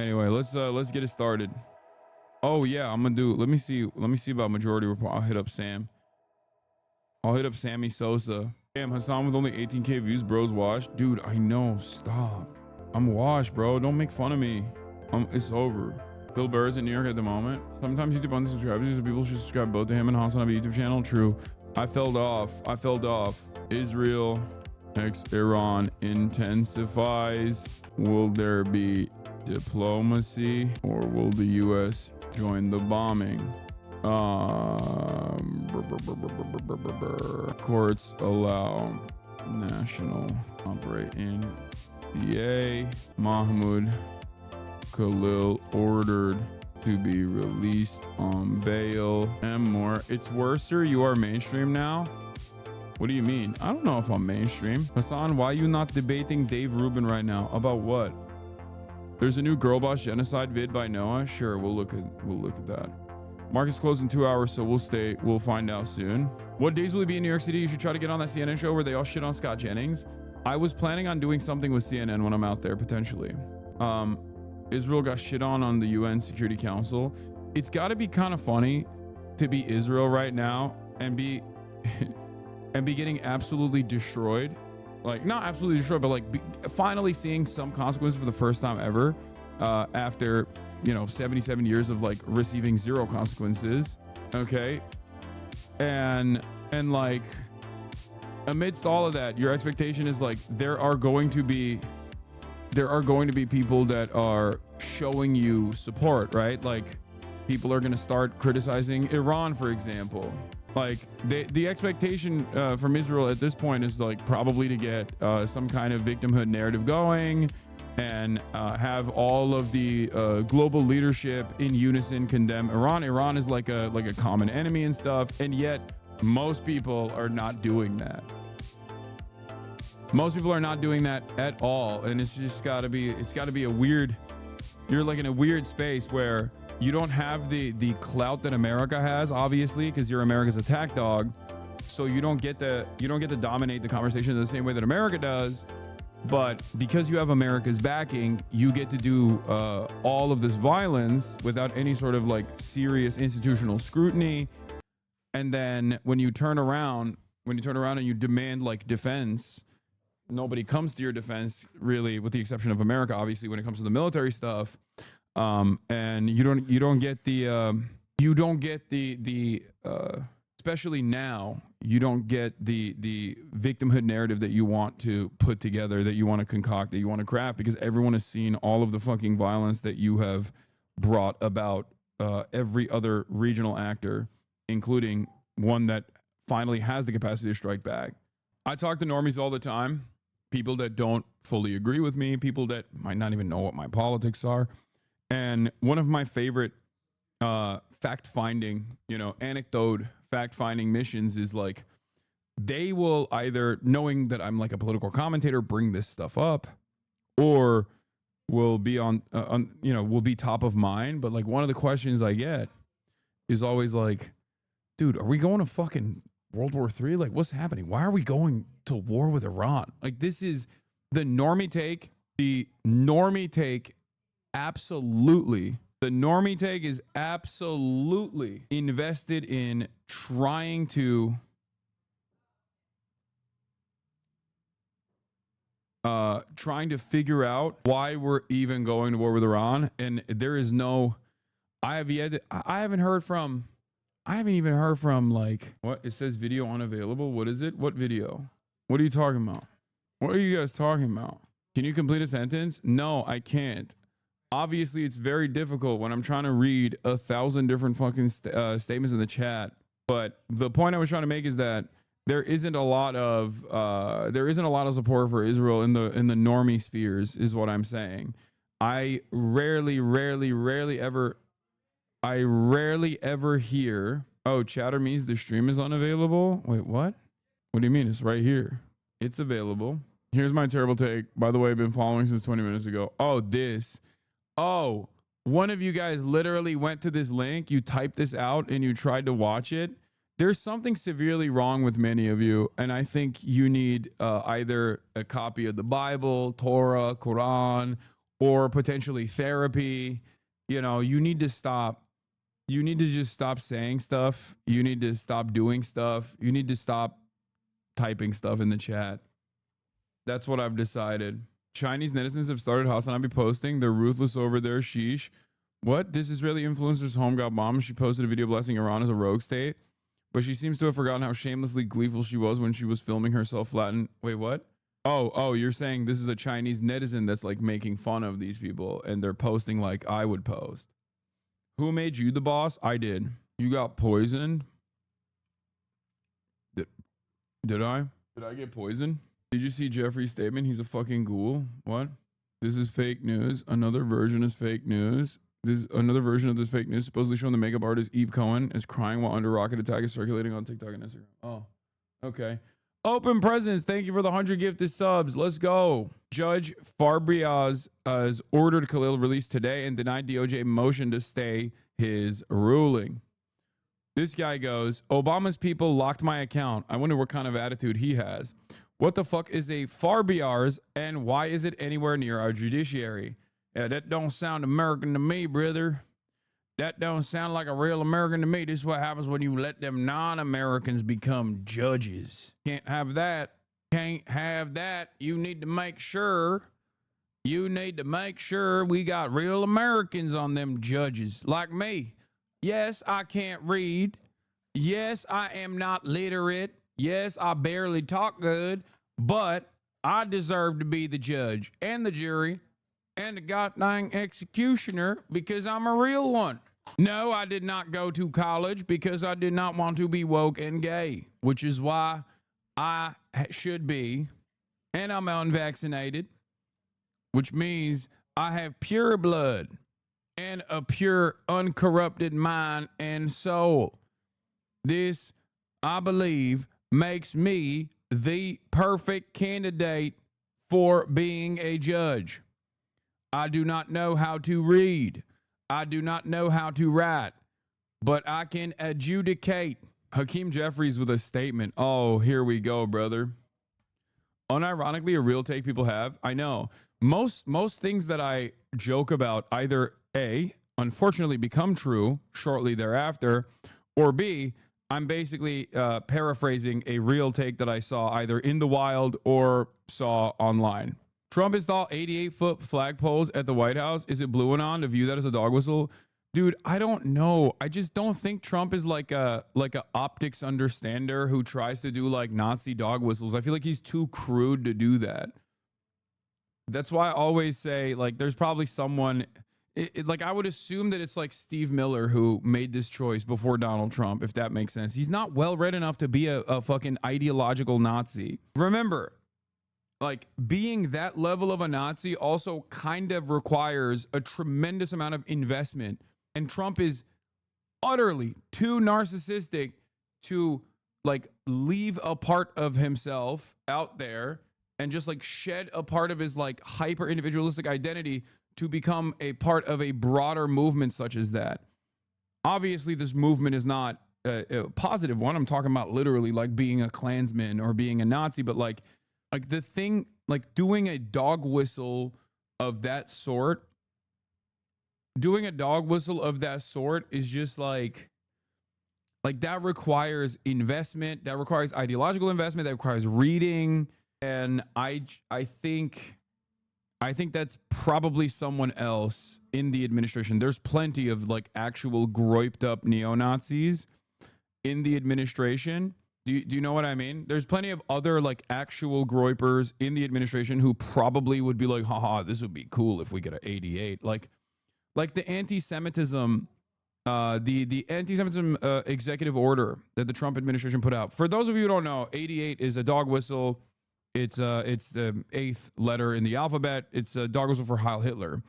Anyway, let's get it started. Oh yeah, I'm gonna do. Let me see about majority report. I'll hit up Sam. I'll hit up Sammy Sosa. Damn, Hassan with only 18K views, bro's washed. Dude, I know. Stop. I'm washed, bro. Don't make fun of me. It's over. Bill Burr is in New York at the moment. Sometimes YouTube unsubscribes, so people should subscribe both to him and Hasanabi YouTube channel. True. I fell off. Israel x Iran intensifies. Will there be diplomacy or will the US join the bombing? Courts allow national operate in CA. Mahmoud Khalil ordered to be released on bail and more. It's worse, sir. You are mainstream now. What do you mean? I don't know if I'm mainstream. Hassan, why are you not debating Dave Rubin right now? About what? There's a new girl boss genocide vid by Noah. Sure, we'll look at that. Market's closed in 2 hours, so we'll find out soon. What days will he be in New York City? You should try to get on that CNN show where they all shit on Scott Jennings. I was planning on doing something with CNN when I'm out there, potentially. Israel got shit on the UN Security Council. It's got to be kind of funny to be Israel right now and be getting absolutely destroyed. Like, not absolutely destroyed, but like finally seeing some consequences for the first time ever after, 77 years of like receiving zero consequences. Okay. And like amidst all of that, your expectation is like there are going to be people that are showing you support, right? Like people are going to start criticizing Iran, for example. Like the expectation from Israel at this point is like probably to get some kind of victimhood narrative going and have all of the global leadership in unison condemn Iran. Iran is like a common enemy and stuff, and yet most people are not doing that. Most people are not doing that at all, and it's got to be a weird. You're like in a weird space where you don't have the clout that America has, obviously, because you're America's attack dog. So you don't get to dominate the conversation in the same way that America does. But because you have America's backing, you get to do all of this violence without any sort of like serious institutional scrutiny. And then when you turn around and you demand like defense, nobody comes to your defense, really, with the exception of America, obviously, when it comes to the military stuff. And you don't get the especially now, you don't get the victimhood narrative that you want to put together, that you want to concoct, that you want to craft, because everyone has seen all of the fucking violence that you have brought about every other regional actor, including one that finally has the capacity to strike back. I talk to normies all the time, people that don't fully agree with me, people that might not even know what my politics are. And one of my favorite fact-finding, anecdote fact-finding missions is like, they will either, knowing that I'm like a political commentator, bring this stuff up, or will be will be top of mind. But like one of the questions I get is always like, dude, are we going to fucking World War III? Like, what's happening? Why are we going to war with Iran? Like, this is the normie take. The normie take, absolutely. The normie take is absolutely invested in trying to figure out why we're even going to war with Iran. And there is no, I haven't even heard from like, what? It says video unavailable. What is it? What video? What are you talking about? What are you guys talking about? Can you complete a sentence? No, I can't. Obviously, it's very difficult when I'm trying to read 1,000 different fucking statements in the chat. But the point I was trying to make is that there isn't a lot of support for Israel in the normie spheres, is what I'm saying. I rarely ever hear, oh, chatter means the stream is unavailable. Wait, what? What do you mean? It's right here. It's available. Here's my terrible take. By the way, I've been following since 20 minutes ago. Oh, this. Oh, one of you guys literally went to this link. You typed this out and you tried to watch it. There's something severely wrong with many of you. And I think you need either a copy of the Bible, Torah, Quran, or potentially therapy. You know, you need to stop. You need to just stop saying stuff. You need to stop doing stuff. You need to stop typing stuff in the chat. That's what I've decided. Chinese netizens have started Hasanabi posting. They're ruthless over there. Sheesh. What? This Israeli influencer's home got bombed. She posted a video blasting Iran as a rogue state, but she seems to have forgotten how shamelessly gleeful she was when she was filming herself flatten. Wait, what? Oh, you're saying this is a Chinese netizen that's like making fun of these people and they're posting like I would post. Who made you the boss? I did. You got poisoned? Did I? Did I get poisoned? Did you see Jeffrey's statement? He's a fucking ghoul. What? This is fake news. Another version is fake news. This another version of this fake news supposedly showing the makeup artist Eve Cohen is crying while under rocket attack is circulating on TikTok and Instagram. Oh, okay. Open presents. Thank you for the 100 gifted subs. Let's go. Judge Fabriaz has ordered Khalil released today and denied DOJ motion to stay his ruling. This guy goes, Obama's people locked my account. I wonder what kind of attitude he has. What the fuck is a Fabriaz and why is it anywhere near our judiciary? Yeah, that don't sound American to me, brother. That don't sound like a real American to me. This is what happens when you let them non-Americans become judges. Can't have that. Can't have that. You need to make sure. You need to make sure we got real Americans on them judges. Like me. Yes, I can't read. Yes, I am not literate. Yes, I barely talk good. But I deserve to be the judge and the jury and the goddamn executioner because I'm a real one. No, I did not go to college because I did not want to be woke and gay, which is why I should be, and I'm unvaccinated, which means I have pure blood and a pure, uncorrupted mind and soul. This, I believe, makes me the perfect candidate for being a judge. I do not know how to read. I do not know how to write, but I can adjudicate. Hakeem Jeffries with a statement. Oh, here we go, brother. Unironically, a real take people have. I know. Most things that I joke about either A, unfortunately become true shortly thereafter, or B, I'm basically paraphrasing a real take that I saw either in the wild or saw online. Trump installed 88-foot flagpoles at the White House. Is it blue and on to view that as a dog whistle? Dude, I don't know. I just don't think Trump is like a optics understander who tries to do like Nazi dog whistles. I feel like he's too crude to do that. That's why I always say like there's probably someone like I would assume that it's like Steve Miller who made this choice before Donald Trump, if that makes sense. He's not well read enough to be a fucking ideological Nazi. Remember, like being that level of a Nazi also kind of requires a tremendous amount of investment. And Trump is utterly too narcissistic to like leave a part of himself out there and just like shed a part of his like hyper individualistic identity to become a part of a broader movement such as that. Obviously, this movement is not a positive one. I'm talking about literally like being a Klansman or being a Nazi, but like the thing, like doing a dog whistle of that sort, is just like that requires investment, that requires ideological investment, that requires reading. And I think that's probably someone else in the administration. There's plenty of like actual groiped up neo-Nazis in the administration. Do you know what I mean? There's plenty of other like actual groypers in the administration who probably would be like, haha, this would be cool if we get an 88. Like the anti-Semitism, the anti-Semitism executive order that the Trump administration put out. For those of you who don't know, 88 is a dog whistle. It's the 8th letter in the alphabet. It's a dog whistle for Heil Hitler.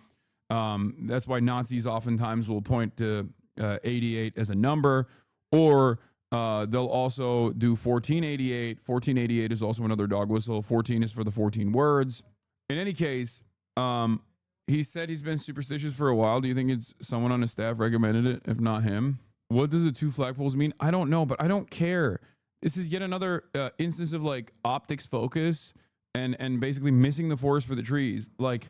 That's why Nazis oftentimes will point to 88 as a number, or they'll also do 1488. 1488 is also another dog whistle. 14 is for the 14 words. In any case, he said he's been superstitious for a while. Do you think it's someone on his staff recommended it, if not him? What does the 2 flagpoles mean? I don't know, but I don't care. This is yet another instance of like optics focus and basically missing the forest for the trees. Like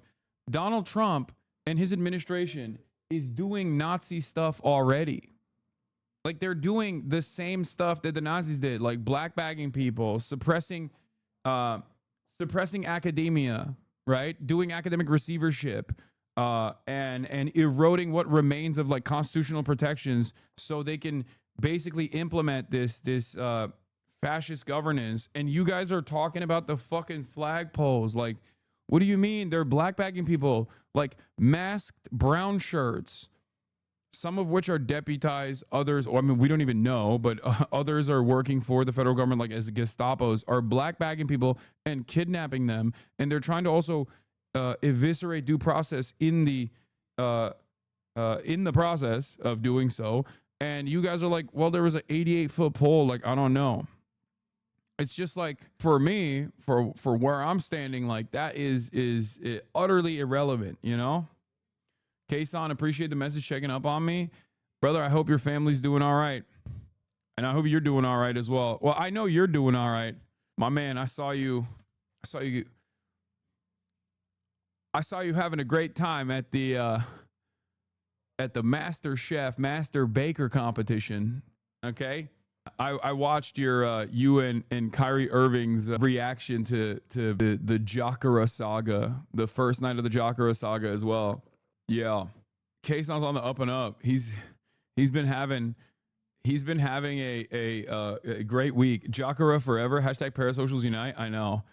Donald Trump and his administration is doing Nazi stuff already. Like, they're doing the same stuff that the Nazis did, like black bagging people, suppressing academia, right? Doing academic receivership, and eroding what remains of like constitutional protections so they can basically implement this fascist governance. And you guys are talking about the fucking flagpoles. Like, what do you mean? They're black bagging people, like masked brown shirts, some of which are deputized, others, or I mean, we don't even know, but others are working for the federal government, like as Gestapos, are black bagging people and kidnapping them. And they're trying to also eviscerate due process in the process of doing so. And you guys are like, well, there was an 88-foot pole. Like, I don't know. It's just like, for me, for where I'm standing, like that is utterly irrelevant, you know? Kason, appreciate the message, checking up on me. Brother, I hope your family's doing all right. And I hope you're doing all right as well. Well, I know you're doing all right. My man, I saw you having a great time at the Master Chef, Master Baker competition. Okay? I watched you and Kyrie Irving's reaction to the Jacare saga, the first night of the Jacare saga as well. Yeah, Kason's on the up and up. He's been having a great week. Jacare forever. Hashtag Parasocials unite. I know.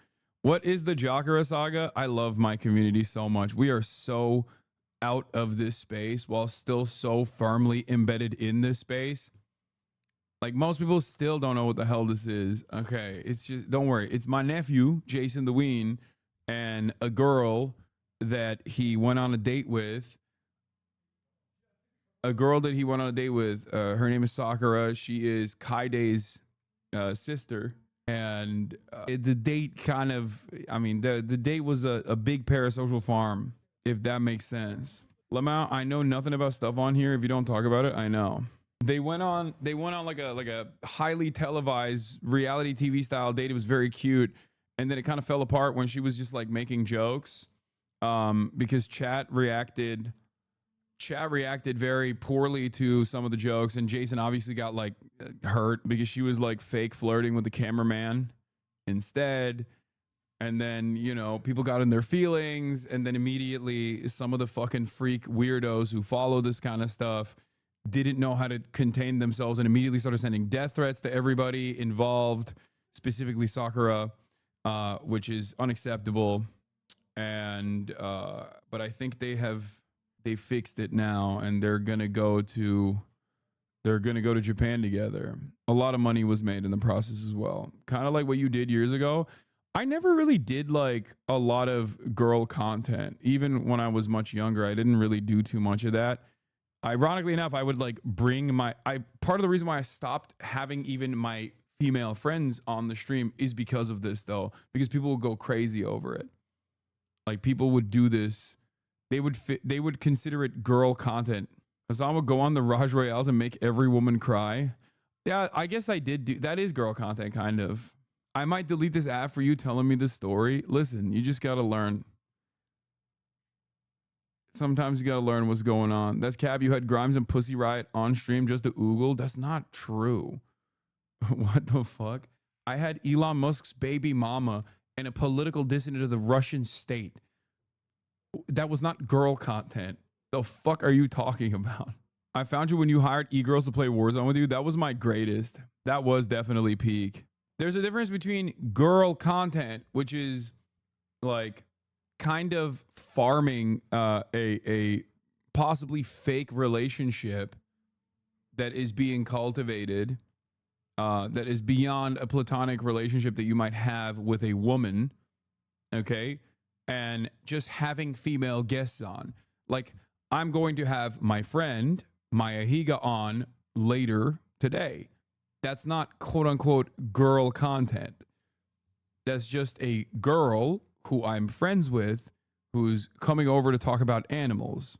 What is the Jacare saga? I love my community so much. We are so out of this space while still so firmly embedded in this space. Like, most people still don't know what the hell this is. Okay, it's just, don't worry. It's my nephew, Jason the Ween, and a girl that he went on a date with. Her name is Sakura. She is Kaide's sister. And the date kind of, I mean, the date was a big parasocial farm, if that makes sense. Lamau, I know nothing about stuff on here. If you don't talk about it, I know. They went on like a highly televised reality TV style date. It was very cute. And then it kind of fell apart when she was just like making jokes. Because chat reacted very poorly to some of the jokes, and Jason obviously got like hurt because she was like fake flirting with the cameraman instead. And then, you know, people got in their feelings, and then immediately some of the fucking freak weirdos who follow this kind of stuff didn't know how to contain themselves and immediately started sending death threats to everybody involved, specifically Sakura, which is unacceptable. And but I think they fixed it now, and they're gonna go to Japan together. A lot of money was made in the process as well, kind of like what you did years ago. I never really did like a lot of girl content. Even when I was much younger, I didn't really do too much of that. Ironically enough, I would like bring part of the reason why I stopped having even my female friends on the stream is because of this, though, because people would go crazy over it. Like, people would do this. They would consider it girl content. Hassan would go on the Raj Royales and make every woman cry. Yeah, I guess I did do that. Is girl content, kind of. I might delete this app for you telling me the story. Listen, you just got to learn. Sometimes you got to learn what's going on. That's Cab. You had Grimes and Pussy Riot on stream just to oogle. That's not true. What the fuck? I had Elon Musk's baby mama and a political dissident of the Russian state. That was not girl content. The fuck are you talking about? I found you when you hired e-girls to play Warzone with you. That was my greatest. That was definitely peak. There's a difference between girl content, which is like kind of farming a possibly fake relationship that is being cultivated, that is beyond a platonic relationship that you might have with a woman, okay? And just having female guests on. Like, I'm going to have my friend, Maya Higa, on later today. That's not quote unquote girl content. That's just a girl who I'm friends with who's coming over to talk about animals.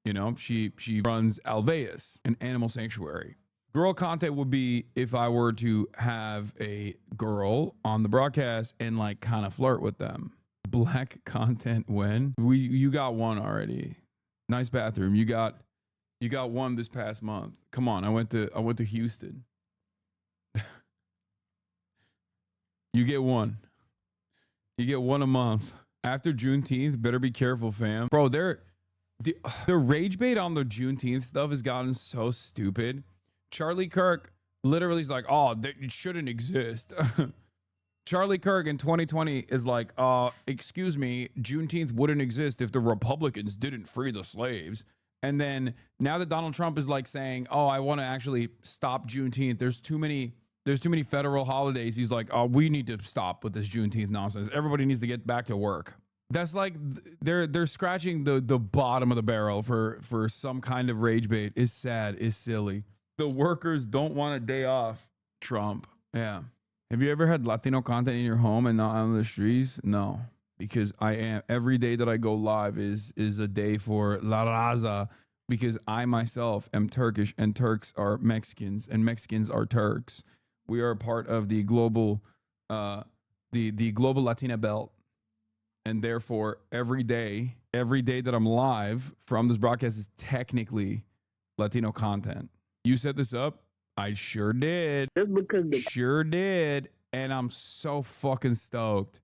You know, she runs Alveus, an animal sanctuary. Girl content would be if I were to have a girl on the broadcast and like kind of flirt with them. Black content when? You got one already. Nice bathroom. You got one this past month. Come on, I went to Houston. You get one. You get one a month. After Juneteenth, better be careful, fam. Bro, the rage bait on the Juneteenth stuff has gotten so stupid. Charlie Kirk literally is like, oh, it shouldn't exist. Charlie Kirk in 2020 is like, excuse me, Juneteenth wouldn't exist if the Republicans didn't free the slaves. And then now that Donald Trump is like saying, oh, I want to actually stop Juneteenth. There's too many federal holidays. He's like, oh, we need to stop with this Juneteenth nonsense. Everybody needs to get back to work. That's like they're scratching the bottom of the barrel for some kind of rage bait. It's sad. It's silly. The workers don't want a day off. Trump. Yeah. Have you ever had Latino content in your home and not on the streets? No, because I am. Every day that I go live is a day for La Raza, because I myself am Turkish and Turks are Mexicans and Mexicans are Turks. We are part of the global, the global Latina belt, and therefore every day that I'm live from this broadcast is technically Latino content. You set this up. I sure did. Just because sure did. And I'm so fucking stoked.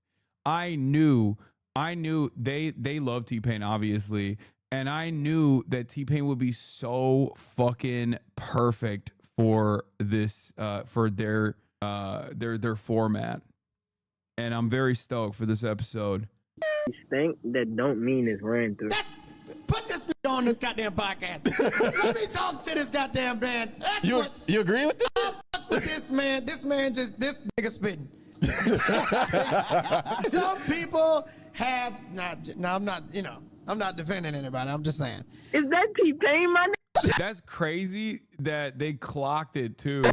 I knew they love T-Pain, obviously. And I knew that T-Pain would be so fucking perfect for this, for their format. And I'm very stoked for this episode. Stink that don't mean it's ran through. Put this on the goddamn podcast. Let me talk to this goddamn man. You agree with that? With this man. This nigga spitting. Some people have I'm not defending anybody. I'm just saying. Is that T-Pain, my nigga? That's crazy that they clocked it too.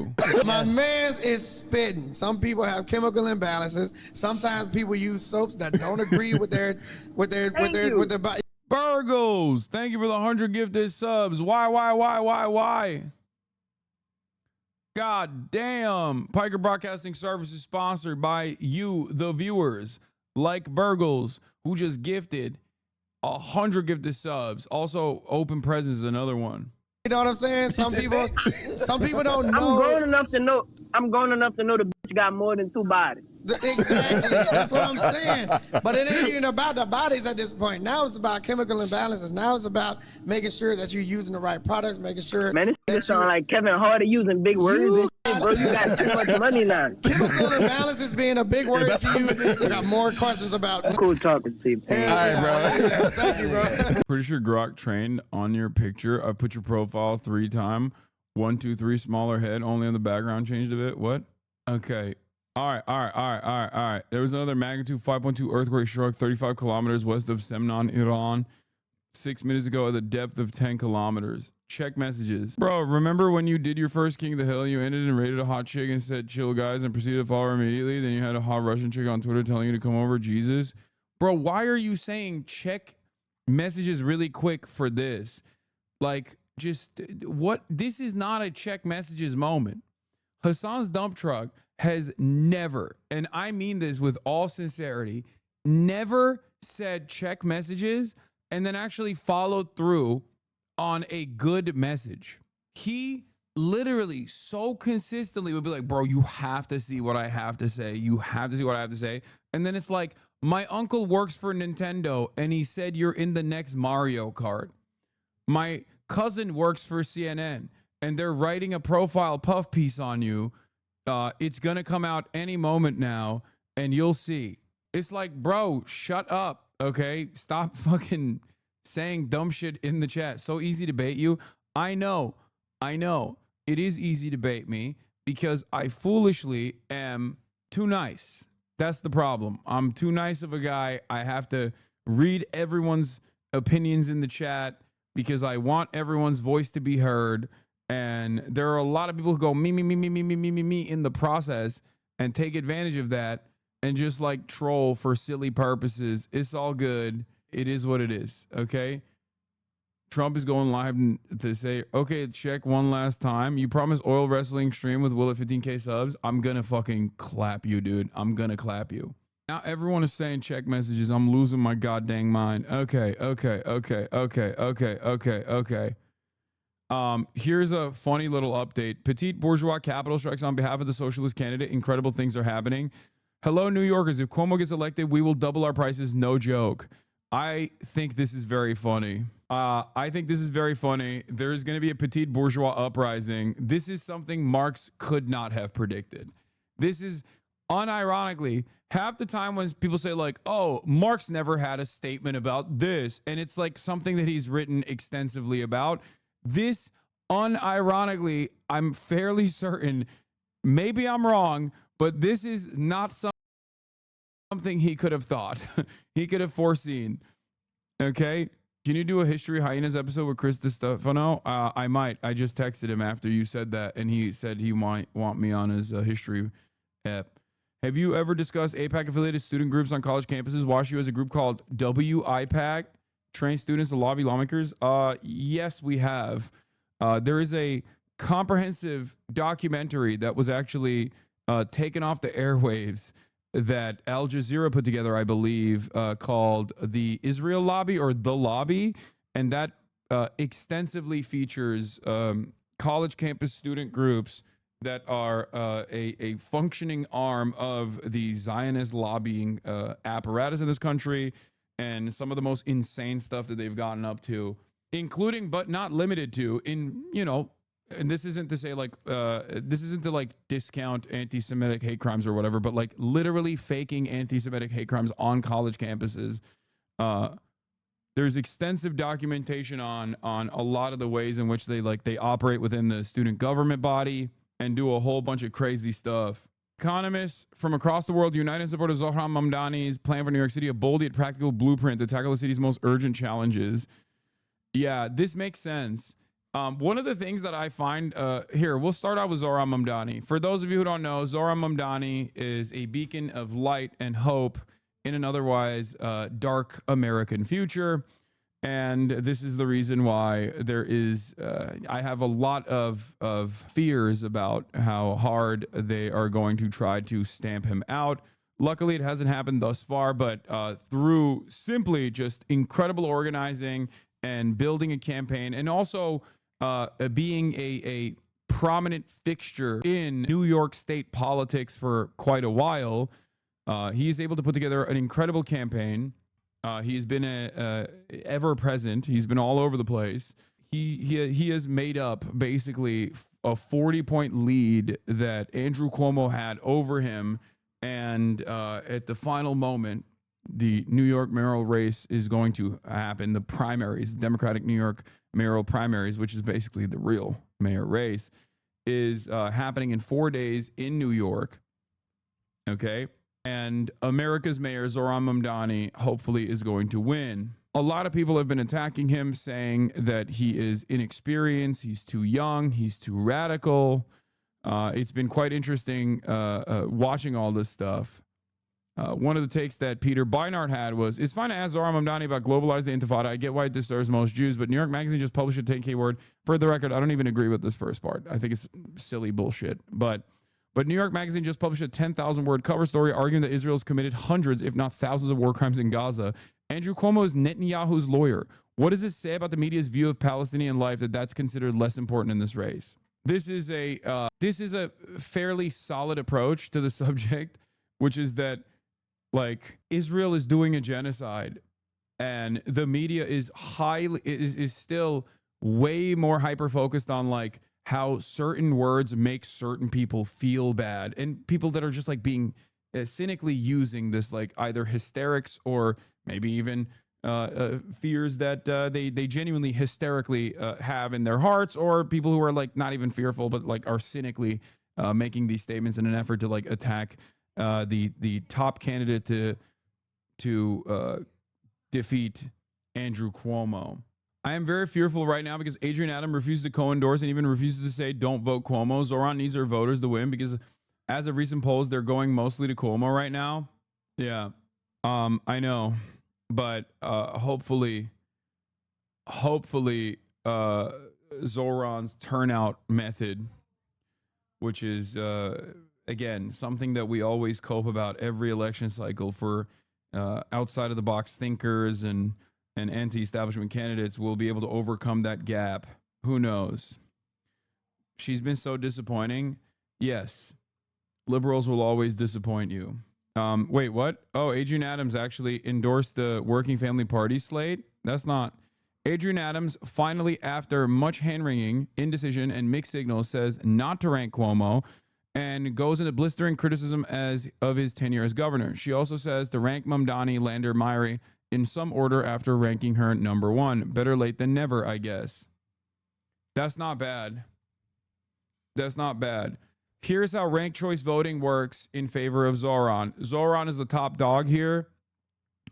My man is spitting. Some people have chemical imbalances. Sometimes people use soaps that don't agree with their body. Burgles, thank you for the 100 gifted subs. Why? God damn. Piker Broadcasting Services sponsored by you, the viewers, like Burgles, who just gifted 100 gifted subs. Also, Open Presents is another one. You know what I'm saying? Some people don't know. I'm grown enough to know the bitch got more than two bodies. Exactly. That's what I'm saying. But it ain't even about the bodies at this point. Now it's about chemical imbalances. Now it's about making sure that you're using the right products, making sure. Man, this sound like Kevin Hardy using big words and shit, bro. You got too much money now. Chemical imbalances being a big word to you. I got more questions about. Cool talking to you. All right, bro. Thank you, bro. Pretty sure Grok trained on your picture. I put your profile 3 times. 1, 2, 3, smaller head. Only on the background changed a bit. What? Okay. All right. There was another magnitude 5.2 earthquake struck 35 kilometers west of Semnan, Iran, 6 minutes ago at the depth of 10 kilometers. Check messages. Bro, remember when you did your first King of the Hill, you ended and rated a hot chick and said, chill guys, and proceeded to follow her immediately. Then you had a hot Russian chick on Twitter telling you to come over. Jesus. Bro, why are you saying check messages really quick for this? Like, just what? This is not a check messages moment. Hassan's dump truck has never, and I mean this with all sincerity, never said check messages and then actually followed through on a good message. He literally so consistently would be like, bro, you have to see what I have to say. You have to see what I have to say. And then it's like, my uncle works for Nintendo and he said you're in the next Mario Kart. My cousin works for CNN and they're writing a profile puff piece on you. It's going to come out any moment now and you'll see. It's like, bro, shut up. Okay. Stop fucking saying dumb shit in the chat. So easy to bait you. I know. It is easy to bait me because I foolishly am too nice. That's the problem. I'm too nice of a guy. I have to read everyone's opinions in the chat because I want everyone's voice to be heard. And there are a lot of people who go me in the process and take advantage of that and just like troll for silly purposes. It's all good. It is what it is. Okay. Trump is going live to say, okay, check one last time. You promised oil wrestling stream with Will at 15K subs. I'm going to fucking clap you, dude. I'm going to clap you. Now everyone is saying check messages. I'm losing my goddamn mind. Okay. Here's a funny little update. Petite bourgeois capital strikes on behalf of the socialist candidate. Incredible things are happening. Hello, New Yorkers. If Cuomo gets elected, we will double our prices. No joke. I think this is very funny. There's going to be a petite bourgeois uprising. This is something Marx could not have predicted. This is unironically half the time when people say like, oh, Marx never had a statement about this. And it's like something that he's written extensively about. This unironically, I'm fairly certain, maybe I'm wrong, but this is not something he could have thought. He could have foreseen. Okay. Can you do a History Hyenas episode with Chris DiStefano? I might. I just texted him after you said that, and he said he might want me on his history app. Have you ever discussed AIPAC-affiliated student groups on college campuses? WashU has a group called WIPAC, train students to lobby lawmakers. Yes, we have. There is a comprehensive documentary that was actually taken off the airwaves that Al Jazeera put together, I believe, called The Israel Lobby or The Lobby. And that extensively features college campus student groups that are a functioning arm of the Zionist lobbying apparatus in this country, and some of the most insane stuff that they've gotten up to, including but not limited to, and this isn't to say like this isn't to like discount anti-Semitic hate crimes or whatever, but like literally faking anti-Semitic hate crimes on college campuses. There's extensive documentation on a lot of the ways in which they operate within the student government body and do a whole bunch of crazy stuff. Economists from across the world unite in support of Zohran Mamdani's plan for New York City, a bold yet practical blueprint to tackle the city's most urgent challenges. Yeah, this makes sense. One of the things that I find here, we'll start out with Zohran Mamdani. For those of you who don't know, Zohran Mamdani is a beacon of light and hope in an otherwise dark American future. And this is the reason why there is, I have a lot of fears about how hard they are going to try to stamp him out. Luckily, it hasn't happened thus far, but through simply just incredible organizing and building a campaign, and also being a prominent fixture in New York state politics for quite a while, he is able to put together an incredible campaign. He's been ever present. He's been all over the place. He has made up basically a 40-point lead that Andrew Cuomo had over him. And at the final moment, the New York mayoral race is going to happen. The primaries, the Democratic New York mayoral primaries, which is basically the real mayor race, is happening in 4 days in New York. Okay. And America's mayor, Zohran Mamdani, hopefully is going to win. A lot of people have been attacking him, saying that he is inexperienced, he's too young, he's too radical. It's been quite interesting watching all this stuff. One of the takes that Peter Beinart had was, it's fine to ask Zohran Mamdani about globalize the Intifada. I get why it disturbs most Jews, but New York Magazine just published a 10K word. For the record, I don't even agree with this first part. I think it's silly bullshit. But New York Magazine just published a 10,000 word cover story arguing that Israel's committed hundreds, if not thousands, of war crimes in Gaza. Andrew Cuomo is Netanyahu's lawyer. What does it say about the media's view of Palestinian life that that's considered less important in this race? This is a fairly solid approach to the subject, which is that like Israel is doing a genocide, and the media is still way more hyper focused on like how certain words make certain people feel bad, and people that are just like being cynically using this like either hysterics or maybe even fears that they genuinely hysterically have in their hearts, or people who are like not even fearful but like are cynically making these statements in an effort to like attack the top candidate to defeat Andrew Cuomo. I am very fearful right now because Adrian Adam refused to co-endorse and even refuses to say don't vote Cuomo. Zohran needs her voters to win because as of recent polls, they're going mostly to Cuomo right now. Yeah, I know, but hopefully, Zohran's turnout method, which is again, something that we always cope about every election cycle for outside of the box thinkers and anti-establishment candidates will be able to overcome that gap. Who knows? She's been so disappointing. Yes, liberals will always disappoint you. Wait, what? Oh, Adrian Adams actually endorsed the Working Family Party slate. That's not. Adrian Adams finally, after much hand-wringing, indecision, and mixed signals, says not to rank Cuomo and goes into blistering criticism of his tenure as governor. She also says to rank Mamdani, Lander, Myrie in some order after ranking her number one. Better late than never, I guess. That's not bad. That's not bad. Here's how ranked choice voting works in favor of Zoran. Zoran is the top dog here.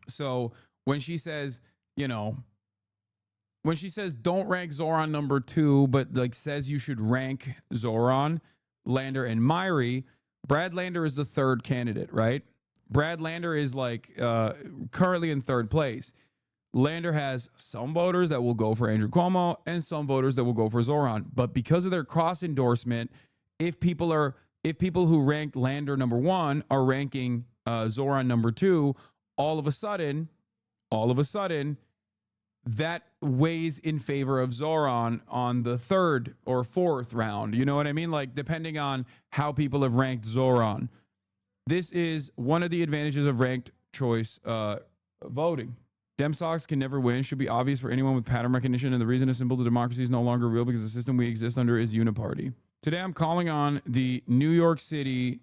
So when she says, when she says don't rank Zoran number 2, but like says you should rank Zoran, Lander, and Myrie, Brad Lander is the third candidate, right? Brad Lander is like currently in third place. Lander has some voters that will go for Andrew Cuomo and some voters that will go for Zoran. But because of their cross endorsement, if people who ranked Lander number 1 are ranking Zoran number 2, all of a sudden, that weighs in favor of Zoran on the third or fourth round. You know what I mean? Like, depending on how people have ranked Zoran. This is one of the advantages of ranked choice voting. Dem socks can never win. Should be obvious for anyone with pattern recognition, and the reason is simple: the democracy is no longer real because the system we exist under is Uni-party. Today, I'm calling on the New York City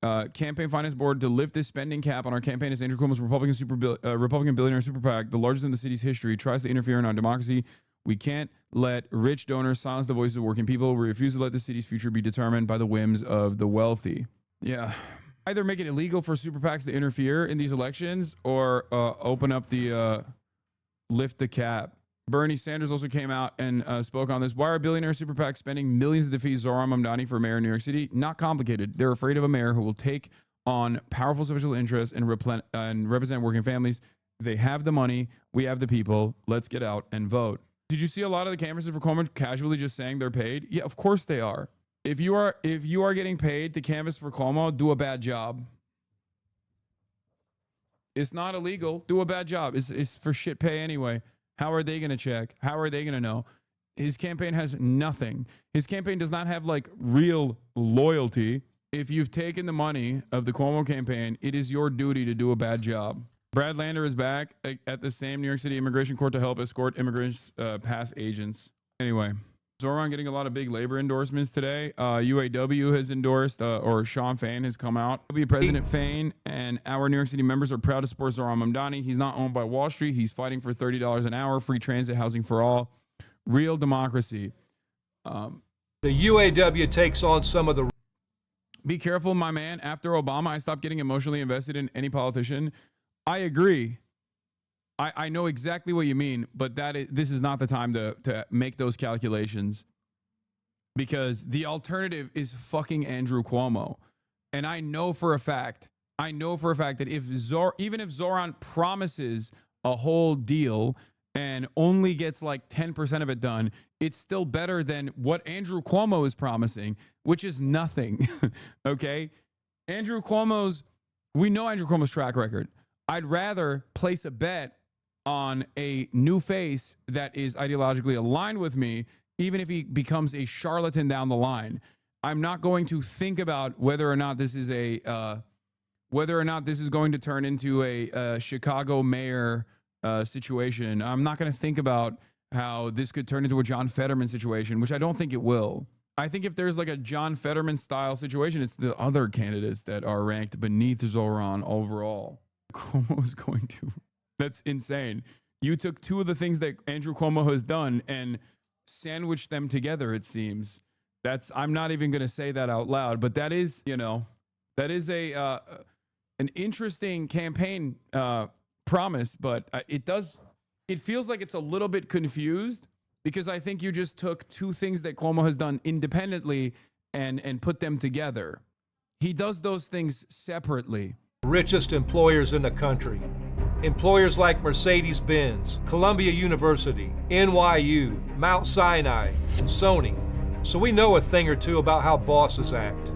Campaign Finance Board to lift this spending cap on our campaign as Andrew Cuomo's Republican billionaire super PAC, the largest in the city's history, tries to interfere in our democracy. We can't let rich donors silence the voices of working people. We refuse to let the city's future be determined by the whims of the wealthy. Yeah. Either make it illegal for super PACs to interfere in these elections or open up the lift the cap. Bernie Sanders also came out and spoke on this. Why are billionaire super PACs spending millions to defeat Zoran Mamdani for mayor of New York City? Not complicated. They're afraid of a mayor who will take on powerful special interests and represent working families. They have the money. We have the people. Let's get out and vote. Did you see a lot of the canvassers for Cuomo casually just saying they're paid? Yeah, of course they are. If you are getting paid to canvass for Cuomo, do a bad job. It's not illegal. Do a bad job. It's for shit pay anyway. How are they going to check? How are they going to know? His campaign has nothing. His campaign does not have like real loyalty. If you've taken the money of the Cuomo campaign, it is your duty to do a bad job. Brad Lander is back at the same New York City immigration court to help escort immigrants past agents. Anyway, Zoran getting a lot of big labor endorsements today. UAW has endorsed, or Sean Fain has come out. He'll be President Fain, and our New York City members are proud to support Zoran Mamdani. He's not owned by Wall Street. He's fighting for $30 an hour, free transit, housing for all, real democracy. The UAW takes on some of the... Be careful, my man. After Obama, I stopped getting emotionally invested in any politician. I agree. I know exactly what you mean, but this is not the time to make those calculations, because the alternative is fucking Andrew Cuomo. And I know for a fact that even if Zoran promises a whole deal and only gets like 10% of it done, it's still better than what Andrew Cuomo is promising, which is nothing. Okay? We know Andrew Cuomo's track record. I'd rather place a bet on a new face that is ideologically aligned with me, even if he becomes a charlatan down the line. I'm not going to think about whether or not this is going to turn into a Chicago mayor situation. I'm not going to think about how this could turn into a John Fetterman situation, which I don't think it will. I think if there's like a John Fetterman style situation, it's the other candidates that are ranked beneath Zoran overall. Cuomo is going to... That's insane. You took two of the things that Andrew Cuomo has done and sandwiched them together, it seems. I'm not even going to say that out loud, but that is, that is an interesting campaign promise, but it feels like it's a little bit confused, because I think you just took two things that Cuomo has done independently and put them together. He does those things separately. Richest employers in the country. Employers like Mercedes-Benz, Columbia University, NYU, Mount Sinai, and Sony. So we know a thing or two about how bosses act.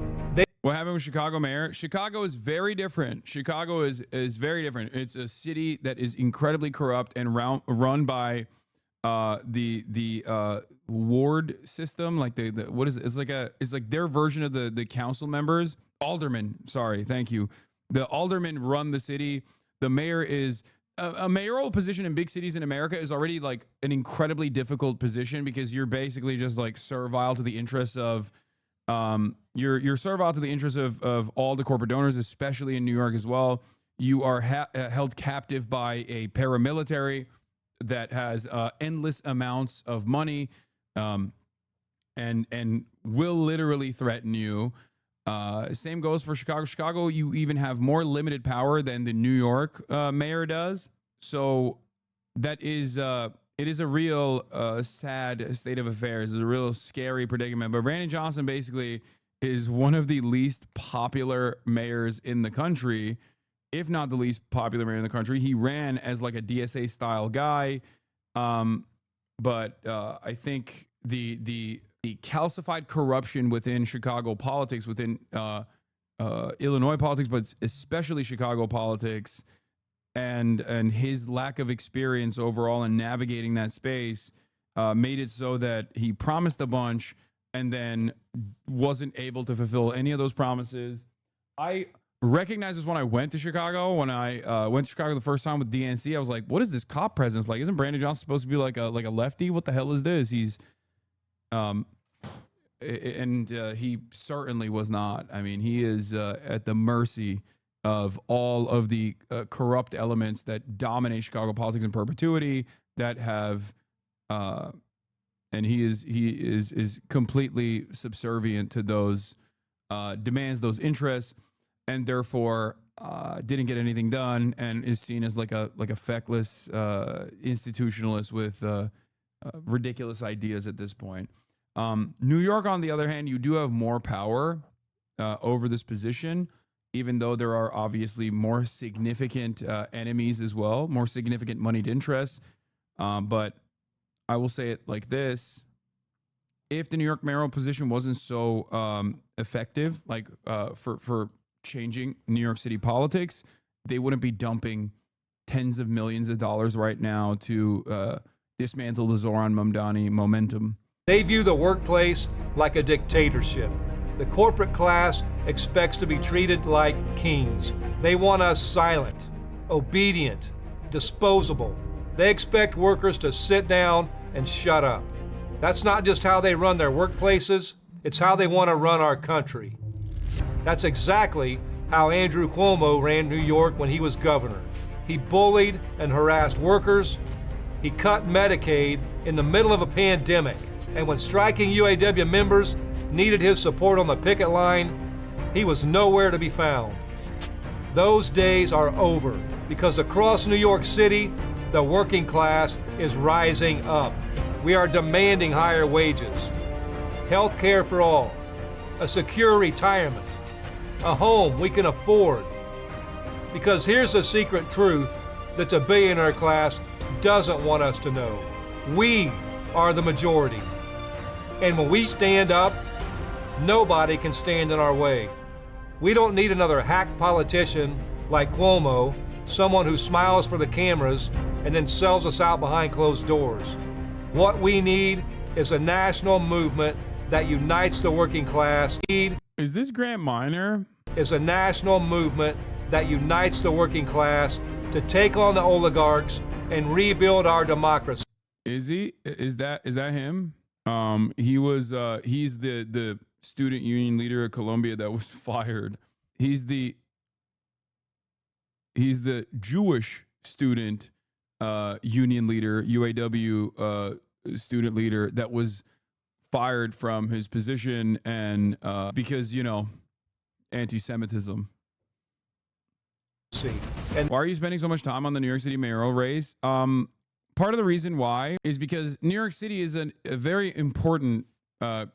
What happened with Chicago mayor? Chicago is very different. Chicago is very different. It's a city that is incredibly corrupt and run by the ward system. Like the what is it? It's like their version of the council members. Aldermen. Sorry, thank you. The aldermen run the city. The mayor is a mayoral position in big cities in America is already like an incredibly difficult position because you're basically just like servile to the interests of you're servile to the interests of all the corporate donors, especially in New York as well. You are held captive by a paramilitary that has endless amounts of money, and will literally threaten you. Same goes for Chicago. Chicago, you even have more limited power than the New York mayor does. So that is it is a real sad state of affairs. It's a real scary predicament. But Brandon Johnson basically is one of the least popular mayors in the country, if not the least popular mayor in the country. He ran as like a DSA style guy. But I think the calcified corruption within Chicago politics, within Illinois politics, but especially Chicago politics, and his lack of experience overall in navigating that space made it so that he promised a bunch and then wasn't able to fulfill any of those promises. I recognized this when I went to Chicago. When I went to Chicago the first time with DNC, I was like, what is this cop presence like? Isn't Brandon Johnson supposed to be like a lefty? What the hell is this? He's he certainly was not. I mean, he is at the mercy of all of the corrupt elements that dominate Chicago politics in perpetuity, that have and he is completely subservient to those demands, those interests, and therefore didn't get anything done, and is seen as like a feckless institutionalist with ridiculous ideas at this point. New York, on the other hand, you do have more power over this position, even though there are obviously more significant enemies as well, more significant moneyed interests. But I will say it like this: if the New York mayoral position wasn't so effective, like for changing New York City politics, they wouldn't be dumping tens of millions of dollars right now to dismantle the Zoran Mamdani momentum. They view the workplace like a dictatorship. The corporate class expects to be treated like kings. They want us silent, obedient, disposable. They expect workers to sit down and shut up. That's not just how they run their workplaces, it's how they want to run our country. That's exactly how Andrew Cuomo ran New York when he was governor. He bullied and harassed workers. He cut Medicaid in the middle of a pandemic. And when striking UAW members needed his support on the picket line, he was nowhere to be found. Those days are over because across New York City, the working class is rising up. We are demanding higher wages, health care for all, a secure retirement, a home we can afford. Because here's the secret truth that the billionaire class doesn't want us to know. We are the majority. And when we stand up, nobody can stand in our way. We don't need another hack politician like Cuomo, someone who smiles for the cameras and then sells us out behind closed doors. What we need is a national movement that unites the working class. Is this Grant Minor? Is a national movement that unites the working class to take on the oligarchs and rebuild our democracy. Is he? Is that him? He's the student union leader of Columbia that was fired. He's the Jewish student union leader, UAW student leader that was fired from his position, and because, you know, anti-Semitism. And why are you spending so much time on the New York City mayoral race? Part of the reason why is because New York City is a very important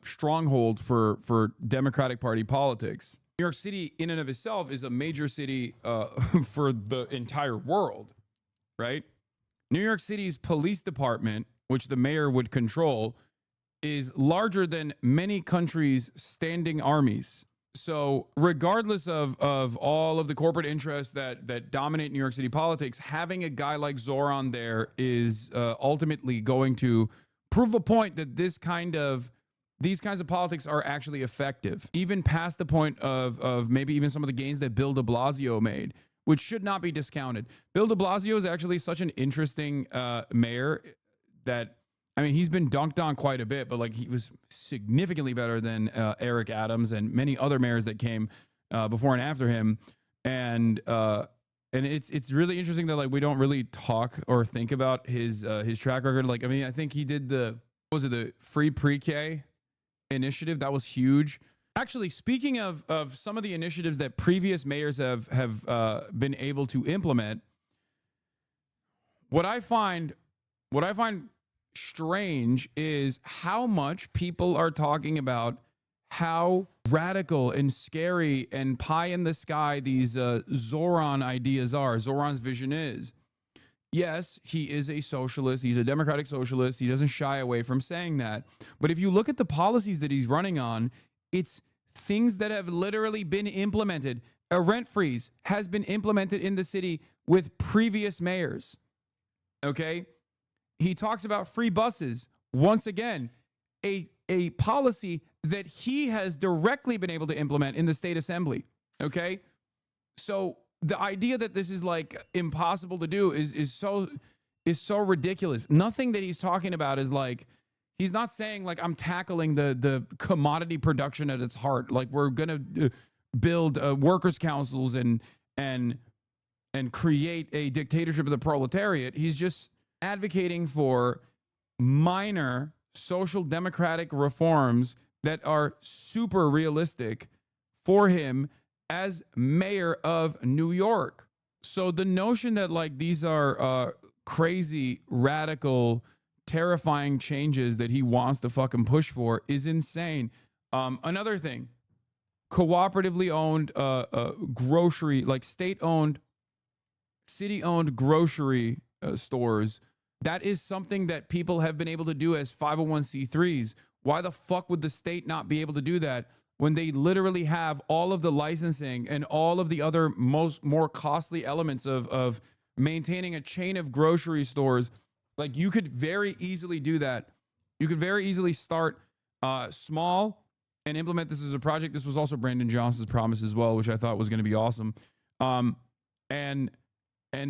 stronghold for Democratic Party politics. New York City in and of itself is a major city for the entire world, right? New York City's police department, which the mayor would control, is larger than many countries' standing armies. So regardless of all of the corporate interests that dominate New York City politics, having a guy like Zoran there is ultimately going to prove a point that these kinds of politics are actually effective, even past the point of maybe even some of the gains that Bill de Blasio made, which should not be discounted. Bill de Blasio is actually such an interesting mayor that, I mean, he's been dunked on quite a bit, but like he was significantly better than Eric Adams and many other mayors that came before and after him. And it's really interesting that like we don't really talk or think about his track record. Like, I mean, I think he did the free pre-K initiative. That was huge. Actually, speaking of some of the initiatives that previous mayors have been able to implement, what I find strange is how much people are talking about how radical and scary and pie in the sky these Zoran ideas are. Zoran's vision is. Yes, he is a socialist. He's a democratic socialist. He doesn't shy away from saying that. But if you look at the policies that he's running on, it's things that have literally been implemented. A rent freeze has been implemented in the city with previous mayors. Okay? He talks about free buses. Once again, a policy that he has directly been able to implement in the state assembly. Okay? So the idea that this is like impossible to do is so ridiculous. Nothing that he's talking about is like, he's not saying like I'm tackling the commodity production at its heart. Like we're gonna build workers' councils and create a dictatorship of the proletariat. He's just advocating for minor social democratic reforms that are super realistic for him as mayor of New York. So the notion that like these are crazy, radical, terrifying changes that he wants to fucking push for is insane. Another thing, cooperatively owned grocery, like state-owned, city-owned grocery stores, that is something that people have been able to do as 501c3s. Why the fuck would the state not be able to do that when they literally have all of the licensing and all of the other more costly elements of maintaining a chain of grocery stores? Like, you could very easily do that. You could very easily start small and implement this as a project. This was also Brandon Johnson's promise as well, which I thought was going to be awesome. And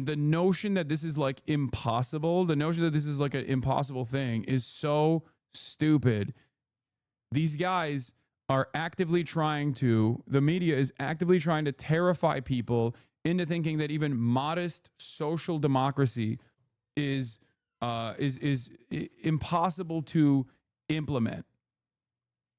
the notion that this is like impossible, the notion that this is like an impossible thing is so stupid. These guys are actively trying to, the media is actively trying to terrify people into thinking that even modest social democracy is impossible to implement,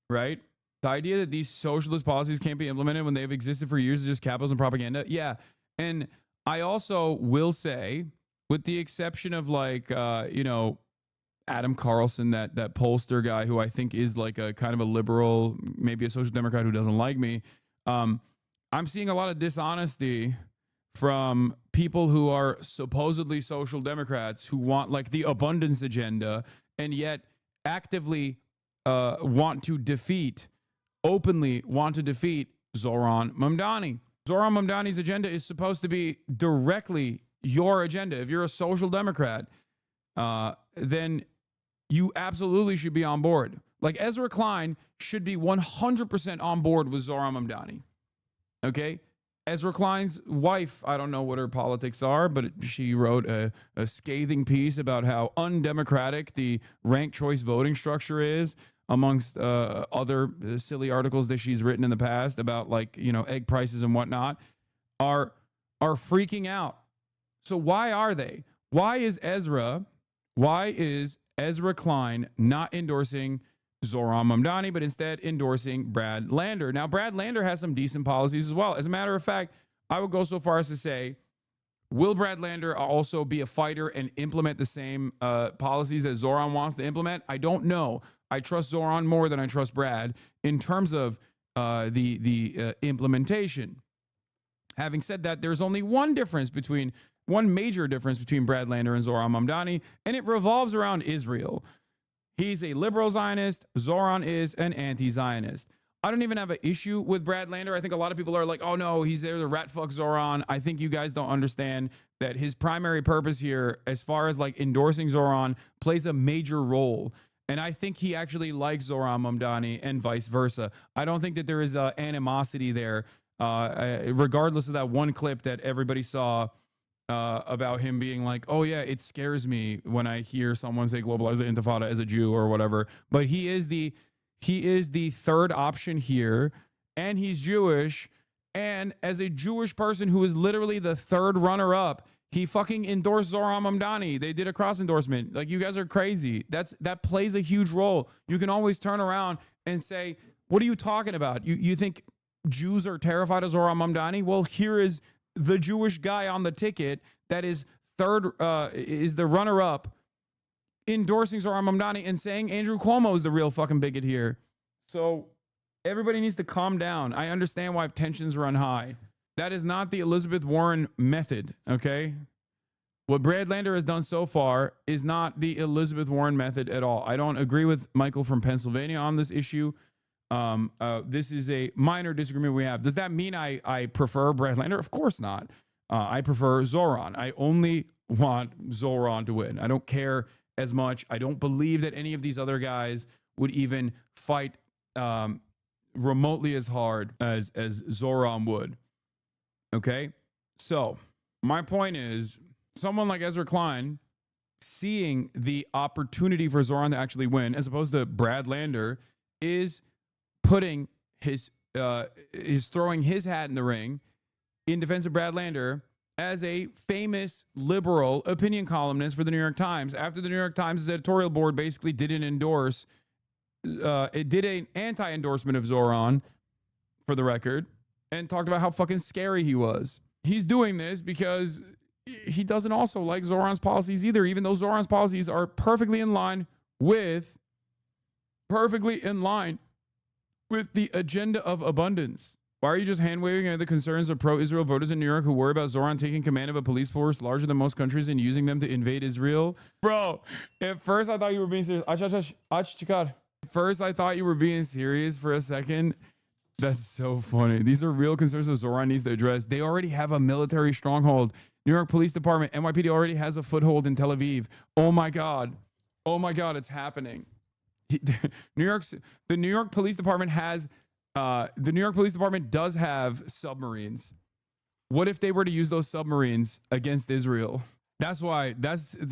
right? The idea that these socialist policies can't be implemented when they've existed for years is just capitalism propaganda. Yeah. And I also will say, with the exception of like, Adam Carlson, that pollster guy who I think is like a kind of a liberal, maybe a social democrat who doesn't like me. I'm seeing a lot of dishonesty from people who are supposedly social democrats who want like the abundance agenda and yet actively openly want to defeat Zoran Mamdani. Zoran Mamdani's agenda is supposed to be directly your agenda. If you're a social democrat, then you absolutely should be on board. Like Ezra Klein should be 100% on board with Zoran Mamdani. Okay? Ezra Klein's wife, I don't know what her politics are, but she wrote a scathing piece about how undemocratic the ranked choice voting structure is, amongst other silly articles that she's written in the past about like, egg prices and whatnot, are freaking out. So why are they? Why is Ezra Klein not endorsing Zoran Mamdani, but instead endorsing Brad Lander? Now, Brad Lander has some decent policies as well. As a matter of fact, I would go so far as to say, will Brad Lander also be a fighter and implement the same policies that Zoran wants to implement? I don't know. I trust Zoran more than I trust Brad in terms of the implementation. Having said that, there's only one major difference between Brad Lander and Zoran Mamdani, and it revolves around Israel. He's a liberal Zionist. Zoran is an anti-Zionist. I don't even have an issue with Brad Lander. I think a lot of people are like, oh no, he's there to rat fuck Zoran. I think you guys don't understand that his primary purpose here, as far as like endorsing Zoran, plays a major role. And I think he actually likes Zoran Mamdani and vice versa. I don't think that there is animosity there, regardless of that one clip that everybody saw about him being like, oh yeah, it scares me when I hear someone say globalize the intifada as a Jew or whatever. But he is the third option here, and he's Jewish. And as a Jewish person who is literally the third runner-up, he fucking endorsed Zoran Mamdani. They did a cross endorsement. Like, you guys are crazy. That plays a huge role. You can always turn around and say, what are you talking about? You think Jews are terrified of Zoran Mamdani? Well, here is the Jewish guy on the ticket that is third, is the runner-up, endorsing Zoran Mamdani and saying Andrew Cuomo is the real fucking bigot here. So everybody needs to calm down. I understand why tensions run high. That is not the Elizabeth Warren method, okay? What Brad Lander has done so far is not the Elizabeth Warren method at all. I don't agree with Michael from Pennsylvania on this issue. This is a minor disagreement we have. Does that mean I prefer Brad Lander? Of course not. I prefer Zoran. I only want Zoran to win. I don't care as much. I don't believe that any of these other guys would even fight remotely as hard as Zoran would. Okay? So, my point is, someone like Ezra Klein, seeing the opportunity for Zoran to actually win, as opposed to Brad Lander, is putting is throwing his hat in the ring in defense of Brad Lander as a famous liberal opinion columnist for the New York Times, after the New York Times' editorial board basically didn't endorse, it did an anti-endorsement of Zoran, for the record, and talked about how fucking scary he was. He's doing this because he doesn't also like Zoran's policies either, even though Zoran's policies are perfectly in line with the agenda of abundance. Why are you just hand-waving at the concerns of pro-Israel voters in New York who worry about Zoran taking command of a police force larger than most countries and using them to invade Israel? Bro, at first I thought you were being serious. At first I thought you were being serious for a second. That's so funny. These are real concerns that Zoran needs to address. They already have a military stronghold. New York Police Department, NYPD already has a foothold in Tel Aviv. Oh my God, it's happening. The New York Police Department does have submarines. What if they were to use those submarines against Israel? That's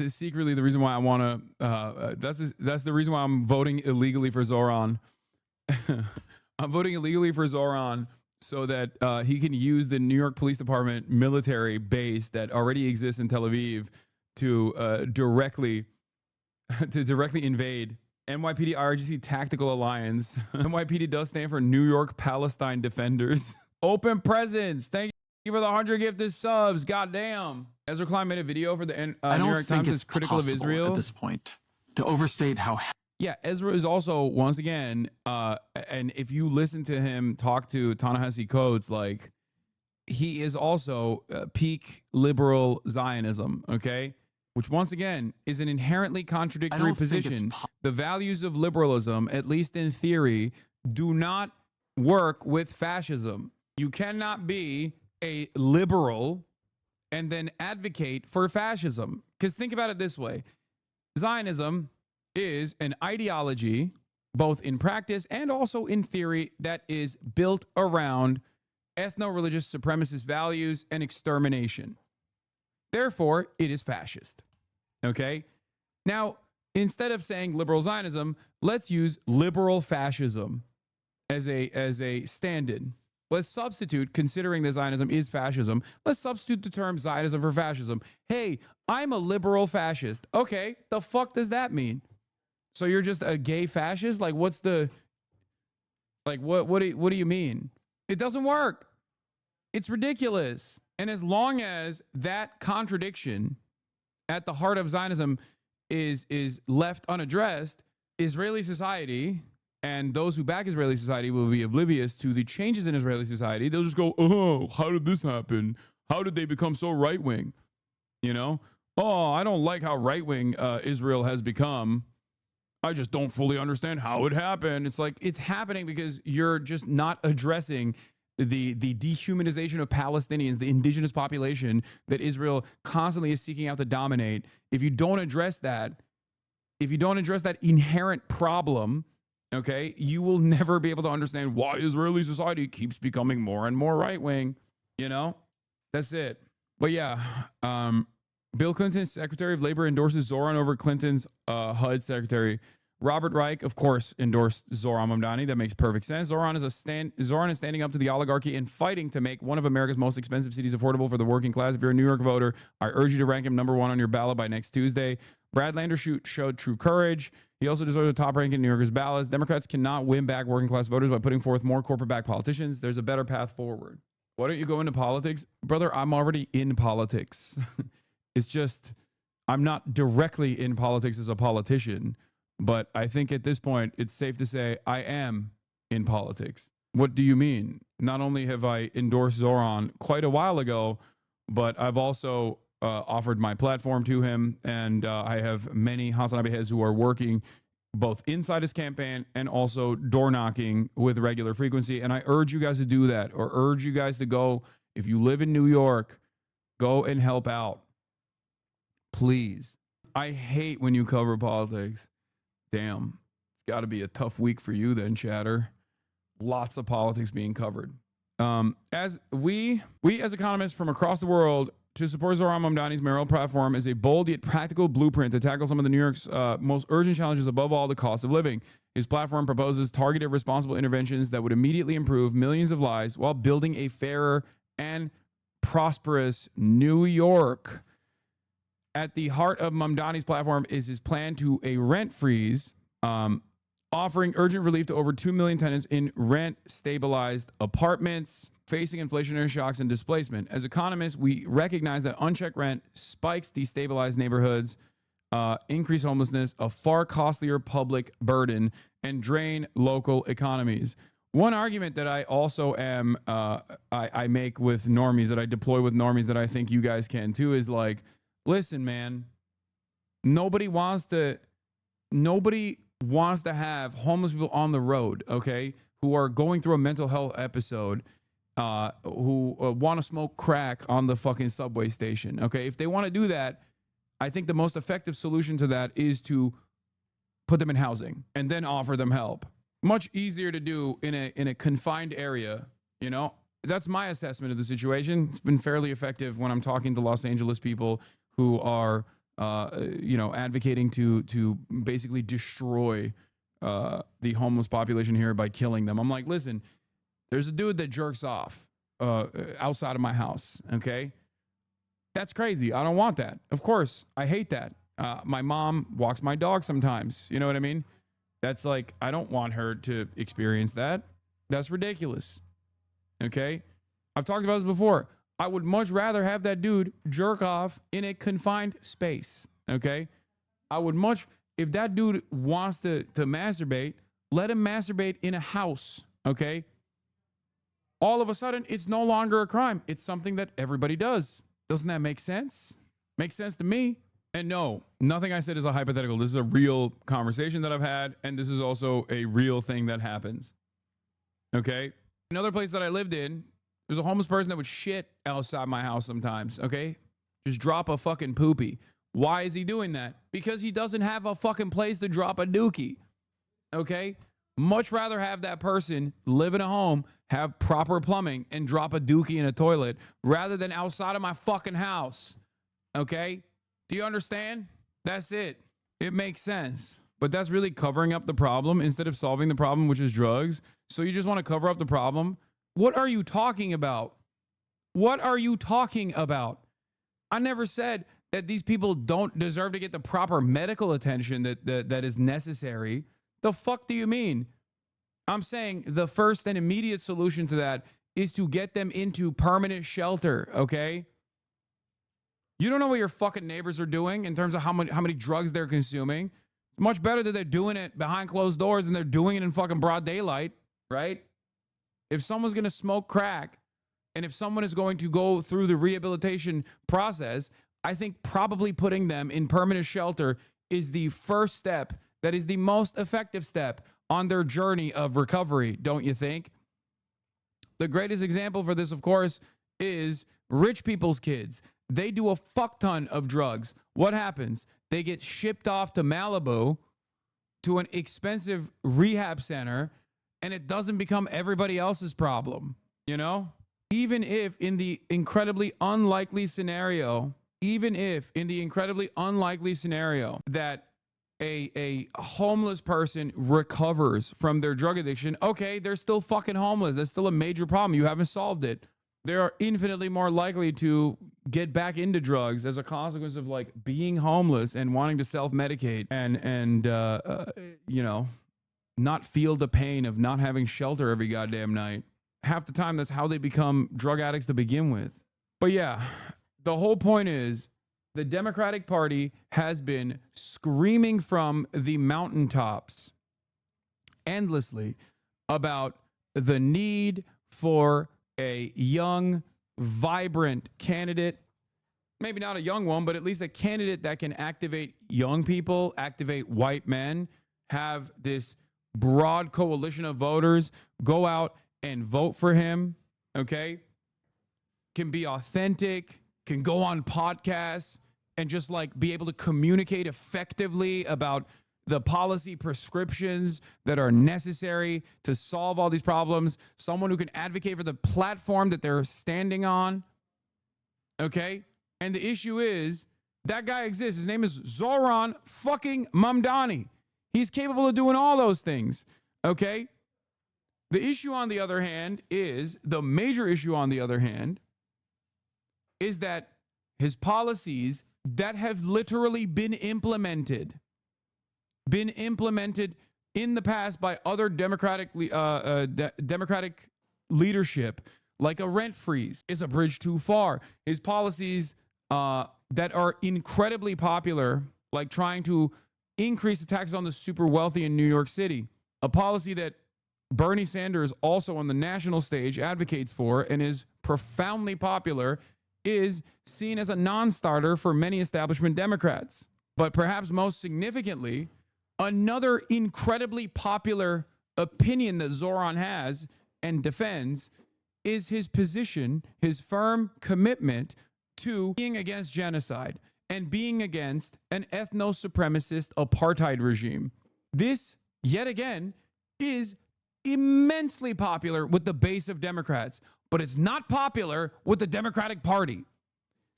secretly the reason why I want to. That's the reason why I'm voting illegally for Zoran. I'm voting illegally for Zoran so that he can use the New York Police Department military base that already exists in Tel Aviv to directly invade. NYPD IRGC Tactical Alliance. NYPD does stand for New York Palestine Defenders. Open presence. Thank you for the 100 gifted subs. Goddamn. Ezra Klein made a video for the New York Times that's critical of Israel at this point to overstate how. Yeah, Ezra is also, once again, and if you listen to him talk to Ta-Nehisi Coates, like, he is also peak liberal Zionism, okay? Which, once again, is an inherently contradictory position. The values of liberalism, at least in theory, do not work with fascism. You cannot be a liberal and then advocate for fascism. Because think about it this way. Zionism is an ideology, both in practice and also in theory, that is built around ethno-religious supremacist values and extermination. Therefore, it is fascist. Okay? Now, instead of saying liberal Zionism, let's use liberal fascism as a stand-in. Let's substitute, considering that Zionism is fascism, let's substitute the term Zionism for fascism. Hey, I'm a liberal fascist. Okay, the fuck does that mean? So you're just a gay fascist? Like, what's the... Like, what do you mean? It doesn't work. It's ridiculous. And as long as that contradiction at the heart of Zionism is left unaddressed, Israeli society and those who back Israeli society will be oblivious to the changes in Israeli society. They'll just go, oh, how did this happen? How did they become so right-wing? You know? Oh, I don't like how right-wing Israel has become. I just don't fully understand how it happened. It's like, it's happening because you're just not addressing the dehumanization of Palestinians, the indigenous population that Israel constantly is seeking out to dominate. If you don't address that, inherent problem, okay, you will never be able to understand why Israeli society keeps becoming more and more right-wing. You know, that's it. But yeah, Bill Clinton's Secretary of Labor endorses Zoran over Clinton's HUD Secretary. Robert Reich, of course, endorsed Zoran Mamdani. That makes perfect sense. Zoran is standing up to the oligarchy and fighting to make one of America's most expensive cities affordable for the working class. If you're a New York voter, I urge you to rank him #1 on your ballot by next Tuesday. Brad Landershoot showed true courage. He also deserves a top rank in New Yorkers' ballots. Democrats cannot win back working class voters by putting forth more corporate-backed politicians. There's a better path forward. Why don't you go into politics? Brother, I'm already in politics. It's just, I'm not directly in politics as a politician, but I think at this point, it's safe to say I am in politics. What do you mean? Not only have I endorsed Zoran quite a while ago, but I've also offered my platform to him, and I have many Hasanabi heads who are working both inside his campaign and also door knocking with regular frequency. And I urge you guys to do that, or urge you guys to go, if you live in New York, go and help out. Please. I hate when you cover politics. Damn. It's got to be a tough week for you then, chatter. Lots of politics being covered. As we as economists from across the world to support Zoran Mamdani's mayoral platform is a bold yet practical blueprint to tackle some of the New York's most urgent challenges, above all the cost of living. His platform proposes targeted, responsible interventions that would immediately improve millions of lives while building a fairer and prosperous New York. At the heart of Mamdani's platform is his plan to a rent freeze, offering urgent relief to over 2 million tenants in rent-stabilized apartments facing inflationary shocks and displacement. As economists, we recognize that unchecked rent spikes destabilized neighborhoods, increase homelessness, a far costlier public burden, and drain local economies. One argument that I also am, I make with normies, that I deploy with normies, that I think you guys can too, is like, listen, man, nobody wants to have homeless people on the road, okay, who are going through a mental health episode, who want to smoke crack on the fucking subway station, okay? If they want to do that, I think the most effective solution to that is to put them in housing and then offer them help. Much easier to do in a confined area, you know? That's my assessment of the situation. It's been fairly effective when I'm talking to Los Angeles people who are, advocating to basically destroy the homeless population here by killing them. I'm like, listen, there's a dude that jerks off outside of my house, okay? That's crazy. I don't want that. Of course, I hate that. My mom walks my dog sometimes. You know what I mean? That's like, I don't want her to experience that. That's ridiculous, okay? I've talked about this before. I would much rather have that dude jerk off in a confined space, okay? I would much, if that dude wants to masturbate, let him masturbate in a house, okay? All of a sudden, it's no longer a crime. It's something that everybody does. Doesn't that make sense? Makes sense to me. And no, nothing I said is a hypothetical. This is a real conversation that I've had, and this is also a real thing that happens, okay? Another place that I lived in, there's a homeless person that would shit outside my house sometimes, okay? Just drop a fucking poopy. Why is he doing that? Because he doesn't have a fucking place to drop a dookie, okay? Much rather have that person live in a home, have proper plumbing, and drop a dookie in a toilet rather than outside of my fucking house, okay? Do you understand? That's it. It makes sense. But that's really covering up the problem instead of solving the problem, which is drugs. So you just want to cover up the problem? What are you talking about? What are you talking about? I never said that these people don't deserve to get the proper medical attention that is necessary. The fuck do you mean? I'm saying the first and immediate solution to that is to get them into permanent shelter, okay? You don't know what your fucking neighbors are doing in terms of how many drugs they're consuming. It's much better that they're doing it behind closed doors than they're doing it in fucking broad daylight, right? If someone's going to smoke crack and if someone is going to go through the rehabilitation process, I think probably putting them in permanent shelter is the first step That is the most effective step on their journey of recovery, don't you think? The greatest example for this, of course, is rich people's kids. They do a fuck ton of drugs. What happens? They get shipped off to Malibu to an expensive rehab center, and it doesn't become everybody else's problem, you know? Even if in the incredibly unlikely scenario that a homeless person recovers from their drug addiction, okay, they're still fucking homeless. That's still a major problem. You haven't solved it. They are infinitely more likely to get back into drugs as a consequence of like being homeless and wanting to self-medicate and you know, not feel the pain of not having shelter every goddamn night. Half the time, that's how they become drug addicts to begin with. But yeah, the whole point is the Democratic Party has been screaming from the mountaintops endlessly about the need for a young, vibrant candidate, maybe not a young one, but at least a candidate that can activate young people, activate white men, have this broad coalition of voters go out and vote for him, okay? Can be authentic, can go on podcasts and just like be able to communicate effectively about the policy prescriptions that are necessary to solve all these problems. Someone who can advocate for the platform that they're standing on. Okay? And the issue is, that guy exists. His name is Zoran fucking Mamdani. He's capable of doing all those things. Okay? The issue on the other hand is, the major issue on the other hand, is that his policies that have literally been implemented in the past by other democratic leadership, like a rent freeze, is a bridge too far. His policies that are incredibly popular, like trying to increase the taxes on the super wealthy in New York City, a policy that Bernie Sanders also on the national stage advocates for and is profoundly popular, is seen as a non-starter for many establishment Democrats. But perhaps most significantly, another incredibly popular opinion that Zoran has and defends is his position, his firm commitment to being against genocide and being against an ethno-supremacist apartheid regime. This, yet again, is immensely popular with the base of Democrats, but it's not popular with the Democratic Party.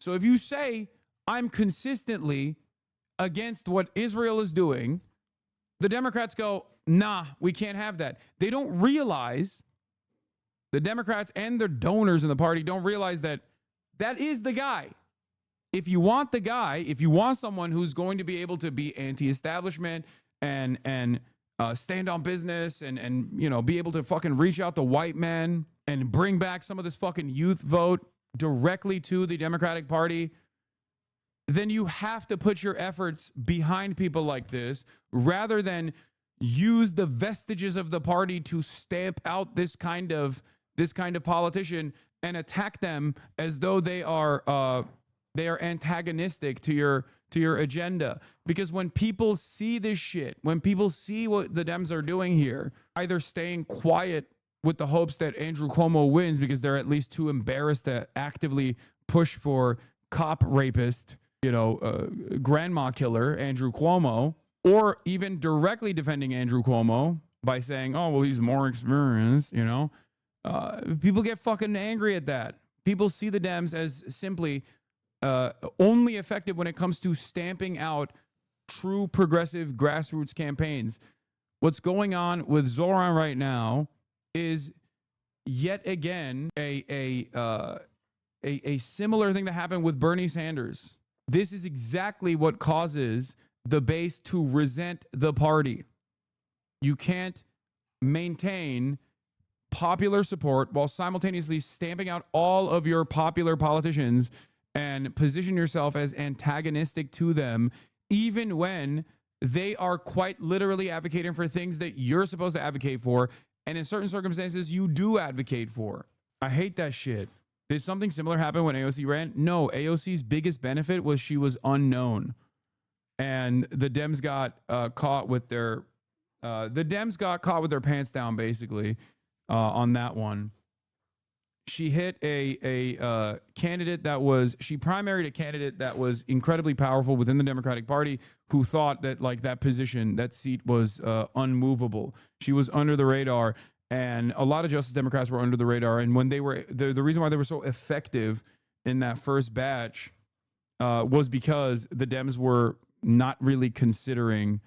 So if you say, I'm consistently against what Israel is doing, the Democrats go, nah, we can't have that. They don't realize, the Democrats and their donors in the party don't realize that that is the guy. If you want the guy, if you want someone who's going to be able to be anti-establishment and stand on business and you know, be able to fucking reach out to white men and bring back some of this fucking youth vote directly to the Democratic Party, then you have to put your efforts behind people like this rather than use the vestiges of the party to stamp out this kind of politician and attack them as though they are antagonistic to your agenda. Because when people see this shit, when people see what the Dems are doing here, either staying quiet with the hopes that Andrew Cuomo wins because they're at least too embarrassed to actively push for cop rapist, you know, grandma killer Andrew Cuomo, or even directly defending Andrew Cuomo by saying, oh, well, he's more experienced, you know. People get fucking angry at that. People see the Dems as simply only effective when it comes to stamping out true progressive grassroots campaigns. What's going on with Zoran right now is yet again a similar thing that happened with Bernie Sanders. This is exactly what causes the base to resent the party. You can't maintain popular support while simultaneously stamping out all of your popular politicians and position yourself as antagonistic to them, even when they are quite literally advocating for things that you're supposed to advocate for, and in certain circumstances you do advocate for. I hate that shit. Did something similar happen when AOC ran? No, AOC's biggest benefit was she was unknown. and the Dems got caught with their pants down basically on that one. She hit a candidate she primaried a candidate that was incredibly powerful within the Democratic Party, who thought that like that seat was unmovable. She was under the radar, and a lot of Justice Democrats were under the radar. And when they were, the reason why they were so effective in that first batch was because the Dems were not really considering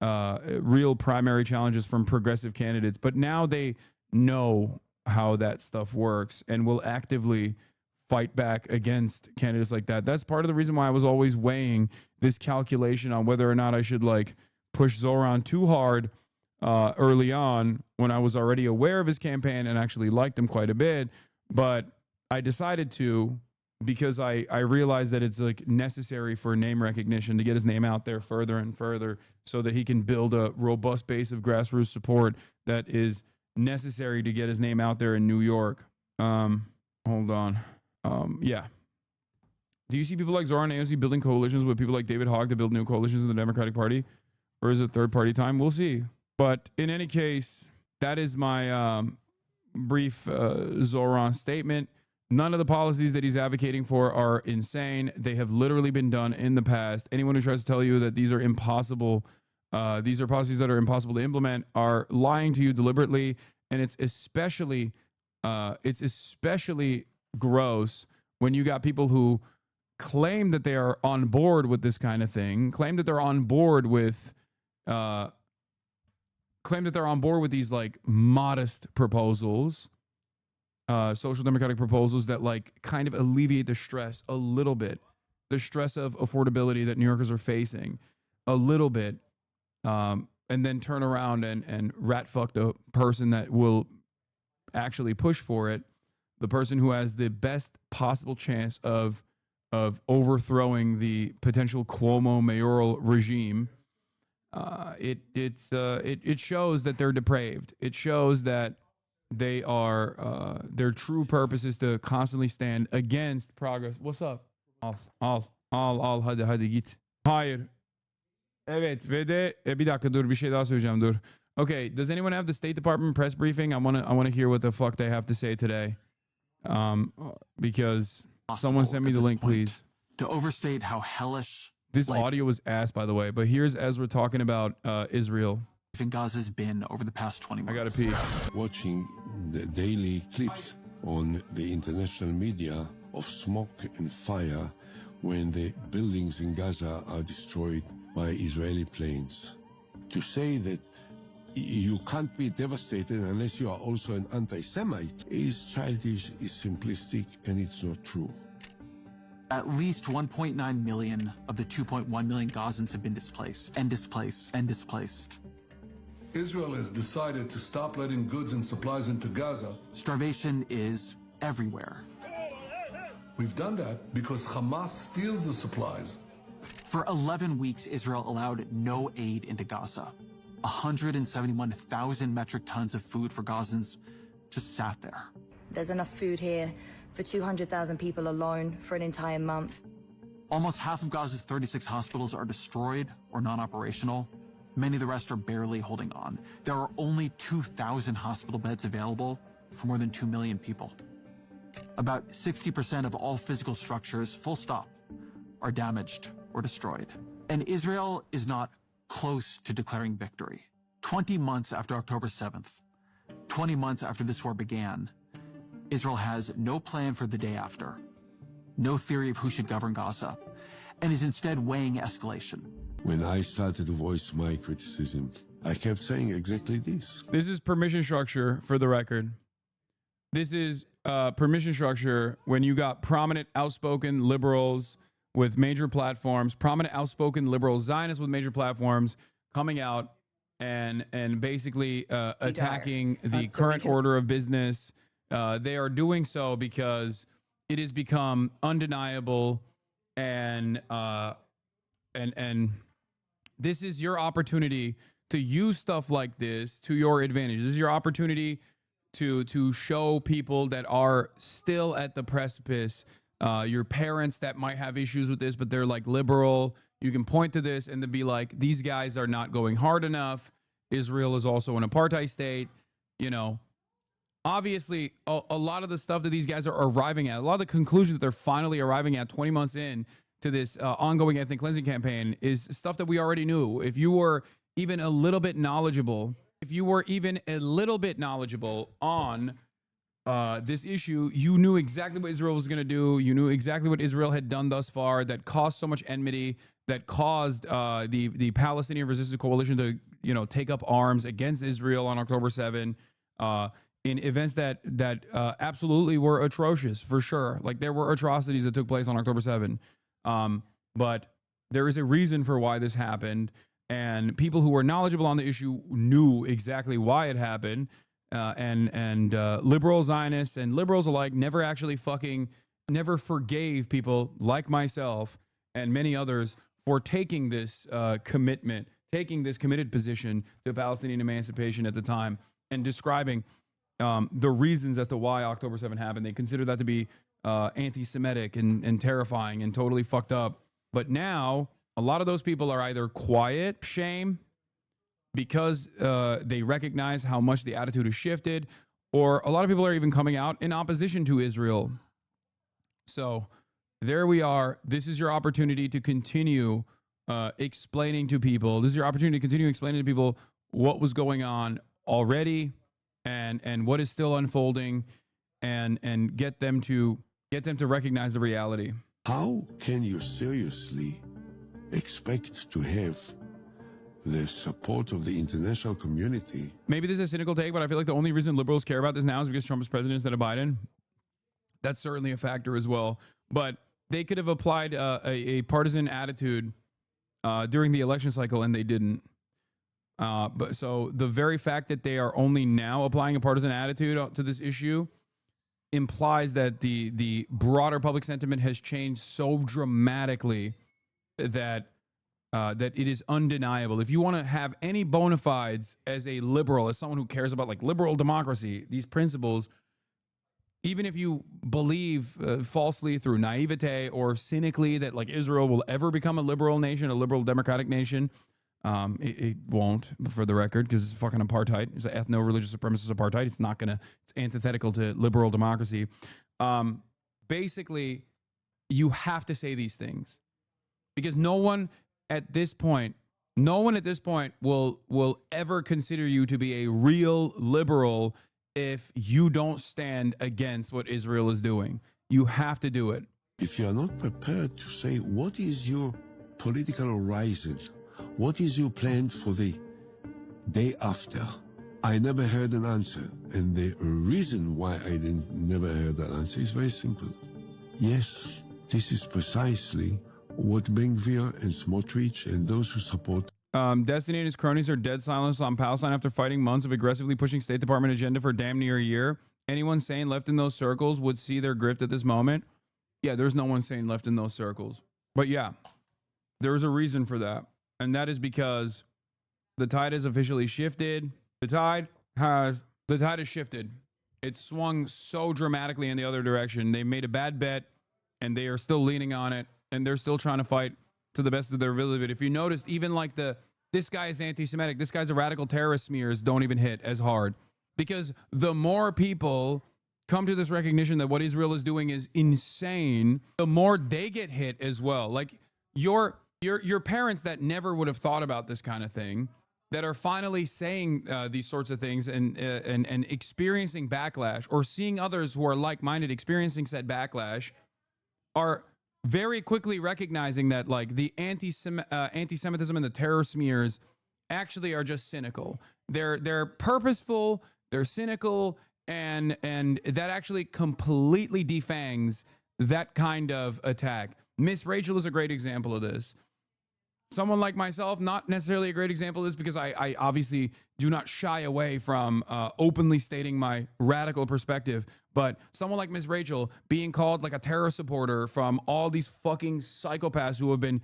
real primary challenges from progressive candidates. But now they know how that stuff works and will actively fight back against candidates like that. That's part of the reason why I was always weighing this calculation on whether or not I should like push Zoran too hard early on, when I was already aware of his campaign and actually liked him quite a bit. But I decided to, because I realized that it's like necessary for name recognition to get his name out there further and further so that he can build a robust base of grassroots support that is necessary to get his name out there in New York. Hold on. Yeah. Do you see people like Zoran AOC building coalitions with people like David Hogg to build new coalitions in the Democratic Party? Or is it third party time? We'll see. But in any case, that is my brief Zoran statement. None of the policies that he's advocating for are insane. They have literally been done in the past. Anyone who tries to tell you that these are impossible, these are policies that are impossible to implement, are lying to you deliberately. And it's especially gross when you got people who claim that they are on board with this kind of thing, claim that they're on board with these like modest proposals, social democratic proposals that like kind of alleviate the stress a little bit, the stress of affordability that New Yorkers are facing a little bit, and then turn around and rat fuck the person that will actually push for it, the person who has the best possible chance of overthrowing the potential Cuomo mayoral regime. It shows that they're depraved. It shows that they are their true purpose is to constantly stand against progress. What's up? Al hadi git. Hayır. Evet ve de bir dakika dur, bir şey daha söyleyeceğim, dur. Okay, does anyone have the State Department press briefing? I want to hear what the fuck they have to say today. Because someone send me the link, please. To overstate how hellish this audio was ass, by the way, but here's Ezra talking about Israel. In Gaza's been over the past 20 months. I gotta pee. Watching the daily clips on the international media of smoke and fire when the buildings in Gaza are destroyed by Israeli planes. To say that you can't be devastated unless you are also an anti-Semite is childish, is simplistic, and it's not true. At least 1.9 million of the 2.1 million Gazans have been displaced and displaced and displaced. Israel has decided to stop letting goods and supplies into Gaza. Starvation is everywhere. We've done that because Hamas steals the supplies. For 11 weeks, Israel allowed no aid into Gaza. 171,000 metric tons of food for Gazans just sat there. There's enough food here for 200,000 people alone for an entire month. Almost half of Gaza's 36 hospitals are destroyed or non-operational. Many of the rest are barely holding on. There are only 2,000 hospital beds available for more than 2 million people. About 60% of all physical structures, full stop, are damaged or destroyed. And Israel is not close to declaring victory. 20 months after October 7th, 20 months after this war began, Israel has no plan for the day after, no theory of who should govern Gaza, and is instead weighing escalation. When I started to voice my criticism, I kept saying exactly this. This is permission structure, for the record. This is permission structure when you got prominent, outspoken liberals with major platforms, prominent, outspoken liberal Zionists with major platforms coming out and basically attacking the current order of business. They are doing so because it has become undeniable, and this is your opportunity to use stuff like this to your advantage. This is your opportunity to show people that are still at the precipice, your parents that might have issues with this, but they're like liberal, You can point to this and then be like, these guys are not going hard enough. Israel is also an apartheid state. You know, obviously, a lot of the stuff that these guys are arriving at, a lot of the conclusions that they're finally arriving at 20 months in to this ongoing ethnic cleansing campaign is stuff that we already knew. If you were even a little bit knowledgeable, on this issue, you knew exactly what Israel was going to do. You knew exactly what Israel had done thus far that caused so much enmity, that caused the Palestinian Resistance Coalition to, you know, take up arms against Israel on October 7, in events that absolutely were atrocious, for sure. Like, there were atrocities that took place on October 7. But there is a reason for why this happened. And people who were knowledgeable on the issue knew exactly why it happened. And liberal Zionists and liberals alike never forgave people like myself and many others for taking this committed position to Palestinian emancipation at the time and describing the reasons as to why October 7 happened. They consider that to be anti-Semitic and terrifying and totally fucked up. But now a lot of those people are either quiet shame because they recognize how much the attitude has shifted, or a lot of people are even coming out in opposition to Israel. So there we are. This is your opportunity to continue explaining to people. This is your opportunity to continue explaining to people what was going on already and what is still unfolding, and get them to recognize the reality. How can you seriously expect to have the support of the international community? Maybe this is a cynical take, but I feel like the only reason liberals care about this now is because Trump is president instead of Biden. That's certainly a factor as well. But they could have applied a partisan attitude during the election cycle, and they didn't. But so the very fact that they are only now applying a partisan attitude to this issue implies that the broader public sentiment has changed so dramatically that it is undeniable. If you want to have any bona fides as a liberal, as someone who cares about like liberal democracy, these principles, even if you believe falsely through naivete or cynically that like Israel will ever become a liberal nation, a liberal democratic nation, it won't, for the record, because it's fucking apartheid. It's an ethno-religious supremacist apartheid. It's antithetical to liberal democracy. Basically, you have to say these things because no one at this point will ever consider you to be a real liberal if you don't stand against what Israel is doing. You have to do it. If you are not prepared to say what is your political horizon, what is your plan for the day after, I never heard an answer. And the reason why I never heard that answer is very simple. Yes, this is precisely what Ben-Gvir and Smotrich and those who support Destiny and his cronies are dead silent on Palestine after fighting months of aggressively pushing State Department agenda for damn near a year. Anyone sane left in those circles would see their grift at this moment. Yeah, there's no one sane left in those circles. But yeah, there's a reason for that. And that is because the tide has officially shifted. The tide has shifted. It swung so dramatically in the other direction. They made a bad bet and they are still leaning on it. And they're still trying to fight to the best of their ability. But if you noticed, even like this guy is anti-Semitic, this guy's a radical terrorist smears don't even hit as hard. Because the more people come to this recognition that what Israel is doing is insane, the more they get hit as well. Like your parents that never would have thought about this kind of thing, that are finally saying these sorts of things and experiencing backlash, or seeing others who are like-minded experiencing said backlash, are very quickly recognizing that like the anti-Semitism and the terror smears actually are just cynical. They're purposeful, they're cynical, and that actually completely defangs that kind of attack. Miss Rachel is a great example of this. Someone like myself, not necessarily a great example of this because I obviously do not shy away from openly stating my radical perspective. But someone like Miss Rachel being called like a terror supporter from all these fucking psychopaths who have been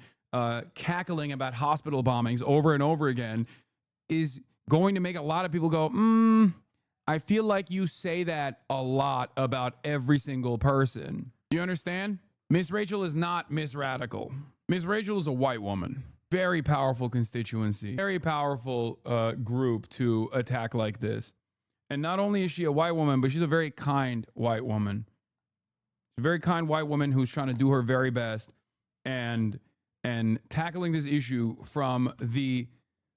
cackling about hospital bombings over and over again is going to make a lot of people go, I feel like you say that a lot about every single person. You understand? Miss Rachel is not Miss Radical. Ms. Rachel is a white woman. Very powerful constituency. Very powerful group to attack like this. And not only is she a white woman, but she's a very kind white woman. A very kind white woman who's trying to do her very best and tackling this issue from the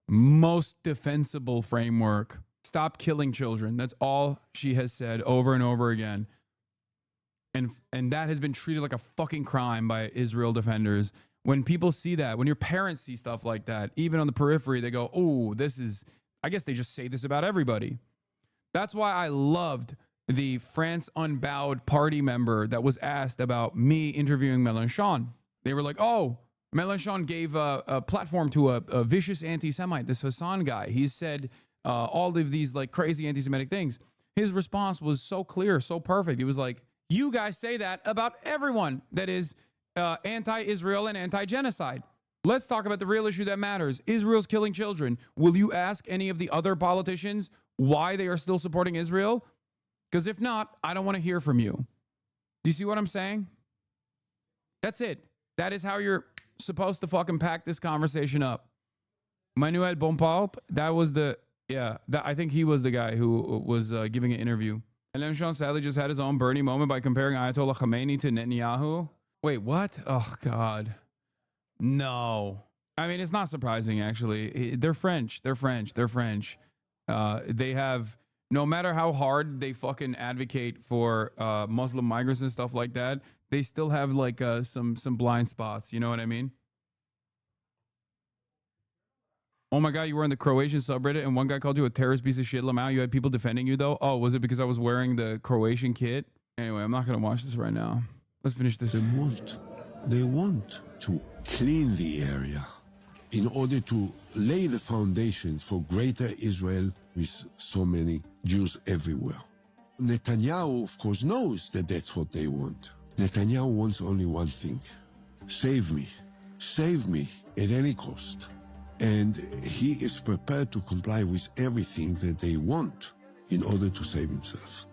most defensible framework. Stop killing children. That's all she has said over and over again. And that has been treated like a fucking crime by Israel defenders. When people see that, when your parents see stuff like that, even on the periphery, they go, oh, this is, I guess they just say this about everybody. That's why I loved the France Unbowed party member that was asked about me interviewing Mélenchon. They were like, oh, Mélenchon gave a platform to a vicious anti-Semite, this Hassan guy. He said all of these like crazy anti-Semitic things. His response was so clear, so perfect. He was like, you guys say that about everyone that is anti-Israel and anti-genocide. Let's talk about the real issue that matters. Israel's killing children. Will you ask any of the other politicians why they are still supporting Israel? Because if not, I don't want to hear from you. Do you see what I'm saying? That's it. That is how you're supposed to fucking pack this conversation up. Manuel Bompard, that was the, I think he was the guy who was giving an interview. And Mélenchon sadly just had his own Bernie moment by comparing Ayatollah Khamenei to Netanyahu. Wait, what? Oh, God. No. I mean, it's not surprising, actually. They're French. They're French. They're French. They have, no matter how hard they fucking advocate for Muslim migrants and stuff like that, they still have like some blind spots. You know what I mean? Oh my God, you were in the Croatian subreddit and one guy called you a terrorist piece of shit, Lamau. You had people defending you though? Oh, was it because I was wearing the Croatian kit? Anyway, I'm not going to watch this right now. Let's finish this. They want to clean the area in order to lay the foundations for greater Israel with so many Jews everywhere. Netanyahu, of course, knows that that's what they want. Netanyahu wants only one thing: save me at any cost. And he is prepared to comply with everything that they want in order to save himself.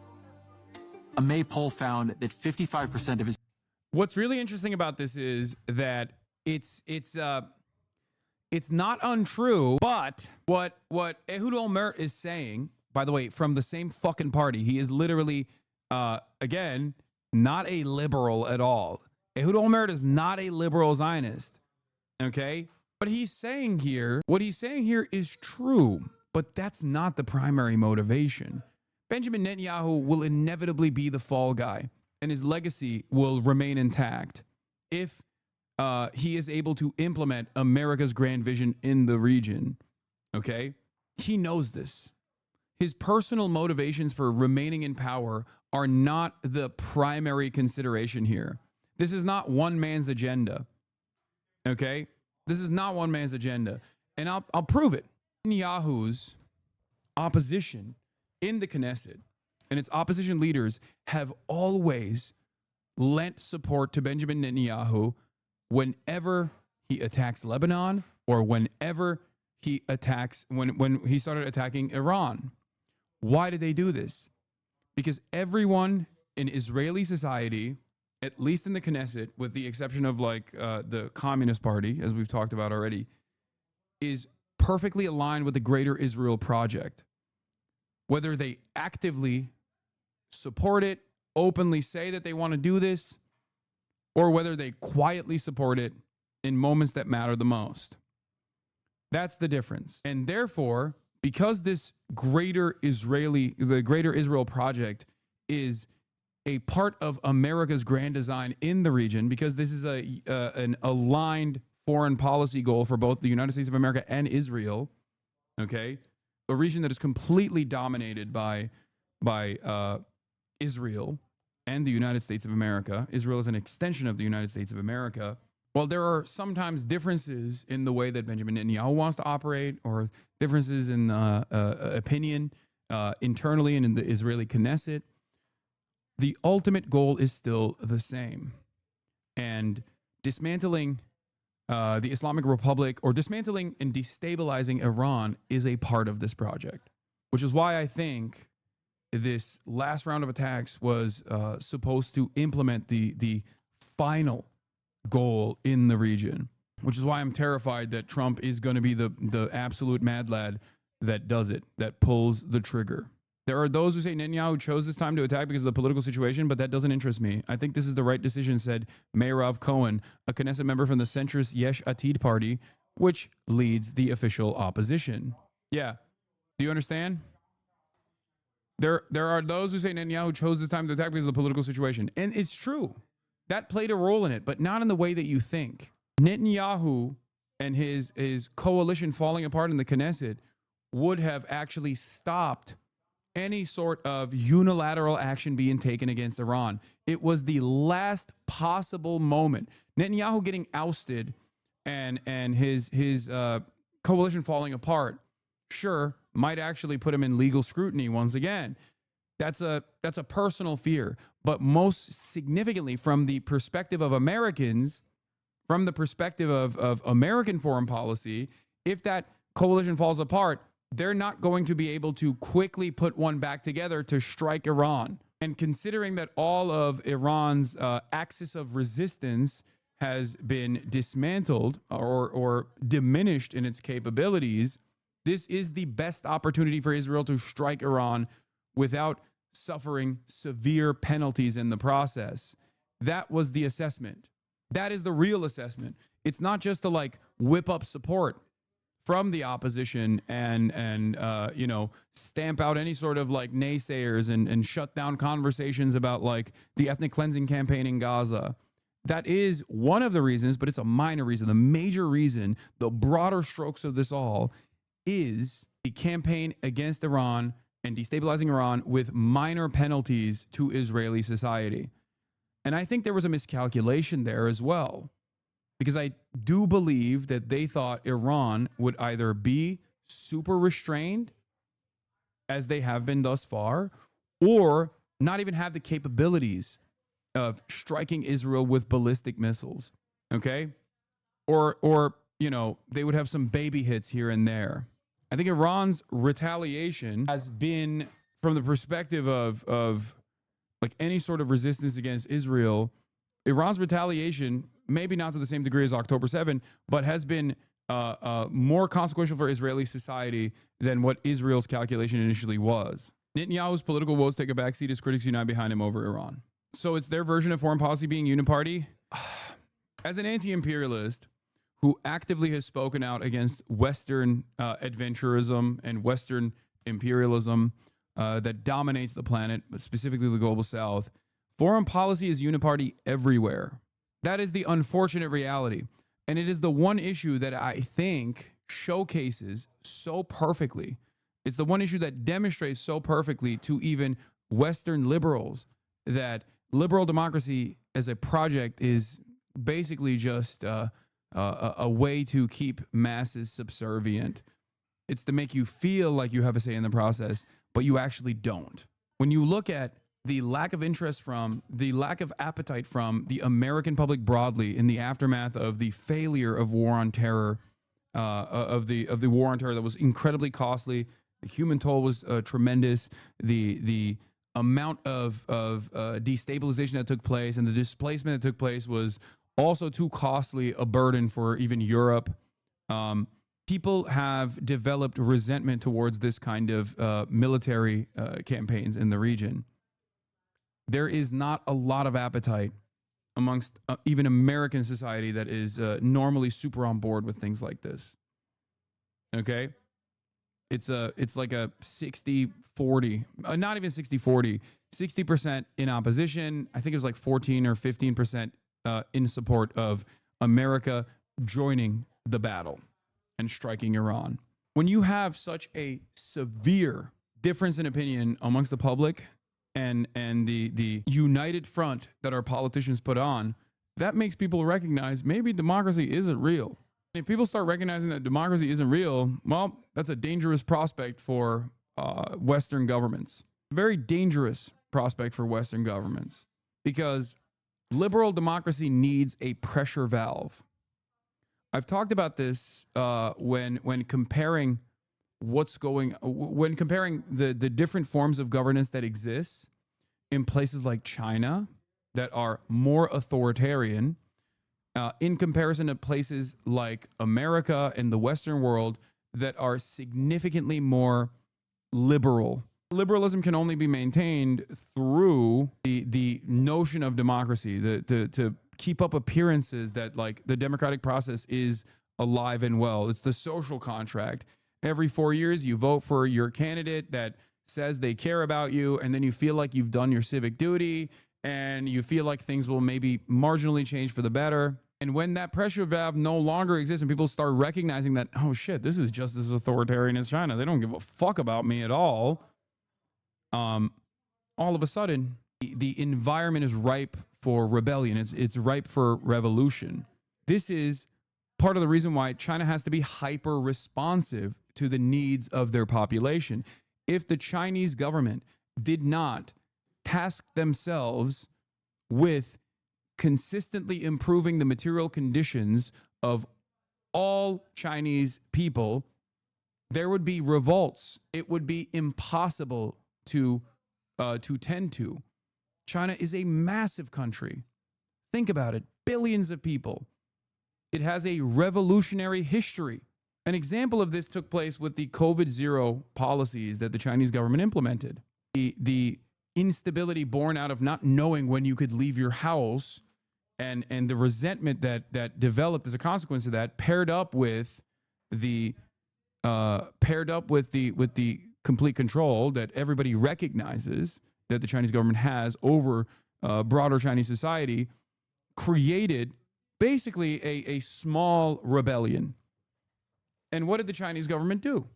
A May poll found that 55% of his... What's really interesting about this is that it's not untrue, but what Ehud Olmert is saying, by the way, from the same fucking party, he is literally, again, not a liberal at all. Ehud Olmert is not a liberal Zionist, okay? What he's saying here is true, but that's not the primary motivation. Benjamin Netanyahu will inevitably be the fall guy, and his legacy will remain intact if he is able to implement America's grand vision in the region, okay? He knows this. His personal motivations for remaining in power are not the primary consideration here. This is not one man's agenda, okay? This is not one man's agenda. And I'll prove it. Netanyahu's opposition in the Knesset and its opposition leaders have always lent support to Benjamin Netanyahu whenever he attacks Lebanon or whenever he attacks, when he started attacking Iran. Why did they do this? Because everyone in Israeli society, at least in the Knesset, with the exception of like the Communist Party, as we've talked about already, is perfectly aligned with the greater Israel project. Whether they actively support it, openly say that they want to do this, or whether they quietly support it in moments that matter the most. That's the difference. And therefore, because this the greater Israel project is a part of America's grand design in the region, because this is an aligned foreign policy goal for both the United States of America and Israel, okay? A region that is completely dominated by Israel and the United States of America. Israel is an extension of the United States of America. While there are sometimes differences in the way that Benjamin Netanyahu wants to operate, or differences in opinion internally and in the Israeli Knesset, the ultimate goal is still the same. And dismantling the Islamic Republic, or dismantling and destabilizing Iran, is a part of this project, which is why I think this last round of attacks was supposed to implement the final goal in the region, which is why I'm terrified that Trump is going to be the absolute mad lad that does it, that pulls the trigger. There are those who say Netanyahu chose this time to attack because of the political situation, but that doesn't interest me. I think this is the right decision, said Meirav Cohen, a Knesset member from the centrist Yesh Atid party, which leads the official opposition. Yeah. Do you understand? There are those who say Netanyahu chose this time to attack because of the political situation. And it's true. That played a role in it, but not in the way that you think. Netanyahu and his coalition falling apart in the Knesset would have actually stopped any sort of unilateral action being taken against Iran. It was the last possible moment. Netanyahu getting ousted and his coalition falling apart, sure, might actually put him in legal scrutiny once again. That's a personal fear. But most significantly, from the perspective of Americans, from the perspective of American foreign policy, if that coalition falls apart, they're not going to be able to quickly put one back together to strike Iran. And considering that all of Iran's axis of resistance has been dismantled or diminished in its capabilities, this is the best opportunity for Israel to strike Iran without suffering severe penalties in the process. That was the assessment. That is the real assessment. It's not just to like whip up support from the opposition and stamp out any sort of like naysayers and shut down conversations about like the ethnic cleansing campaign in Gaza. That is one of the reasons, but it's a minor reason. The major reason, the broader strokes of this all, is the campaign against Iran and destabilizing Iran with minor penalties to Israeli society. And I think there was a miscalculation there as well, because I do believe that they thought Iran would either be super restrained, as they have been thus far, or not even have the capabilities of striking Israel with ballistic missiles, okay? Or they would have some baby hits here and there. I think Iran's retaliation has been, from the perspective of like any sort of resistance against Israel, Iran's retaliation, maybe not to the same degree as October 7, but has been more consequential for Israeli society than what Israel's calculation initially was. Netanyahu's political woes take a backseat as critics unite behind him over Iran. So it's their version of foreign policy being Uni-party. As an anti-imperialist who actively has spoken out against Western adventurism and Western imperialism that dominates the planet, but specifically the global South, foreign policy is Uni-party everywhere. That is the unfortunate reality. And it is the one issue that I think showcases so perfectly. It's the one issue that demonstrates so perfectly to even Western liberals that liberal democracy as a project is basically just a way to keep masses subservient. It's to make you feel like you have a say in the process, but you actually don't. When you look at the lack of interest from, the lack of appetite from the American public broadly in the aftermath of the failure of war on terror, of the war on terror that was incredibly costly, the human toll was tremendous, the amount of destabilization that took place and the displacement that took place was also too costly a burden for even Europe. People have developed resentment towards this kind of military campaigns in the region. There is not a lot of appetite amongst even American society that is normally super on board with things like this. Okay? It's like a 60-40, not even 60-40, 60% in opposition. I think it was like 14 or 15% in support of America joining the battle and striking Iran. When you have such a severe difference in opinion amongst the public and the united front that our politicians put on, that makes people recognize maybe democracy isn't real. If people start recognizing that democracy isn't real, well, that's a dangerous prospect for Western governments. Very dangerous prospect for Western governments, because liberal democracy needs a pressure valve. I've talked about this when comparing the different forms of governance that exist in places like China that are more authoritarian in comparison to places like America and the Western world that are significantly more liberal. Liberalism can only be maintained through the notion of democracy, to keep up appearances that like the democratic process is alive and well. It's the social contract. Every 4 years, you vote for your candidate that says they care about you, and then you feel like you've done your civic duty, and you feel like things will maybe marginally change for the better. And when that pressure valve no longer exists and people start recognizing that, oh shit, this is just as authoritarian as China. They don't give a fuck about me at all. All of a sudden, the environment is ripe for rebellion. It's ripe for revolution. This is part of the reason why China has to be hyper responsive to the needs of their population. If the Chinese government did not task themselves with consistently improving the material conditions of all Chinese people, there would be revolts. It would be impossible to tend to. China is a massive country. Think about it. Billions of people. It has a revolutionary history. An example of this took place with the COVID-0 policies that the Chinese government implemented. The instability born out of not knowing when you could leave your house, and the resentment that developed as a consequence of that, paired up with the complete control that everybody recognizes that the Chinese government has over broader Chinese society, created basically a small rebellion. And what did the Chinese government do?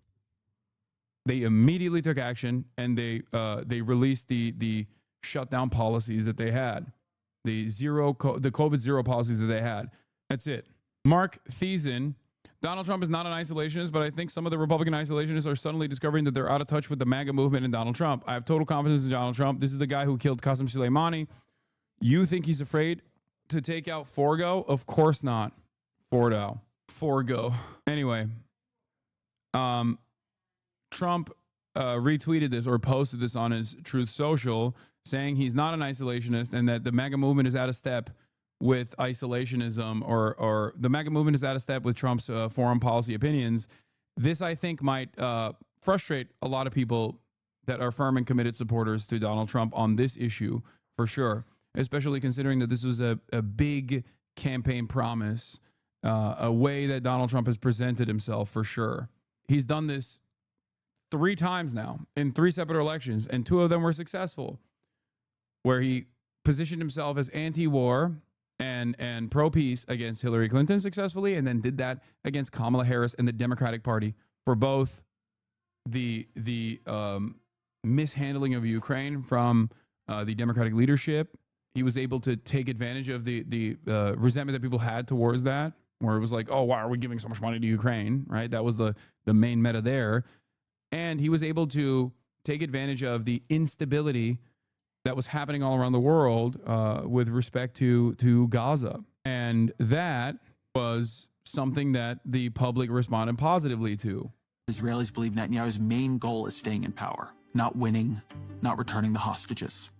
They immediately took action, and they released the shutdown policies that they had, the COVID-0 policies that they had. That's it. Mark Thiessen, Donald Trump is not an isolationist, but I think some of the Republican isolationists are suddenly discovering that they're out of touch with the MAGA movement and Donald Trump. I have total confidence in Donald Trump. This is the guy who killed Qasem Soleimani. You think he's afraid to take out Forgo? Of course not. Forgo. Anyway, Trump retweeted this or posted this on his Truth Social, saying he's not an isolationist and that the MAGA movement is out of step with isolationism, or the MAGA movement is out of step with Trump's foreign policy opinions. This, I think, might frustrate a lot of people that are firm and committed supporters to Donald Trump on this issue, for sure, especially considering that this was a big campaign promise, a way that Donald Trump has presented himself, for sure. He's done this 3 times now in 3 separate elections, and 2 of them were successful, where he positioned himself as anti-war and pro-peace against Hillary Clinton successfully, and then did that against Kamala Harris and the Democratic Party for both the mishandling of Ukraine from the Democratic leadership. He was able to take advantage of the resentment that people had towards that, where it was like, oh, why are we giving so much money to Ukraine, right? That was the main meta there. And he was able to take advantage of the instability that was happening all around the world with respect to Gaza. And that was something that the public responded positively to. Israelis believe Netanyahu's main goal is staying in power, not winning, not returning the hostages.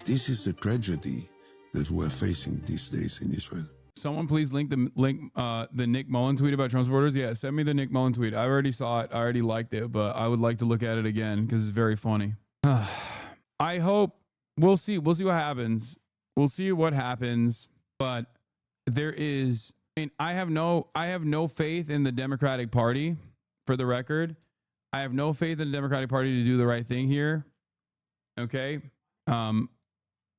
This is the tragedy that we're facing these days in Israel. Someone please link the Nick Mullen tweet about Trump supporters. Yeah, send me the Nick Mullen tweet. I already saw it. I already liked it, but I would like to look at it again because it's very funny. I hope we'll see what happens. We'll see what happens. But there is, I have no faith in the Democratic Party, for the record. I have no faith in the Democratic Party to do the right thing here. Okay.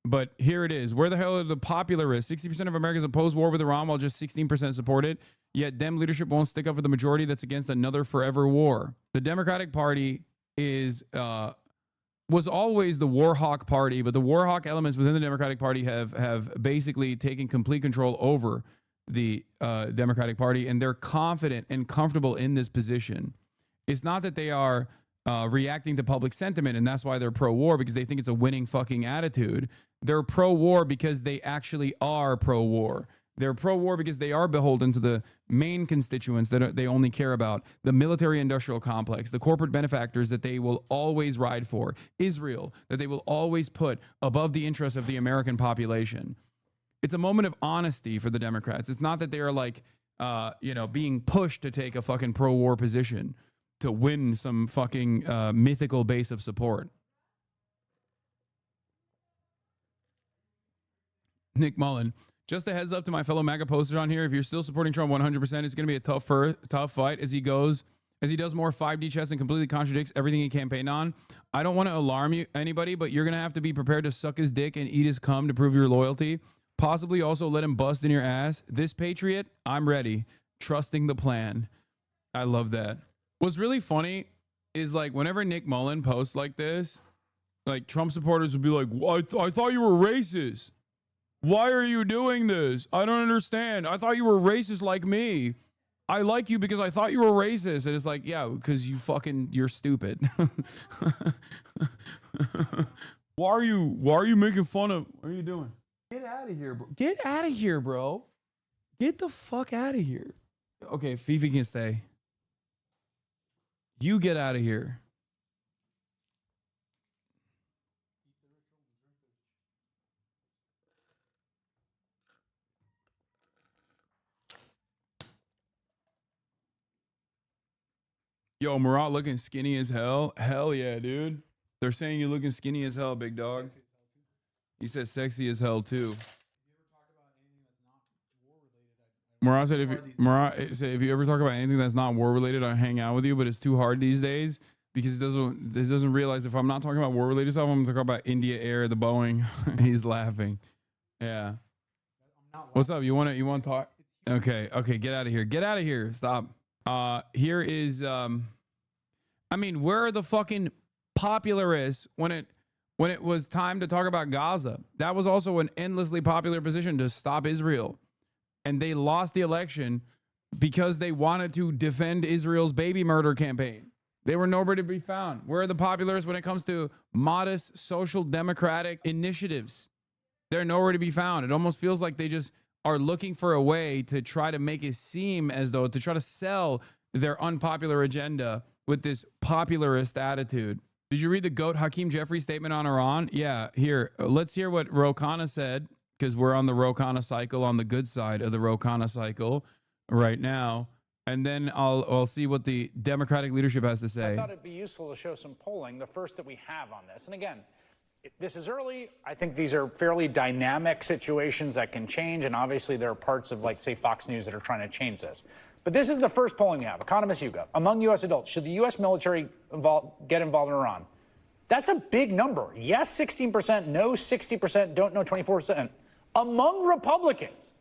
But here it is. Where the hell are the popularists? 60% of Americans oppose war with Iran while just 16% support it. Yet Dem leadership won't stick up for the majority that's against another forever war. The Democratic Party was always the war hawk party, but the war hawk elements within the Democratic Party have basically taken complete control over the Democratic Party, and they're confident and comfortable in this position. It's not that they are reacting to public sentiment, and that's why they're pro-war, because they think it's a winning fucking attitude. They're pro-war because they actually are pro-war. They're pro-war because they are beholden to the main constituents that they only care about, the military-industrial complex, the corporate benefactors that they will always ride for, Israel, that they will always put above the interests of the American population. It's a moment of honesty for the Democrats. It's not that they are like, being pushed to take a fucking pro-war position to win some fucking mythical base of support. Nick Mullen, just a heads up to my fellow MAGA posters on here. If you're still supporting Trump 100%, it's going to be a tough fight as he does more 5D chess and completely contradicts everything he campaigned on. I don't want to alarm anybody, but you're going to have to be prepared to suck his dick and eat his cum to prove your loyalty. Possibly also let him bust in your ass. This patriot, I'm ready. Trusting the plan. I love that. What's really funny is like whenever Nick Mullen posts like this, like Trump supporters would be like, I thought you were racist. Why are you doing this? I don't understand. I thought you were racist like me. I like you because I thought you were racist. And it's like, yeah, because you're stupid. Why are you making fun of, what are you doing? Get out of here, bro. Get out of here, bro. Get the fuck out of here. Okay, Fifi can stay. You get out of here. Yo, Murat looking skinny as hell. Hell yeah, dude. They're saying you're looking skinny as hell, big dog. He said sexy as hell too. Murat said if you ever talk about anything that's not war related, I'll hang out with you, but it's too hard these days because he doesn't realize if I'm not talking about war related stuff, I'm talking about India Air, the Boeing. He's laughing. Yeah. What's up? You want to talk? Okay, get out of here. Get out of here. Stop. Here is where are the fucking popularists when it was time to talk about Gaza? That was also an endlessly popular position to stop Israel. And they lost the election because they wanted to defend Israel's baby murder campaign. They were nowhere to be found. Where are the popularists when it comes to modest social democratic initiatives? They're nowhere to be found. It almost feels like they just are looking for a way to try to make it seem as though to try to sell their unpopular agenda with this popularist attitude. Did you read the GOAT Hakeem Jeffrey statement on Iran? Yeah, here. Let's hear what Ro Khanna said, because we're on the Ro Khanna cycle, on the good side of the Ro Khanna cycle right now. And then I'll see what the Democratic leadership has to say. I thought it'd be useful to show some polling, the first that we have on this. And again, this is early. I think these are fairly dynamic situations that can change. And obviously there are parts of, like, say, Fox News that are trying to change this. But this is the first polling we have. Economist YouGov. Among U.S. adults, should the U.S. military get involved in Iran? That's a big number. Yes, 16%. No, 60%. Don't know, 24%. Among Republicans,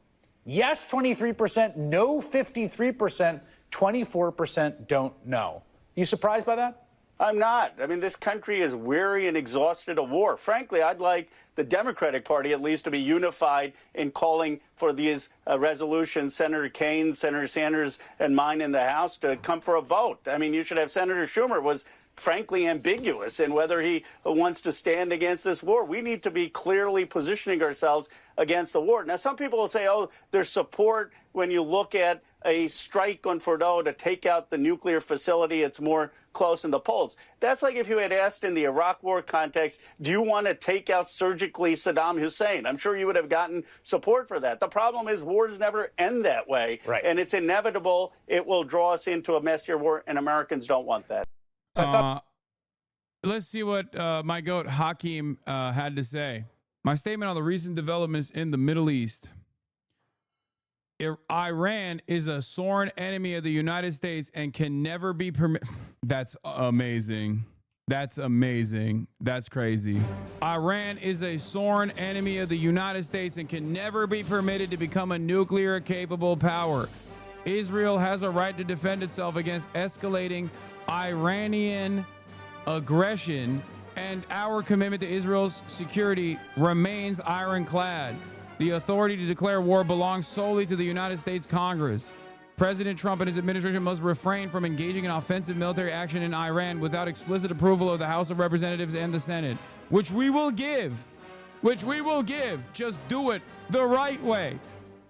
yes, 23%. No, 53%. 24% don't know. You surprised by that? I'm not. I mean, this country is weary and exhausted of war. Frankly, I'd like the Democratic Party at least to be unified in calling for these resolutions, Senator Kaine, Senator Sanders, and mine in the House to come for a vote. I mean, you should have Senator Schumer was frankly ambiguous in whether he wants to stand against this war. We need to be clearly positioning ourselves against the war. Now, some people will say, oh, there's support when you look at a strike on Fordo to take out the nuclear facility. It's more close in the polls. That's like if you had asked in the Iraq war context, do you want to take out surgically Saddam Hussein? I'm sure you would have gotten support for that. The problem is wars never end that way. Right. And it's inevitable. It will draw us into a messier war, and Americans don't want that. Let's see what my goat Hakeem had to say. My statement on the recent developments in the Middle East. Iran is a sworn enemy of the United States and can never be permitted. That's amazing. That's amazing. That's crazy. Iran is a sworn enemy of the United States and can never be permitted to become a nuclear capable power. Israel has a right to defend itself against escalating Iranian aggression, and our commitment to Israel's security remains ironclad. The authority to declare war belongs solely to the United States Congress. President Trump and his administration must refrain from engaging in offensive military action in Iran without explicit approval of the House of Representatives and the Senate, which we will give. Just do it the right way.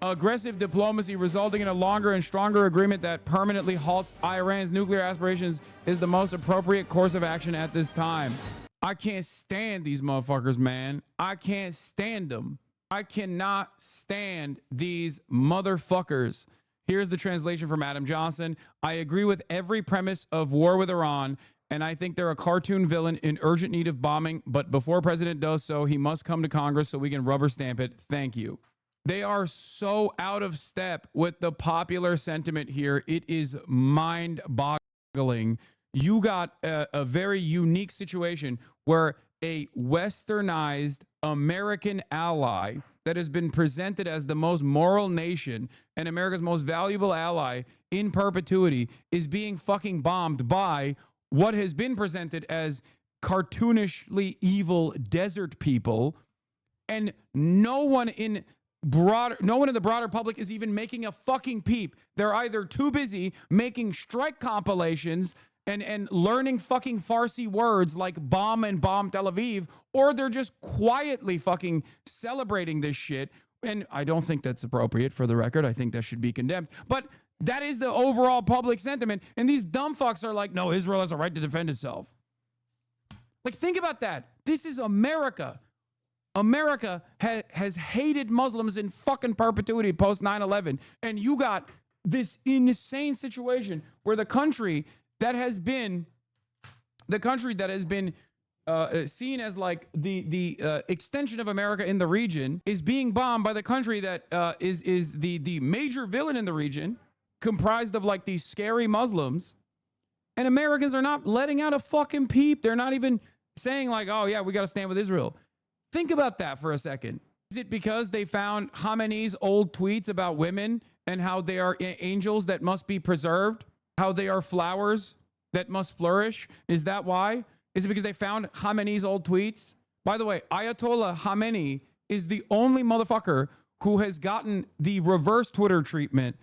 Aggressive diplomacy resulting in a longer and stronger agreement that permanently halts Iran's nuclear aspirations is the most appropriate course of action at this time. I can't stand these motherfuckers, man. I can't stand them. I cannot stand these motherfuckers. Here's the translation from Adam Johnson. I agree with every premise of war with Iran, and I think they're a cartoon villain in urgent need of bombing, but before president does so, he must come to Congress so we can rubber stamp it. Thank you. They are so out of step with the popular sentiment here. It is mind-boggling. You got a very unique situation where a westernized American ally that has been presented as the most moral nation and America's most valuable ally in perpetuity is being fucking bombed by what has been presented as cartoonishly evil desert people, and no one in the broader public is even making a fucking peep. They're either too busy making strike compilations and learning fucking Farsi words like bomb and bomb Tel Aviv, or they're just quietly fucking celebrating this shit. And I don't think that's appropriate, for the record. I think that should be condemned. But that is the overall public sentiment. And these dumb fucks are like, no, Israel has a right to defend itself. Like, think about that. This is America. America has hated Muslims in fucking perpetuity post 9/11. And you got this insane situation where the country that has been seen as like the extension of America in the region is being bombed by the country that is the major villain in the region, comprised of like these scary Muslims. And Americans are not letting out a fucking peep. They're not even saying like, oh yeah, we got to stand with Israel. Think about that for a second. Is it because they found Khamenei's old tweets about women and how they are angels that must be preserved? How they are flowers that must flourish? Is that why? Is it because they found Khamenei's old tweets? By the way, Ayatollah Khamenei is the only motherfucker who has gotten the reverse Twitter treatment.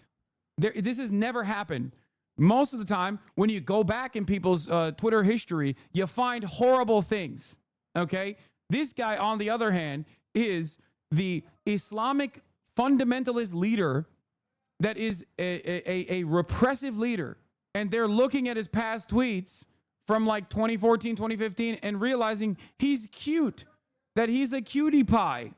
This has never happened. Most of the time, when you go back in people's Twitter history, you find horrible things, okay? This guy, on the other hand, is the Islamic fundamentalist leader that is a repressive leader. And they're looking at his past tweets from like 2014, 2015 and realizing he's cute, that he's a cutie pie.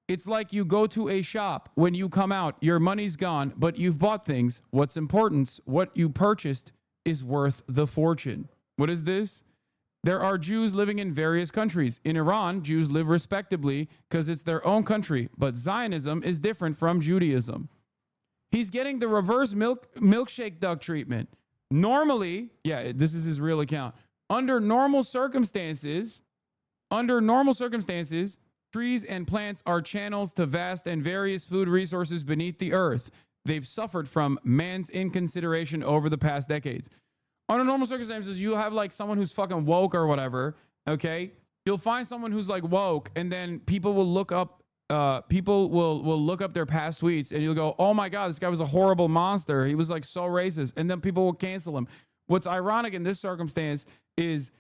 It's like you go to a shop. When you come out, your money's gone, but you've bought things. What's important, what you purchased is worth the fortune. What is this? There are Jews living in various countries. In Iran, Jews live respectably because it's their own country, but Zionism is different from Judaism. He's getting the reverse milkshake duck treatment. Normally, yeah, this is his real account. Under normal circumstances, trees and plants are channels to vast and various food resources beneath the earth. They've suffered from man's inconsideration over the past decades. Under normal circumstances, you have like someone who's fucking woke or whatever, okay? You'll find someone who's like woke, and then people will look up will look up their past tweets, and you'll go, oh my God, this guy was a horrible monster. He was like so racist. And then people will cancel him. What's ironic in this circumstance is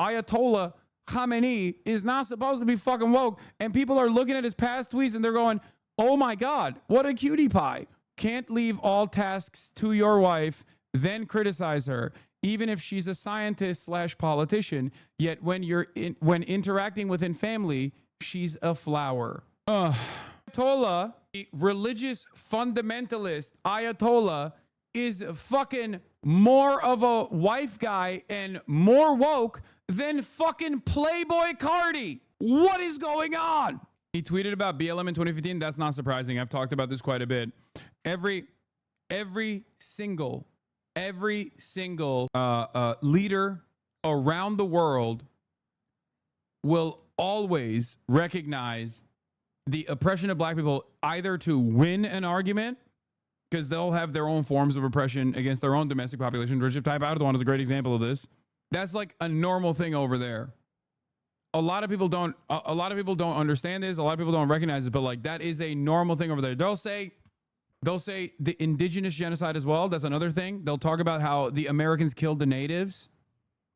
Ayatollah Khamenei is not supposed to be fucking woke. And people are looking at his past tweets and they're going, oh my God, what a cutie pie. Can't leave all tasks to your wife, then criticize her, even if she's a scientist / politician. Yet when when interacting within family, she's a flower. Ayatollah, the religious fundamentalist Ayatollah, is fucking more of a wife guy and more woke than fucking Playboy Cardi. What is going on? He tweeted about BLM in 2015. That's not surprising. I've talked about this quite a bit. Every single leader around the world will always recognize the oppression of black people, either to win an argument, because they'll have their own forms of oppression against their own domestic population. Recep Tayyip Erdogan is a great example of this. That's like a normal thing over there. A lot of people don't understand this. A lot of people don't recognize it, but like that is a normal thing over there. They'll say the indigenous genocide as well. That's another thing. They'll talk about how the Americans killed the natives.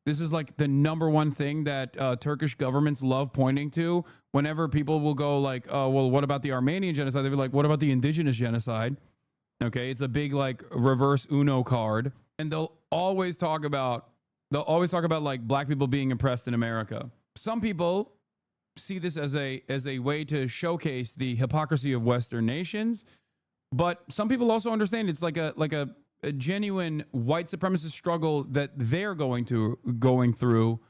This is like the #1 thing that Turkish governments love pointing to. Whenever people will go like, oh, well, what about the Armenian genocide? They'll be like, what about the indigenous genocide? Okay, it's a big like reverse Uno card. And they'll always talk about like black people being oppressed in America. Some people see this as a way to showcase the hypocrisy of Western nations. But some people also understand it's like a genuine white supremacist struggle that they're going through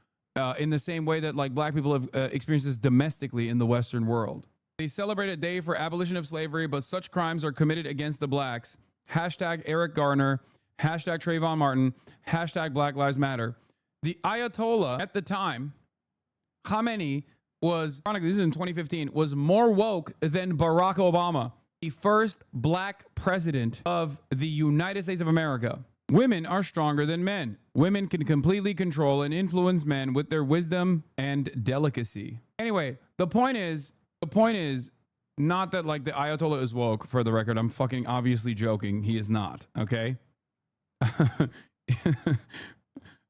in the same way that like black people have experienced this domestically in the Western world. They celebrate a day for abolition of slavery, but such crimes are committed against the blacks. Hashtag Eric Garner, hashtag Trayvon Martin, hashtag Black Lives Matter. The Ayatollah at the time, Khamenei, was, ironically, this is in 2015, was more woke than Barack Obama, the first black president of the United States of America. Women are stronger than men. Women can completely control and influence men with their wisdom and delicacy. Anyway, the point is not that like the Ayatollah is woke, for the record. I'm fucking obviously joking. He is not, okay?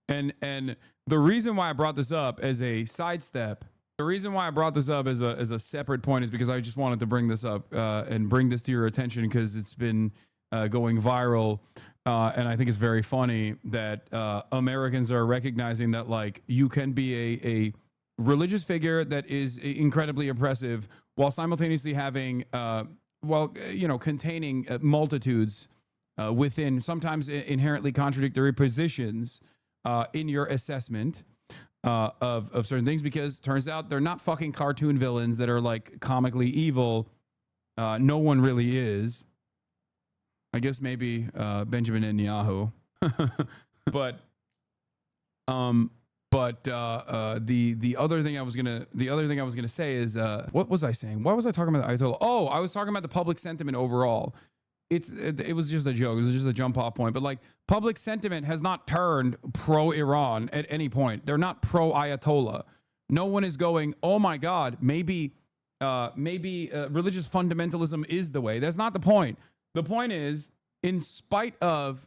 and the reason why I brought this up as a sidestep, the reason why I brought this up as a separate point is because I just wanted to bring this up and bring this to your attention because it's been going viral. And I think it's very funny that Americans are recognizing that like you can be a religious figure that is incredibly oppressive while simultaneously having, containing multitudes within sometimes inherently contradictory positions in your assessment of certain things, because turns out they're not fucking cartoon villains that are like comically evil. No one really is. I guess maybe Benjamin Netanyahu, but the other thing I was gonna say is what was I saying? Why was I talking about the Ayatollah? Oh, I was talking about the public sentiment overall. It was just a joke. It was just a jump off point. But like public sentiment has not turned pro Iran at any point. They're not pro Ayatollah. No one is going, oh my God, maybe religious fundamentalism is the way. That's not the point. The point is, in spite of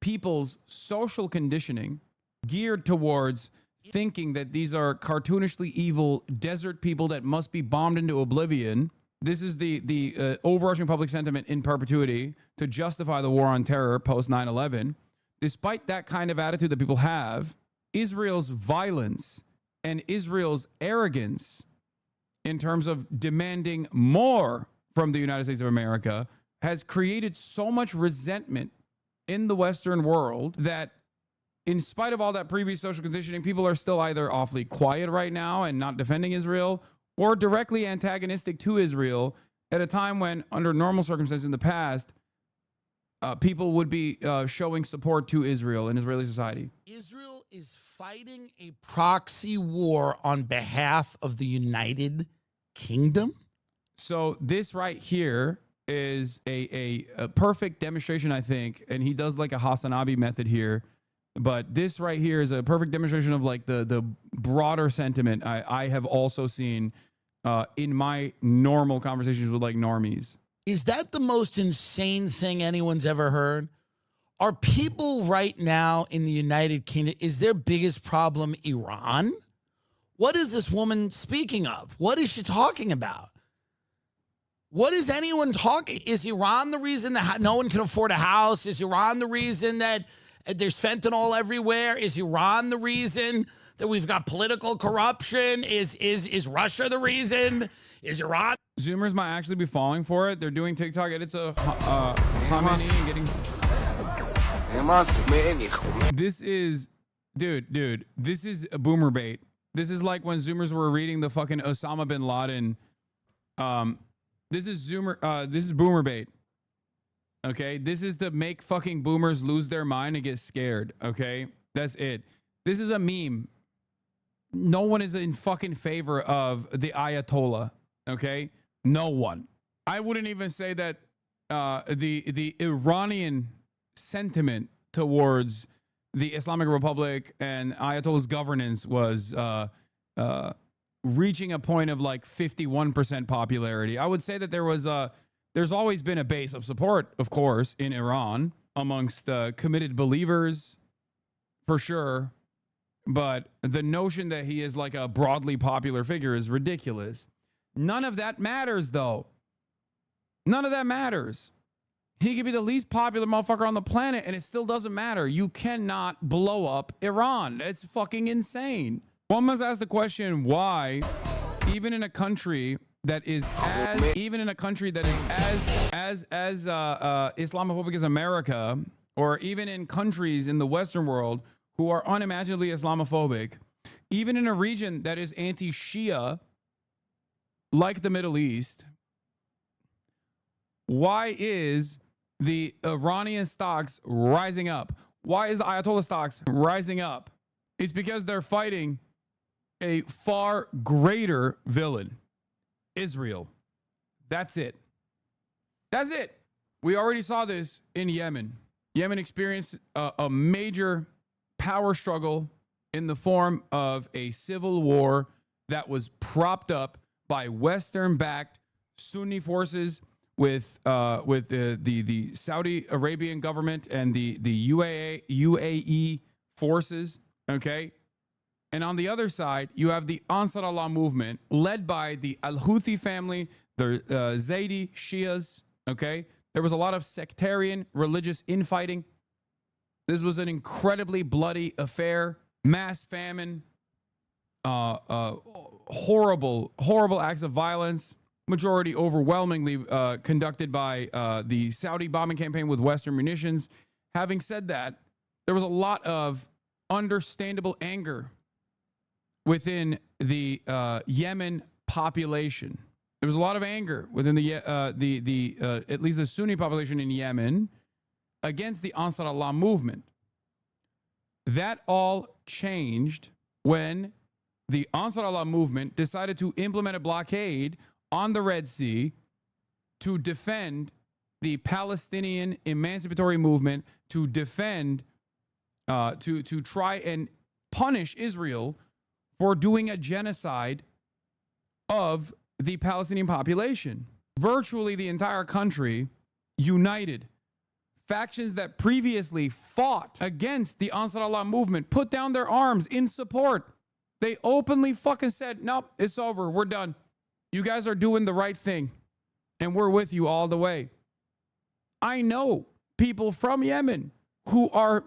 people's social conditioning geared towards thinking that these are cartoonishly evil desert people that must be bombed into oblivion, this is the overarching public sentiment in perpetuity to justify the war on terror post 9/11. Despite that kind of attitude that people have, Israel's violence and Israel's arrogance in terms of demanding more from the United States of America has created so much resentment in the Western world that in spite of all that previous social conditioning, people are still either awfully quiet right now and not defending Israel or directly antagonistic to Israel at a time when, under normal circumstances in the past, people would be showing support to Israel and Israeli society. Israel is fighting a proxy war on behalf of the United Kingdom? So this right here is a perfect demonstration, I think, and he does like a Hasanabi method here, but this right here is a perfect demonstration of like the broader sentiment I have also seen in my normal conversations with like normies. Is that the most insane thing anyone's ever heard? Are people right now in the United Kingdom, is their biggest problem Iran? What is this woman speaking of? What is she talking about? What is anyone talking? Is Iran the reason that no one can afford a house? Is Iran the reason that there's fentanyl everywhere? Is Iran the reason that we've got political corruption? Is Russia the reason? Is Iran? Zoomers might actually be falling for it. They're doing TikTok edits of Khamenei and getting... This is... Dude, this is a boomer bait. This is like when Zoomers were reading the fucking Osama bin Laden... This is boomer bait. Okay? This is to make fucking boomers lose their mind and get scared. Okay? That's it. This is a meme. No one is in fucking favor of the Ayatollah. Okay? No one. I wouldn't even say that the Iranian sentiment towards the Islamic Republic and Ayatollah's governance was reaching a point of like 51% popularity. I would say that there's always been a base of support, of course, in Iran amongst committed believers, for sure. But the notion that he is like a broadly popular figure is ridiculous. None of that matters, though. None of that matters. He could be the least popular motherfucker on the planet, and it still doesn't matter. You cannot blow up Iran. It's fucking insane. One must ask the question why, even in a country that is as Islamophobic as America, or even in countries in the Western world who are unimaginably Islamophobic, even in a region that is anti-Shia, like the Middle East, why is the Iranian stocks rising up? Why is the Ayatollah stocks rising up? It's because they're fighting a far greater villain, Israel. That's it. That's it. We already saw this in Yemen. Yemen experienced a major power struggle in the form of a civil war that was propped up by Western-backed Sunni forces with the Saudi Arabian government and the UAE forces, okay? And on the other side, you have the Ansar Allah movement led by the Al-Houthi family, the Zaydi Shias, okay? There was a lot of sectarian religious infighting. This was an incredibly bloody affair, mass famine, horrible acts of violence, majority overwhelmingly conducted by the Saudi bombing campaign with Western munitions. Having said that, there was a lot of understandable anger within the Yemen population. There was a lot of anger within the at least the Sunni population in Yemen against the Ansar Allah movement. That all changed when the Ansar Allah movement decided to implement a blockade on the Red Sea to defend the Palestinian emancipatory movement, to defend, to try and punish Israel for doing a genocide of the Palestinian population. Virtually the entire country united. Factions that previously fought against the Ansar Allah movement put down their arms in support. They openly fucking said, nope, it's over. We're done. You guys are doing the right thing, and we're with you all the way. I know people from Yemen who are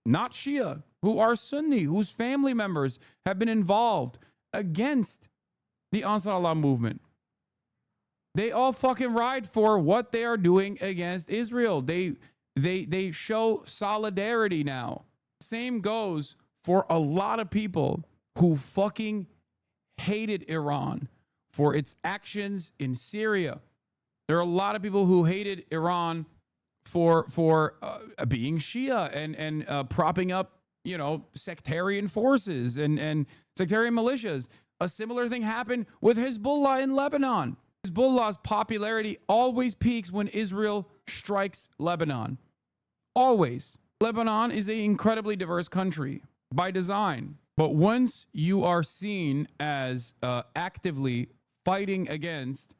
not Shia, who are Sunni, whose family members have been involved against the Ansar Allah movement. They all fucking ride for what they are doing against Israel. They show solidarity now. Same goes for a lot of people who fucking hated Iran for its actions in Syria. There are a lot of people who hated Iran for being Shia and propping up, you know, sectarian forces and sectarian militias. A similar thing happened with Hezbollah in Lebanon. Hezbollah's popularity always peaks when Israel strikes Lebanon. Always. Lebanon is an incredibly diverse country by design. But once you are seen as actively fighting against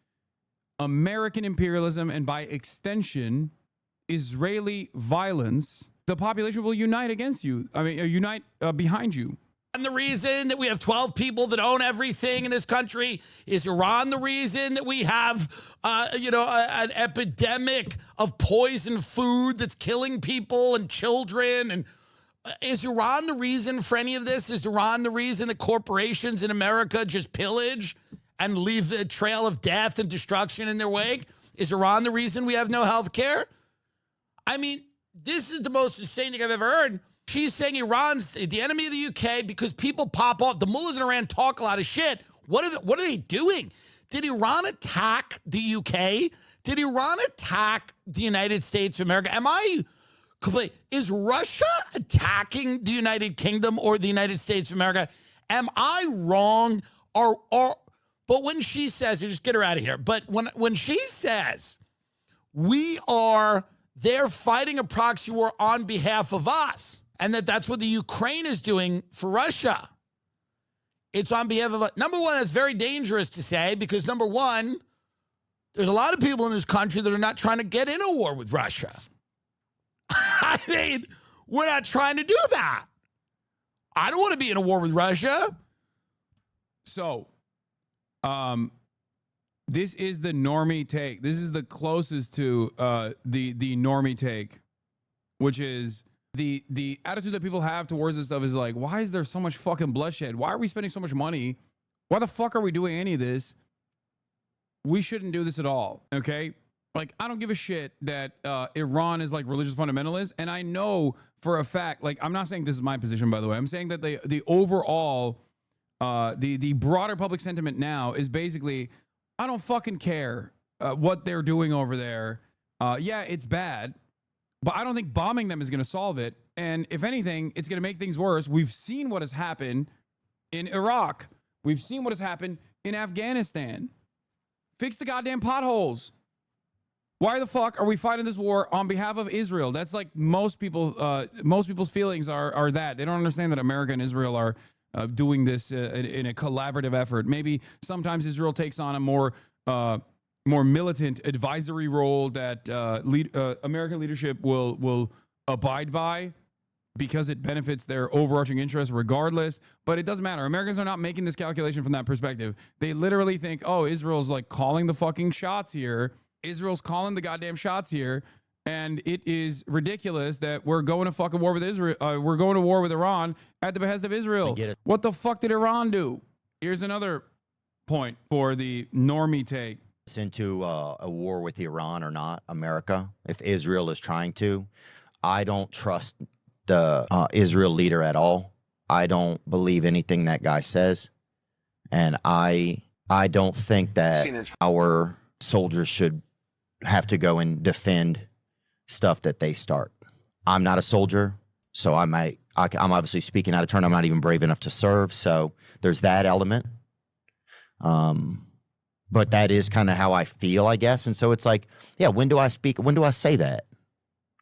American imperialism and by extension, Israeli violence, the population will unite against you. I mean, unite behind you. And the reason that we have 12 people that own everything in this country is Iran. The reason that we have, an epidemic of poisoned food that's killing people and children. And is Iran the reason for any of this? Is Iran the reason that corporations in America just pillage and leave a trail of death and destruction in their wake? Is Iran the reason we have no health care? I mean, this is the most insane thing I've ever heard. She's saying Iran's the enemy of the UK because people pop off. The mullahs in Iran talk a lot of shit. What are they doing? Did Iran attack the UK? Did Iran attack the United States of America? Is Russia attacking the United Kingdom or the United States of America? Am I wrong? But when she says, just get her out of here. But when she says they're fighting a proxy war on behalf of us, and that's what the Ukraine is doing for Russia. It's on behalf of, number one, it's very dangerous to say because, number one, there's a lot of people in this country that are not trying to get in a war with Russia. I mean, we're not trying to do that. I don't want to be in a war with Russia. So, this is the normie take. This is the closest to the normie take, which is the attitude that people have towards this stuff is like, why is there so much fucking bloodshed? Why are we spending so much money? Why the fuck are we doing any of this? We shouldn't do this at all, okay? Like, I don't give a shit that Iran is like religious fundamentalist, and I know for a fact, like, I'm not saying this is my position, by the way. I'm saying that the overall, the broader public sentiment now is basically, I don't fucking care what they're doing over there. Yeah, it's bad, but I don't think bombing them is going to solve it. And if anything, it's going to make things worse. We've seen what has happened in Iraq. We've seen what has happened in Afghanistan. Fix the goddamn potholes. Why the fuck are we fighting this war on behalf of Israel? That's like most people's feelings are that. They don't understand that America and Israel are doing this in a collaborative effort. Maybe sometimes Israel takes on a more militant advisory role that American leadership will abide by because it benefits their overarching interests regardless. But it doesn't matter. Americans are not making this calculation from that perspective. They literally think, oh, Israel's like calling the fucking shots here. Israel's calling the goddamn shots here. And it is ridiculous that we're going to fucking war with Israel. We're going to war with Iran at the behest of Israel. What the fuck did Iran do? Here's another point for the normie take. Into a war with Iran or not, America, if Israel is trying to, I don't trust the Israel leader at all. I don't believe anything that guy says. And I don't think that our soldiers should have to go and defend stuff that they start. I'm not a soldier, so I'm obviously speaking out of turn. I'm not even brave enough to serve, so there's that element. But that is kind of how I feel, I guess. And so it's like, yeah, when do I speak? When do I say that?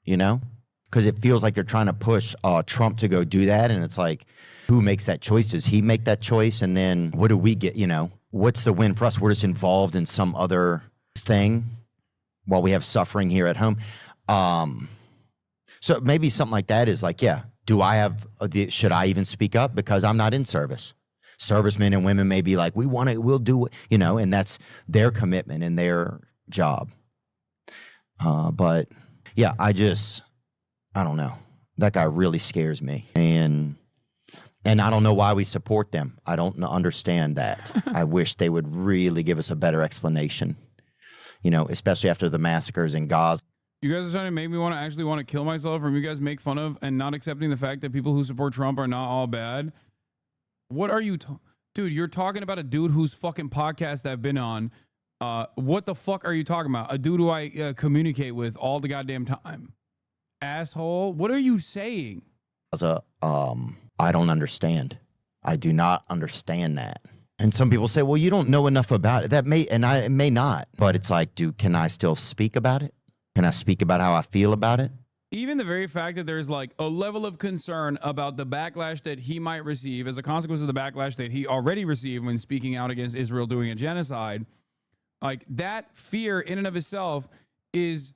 You know? Because it feels like they're trying to push Trump to go do that. And it's like, who makes that choice? Does he make that choice? And then what do we get? You know, what's the win for us? We're just involved in some other thing while we have suffering here at home. So maybe something like that is like, yeah, do I have, should I even speak up? Because I'm not in service. Servicemen and women may be like, we'll do it, you know, and that's their commitment and their job. But yeah, I don't know. That guy really scares me. And I don't know why we support them. I don't understand that. I wish they would really give us a better explanation, you know, especially after the massacres in Gaza. You guys are trying to make me actually want to kill myself from you guys make fun of and not accepting the fact that people who support Trump are not all bad. What are you, dude? You're talking about a dude whose fucking podcast I've been on. What the fuck are you talking about? A dude who I communicate with all the goddamn time. Asshole. What are you saying? I don't understand. I do not understand that. And some people say, well, you don't know enough about it. That it may not. But it's like, can I still speak about it? Can I speak about how I feel about it? Even the very fact that there's like a level of concern about the backlash that he might receive as a consequence of the backlash that he already received when speaking out against Israel doing a genocide, like that fear in and of itself is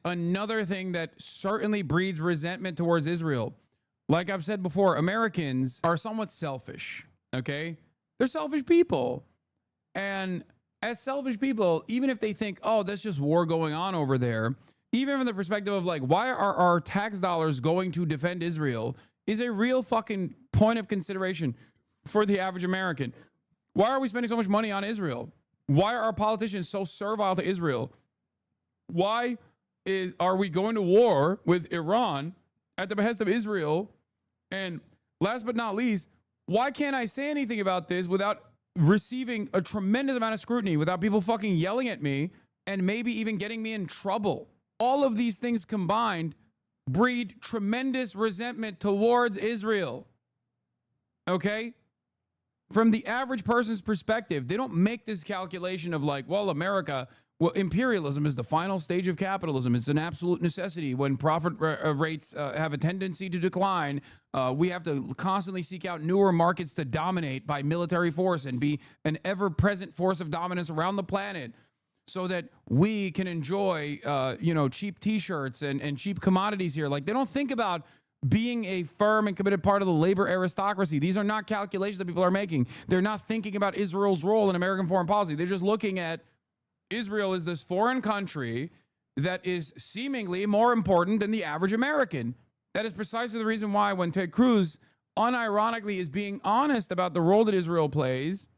another thing that certainly breeds resentment towards Israel. Like I've said before, Americans are somewhat selfish, okay? They're selfish people. And as selfish people, even if they think, oh, that's just war going on over there, even from the perspective of like, why are our tax dollars going to defend Israel is a real fucking point of consideration for the average American. Why are we spending so much money on Israel? Why are our politicians so servile to Israel? Why are we going to war with Iran at the behest of Israel? And last but not least, why can't I say anything about this without receiving a tremendous amount of scrutiny, without people fucking yelling at me and maybe even getting me in trouble? All of these things combined breed tremendous resentment towards Israel. Okay? From the average person's perspective, they don't make this calculation of like, well, imperialism is the final stage of capitalism. It's an absolute necessity. When profit rates have a tendency to decline, we have to constantly seek out newer markets to dominate by military force and be an ever-present force of dominance around the planet, so that we can enjoy, cheap T-shirts and cheap commodities here. Like, they don't think about being a firm and committed part of the labor aristocracy. These are not calculations that people are making. They're not thinking about Israel's role in American foreign policy. They're just looking at Israel as this foreign country that is seemingly more important than the average American. That is precisely the reason why when Ted Cruz unironically is being honest about the role that Israel plays,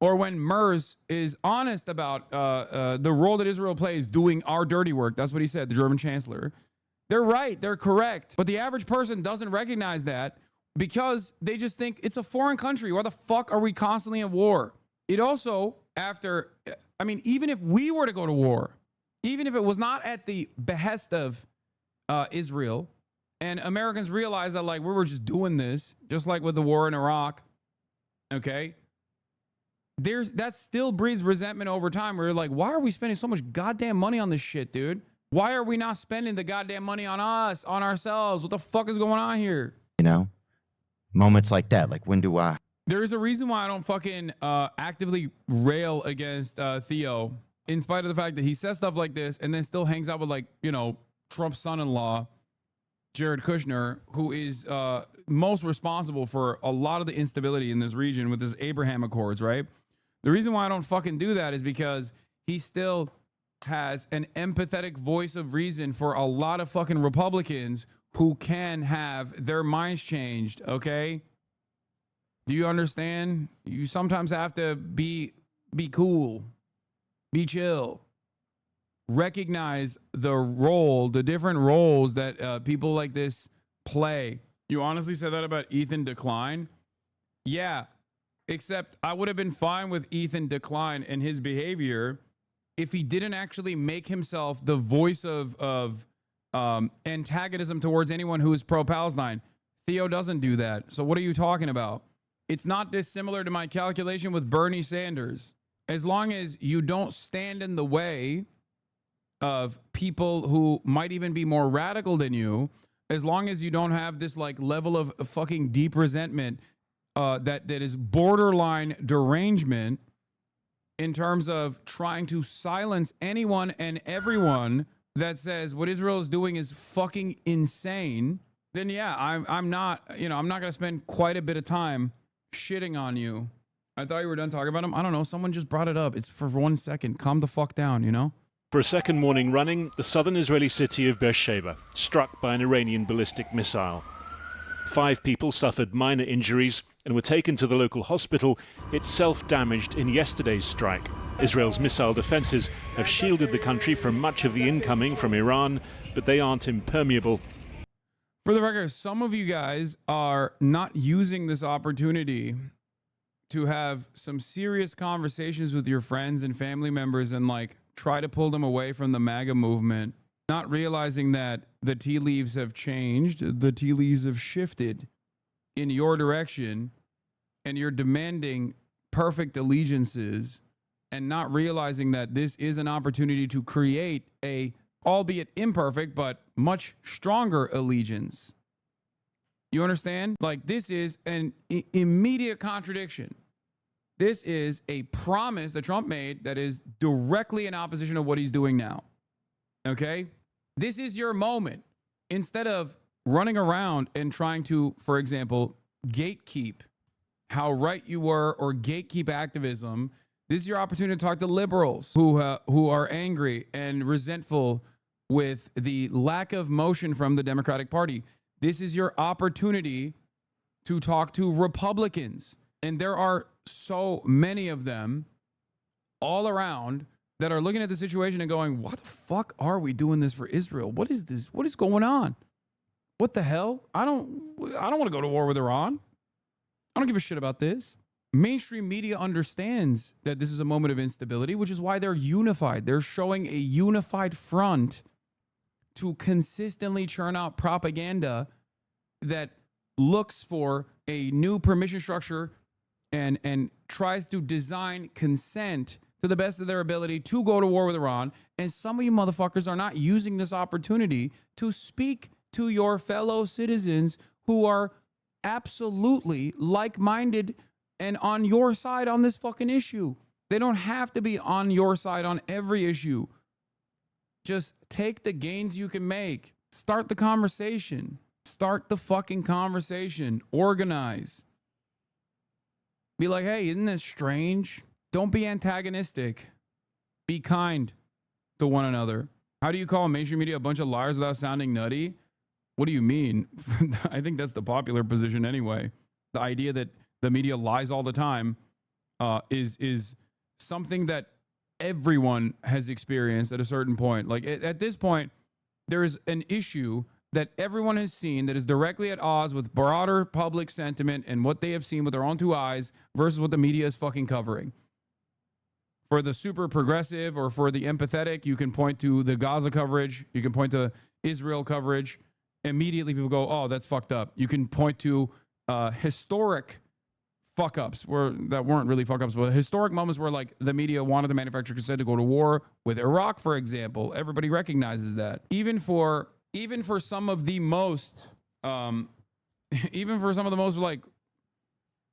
or when Merz is honest about the role that Israel plays doing our dirty work. That's what he said, the German chancellor. They're right. They're correct. But the average person doesn't recognize that because they just think it's a foreign country. Why the fuck are we constantly at war? It also, even if we were to go to war, even if it was not at the behest of Israel, and Americans realized that, like, we were just doing this, just like with the war in Iraq, okay? That still breeds resentment over time. Where you're like, why are we spending so much goddamn money on this shit, dude? Why are we not spending the goddamn money on us, on ourselves? What the fuck is going on here? You know, moments like that. Like, when do I? There is a reason why I don't fucking actively rail against Theo, in spite of the fact that he says stuff like this and then still hangs out with, like, you know, Trump's son-in-law, Jared Kushner, who is most responsible for a lot of the instability in this region with his Abraham Accords, right? The reason why I don't fucking do that is because he still has an empathetic voice of reason for a lot of fucking Republicans who can have their minds changed, okay? Do you understand? You sometimes have to be cool, be chill, recognize the different roles that people like this play. You honestly said that about Ethan Decline? Yeah. Except I would have been fine with Ethan Decline and his behavior if he didn't actually make himself the voice of antagonism towards anyone who is pro-Palestine. Theo doesn't do that. So what are you talking about? It's not dissimilar to my calculation with Bernie Sanders. As long as you don't stand in the way of people who might even be more radical than you, as long as you don't have this like level of fucking deep resentment that is borderline derangement in terms of trying to silence anyone and everyone that says what Israel is doing is fucking insane, then yeah, I'm not going to spend quite a bit of time shitting on you. I thought you were done talking about him. I don't know. Someone just brought it up. It's for 1 second. Calm the fuck down, you know? For a second morning running, the southern Israeli city of Beersheba struck by an Iranian ballistic missile. 5 people suffered minor injuries and were taken to the local hospital, itself damaged in yesterday's strike. Israel's missile defenses have shielded the country from much of the incoming from Iran, but they aren't impermeable. For the record, some of you guys are not using this opportunity to have some serious conversations with your friends and family members and like try to pull them away from the MAGA movement, not realizing that the tea leaves have changed, the tea leaves have shifted in your direction, and you're demanding perfect allegiances and not realizing that this is an opportunity to create a, albeit imperfect, but much stronger allegiance. You understand? Like, this is an immediate contradiction. This is a promise that Trump made that is directly in opposition of what he's doing now. Okay? This is your moment. Instead of running around and trying to, for example, gatekeep how right you were or gatekeep activism, this is your opportunity to talk to liberals who are angry and resentful with the lack of motion from the Democratic Party. This is your opportunity to talk to Republicans. And there are so many of them all around that are looking at the situation and going, why the fuck are we doing this for Israel? What is this? What is going on? What the hell? I don't want to go to war with Iran. I don't give a shit about this. Mainstream media understands that this is a moment of instability, which is why they're unified. They're showing a unified front to consistently churn out propaganda that looks for a new permission structure and tries to design consent to the best of their ability to go to war with Iran. And some of you motherfuckers are not using this opportunity to speak to your fellow citizens who are absolutely like-minded and on your side on this fucking issue. They don't have to be on your side on every issue. Just take the gains you can make. Start the conversation. Start the fucking conversation. Organize. Be like, hey, isn't this strange? Don't be antagonistic. Be kind to one another. How do you call mainstream media a bunch of liars without sounding nutty? what do you mean? I think that's the popular position anyway. The idea that the media lies all the time is something that everyone has experienced at a certain point. Like at this point, there is an issue that everyone has seen that is directly at odds with broader public sentiment and what they have seen with their own two eyes versus what the media is fucking covering. For the super progressive or for the empathetic, you can point to the Gaza coverage. You can point to Israel coverage. Immediately people go, oh, that's fucked up. You can point to historic fuck-ups that weren't really fuck-ups, but historic moments where like the media wanted the manufacturer consent to go to war with Iraq, for example. Everybody recognizes that. Even for some of the most like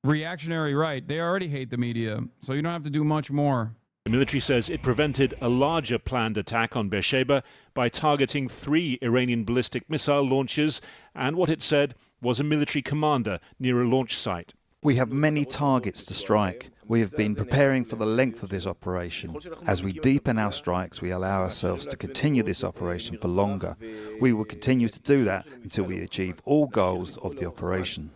reactionary right, they already hate the media, so you don't have to do much more. The military says it prevented a larger planned attack on Beersheba by targeting 3 Iranian ballistic missile launches and what it said was a military commander near a launch site. We have many targets to strike. We have been preparing for the length of this operation. As we deepen our strikes, we allow ourselves to continue this operation for longer. We will continue to do that until we achieve all goals of the operation.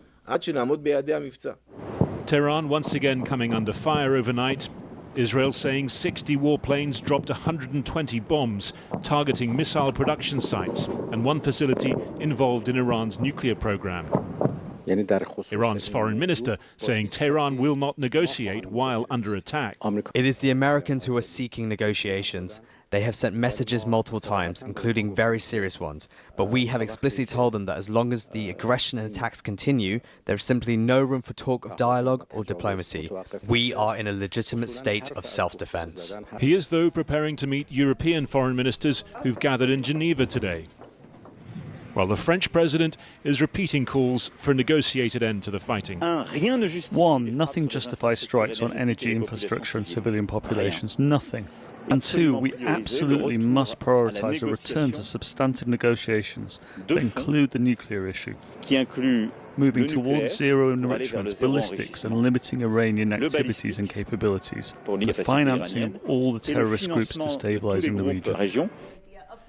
Tehran once again coming under fire overnight. Israel saying 60 warplanes dropped 120 bombs targeting missile production sites and one facility involved in Iran's nuclear program. Iran's foreign minister saying Tehran will not negotiate while under attack. It is the Americans who are seeking negotiations. They have sent messages multiple times, including very serious ones. But we have explicitly told them that as long as the aggression and attacks continue, there is simply no room for talk of dialogue or diplomacy. We are in a legitimate state of self-defense. He is, though, preparing to meet European foreign ministers who've gathered in Geneva today, while the French president is repeating calls for a negotiated end to the fighting. One, nothing justifies strikes on energy infrastructure and civilian populations. Nothing. And two, we absolutely must prioritise a return to substantive negotiations that include the nuclear issue, moving towards zero enrichment, ballistics, and limiting Iranian activities and capabilities, the financing of all the terrorist groups destabilising the region.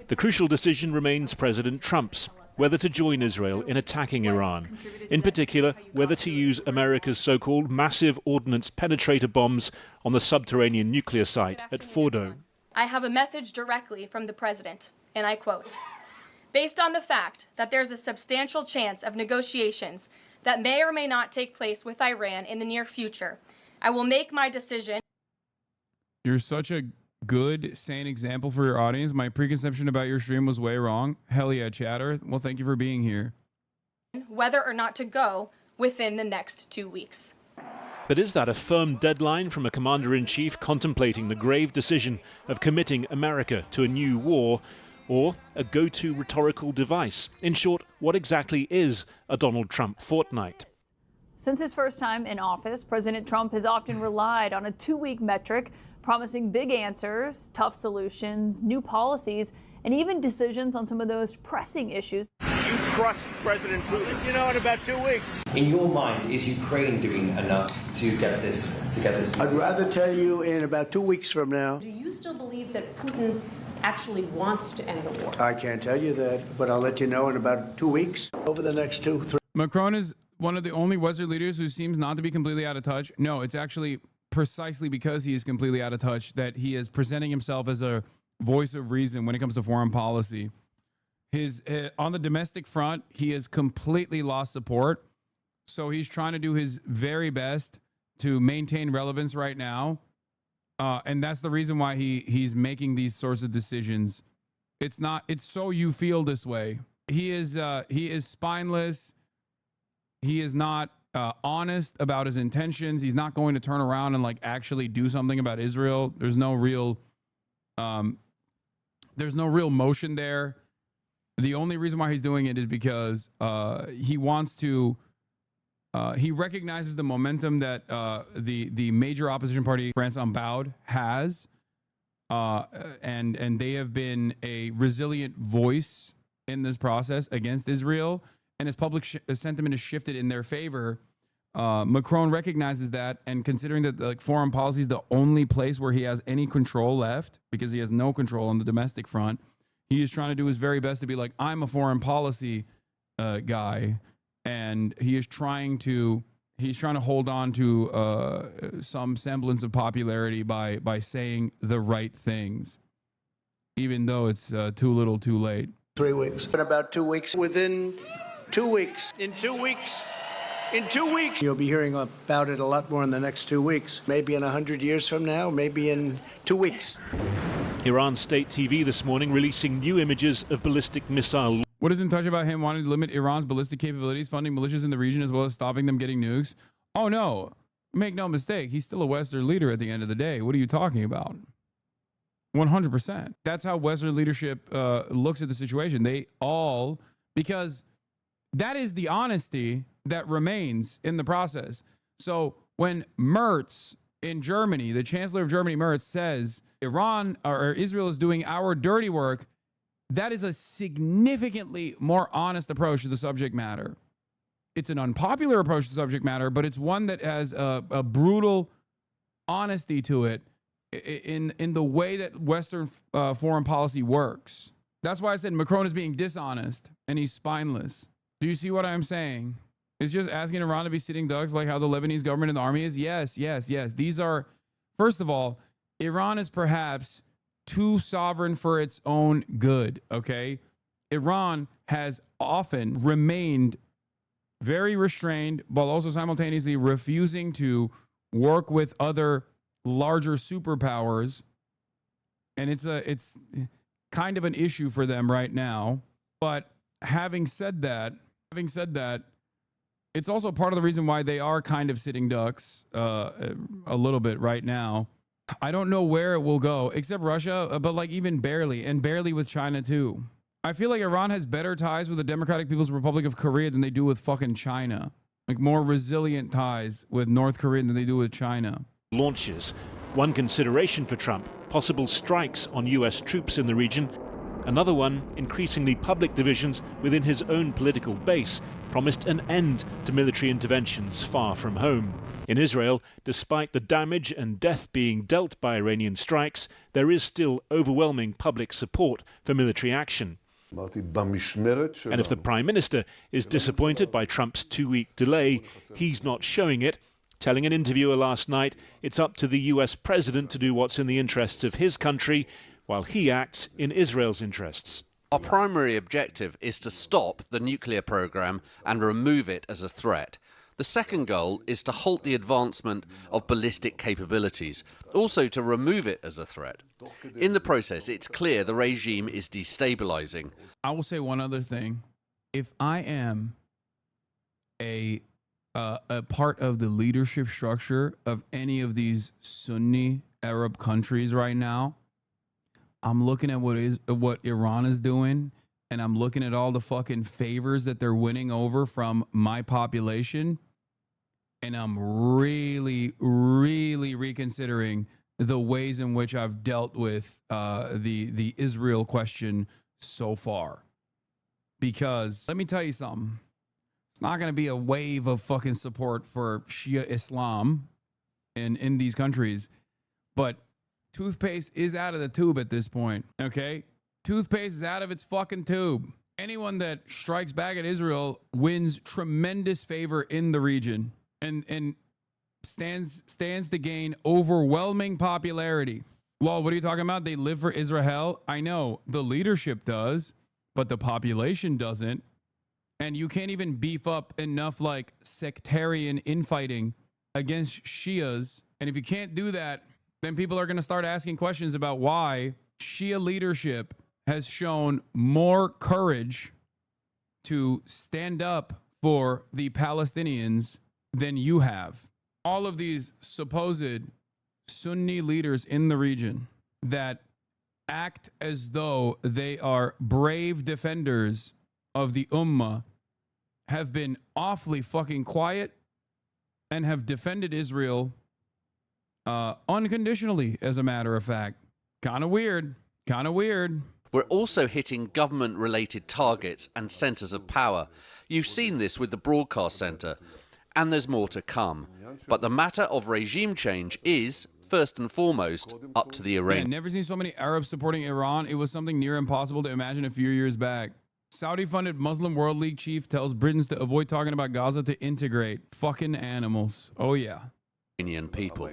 The crucial decision remains President Trump's, whether to join Israel in attacking Iran. In particular, whether to use America's so-called massive ordnance penetrator bombs on the subterranean nuclear site at Fordo. I have a message directly from the president, and I quote, "Based on the fact that there's a substantial chance of negotiations that may or may not take place with Iran in the near future, I will make my decision." You're such a good, sane example for your audience. My preconception about your stream was way wrong. Hell yeah, chatter. Well, thank you for being here. Whether or not to go within the next 2 weeks. But is that a firm deadline from a commander-in-chief contemplating the grave decision of committing America to a new war, or a go-to rhetorical device? In short, what exactly is a Donald Trump fortnight? Since his first time in office, President Trump has often relied on a 2-week metric, promising big answers, tough solutions, new policies, and even decisions on some of those pressing issues. You trust President Putin? You know, in about 2 weeks. In your mind, is Ukraine doing enough to get this peace? I'd rather tell you in about 2 weeks from now. Do you still believe that Putin actually wants to end the war? I can't tell you that, but I'll let you know in about 2 weeks. Over the next 2-3. Macron is one of the only Western leaders who seems not to be completely out of touch. No, it's actually precisely because he is completely out of touch that he is presenting himself as a voice of reason when it comes to foreign policy. On the domestic front, he has completely lost support. So he's trying to do his very best to maintain relevance right now. And that's the reason why he's making these sorts of decisions. It's so you feel this way. He is spineless. He is not honest about his intentions. He's not going to turn around and like actually do something about Israel. There's no real motion there. The only reason why he's doing it is because he wants to. He recognizes the momentum that the major opposition party, France Unbowed, has, and they have been a resilient voice in this process against Israel. And his public sentiment is shifted in their favor. Macron recognizes that, and considering that like foreign policy is the only place where he has any control left, because he has no control on the domestic front, he is trying to do his very best to be like, I'm a foreign policy, guy, and he is trying to hold on to some semblance of popularity by saying the right things, even though it's too little, too late. 3 weeks. In about 2 weeks. Within 2 weeks. In 2 weeks. In 2 weeks. You'll be hearing about it a lot more in the next 2 weeks. Maybe in 100 years from now, maybe in 2 weeks. Iran state TV this morning releasing new images of ballistic missile. What is in touch about him wanting to limit Iran's ballistic capabilities, funding militias in the region, as well as stopping them getting nukes? Oh, no. Make no mistake. He's still a Western leader at the end of the day. What are you talking about? 100%. That's how Western leadership looks at the situation. They all, because that is the honesty that remains in the process. So when Merz in Germany, the Chancellor of Germany, Merz, says Iran or Israel is doing our dirty work, that is a significantly more honest approach to the subject matter. It's an unpopular approach to subject matter, but it's one that has a brutal honesty to it in the way that Western foreign policy works. That's why I said Macron is being dishonest and he's spineless. Do you see what I'm saying? It's just asking Iran to be sitting ducks like how the Lebanese government and the army is. Yes, yes, yes. These are, first of all, Iran is perhaps too sovereign for its own good, okay? Iran has often remained very restrained, but also simultaneously refusing to work with other larger superpowers. And it's kind of an issue for them right now. But having said that, it's also part of the reason why they are kind of sitting ducks a little bit right now. I don't know where it will go, except Russia, but like even barely, and barely with China too. I feel like Iran has better ties with the Democratic People's Republic of Korea than they do with fucking China. Like more resilient ties with North Korea than they do with China. Launches. One consideration for Trump, possible strikes on US troops in the region. Another one, increasingly public divisions within his own political base, promised an end to military interventions far from home. In Israel, despite the damage and death being dealt by Iranian strikes, there is still overwhelming public support for military action. And if the Prime Minister is disappointed by Trump's 2-week delay, he's not showing it, telling an interviewer last night it's up to the US President to do what's in the interests of his country, while he acts in Israel's interests. Our primary objective is to stop the nuclear program and remove it as a threat. The second goal is to halt the advancement of ballistic capabilities, also to remove it as a threat. In the process, it's clear the regime is destabilizing. I will say one other thing. If I am a part of the leadership structure of any of these Sunni Arab countries right now, I'm looking at what Iran is doing, and I'm looking at all the fucking favors that they're winning over from my population, and I'm really, really reconsidering the ways in which I've dealt with the Israel question so far. Because let me tell you something. It's not going to be a wave of fucking support for Shia Islam in these countries, but toothpaste is out of the tube at this point, okay? Toothpaste is out of its fucking tube. Anyone that strikes back at Israel wins tremendous favor in the region and stands to gain overwhelming popularity. Lol, what are you talking about? They live for Israel? I know, the leadership does, but the population doesn't. And you can't even beef up enough like sectarian infighting against Shias. And if you can't do that, then people are going to start asking questions about why Shia leadership has shown more courage to stand up for the Palestinians than you have. All of these supposed Sunni leaders in the region that act as though they are brave defenders of the Ummah have been awfully fucking quiet and have defended Israel unconditionally, as a matter of fact. Kind of weird. Kind of weird. We're also hitting government-related targets and centres of power. You've seen this with the broadcast centre, and there's more to come. But the matter of regime change is, first and foremost, up to the Iranians. Never seen so many Arabs supporting Iran. It was something near impossible to imagine a few years back. Saudi-funded Muslim World League chief tells Britons to avoid talking about Gaza to integrate. Fucking animals. Oh, yeah. Iranian people.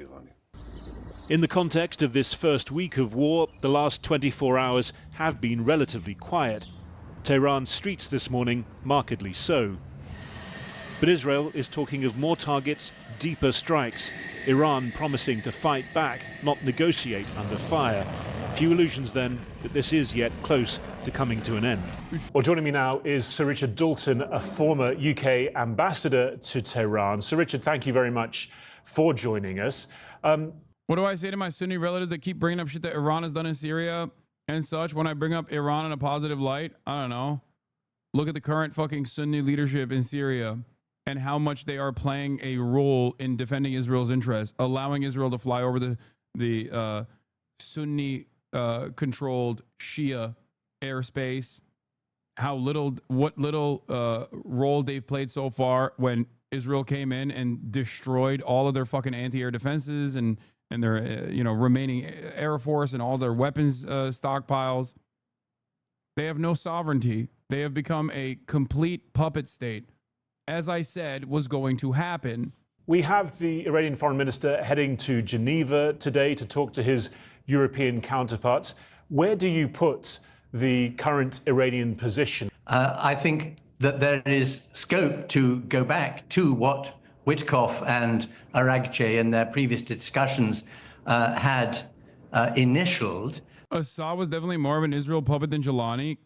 In the context of this first week of war, the last 24 hours have been relatively quiet. Tehran's streets this morning, markedly so. But Israel is talking of more targets, deeper strikes. Iran promising to fight back, not negotiate under fire. Few illusions then that this is yet close to coming to an end. Well, joining me now is Sir Richard Dalton, a former UK ambassador to Tehran. Sir Richard, thank you very much for joining us. What do I say to my Sunni relatives that keep bringing up shit that Iran has done in Syria and such when I bring up Iran in a positive light? I don't know. Look at the current fucking Sunni leadership in Syria and how much they are playing a role in defending Israel's interests, allowing Israel to fly over the Sunni controlled Shia airspace, what little role they've played so far when Israel came in and destroyed all of their fucking anti-air defenses and their remaining air force and all their weapons stockpiles. They have no sovereignty. They have become a complete puppet state, as I said was going to happen. We have the Iranian foreign minister heading to Geneva today to talk to his European counterparts. Where do you put the current Iranian position? I think that there is scope to go back to what Witkoff and Aragche in their previous discussions had initialed. Assad was definitely more of an Israel puppet than Jelani.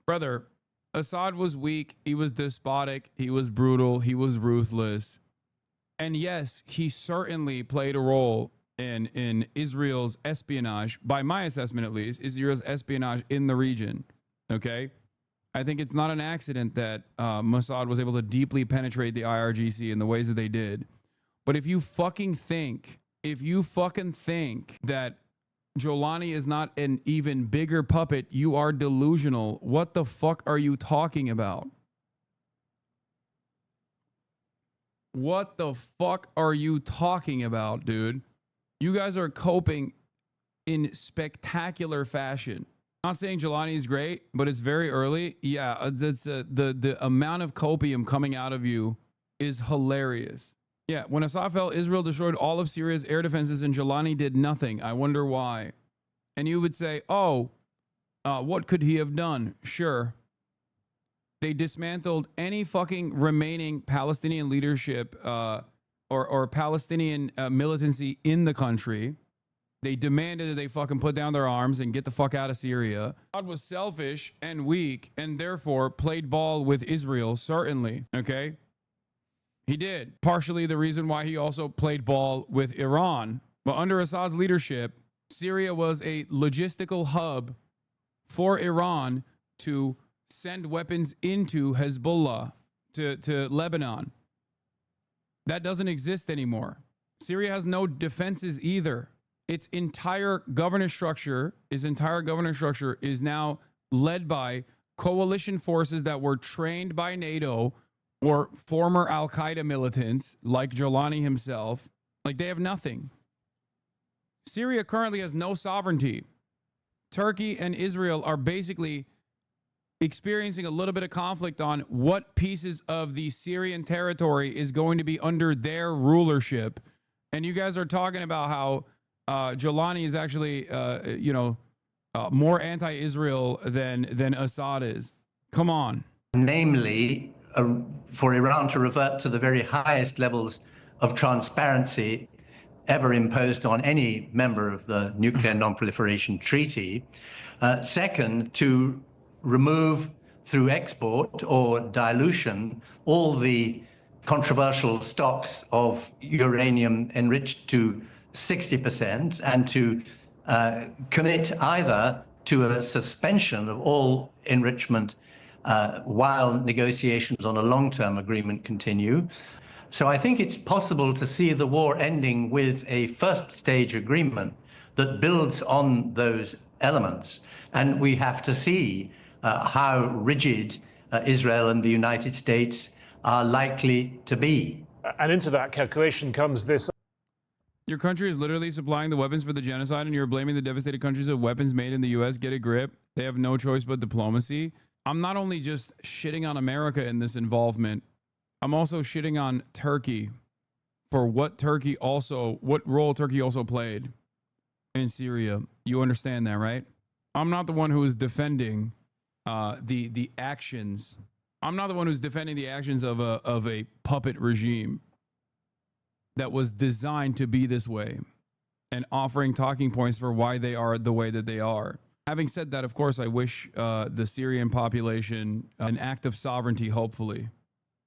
Brother, Assad was weak. He was despotic. He was brutal. He was ruthless. And yes, he certainly played a role in Israel's espionage, by my assessment at least, Israel's espionage in the region. Okay? I think it's not an accident that Mossad was able to deeply penetrate the IRGC in the ways that they did. But if you fucking think that Jolani is not an even bigger puppet, you are delusional. What the fuck are you talking about? What the fuck are you talking about, dude? You guys are coping in spectacular fashion. Not saying Jelani is great, but it's very early. Yeah, the amount of copium coming out of you is hilarious. Yeah, when Assad fell, Israel destroyed all of Syria's air defenses and Jelani did nothing. I wonder why. And you would say, oh, what could he have done? Sure. They dismantled any fucking remaining Palestinian leadership or Palestinian militancy in the country. They demanded that they fucking put down their arms and get the fuck out of Syria. God was selfish and weak and therefore played ball with Israel, certainly, okay? He did. Partially the reason why he also played ball with Iran. But under Assad's leadership, Syria was a logistical hub for Iran to send weapons into Hezbollah, to Lebanon. That doesn't exist anymore. Syria has no defenses either. Its entire governance structure is now led by coalition forces that were trained by NATO or former Al-Qaeda militants like Jolani himself. Like, they have nothing. Syria currently has no sovereignty. Turkey and Israel are basically experiencing a little bit of conflict on what pieces of the Syrian territory is going to be under their rulership. And you guys are talking about how Jolani is actually, more anti-Israel than Assad is. Come on. Namely, for Iran to revert to the very highest levels of transparency ever imposed on any member of the Nuclear Non-Proliferation Treaty. Second, to remove through export or dilution all the controversial stocks of uranium enriched to 60% and to commit either to a suspension of all enrichment while negotiations on a long-term agreement continue. So I think it's possible to see the war ending with a first stage agreement that builds on those elements. And we have to see how rigid Israel and the United States are likely to be. And into that calculation comes this. Your country is literally supplying the weapons for the genocide and you're blaming the devastated countries of weapons made in the U.S. Get a grip. They have no choice but diplomacy. I'm not only just shitting on America in this involvement, I'm also shitting on Turkey for what role Turkey also played in Syria. You understand that, right? I'm not the one who is defending the actions. I'm not the one who's defending the actions of a puppet regime that was designed to be this way and offering talking points for why they are the way that they are. Having said that, of course, I wish the Syrian population an act of sovereignty, hopefully,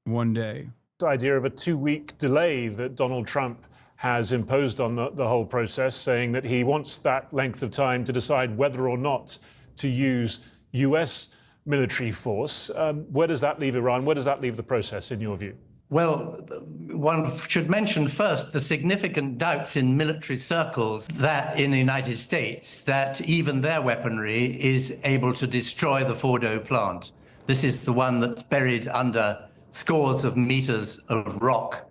one day. The idea of a 2-week delay that Donald Trump has imposed on the whole process, saying that he wants that length of time to decide whether or not to use US military force. Where does that leave Iran? Where does that leave the process, in your view? Well, one should mention first the significant doubts in military circles that in the United States that even their weaponry is able to destroy the Fordo plant. This is the one that's buried under scores of meters of rock,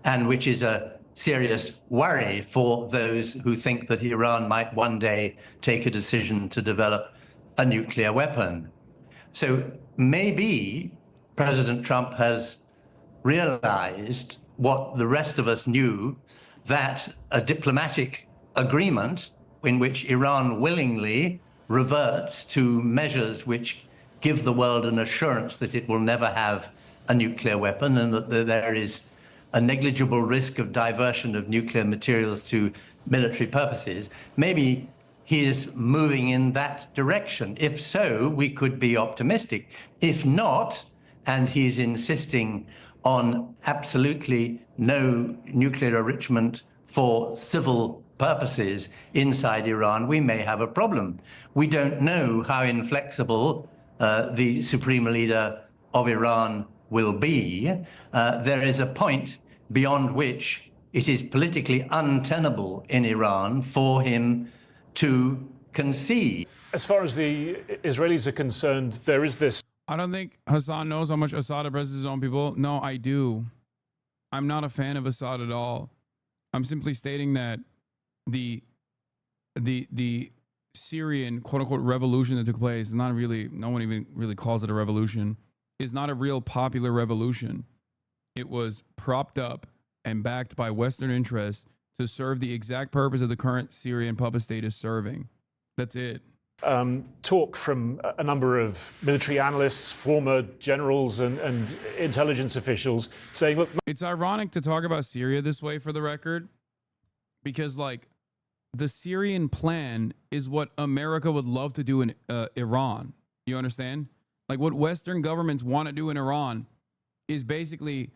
and which is a serious worry for those who think that Iran might one day take a decision to develop a nuclear weapon. So maybe President Trump has realized what the rest of us knew, that a diplomatic agreement in which Iran willingly reverts to measures which give the world an assurance that it will never have a nuclear weapon and that there is a negligible risk of diversion of nuclear materials to military purposes. Maybe he is moving in that direction. If so, we could be optimistic. If not, and he's insisting on absolutely no nuclear enrichment for civil purposes inside Iran, we may have a problem. We don't know how inflexible the supreme leader of Iran will be. There is a point beyond which it is politically untenable in Iran for him to concede. As far as the Israelis are concerned, there is this. I don't think Hassan knows how much Assad oppresses his own people. No, I do. I'm not a fan of Assad at all. I'm simply stating that the Syrian quote unquote revolution that took place is not really, no one even really calls it a revolution, is not a real popular revolution. It was propped up and backed by Western interests to serve the exact purpose of the current Syrian puppet state is serving. That's it. Talk from a number of military analysts, former generals and intelligence officials saying, look... It's ironic to talk about Syria this way, for the record, because, like, the Syrian plan is what America would love to do in Iran. You understand? Like, what Western governments want to do in Iran is basically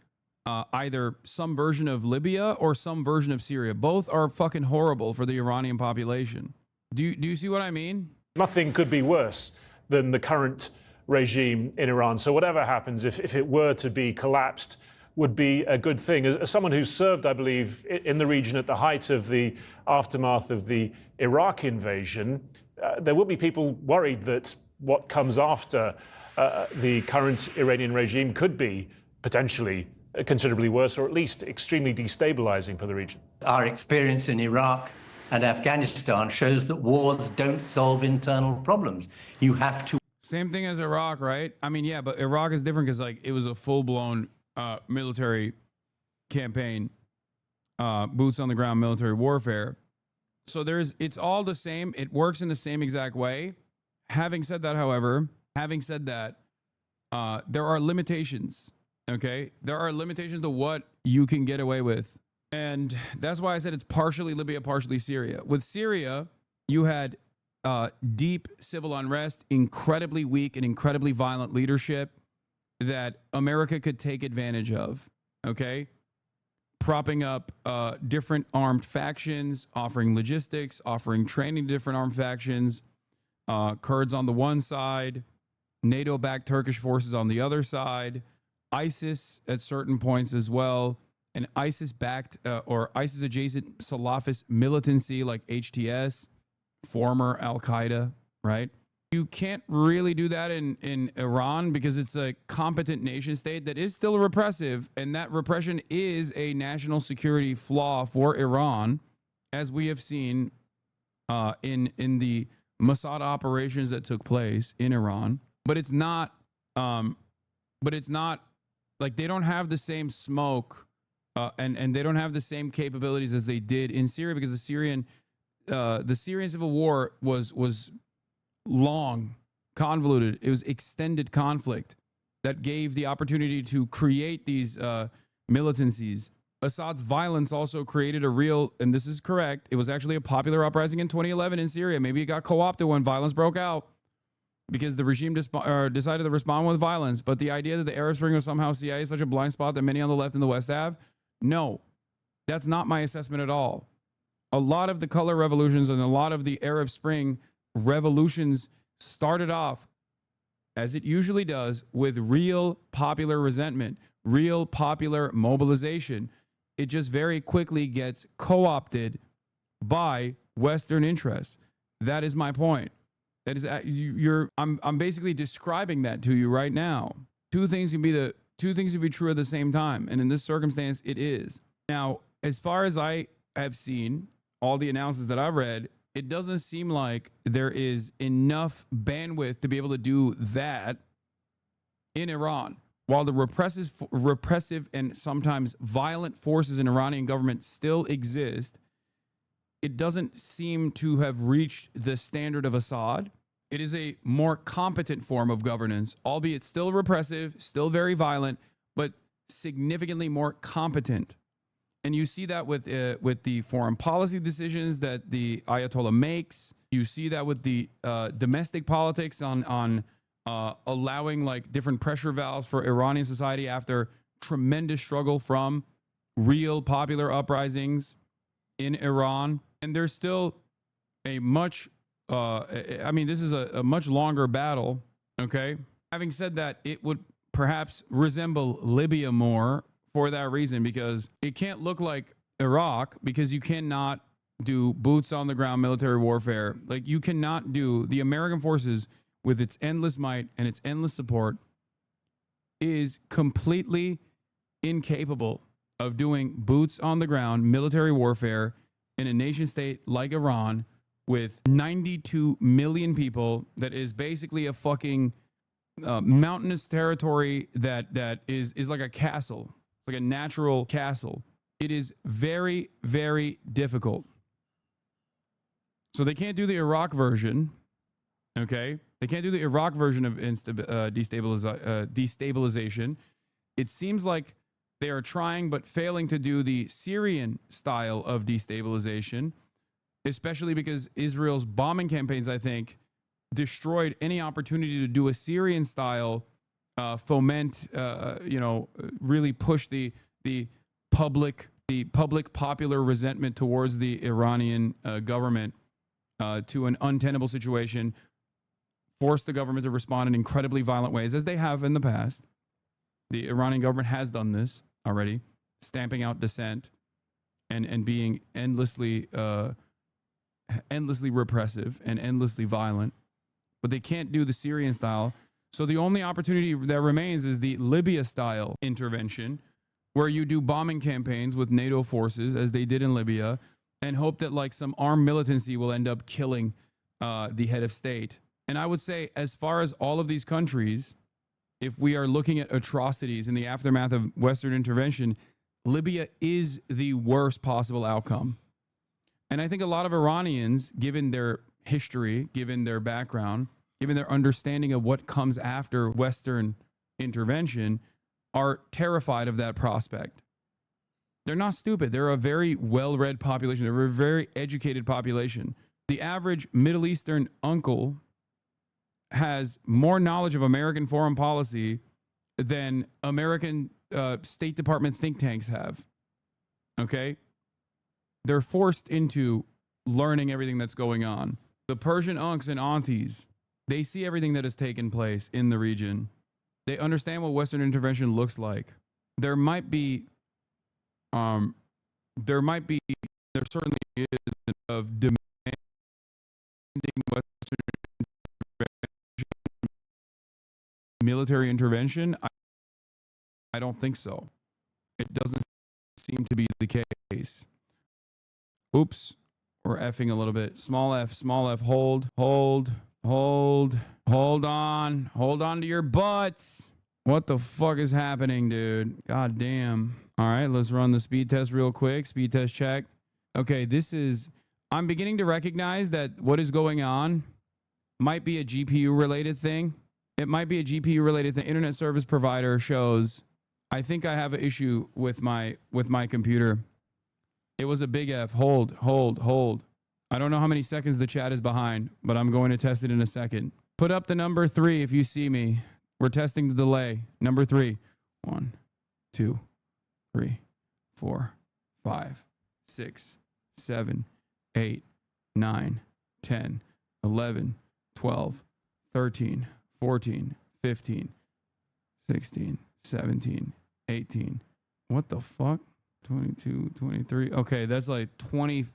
either some version of Libya or some version of Syria. Both are fucking horrible for the Iranian population. Do you see what I mean? Nothing could be worse than the current regime in Iran. So whatever happens, if it were to be collapsed, would be a good thing. As someone who served, I believe, in the region at the height of the aftermath of the Iraq invasion, there will be people worried that what comes after the current Iranian regime could be potentially considerably worse, or at least extremely destabilizing for the region. Our experience in Iraq and Afghanistan shows that wars don't solve internal problems. You have to... Same thing as Iraq, right? I mean, yeah, but Iraq is different because, like, it was a full-blown military campaign, boots on the ground military warfare. So it's all the same. It works in the same exact way. Having said that, however, there are limitations, okay? There are limitations to what you can get away with. And that's why I said it's partially Libya, partially Syria. With Syria, you had deep civil unrest, incredibly weak and incredibly violent leadership that America could take advantage of, okay? Propping up different armed factions, offering logistics, offering training to different armed factions, Kurds on the one side, NATO-backed Turkish forces on the other side, ISIS at certain points as well, and ISIS-backed or ISIS-adjacent Salafist militancy like HTS, former Al-Qaeda, right? You can't really do that in Iran because it's a competent nation state that is still repressive, and that repression is a national security flaw for Iran, as we have seen in the Mossad operations that took place in Iran. but it's not like they don't have the same smoke and they don't have the same capabilities as they did in Syria, because the Syrian civil war was long, convoluted. It was extended conflict that gave the opportunity to create these militancies. Assad's violence also created a real, and this is correct, it was actually a popular uprising in 2011 in Syria. Maybe it got co-opted when violence broke out because the regime decided to respond with violence. But the idea that the Arab Spring was somehow CIA is such a blind spot that many on the left and the West have, no, that's not my assessment at all. A lot of the color revolutions and a lot of the Arab Spring revolutions started off, as it usually does, with real popular resentment, real popular mobilization. It just very quickly gets co-opted by Western interests. That is my point. That is, I'm basically describing that to you right now. Two things can be true at the same time, and in this circumstance, it is. Now, as far as I have seen, all the analysis that I've read, it doesn't seem like there is enough bandwidth to be able to do that in Iran. While the repressive and sometimes violent forces in Iranian government still exist, it doesn't seem to have reached the standard of Assad. It is a more competent form of governance, albeit still repressive, still very violent, but significantly more competent. And you see that with the foreign policy decisions that the Ayatollah makes. You see that with the domestic politics on allowing like different pressure valves for Iranian society after tremendous struggle from real popular uprisings in Iran. And there's still a much, I mean, this is a much longer battle, okay? Having said that, it would perhaps resemble Libya more for that reason, because it can't look like Iraq, because you cannot do boots on the ground military warfare. Like, you cannot do, the American forces with its endless might and its endless support is completely incapable of doing boots on the ground military warfare in a nation state like Iran with 92 million people that is basically a fucking mountainous territory that is like a castle, like a natural castle. It is very, very difficult. So they can't do the Iraq version, okay? They can't do the Iraq version of destabilization. It seems like they are trying but failing to do the Syrian style of destabilization, especially because Israel's bombing campaigns, I think, destroyed any opportunity to do a Syrian style foment, really push the public popular resentment towards the Iranian government to an untenable situation, force the government to respond in incredibly violent ways, as they have in the past. The Iranian government has done this already, stamping out dissent and being endlessly repressive and endlessly violent. But they can't do the Syrian style. So the only opportunity that remains is the Libya style intervention, where you do bombing campaigns with NATO forces, as they did in Libya, and hope that like some armed militancy will end up killing the head of state. And I would say, as far as all of these countries, if we are looking at atrocities in the aftermath of Western intervention, Libya is the worst possible outcome. And I think a lot of Iranians, given their history, given their background, given their understanding of what comes after Western intervention, are terrified of that prospect. They're not stupid. They're a very well-read population. They're a very educated population. The average Middle Eastern uncle has more knowledge of American foreign policy than American State Department think tanks have. Okay? They're forced into learning everything that's going on. The Persian unks and aunties, they see everything that has taken place in the region. They understand what Western intervention looks like. There certainly is of demanding Western military intervention. I don't think so. It doesn't seem to be the case. Oops, we're effing a little bit. Small f, hold. Hold on to your butts. What the fuck is happening, dude? God damn. All right, let's run the speed test real quick. Speed test check. Okay, I'm beginning to recognize that what is going on might be a GPU related thing. It might be a GPU related thing. Internet service provider shows. I think I have an issue with my computer. It was a big F. Hold. I don't know how many seconds the chat is behind, but I'm going to test it in a second. Put up the number 3 if you see me. We're testing the delay. Number 3. 1, 2, 3, 4, 5, 6, 7, 8, 9, 10, 11, 12, 13, 14, 15, 16, 17, 18. What the fuck? 22, 23. Okay, that's like 20,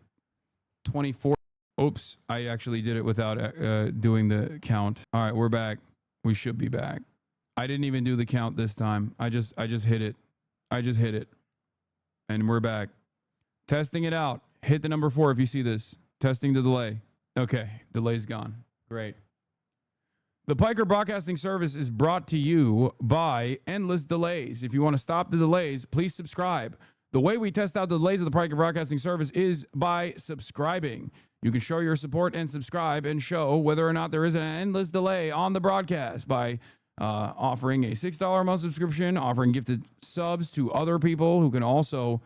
24. Oops, I actually did it without doing the count. All right, we're back. We should be back. I didn't even do the count this time. I just hit it. And we're back. Testing it out. Hit the number 4 if you see this. Testing the delay. Okay, delay's gone. Great. The Piker Broadcasting Service is brought to you by Endless Delays. If you want to stop the delays, please subscribe. The way we test out the delays of the Piker Broadcasting Service is by subscribing. You can show your support and subscribe and show whether or not there is an endless delay on the broadcast by offering a $6 a month subscription, offering gifted subs to other people who can also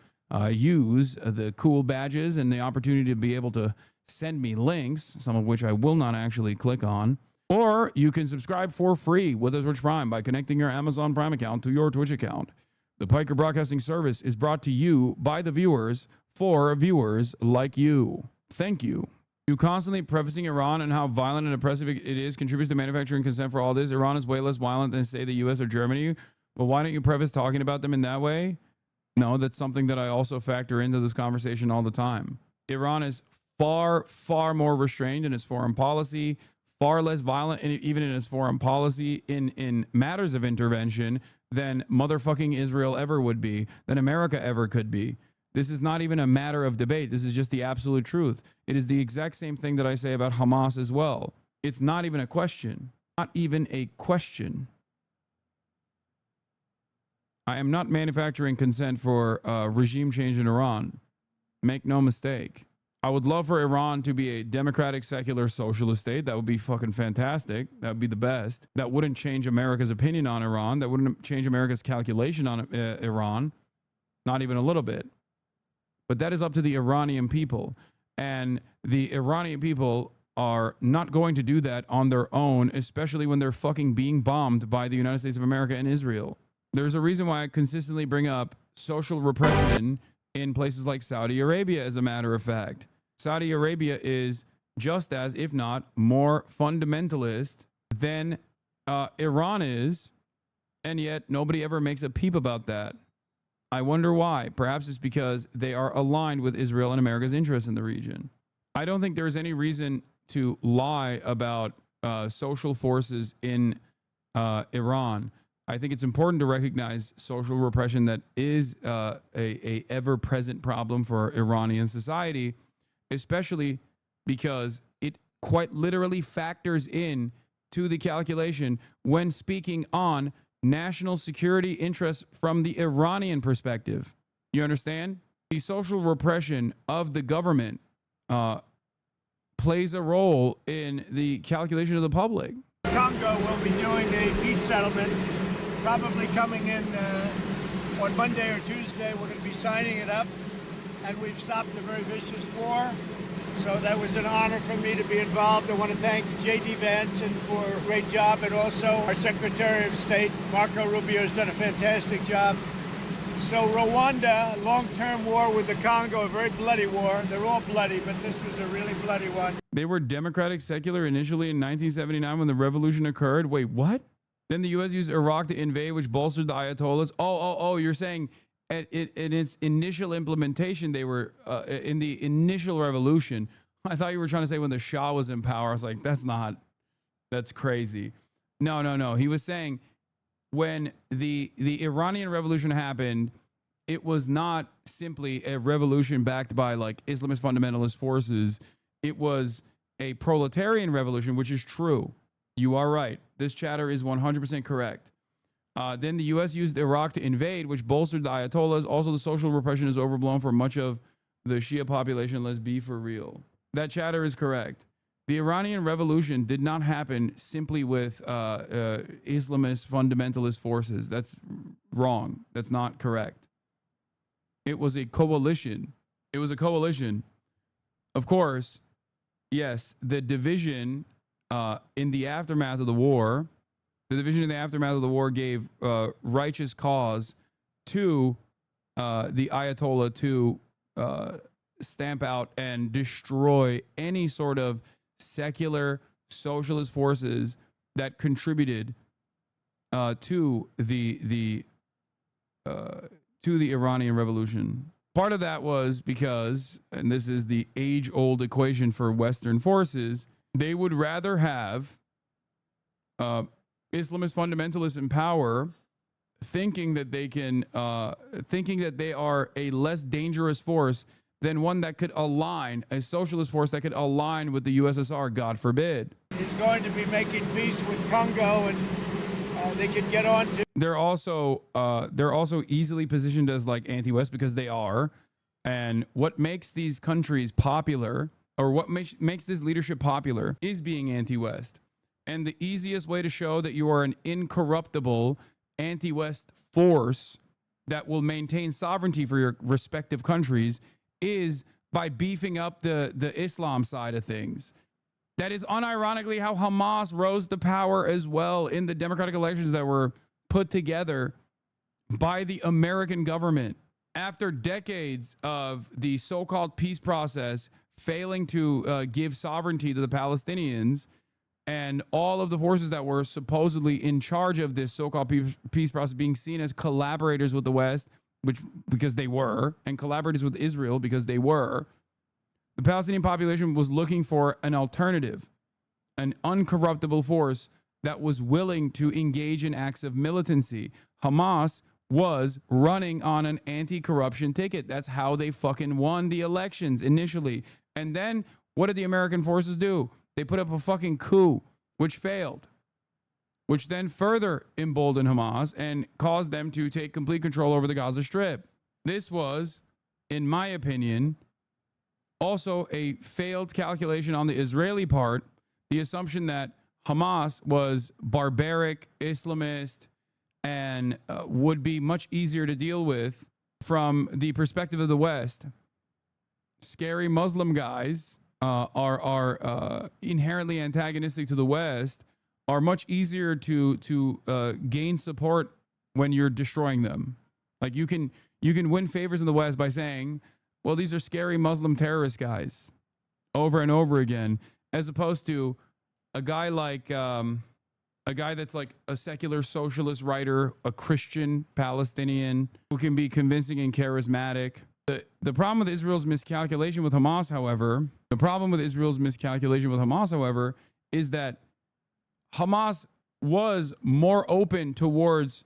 use the cool badges and the opportunity to be able to send me links, some of which I will not actually click on. Or you can subscribe for free with a Twitch Prime by connecting your Amazon Prime account to your Twitch account. The Piker Broadcasting Service is brought to you by the viewers for viewers like you. Thank you. You constantly prefacing Iran and how violent and oppressive it is contributes to manufacturing consent for all this. Iran is way less violent than, say, the U.S. or Germany. But why don't you preface talking about them in that way? No, that's something that I also factor into this conversation all the time. Iran is far, far more restrained in its foreign policy, far less violent, even in its foreign policy, in matters of intervention than motherfucking Israel ever would be, than America ever could be. This is not even a matter of debate. This is just the absolute truth. It is the exact same thing that I say about Hamas as well. It's not even a question. Not even a question. I am not manufacturing consent for regime change in Iran. Make no mistake. I would love for Iran to be a democratic, secular, socialist state. That would be fucking fantastic. That would be the best. That wouldn't change America's opinion on Iran. That wouldn't change America's calculation on Iran. Not even a little bit. But that is up to the Iranian people. And the Iranian people are not going to do that on their own, especially when they're fucking being bombed by the United States of America and Israel. There's a reason why I consistently bring up social repression in places like Saudi Arabia, as a matter of fact. Saudi Arabia is just as, if not more fundamentalist than Iran is, and yet nobody ever makes a peep about that. I wonder why. Perhaps it's because they are aligned with Israel and America's interests in the region. I don't think there's any reason to lie about social forces in Iran. I think it's important to recognize social repression that is a ever-present problem for Iranian society, especially because it quite literally factors in to the calculation when speaking on national security interests from the Iranian perspective. You understand? The social repression of the government plays a role in the calculation of the public. Congo will be doing a peace settlement, probably coming in on Monday or Tuesday. We're going to be signing it up, and we've stopped a very vicious war. So that was an honor for me to be involved. I want to thank J.D. Vance for a great job, and also our Secretary of State, Marco Rubio, has done a fantastic job. So Rwanda, long-term war with the Congo, a very bloody war. They're all bloody, but this was a really bloody one. They were democratic secular initially in 1979 when the revolution occurred. Wait, what? Then the U.S. used Iraq to invade, which bolstered the Ayatollahs. Oh, you're saying in its initial implementation, they were in the initial revolution. I thought you were trying to say when the Shah was in power. I was like, that's crazy. No. He was saying when the Iranian revolution happened, it was not simply a revolution backed by like Islamist fundamentalist forces. It was a proletarian revolution, which is true. You are right. This chatter is 100% correct. Then the U.S. used Iraq to invade, which bolstered the Ayatollahs. Also, the social repression is overblown for much of the Shia population. Let's be for real. That chatter is correct. The Iranian Revolution did not happen simply with Islamist fundamentalist forces. That's wrong. That's not correct. It was a coalition. It was a coalition. Of course, yes, the division in the aftermath of the war, gave righteous cause to the Ayatollah to stamp out and destroy any sort of secular socialist forces that contributed to the Iranian Revolution. Part of that was because, and this is the age-old equation for Western forces, they would rather have Islamist fundamentalists in power, thinking that they are a less dangerous force than one that could align, a socialist force that could align with the USSR, God forbid. He's going to be making peace with Congo, and they can get on to. They're also easily positioned as like anti-West because they are. And what makes these countries popular, or what makes this leadership popular, is being anti-West. And the easiest way to show that you are an incorruptible anti-West force that will maintain sovereignty for your respective countries is by beefing up the Islam side of things. That is unironically how Hamas rose to power as well in the democratic elections that were put together by the American government. After decades of the so-called peace process failing to give sovereignty to the Palestinians, and all of the forces that were supposedly in charge of this so-called peace process being seen as collaborators with the West, because they were, and collaborators with Israel because they were, the Palestinian population was looking for an alternative, an uncorruptible force that was willing to engage in acts of militancy. Hamas was running on an anti-corruption ticket. That's how they fucking won the elections initially. And then what did the American forces do? They put up a fucking coup, which failed, which then further emboldened Hamas and caused them to take complete control over the Gaza Strip. This was, in my opinion, also a failed calculation on the Israeli part, the assumption that Hamas was barbaric, Islamist, and would be much easier to deal with from the perspective of the West. Scary Muslim guys are inherently antagonistic to the West, are much easier to gain support when you're destroying them. Like you can win favors in the West by saying, well, these are scary Muslim terrorist guys over and over again, as opposed to a guy like a guy that's like a secular socialist writer, a Christian Palestinian who can be convincing and charismatic. The problem with Israel's miscalculation with Hamas, however, is that Hamas was more open towards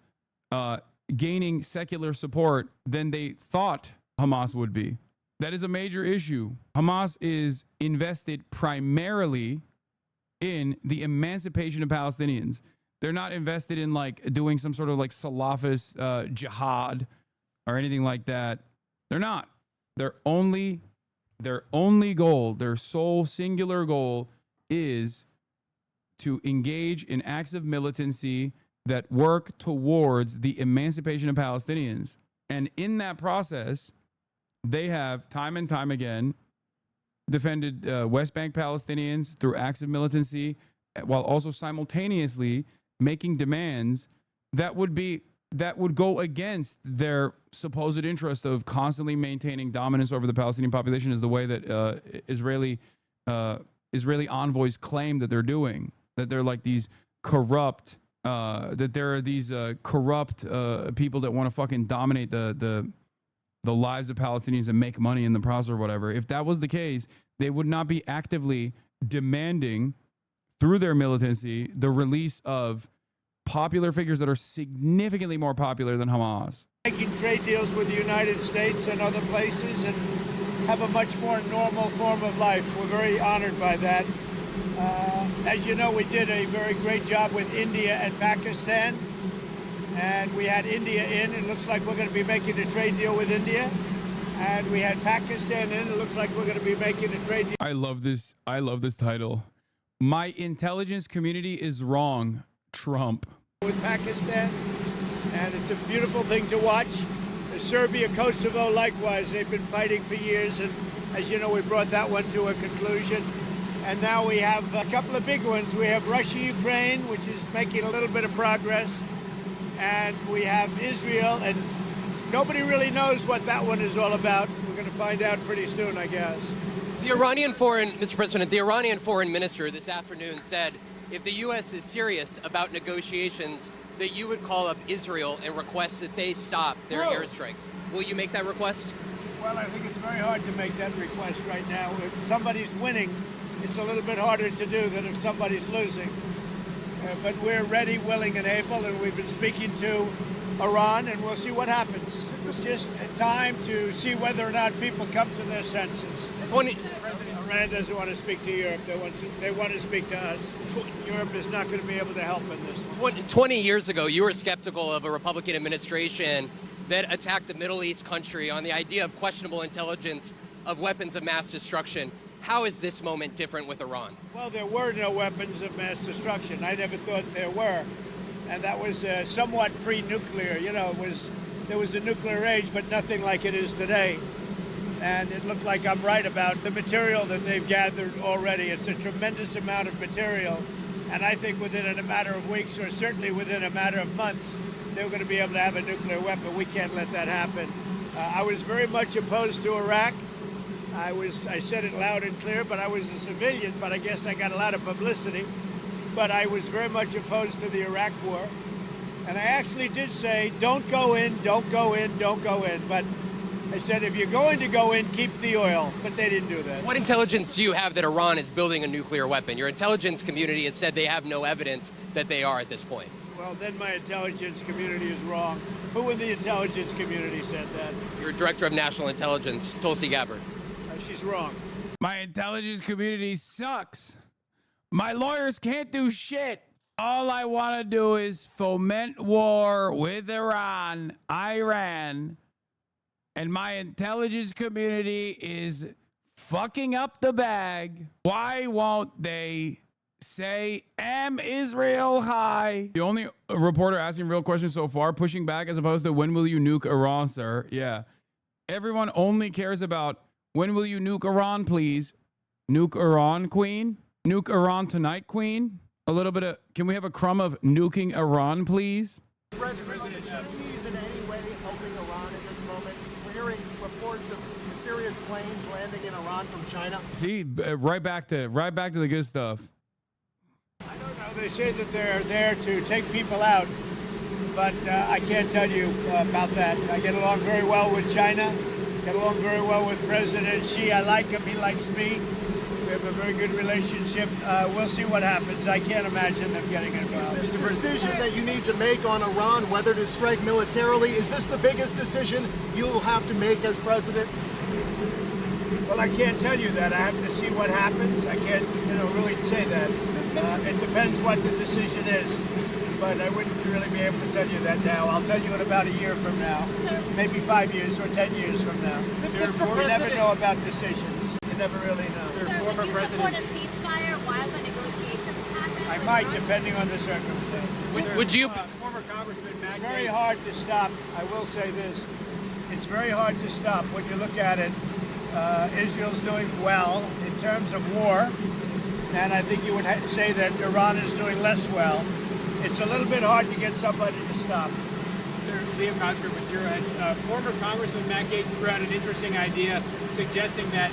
gaining secular support than they thought Hamas would be. That is a major issue. Hamas is invested primarily in the emancipation of Palestinians. They're not invested in like doing some sort of like Salafist jihad or anything like that. They're not. Their only goal, their sole singular goal, is to engage in acts of militancy that work towards the emancipation of Palestinians. And in that process, they have time and time again defended West Bank Palestinians through acts of militancy, while also simultaneously making demands that would go against their supposed interest of constantly maintaining dominance over the Palestinian population, is the way that Israeli envoys claim that they're doing. That they're like these corrupt, that there are these corrupt people that want to fucking dominate the lives of Palestinians and make money in the process or whatever. If that was the case, they would not be actively demanding through their militancy the release of popular figures that are significantly more popular than Hamas. Making trade deals with the United States and other places, and have a much more normal form of life. We're very honored by that. As you know, we did a very great job with India and Pakistan, and we had India in. It looks like we're going to be making a trade deal with India, and we had Pakistan in. It looks like we're going to be making a trade deal. I love this. I love this title. My intelligence community is wrong, Trump. With Pakistan, and it's a beautiful thing to watch. Serbia, Kosovo, likewise, they've been fighting for years, and as you know, we brought that one to a conclusion. And now we have a couple of big ones. We have Russia, Ukraine, which is making a little bit of progress, and we have Israel, and nobody really knows what that one is all about. We're going to find out pretty soon, I guess. The Iranian foreign, Mr. President, the Iranian foreign minister this afternoon said if the U.S. is serious about negotiations, that you would call up Israel and request that they stop their airstrikes. Will you make that request? Well, I think it's very hard to make that request right now. If somebody's winning, it's a little bit harder to do than if somebody's losing. But we're ready, willing, and able, and we've been speaking to Iran, and we'll see what happens. It's just a time to see whether or not people come to their senses. Iran doesn't want to speak to Europe. They want to speak to us. Europe is not going to be able to help in this one. 20 years ago, you were skeptical of a Republican administration that attacked a Middle East country on the idea of questionable intelligence of weapons of mass destruction. How is this moment different with Iran? Well, there were no weapons of mass destruction. I never thought there were. And that was somewhat pre-nuclear. You know, there was a nuclear age, but nothing like it is today. And it looked like I'm right about the material that they've gathered already. It's a tremendous amount of material. And I think within a matter of weeks, or certainly within a matter of months, they're going to be able to have a nuclear weapon. We can't let that happen. I was very much opposed to Iraq. I said it loud and clear, but I was a civilian, but I guess I got a lot of publicity. But I was very much opposed to the Iraq war. And I actually did say, don't go in, don't go in, don't go in. But I said, if you're going to go in, keep the oil. But they didn't do that. What intelligence do you have that Iran is building a nuclear weapon? Your intelligence community has said they have no evidence that they are at this point. Well, then my intelligence community is wrong. Who in the intelligence community said that? Your director of national intelligence, Tulsi Gabbard. She's wrong. My intelligence community sucks. My lawyers can't do shit. All I want to do is foment war with Iran, and my intelligence community is fucking up the bag. Why won't they say, am Israel high? The only reporter asking real questions so far, pushing back as opposed to when will you nuke Iran, sir? Yeah. Everyone only cares about when will you nuke Iran, please? Nuke Iran, queen? Nuke Iran tonight, queen? A little bit of, can we have a crumb of nuking Iran, please? President, are the Chinese in any way helping Iran in this moment? We're hearing reports of mysterious planes landing in Iran from China. See, right back to the good stuff. I don't know. They say that they're there to take people out, but I can't tell you about that. I get along very well with China. Get along very well with President Xi. I like him. He likes me. We have a very good relationship. We'll see what happens. I can't imagine them getting involved. Is this decision that you need to make on Iran, whether to strike militarily, is this the biggest decision you'll have to make as president? Well, I can't tell you that. I have to see what happens. I can't, really say that. It depends what the decision is. But I wouldn't really be able to tell you that now. I'll tell you in about a year from now, maybe 5 years or 10 years from now. You never know about decisions. You never really know. Would you support a ceasefire while the negotiations happen? I might, depending on the circumstances. Would you? Former Congressman Matt, it's very hard to stop. I will say this. It's very hard to stop when you look at it. Israel's doing well in terms of war, and I think you would say that Iran is doing less well. It's a little bit hard to get somebody to stop. Sir, Liam Cosgrove was here. Former Congressman Matt Gaetz threw out an interesting idea suggesting that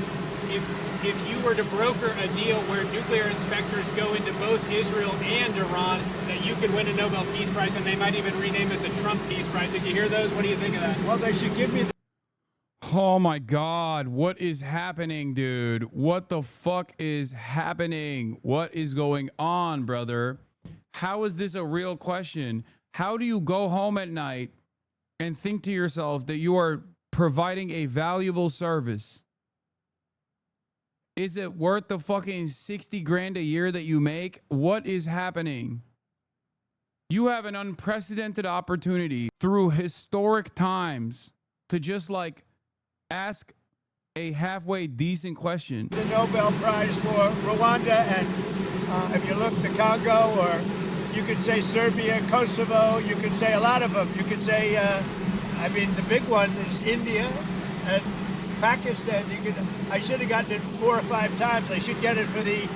if you were to broker a deal where nuclear inspectors go into both Israel and Iran, that you could win a Nobel Peace Prize, and they might even rename it the Trump Peace Prize. Did you hear those? What do you think of that? Well, they should give me Oh my God, what is happening, dude? What the fuck is happening? What is going on, brother? How is this a real question? How do you go home at night and think to yourself that you are providing a valuable service Is it worth the fucking 60 grand a year that you make? What is happening? You have an unprecedented opportunity through historic times to just like ask a halfway decent question. The Nobel Prize for Rwanda, and if you look, the Congo, or you could say Serbia, Kosovo, you could say a lot of them. You could say, I mean, the big one is India and Pakistan. I should have gotten it 4 or 5 times. I should get it for the,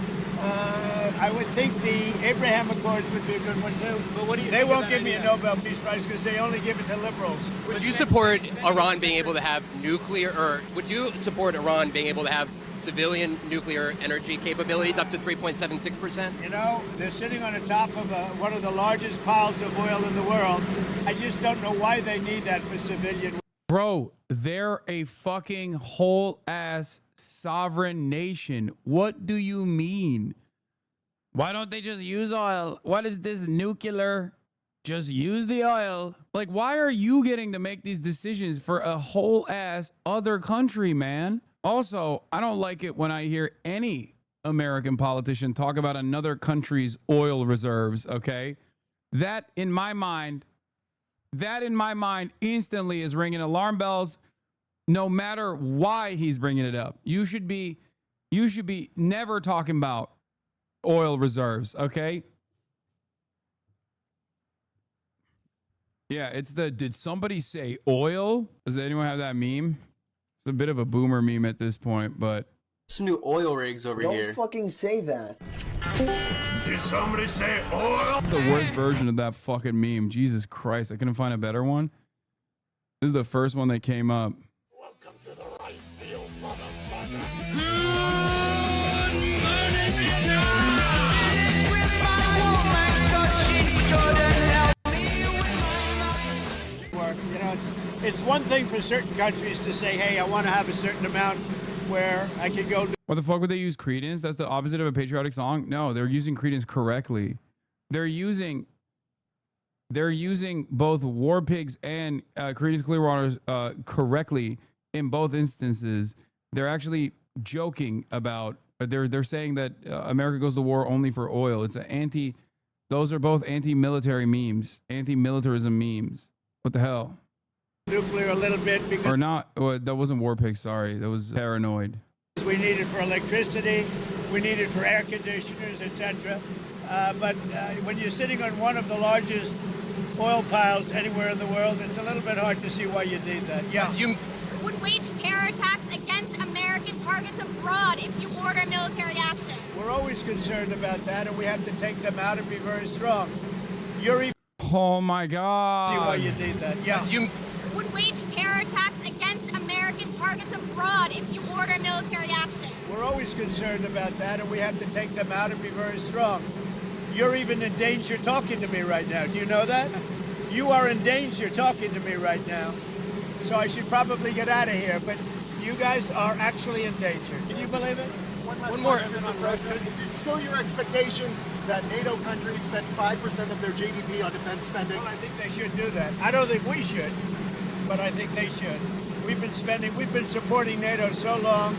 I would think the Abraham Accords would be a good one too. But what do you? They won't give me a Nobel Peace Prize because they only give it to liberals. Would you support Iran being able to have nuclear, or would you support Iran being able to have civilian nuclear energy capabilities up to 3.76%? You know, they're sitting on the top of one of the largest piles of oil in the world. I just don't know why they need that for civilian. Bro, they're a fucking whole ass sovereign nation. What do you mean? Why don't they just use oil? What is this nuclear? Just use the oil. Like, why are you getting to make these decisions for a whole ass other country, man? Also, I don't like it when I hear any American politician talk about another country's oil reserves, okay? That in my mind instantly is ringing alarm bells no matter why he's bringing it up. You should be never talking about oil reserves, okay? Yeah, it's the, did somebody say oil? Does anyone have that meme? It's a bit of a boomer meme at this point, but some new oil rigs over here. Don't fucking say that. did somebody say oil? This is the worst version of that fucking meme. Jesus Christ, I couldn't find a better one. This is the first one that came up. Welcome to the rice field, motherfucker. You know, it's one thing for certain countries to say, hey, I want to have a certain amount where I can go. What the fuck would they use Creedence? That's the opposite of a patriotic song? No, they're using Creedence correctly. They're using both War Pigs and Creedence Clearwater correctly in both instances. They're actually joking about, they're saying that America goes to war only for oil. It's an those are both anti-military memes, anti-militarism memes. What the hell? Nuclear a little bit because or not. Well, that wasn't War Pig. Sorry, that was Paranoid. We need it for electricity, we need it for air conditioners, etc. But when you're sitting on one of the largest oil piles anywhere in the world, it's a little bit hard to see why you need that. Yeah. You would wage terror attacks against American targets abroad if you order military action. We're always concerned about that, and we have to take them out and be very strong. You're even. Oh my God. See why you need that. Yeah. You would wage terror attacks against American targets abroad if you order military action. We're always concerned about that, and we have to take them out and be very strong. You're even in danger talking to me right now. Do you know that? You are in danger talking to me right now. So I should probably get out of here, but you guys are actually in danger. Can you believe it? One more, Mr. President. Is it still your expectation that NATO countries spend 5% of their GDP on defense spending? Well, I think they should do that. I don't think we should, but I think they should. We've been supporting NATO so long.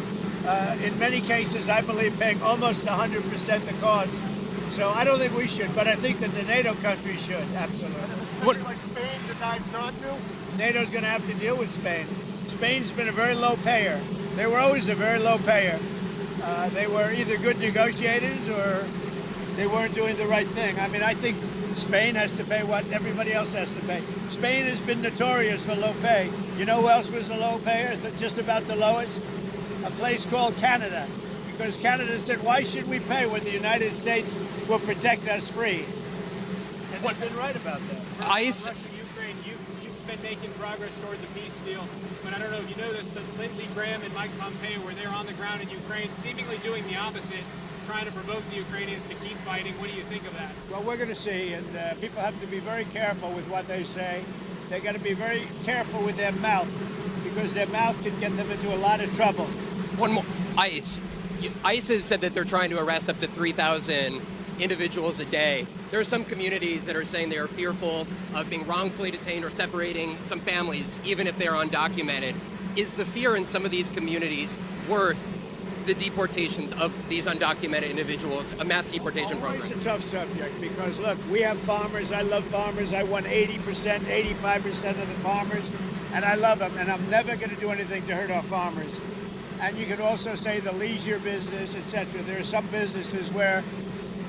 In many cases, I believe paying almost 100% the cost. So I don't think we should, but I think that the NATO countries should, absolutely. What, like Spain decides not to? NATO's going to have to deal with Spain. Spain's been a very low payer. They were always a very low payer. They were either good negotiators or they weren't doing the right thing. I mean, I think Spain has to pay what everybody else has to pay. Spain has been notorious for low pay. You know who else was a low payer, just about the lowest? A place called Canada. Because Canada said, why should we pay when the United States will protect us free? And they've been right about that. ICE. Russia, Ukraine, you've been making progress towards a peace deal, but I don't know if you noticed that Lindsey Graham and Mike Pompeo were there on the ground in Ukraine, seemingly doing the opposite, trying to provoke the Ukrainians to keep fighting. What do you think of that? Well, we're going to see, and people have to be very careful with what they say. They're going to be very careful with their mouth, because their mouth can get them into a lot of trouble. One more. ICE. ICE has said that they're trying to arrest up to 3,000 individuals a day. There are some communities that are saying they are fearful of being wrongfully detained or separating some families, even if they're undocumented. Is the fear in some of these communities worth the deportations of these undocumented individuals, a mass deportation program? It's a tough subject because, look, we have farmers. I love farmers. I won 80%, 85% of the farmers, and I love them, and I'm never going to do anything to hurt our farmers. And you can also say the leisure business, etc. There are some businesses where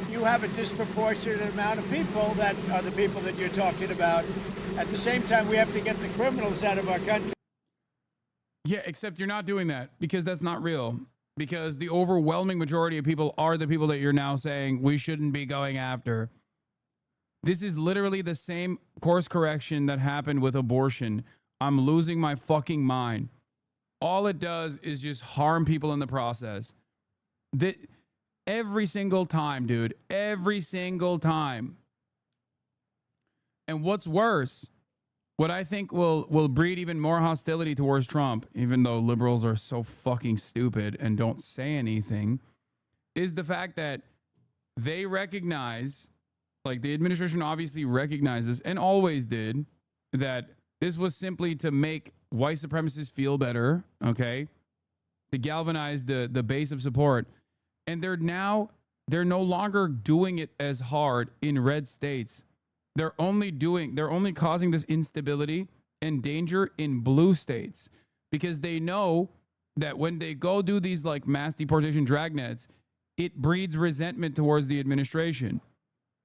you have a disproportionate amount of people that are the people that you're talking about. At the same time, we have to get the criminals out of our country. Yeah, except you're not doing that because that's not real. Because the overwhelming majority of people are the people that you're now saying we shouldn't be going after. This is literally the same course correction that happened with abortion. I'm losing my fucking mind. All it does is just harm people in the process. Every single time, dude. Every single time. And what's worse, what I think will breed even more hostility towards Trump, even though liberals are so fucking stupid and don't say anything, is the fact that they recognize, like the administration obviously recognizes and always did, that this was simply to make white supremacists feel better, okay? To galvanize the base of support. And they're no longer doing it as hard in red states. They're only causing this instability and danger in blue states because they know that when they go do these like mass deportation dragnets, it breeds resentment towards the administration.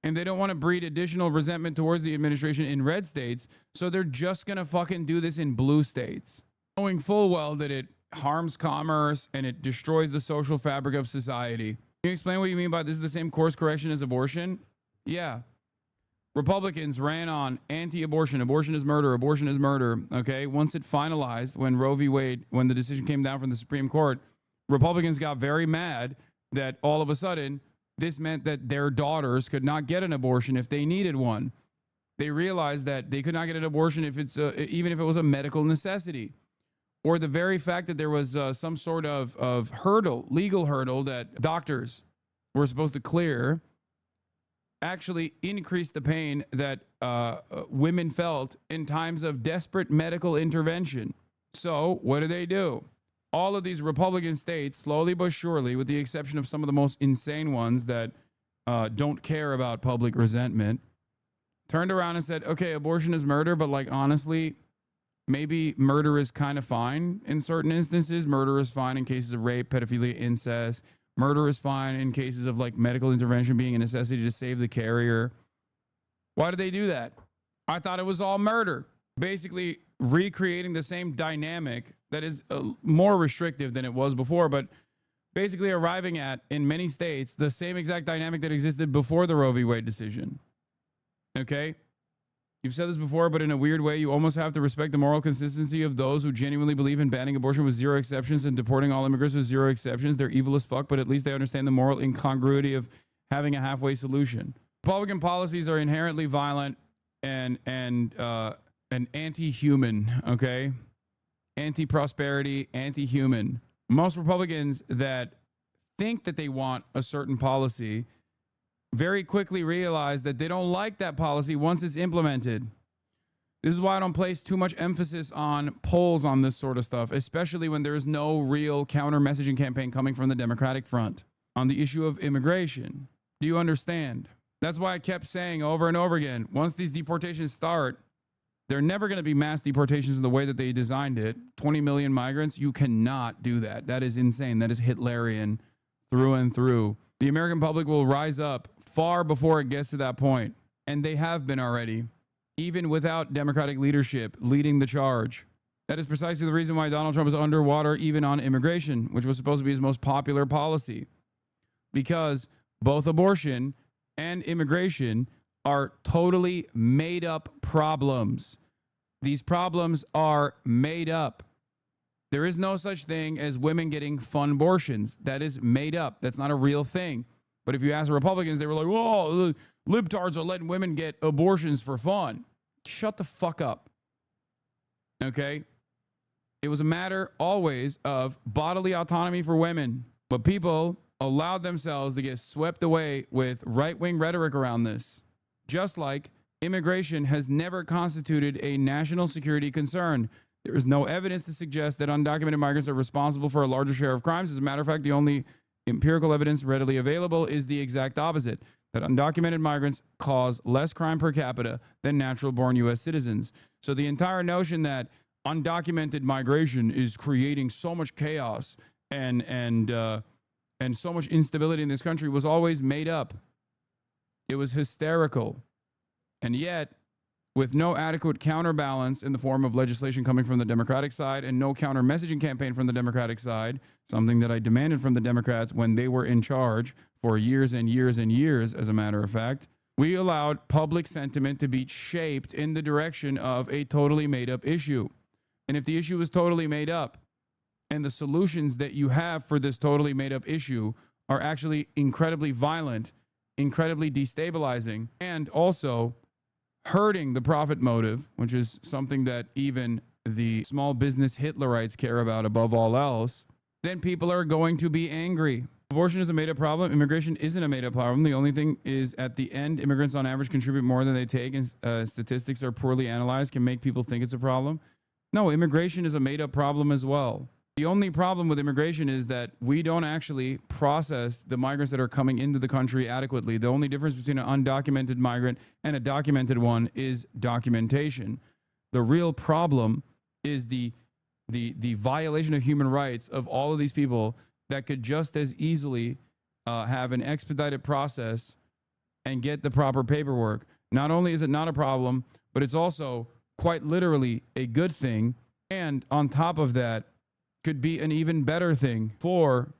And they don't want to breed additional resentment towards the administration in red states. So they're just going to fucking do this in blue states, knowing full well that it harms commerce and it destroys the social fabric of society. Can you explain what you mean by this is the same course correction as abortion? Yeah. Republicans ran on anti-abortion. Abortion is murder. Abortion is murder. Okay. Once it finalized, when Roe v. Wade, when the decision came down from the Supreme Court, Republicans got very mad that all of a sudden this meant that their daughters could not get an abortion if they needed one. They realized that they could not get an abortion if it's even if it was a medical necessity, or the very fact that there was some sort of legal hurdle that doctors were supposed to clear actually increased the pain that women felt in times of desperate medical intervention. So what do? All of these Republican states, slowly but surely, with the exception of some of the most insane ones that don't care about public resentment, turned around and said, okay, abortion is murder, but like honestly, maybe murder is kind of fine in certain instances. Murder is fine in cases of rape, pedophilia, incest. Murder is fine in cases of like medical intervention being a necessity to save the carrier. Why did they do that? I thought it was all murder. Basically recreating the same dynamic that is more restrictive than it was before, but basically arriving at, in many states, the same exact dynamic that existed before the Roe v. Wade decision. Okay? You've said this before, but in a weird way, you almost have to respect the moral consistency of those who genuinely believe in banning abortion with zero exceptions and deporting all immigrants with zero exceptions. They're evil as fuck, but at least they understand the moral incongruity of having a halfway solution. Republican policies are inherently violent and anti-human, okay? Anti-prosperity, anti-human. Most Republicans that think that they want a certain policy very quickly realize that they don't like that policy once it's implemented. This is why I don't place too much emphasis on polls on this sort of stuff, especially when there is no real counter-messaging campaign coming from the Democratic front on the issue of immigration. Do you understand? That's why I kept saying over and over again, once these deportations start, they're never going to be mass deportations in the way that they designed it. 20 million migrants, you cannot do that. That is insane. That is Hitlerian through and through. The American public will rise up far before it gets to that point. And they have been already, even without Democratic leadership leading the charge. That is precisely the reason why Donald Trump is underwater even on immigration, which was supposed to be his most popular policy. Because both abortion and immigration are totally made up problems. These problems are made up. There is no such thing as women getting fun abortions. That is made up. That's not a real thing. But if you ask the Republicans, they were like, whoa, the libtards are letting women get abortions for fun. Shut the fuck up. Okay? It was a matter always of bodily autonomy for women. But people allowed themselves to get swept away with right-wing rhetoric around this. Just like immigration has never constituted a national security concern. There is no evidence to suggest that undocumented migrants are responsible for a larger share of crimes. As a matter of fact, the only empirical evidence readily available is the exact opposite, that undocumented migrants cause less crime per capita than natural-born U.S. citizens. So the entire notion that undocumented migration is creating so much chaos and so much instability in this country was always made up. It was hysterical. And yet, with no adequate counterbalance in the form of legislation coming from the Democratic side and no counter-messaging campaign from the Democratic side, something that I demanded from the Democrats when they were in charge for years and years and years, as a matter of fact, we allowed public sentiment to be shaped in the direction of a totally made-up issue. And if the issue is totally made up, and the solutions that you have for this totally made-up issue are actually incredibly violent, incredibly destabilizing, and also hurting the profit motive, which is something that even the small business Hitlerites care about above all else, then people are going to be angry. Abortion is a made-up problem. Immigration isn't a made-up problem. The only thing is, at the end, immigrants on average contribute more than they take, and statistics are poorly analyzed, can make people think it's a problem. No, immigration is a made-up problem as well. The only problem with immigration is that we don't actually process the migrants that are coming into the country adequately. The only difference between an undocumented migrant and a documented one is documentation. The real problem is the violation of human rights of all of these people that could just as easily have an expedited process and get the proper paperwork. Not only is it not a problem, but it's also quite literally a good thing. And on top of that, could be an even better thing for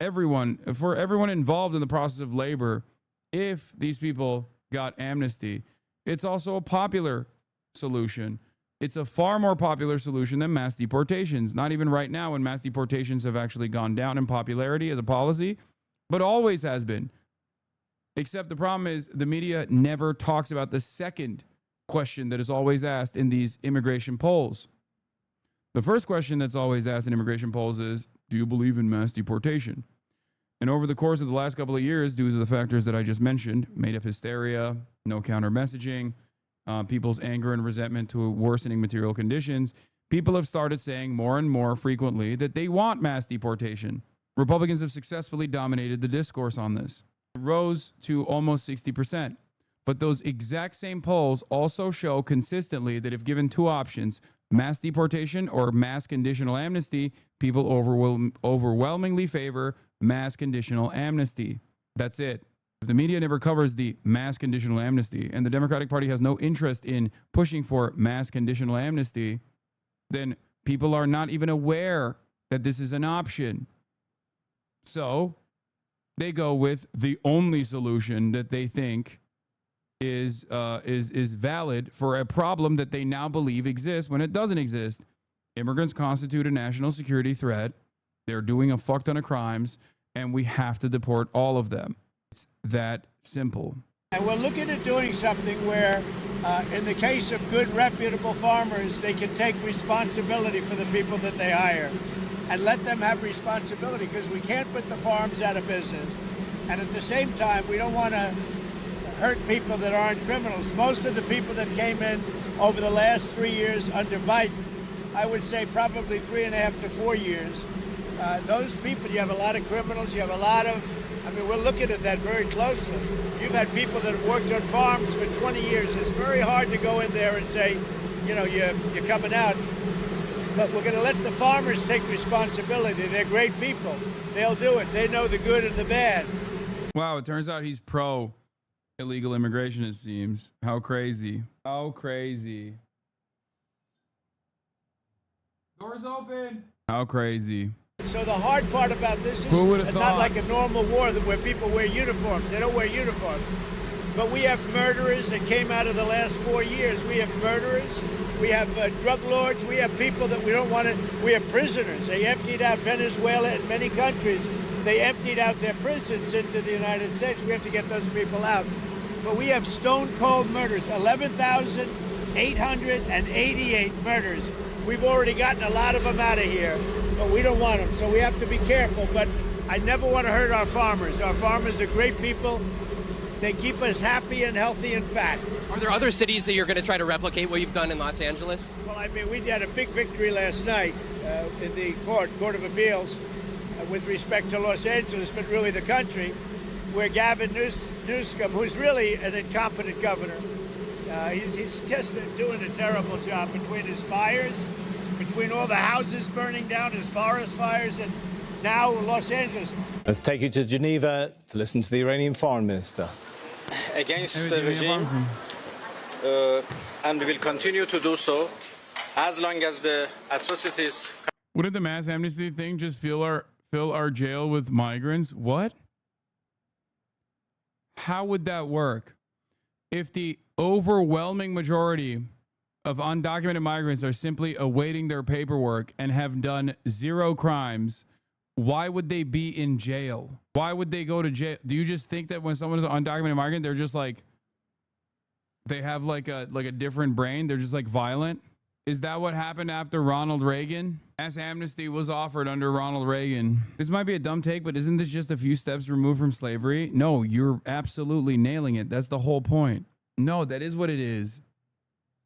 everyone involved in the process of labor if these people got amnesty. It's also a popular solution. It's a far more popular solution than mass deportations. Not even right now, when mass deportations have actually gone down in popularity as a policy, but always has been. Except the problem is the media never talks about the second question that is always asked in these immigration polls. The first question that's always asked in immigration polls is, do you believe in mass deportation? And over the course of the last couple of years, due to the factors that I just mentioned, made-up hysteria, no counter-messaging, people's anger and resentment to worsening material conditions, people have started saying more and more frequently that they want mass deportation. Republicans have successfully dominated the discourse on this. It rose to almost 60%. But those exact same polls also show consistently that if given two options, mass deportation or mass conditional amnesty, people overwhelmingly favor mass conditional amnesty. That's it. If the media never covers the mass conditional amnesty and the Democratic Party has no interest in pushing for mass conditional amnesty, then people are not even aware that this is an option. So they go with the only solution that they think is valid for a problem that they now believe exists when it doesn't exist. Immigrants constitute a national security threat. They're doing a fuck ton of crimes, and we have to deport all of them. It's that simple. And we're looking at doing something where, in the case of good, reputable farmers, they can take responsibility for the people that they hire and let them have responsibility, because we can't put the farms out of business. And at the same time, we don't want to hurt people that aren't criminals. Most of the people that came in over the last 3 years under Biden, I would say probably 3.5 to 4 years, those people, you have a lot of criminals, you have a lot of, we're looking at that very closely. You've had people that have worked on farms for 20 years. It's very hard to go in there and say, you're coming out. But we're going to let the farmers take responsibility. They're great people. They'll do it. They know the good and the bad. Wow, it turns out he's pro illegal immigration, it seems. How crazy. How crazy. Doors open. How crazy. So the hard part about this is it's not like a normal war where people wear uniforms. They don't wear uniforms. But we have murderers that came out of the last 4 years. We have murderers. We have drug lords. We have people that we don't want to. We have prisoners. They emptied out Venezuela and many countries. They emptied out their prisons into the United States. We have to get those people out. But we have stone-cold murders, 11,888 murders. We've already gotten a lot of them out of here, but we don't want them, so we have to be careful. But I never want to hurt our farmers. Our farmers are great people. They keep us happy and healthy and fat. Are there other cities that you're going to try to replicate what you've done in Los Angeles? Well, I mean, we had a big victory last night in the Court of Appeals with respect to Los Angeles, but really the country, where Gavin Newsom, who's really an incompetent governor, he's just doing a terrible job between his fires, between all the houses burning down, his forest fires, and now Los Angeles. Let's take you to Geneva to listen to the Iranian foreign minister. Against the regime, and we will continue to do so as long as the atrocities. Wouldn't the mass amnesty thing just fill our jail with migrants? What? How would that work? If the overwhelming majority of undocumented migrants are simply awaiting their paperwork and have done zero crimes, why would they be in jail? Why would they go to jail? Do you just think that when someone is an undocumented migrant, they're just like, they have like a different brain? They're just like violent? Is that what happened after Ronald Reagan? Mass amnesty was offered under Ronald Reagan. This might be a dumb take, but isn't this just a few steps removed from slavery? No, you're absolutely nailing it. That's the whole point. No, that is what it is.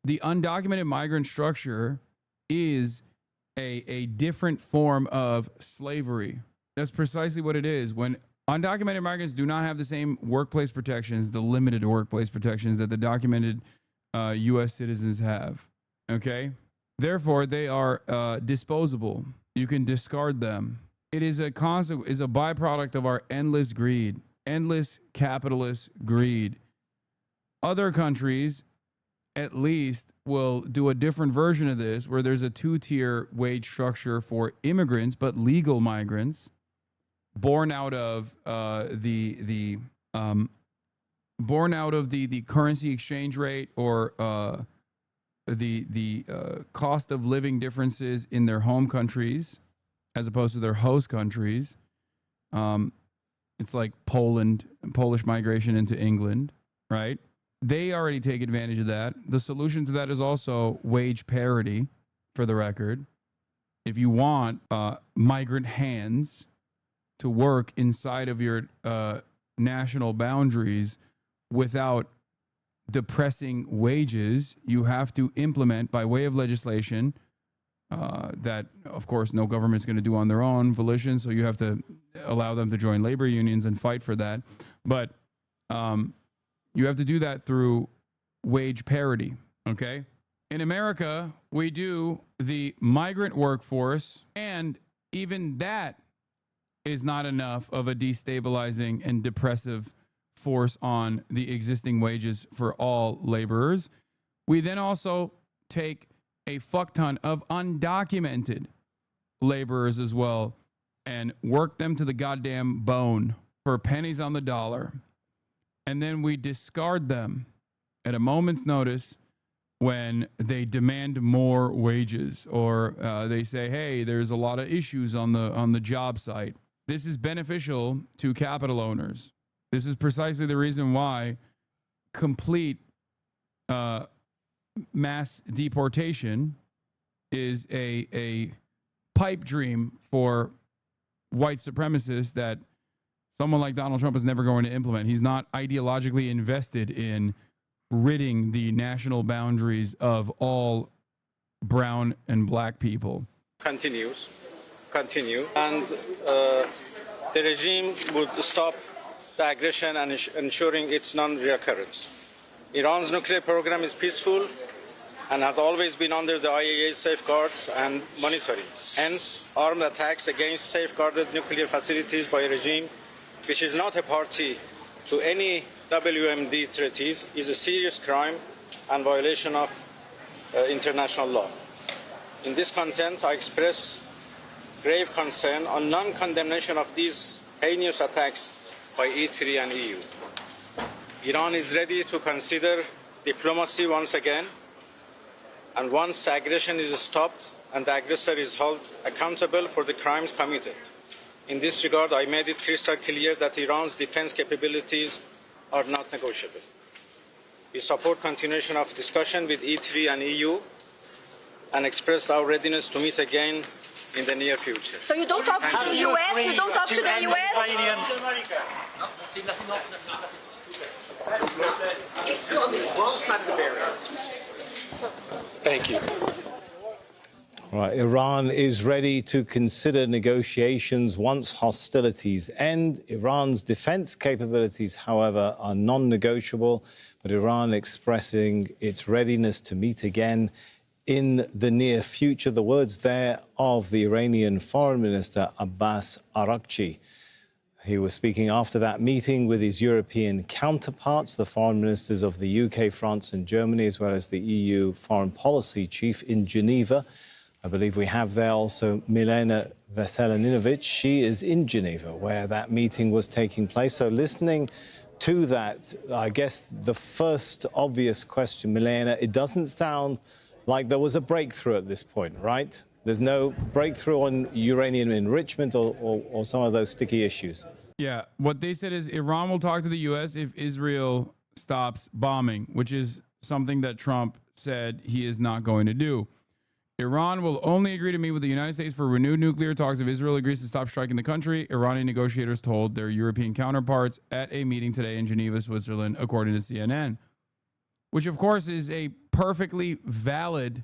The undocumented migrant structure is a different form of slavery. That's precisely what it is. When undocumented migrants do not have the same workplace protections, the limited workplace protections that the documented U.S. citizens have. Okay? Therefore, they are disposable. You can discard them. It is a byproduct of our endless greed, endless capitalist greed. Other countries, at least, will do a different version of this, where there's a two-tier wage structure for immigrants, but legal migrants, born out of the currency exchange rate or the cost of living differences in their home countries as opposed to their host countries. It's like Polish migration into England, right? They already take advantage of that. The solution to that is also wage parity, for the record. If you want migrant hands to work inside of your national boundaries without depressing wages, you have to implement by way of legislation that, of course, no government's going to do on their own volition. So you have to allow them to join labor unions and fight for that. But you have to do that through wage parity, okay? In America, we do the migrant workforce, and even that is not enough of a destabilizing and depressive force on the existing wages for all laborers. We then also take a fuck ton of undocumented laborers as well and work them to the goddamn bone for pennies on the dollar. And then we discard them at a moment's notice when they demand more wages, or they say, hey, there's a lot of issues on the job site. This is beneficial to capital owners. This is precisely the reason why complete mass deportation is a pipe dream for white supremacists that someone like Donald Trump is never going to implement. He's not ideologically invested in ridding the national boundaries of all brown and black people. Continue, and the regime would stop the aggression and ensuring its non-reoccurrence. Iran's nuclear program is peaceful and has always been under the IAEA's safeguards and monitoring. Hence, armed attacks against safeguarded nuclear facilities by a regime which is not a party to any WMD treaties is a serious crime and violation of international law. In this content, I express grave concern on non-condemnation of these heinous attacks by E3 and EU. Iran is ready to consider diplomacy once again, and once aggression is stopped and the aggressor is held accountable for the crimes committed. In this regard, I made it crystal clear that Iran's defense capabilities are not negotiable. We support continuation of discussion with E3 and EU and express our readiness to meet again in the near future. So you don't talk to the US? You don't talk to the US? You're on the wrong side of the barrier. Thank you. Right, Iran is ready to consider negotiations once hostilities end. Iran's defense capabilities, however, are non-negotiable, but Iran expressing its readiness to meet again in the near future. The words there of the Iranian Foreign Minister Abbas Araghchi. He was speaking after that meeting with his European counterparts, the foreign ministers of the UK, France and Germany, as well as the EU foreign policy chief in Geneva. I believe we have there also Milena Veselinovic. She is in Geneva, where that meeting was taking place. So listening to that, I guess the first obvious question, Milena, it doesn't sound like there was a breakthrough at this point, right? There's no breakthrough on uranium enrichment or some of those sticky issues. Yeah, what they said is Iran will talk to the U.S. if Israel stops bombing, which is something that Trump said he is not going to do. Iran will only agree to meet with the United States for renewed nuclear talks if Israel agrees to stop striking the country, Iranian negotiators told their European counterparts at a meeting today in Geneva, Switzerland, according to CNN, which, of course, is a perfectly valid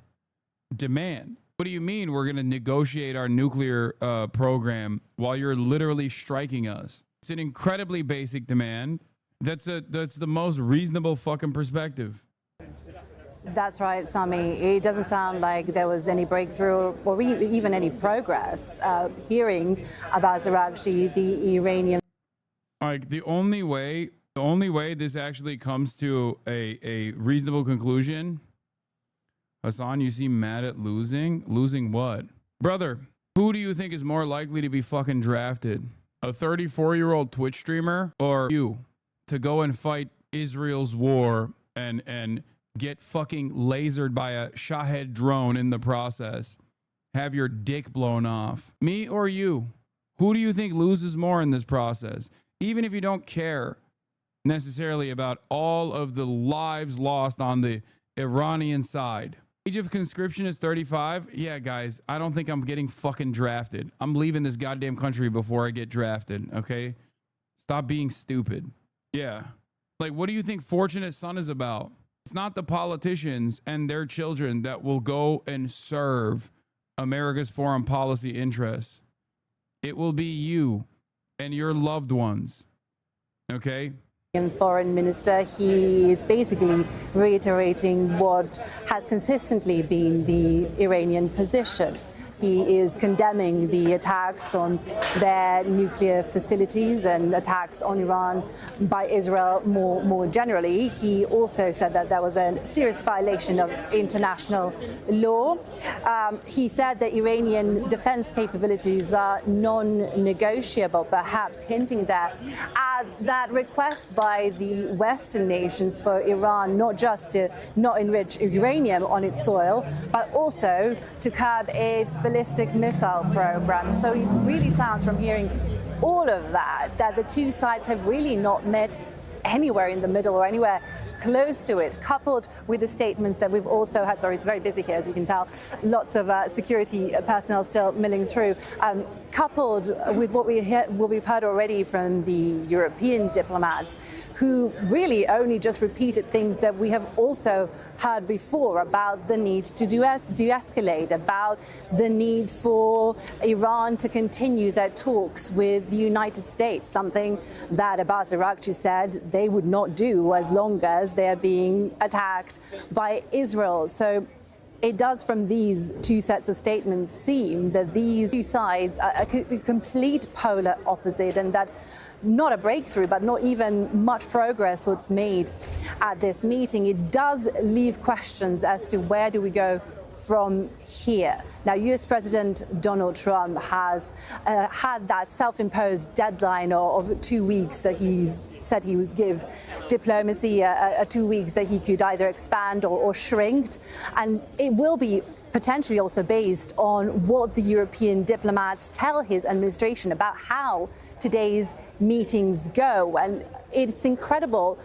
demand. What do you mean we're going to negotiate our nuclear program while you're literally striking us? It's an incredibly basic demand. That's the most reasonable fucking perspective. That's right, Sami. It doesn't sound like there was any breakthrough or even any progress. Hearing about Araghchi, the Iranian. Like the only way this actually comes to a reasonable conclusion. Hassan, you seem mad at losing. Losing what? Brother, who do you think is more likely to be fucking drafted? A 34-year-old Twitch streamer or you to go and fight Israel's war and get fucking lasered by a Shahed drone in the process? Have your dick blown off? Me or you? Who do you think loses more in this process? Even if you don't care necessarily about all of the lives lost on the Iranian side. Age of conscription is 35. Yeah, guys, I don't think I'm getting fucking drafted. I'm leaving this goddamn country before I get drafted, okay? Stop being stupid. Yeah. Like, what do you think Fortunate Son is about? It's not the politicians and their children that will go and serve America's foreign policy interests. It will be you and your loved ones, okay? Foreign minister, he is basically reiterating what has consistently been the Iranian position. He is condemning the attacks on their nuclear facilities and attacks on Iran by Israel more generally. He also said that there was a serious violation of international law. He said that Iranian defense capabilities are non-negotiable, perhaps hinting that that request by the Western nations for Iran not just to not enrich uranium on its soil, but also to curb its ballistic missile program. So it really sounds from hearing all of that the two sides have really not met anywhere in the middle or anywhere close to it, coupled with the statements that we've also had. Sorry, it's very busy here, as you can tell. Lots of security personnel still milling through. Coupled with what we've heard already from the European diplomats, who really only just repeated things that we have also heard before about the need to de-escalate, about the need for Iran to continue their talks with the United States, something that Abbas Araghchi said they would not do as long as they're being attacked by Israel. So it does, from these two sets of statements, seem that these two sides are a complete polar opposite, and that not a breakthrough, but not even much progress was made at this meeting. It does leave questions as to where do we go from here. Now, US President Donald Trump has had that self-imposed deadline of 2 weeks that he's said he would give diplomacy, 2 weeks that he could either expand or shrink. And it will be potentially also based on what the European diplomats tell his administration about how today's meetings go. And it's incredible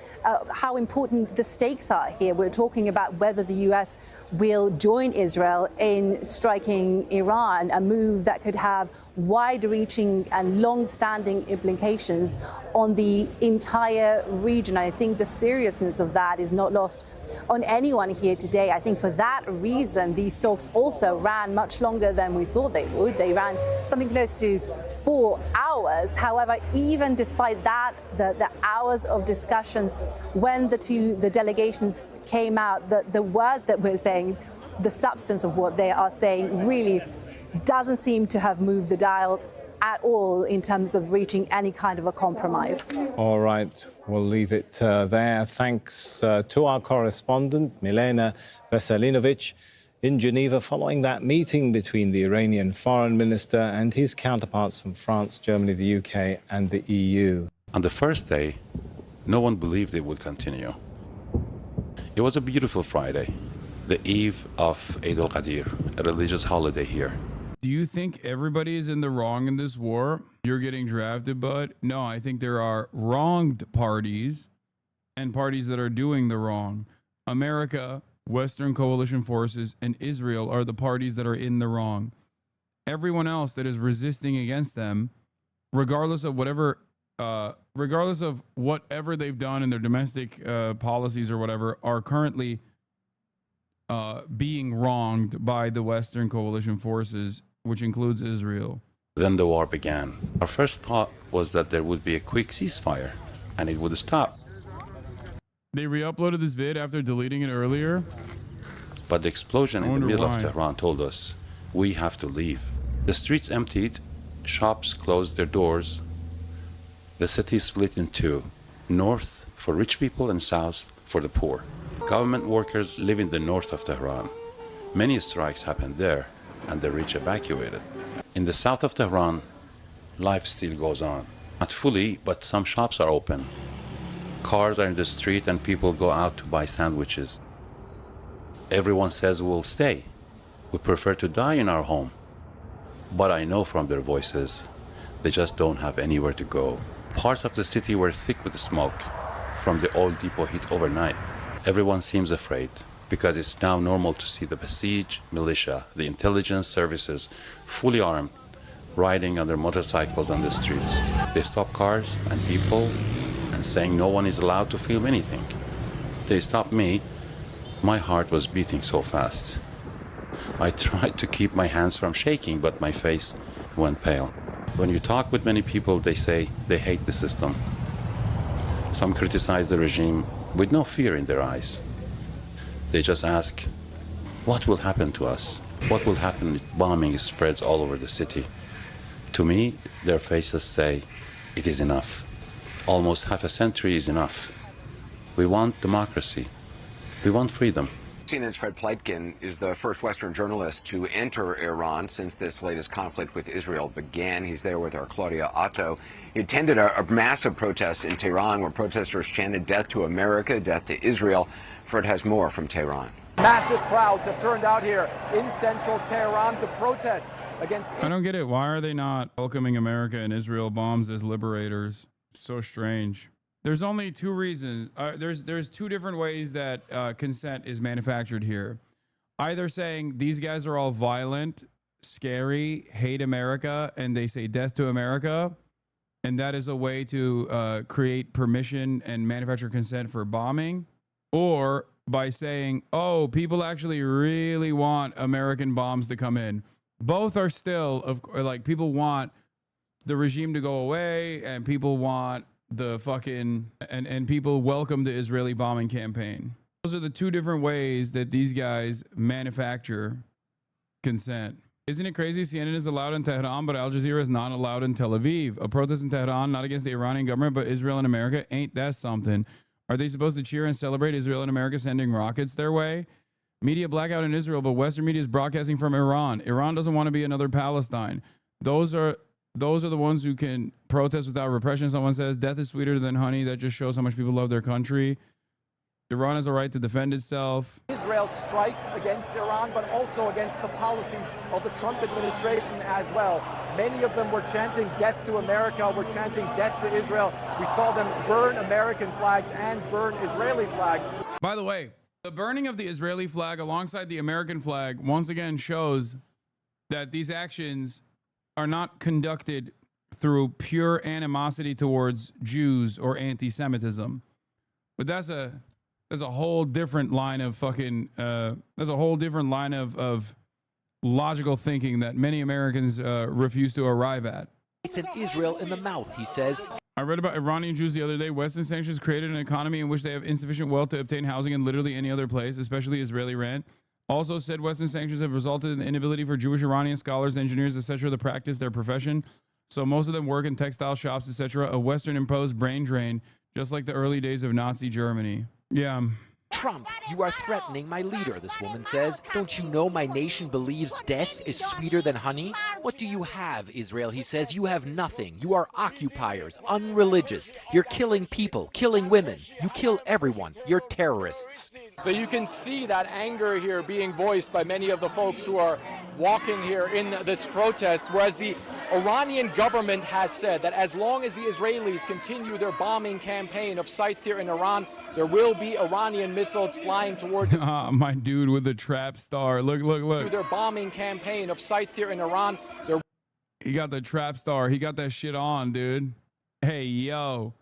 how important the stakes are here. We're talking about whether the US will join Israel in striking Iran, a move that could have wide-reaching and long-standing implications on the entire region. I think the seriousness of that is not lost on anyone here today. I think for that reason, these talks also ran much longer than we thought they would. They ran something close to 4 hours. However, even despite that, the hours of discussions, when the delegations came out, the words that we're saying, the substance of what they are saying really doesn't seem to have moved the dial at all in terms of reaching any kind of a compromise. All right, we'll leave it there. Thanks to our correspondent, Milena Veselinovic, in Geneva, following that meeting between the Iranian foreign minister and his counterparts from France, Germany, the UK, and the EU. On the first day, no one believed it would continue. It was a beautiful Friday, the eve of Eid al-Qadir, a religious holiday here. Do you think everybody is in the wrong in this war? You're getting drafted, bud? No, I think there are wronged parties and parties that are doing the wrong. America, Western coalition forces, and Israel are the parties that are in the wrong. Everyone else that is resisting against them, regardless of whatever they've done in their domestic policies or whatever, are currently being wronged by the Western coalition forces, which includes Israel. Then the war began. Our first thought was that there would be a quick ceasefire and it would stop. They re-uploaded this vid after deleting it earlier. But the explosion in the middle of Tehran told us we have to leave. The streets emptied, shops closed their doors. The city split in two, north for rich people and south for the poor. Government workers live in the north of Tehran. Many strikes happened there, and the rich evacuated. In the south of Tehran, life still goes on. Not fully, but some shops are open. Cars are in the street and people go out to buy sandwiches. Everyone says we'll stay. We prefer to die in our home. But I know from their voices, they just don't have anywhere to go. Parts of the city were thick with smoke from the oil depot hit overnight. Everyone seems afraid, because it's now normal to see the Basij militia, the intelligence services, fully armed, riding on their motorcycles on the streets. They stop cars and people and saying no one is allowed to film anything. They stopped me. My heart was beating so fast. I tried to keep my hands from shaking, but my face went pale. When you talk with many people, they say they hate the system. Some criticize the regime with no fear in their eyes. They just ask, what will happen to us? What will happen if bombing spreads all over the city? To me, their faces say, it is enough. Almost half a century is enough. We want democracy. We want freedom. CNN's Fred Pleitkin is the first Western journalist to enter Iran since this latest conflict with Israel began. He's there with our Claudia Otto. He attended a massive protest in Tehran where protesters chanted death to America, death to Israel. Fred has more from Tehran. Massive crowds have turned out here in central Tehran to protest against... I don't get it. Why are they not welcoming America and Israel bombs as liberators? It's so strange. There's only two reasons. There's two different ways that consent is manufactured here. Either saying these guys are all violent, scary, hate America, and they say death to America, and that is a way to create permission and manufacture consent for bombing, or by saying, oh, people actually really want American bombs to come in. Both are still, like, people want the regime to go away, and people want the fucking, and people welcome the Israeli bombing campaign. Those are the two different ways that these guys manufacture consent. Isn't it crazy? CNN is allowed in Tehran, but Al Jazeera is not allowed in Tel Aviv. A protest in Tehran, not against the Iranian government, but Israel and America. Ain't that something? Are they supposed to cheer and celebrate Israel and America sending rockets their way? Media blackout in Israel, but Western media is broadcasting from Iran. Iran doesn't want to be another Palestine. Those are the ones who can protest without repression. Someone says death is sweeter than honey. That just shows how much people love their country. Iran has a right to defend itself. Israel strikes against Iran, but also against the policies of the Trump administration as well. Many of them were chanting death to America, were chanting death to Israel. We saw them burn American flags and burn Israeli flags. By the way, the burning of the Israeli flag alongside the American flag once again shows that these actions are not conducted through pure animosity towards Jews or anti-Semitism. But that's a whole different line of fucking there's a whole different line of logical thinking that many Americans refuse to arrive at. It's an Israel in the mouth, he says. I read about Iranian Jews the other day. Western sanctions created an economy in which they have insufficient wealth to obtain housing in literally any other place, especially Israeli rent. Also said Western sanctions have resulted in the inability for Jewish Iranian scholars, engineers, etc. to practice their profession. So most of them work in textile shops, etc. A Western imposed brain drain, just like the early days of Nazi Germany. Yeah. Trump, you are threatening my leader, this woman says. Don't you know my nation believes death is sweeter than honey? What do you have, Israel? He says, you have nothing. You are occupiers, unreligious. You're killing people, killing women. You kill everyone. You're terrorists. So you can see that anger here being voiced by many of the folks who are walking here in this protest, whereas the Iranian government has said that as long as the Israelis continue their bombing campaign of sites here in Iran, there will be Iranian missiles flying towards my dude with the trap star. Look. Their bombing campaign of sites here in Iran. He got the trap star. He got that shit on, dude. Hey, yo.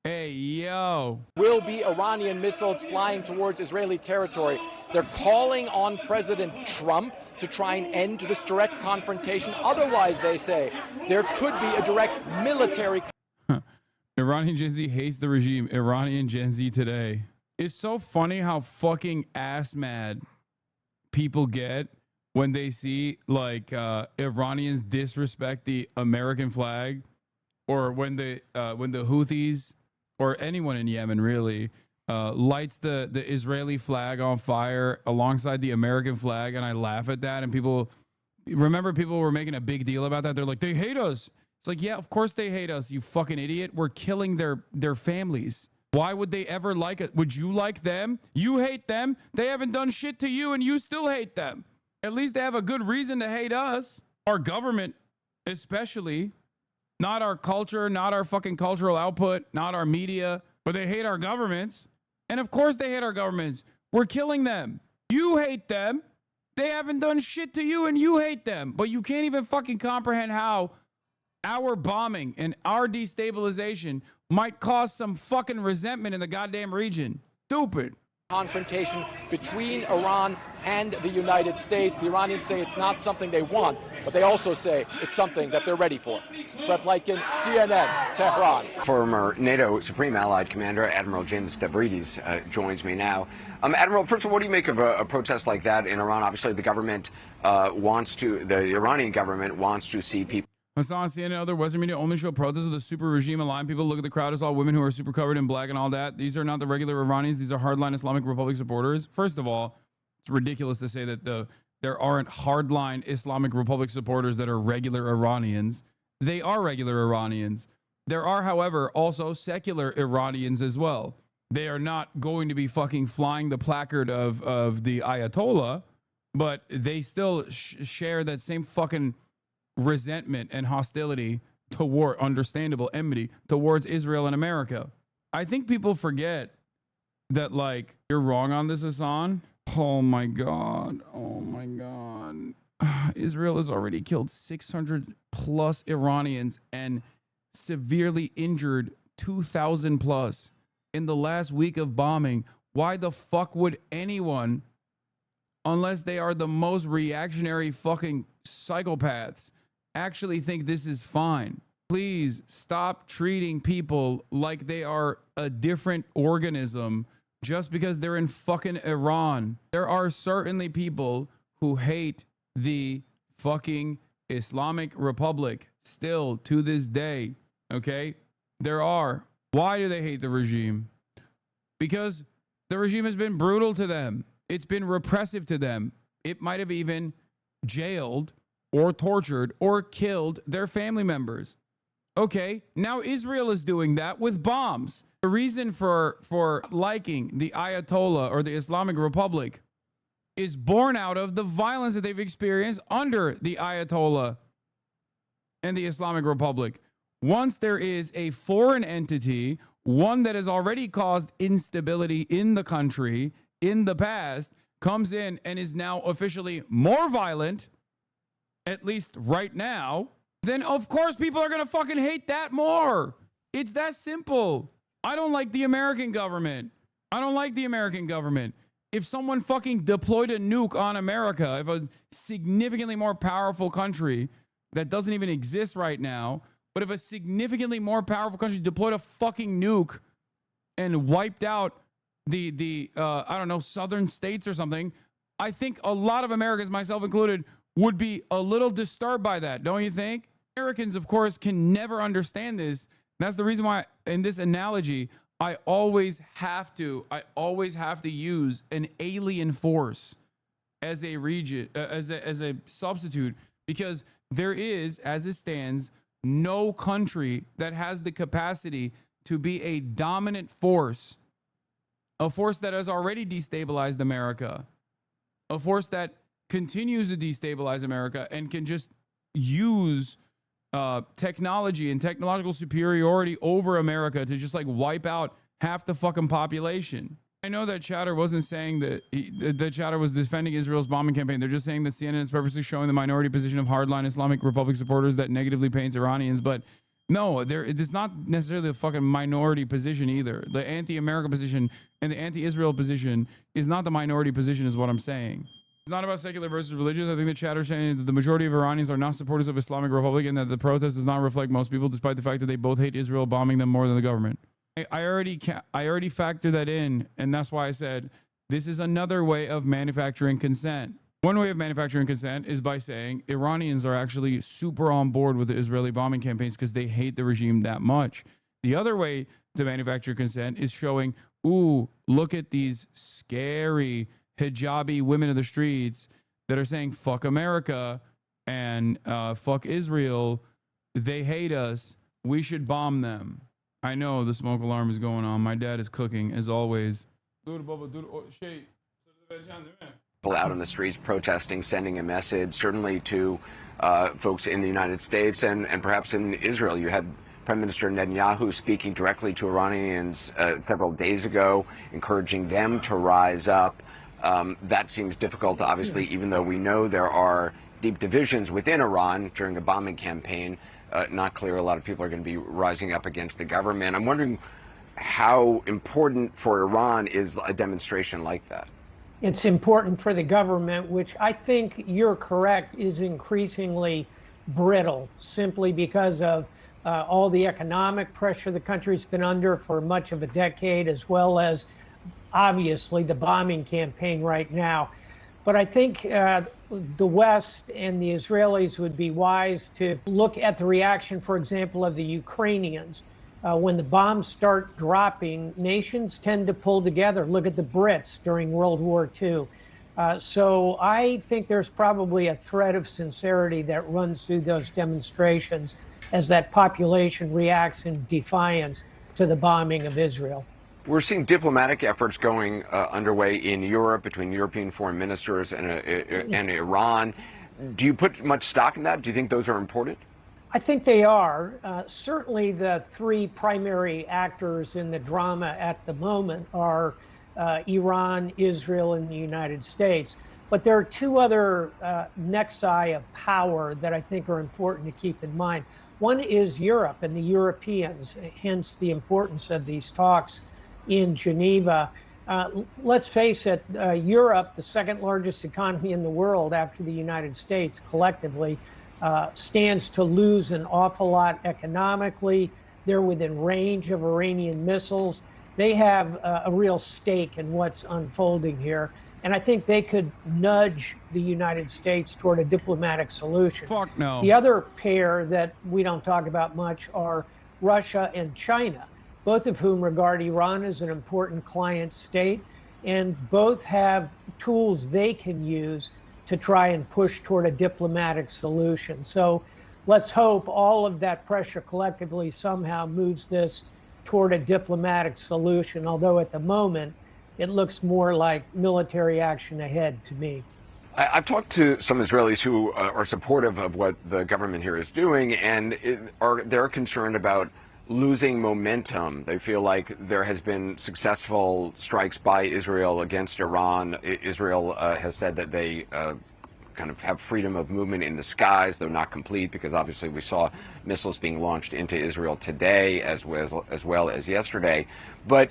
Will be Iranian missiles flying towards Israeli territory. They're calling on President Trump to try and end this direct confrontation. Otherwise, they say, there could be a direct military. Iranian Gen Z hates the regime. Iranian Gen Z today. It's so funny how fucking ass mad people get when they see like Iranians disrespect the American flag, or when the Houthis or anyone in Yemen really lights the Israeli flag on fire alongside the American flag, and I laugh at that. And people were making a big deal about that. They're like, they hate us. It's like, yeah, of course they hate us, you fucking idiot. We're killing their families. Why would they ever like it? Would you like them? You hate them. They haven't done shit to you and you still hate them. At least they have a good reason to hate us. Our government, especially. Not our culture, not our fucking cultural output, not our media, but they hate our governments. And of course they hate our governments. We're killing them. You hate them. They haven't done shit to you and you hate them. But you can't even fucking comprehend how our bombing and our destabilization might cause some fucking resentment in the goddamn region. Stupid. Confrontation between Iran and the United States. The Iranians say it's not something they want, but they also say it's something that they're ready for. Fred Pleitgen, CNN, Tehran. Former NATO Supreme Allied Commander Admiral James Stavridis joins me now. Admiral, first of all, what do you make of a protest like that in Iran? Obviously, the Iranian government wants to see people. Hassan, CNN and other Western media only show protests of the super regime aligned people. Look at the crowd. It's all women who are super covered in black and all that. These are not the regular Iranians. These are hardline Islamic Republic supporters. First of all, it's ridiculous to say that there aren't hardline Islamic Republic supporters that are regular Iranians. They are regular Iranians. There are, however, also secular Iranians as well. They are not going to be fucking flying the placard of the Ayatollah, but they still share that same fucking resentment and hostility toward, understandable enmity towards Israel and America. I think people forget that, like, you're wrong on this, Hassan. Oh my God. Israel has already killed 600 plus Iranians and severely injured 2,000 plus in the last week of bombing. Why the fuck would anyone, unless they are the most reactionary fucking psychopaths, actually think this is fine? Please stop treating people like they are a different organism just because they're in fucking Iran. There are certainly people who hate the fucking Islamic Republic still to this day. Okay? There are. Why do they hate the regime? Because the regime has been brutal to them. It's been repressive to them. It might have even jailed or tortured or killed their family members. Okay, now Israel is doing that with bombs. The reason for liking the Ayatollah or the Islamic Republic is born out of the violence that they've experienced under the Ayatollah and the Islamic Republic. Once there is a foreign entity, one that has already caused instability in the country in the past, comes in and is now officially more violent, at least right now, then of course people are going to fucking hate that more. It's that simple. I don't like the American government. I don't like the American government. If someone fucking deployed a nuke on America, if a significantly more powerful country that doesn't even exist right now, but if a significantly more powerful country deployed a fucking nuke and wiped out the I don't know, southern states or something, I think a lot of Americans, myself included, would be a little disturbed by that, don't you think? Americans, of course, can never understand this. That's the reason why, in this analogy, I always have to use an alien force as a region, as a substitute, because there is, as it stands, no country that has the capacity to be a dominant force, a force that has already destabilized America, a force that continues to destabilize America and can just use technology and technological superiority over America to just like wipe out half the fucking population. I know that Chatter wasn't saying that that Chatter was defending Israel's bombing campaign. They're just saying that CNN is purposely showing the minority position of hardline Islamic Republic supporters that negatively paints Iranians. But no, it's not necessarily a fucking minority position either. The anti-America position and the anti-Israel position is not the minority position, is what I'm saying. It's not about secular versus religious. I think the Chatter is saying that the majority of Iranians are not supporters of Islamic Republic and that the protest does not reflect most people, despite the fact that they both hate Israel bombing them more than the government. I already factored that in, and that's why I said this is another way of manufacturing consent. One way of manufacturing consent is by saying Iranians are actually super on board with the Israeli bombing campaigns because they hate the regime that much. The other way to manufacture consent is showing, ooh, look at these scary hijabi women of the streets that are saying fuck America and fuck Israel. They hate us. We should bomb them. I know the smoke alarm is going on. My dad is cooking, as always. People out on the streets protesting, sending a message, certainly to folks in the United States and perhaps in Israel. You had Prime Minister Netanyahu speaking directly to Iranians several days ago, encouraging them to rise up. That seems difficult, obviously, even though we know there are deep divisions within Iran during a bombing campaign. Not clear a lot of people are going to be rising up against the government. I'm wondering how important for Iran is a demonstration like that. It's important for the government, which I think you're correct is increasingly brittle, simply because of all the economic pressure the country's been under for much of a decade, as well as obviously the bombing campaign right now. But I think the West and the Israelis would be wise to look at the reaction, for example, of the Ukrainians. When the bombs start dropping, nations tend to pull together. Look at the Brits during World War II. So I think there's probably a thread of sincerity that runs through those demonstrations as that population reacts in defiance to the bombing of Israel. We're seeing diplomatic efforts going underway in Europe between European foreign ministers and Iran. Do you put much stock in that? Do you think those are important? I think they are. Certainly the three primary actors in the drama at the moment are Iran, Israel, and the United States. But there are two other nexi of power that I think are important to keep in mind. One is Europe and the Europeans, hence the importance of these talks in Geneva. Let's face it, Europe, the second largest economy in the world after the United States collectively, stands to lose an awful lot economically. They're within range of Iranian missiles. They have a real stake in what's unfolding here. And I think they could nudge the United States toward a diplomatic solution. Fuck no. The other pair that we don't talk about much are Russia and China, both of whom regard Iran as an important client state, and both have tools they can use to try and push toward a diplomatic solution. So let's hope all of that pressure collectively somehow moves this toward a diplomatic solution, although at the moment, it looks more like military action ahead to me. I've talked to some Israelis who are supportive of what the government here is doing, and they're concerned about losing momentum. They feel like there has been successful strikes by Israel against Iran. Israel has said that they kind of have freedom of movement in the skies, though not complete, because obviously we saw missiles being launched into Israel today as well as yesterday. But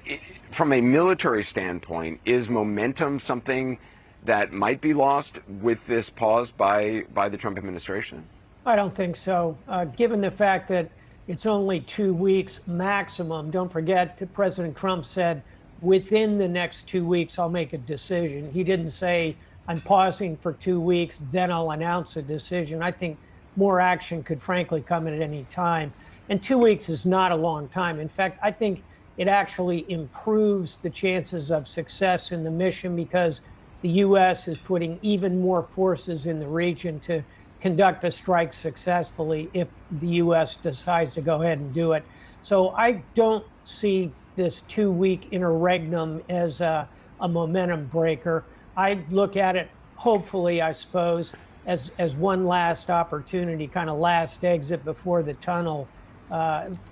from a military standpoint, is momentum something that might be lost with this pause by the Trump administration? I don't think so. Given the fact that it's only 2 weeks maximum, don't forget President Trump said within the next 2 weeks I'll make a decision. He didn't say I'm pausing for 2 weeks, then I'll announce a decision. I think more action could frankly come at any time. And 2 weeks is not a long time. In fact, I think it actually improves the chances of success in the mission because the U.S. is putting even more forces in the region to conduct a strike successfully if the U.S. decides to go ahead and do it. So I don't see this 2-week interregnum as a momentum breaker. I look at it, hopefully, I suppose, as one last opportunity, kind of last exit before the tunnel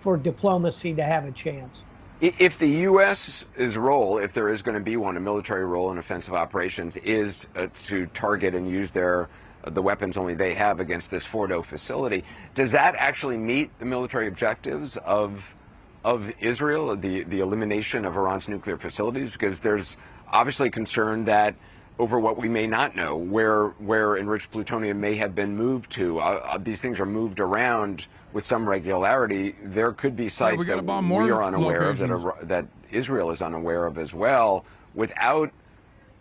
for diplomacy to have a chance. If the U.S.'s role, if there is going to be one, a military role in offensive operations, is to target and use the weapons only they have against this Fordo facility, does that actually meet the military objectives of Israel, the elimination of Iran's nuclear facilities? Because there's obviously concern that over what we may not know, where enriched plutonium may have been moved to. These things are moved around with some regularity. There could be sites that we are unaware of, that Israel is unaware of as well, without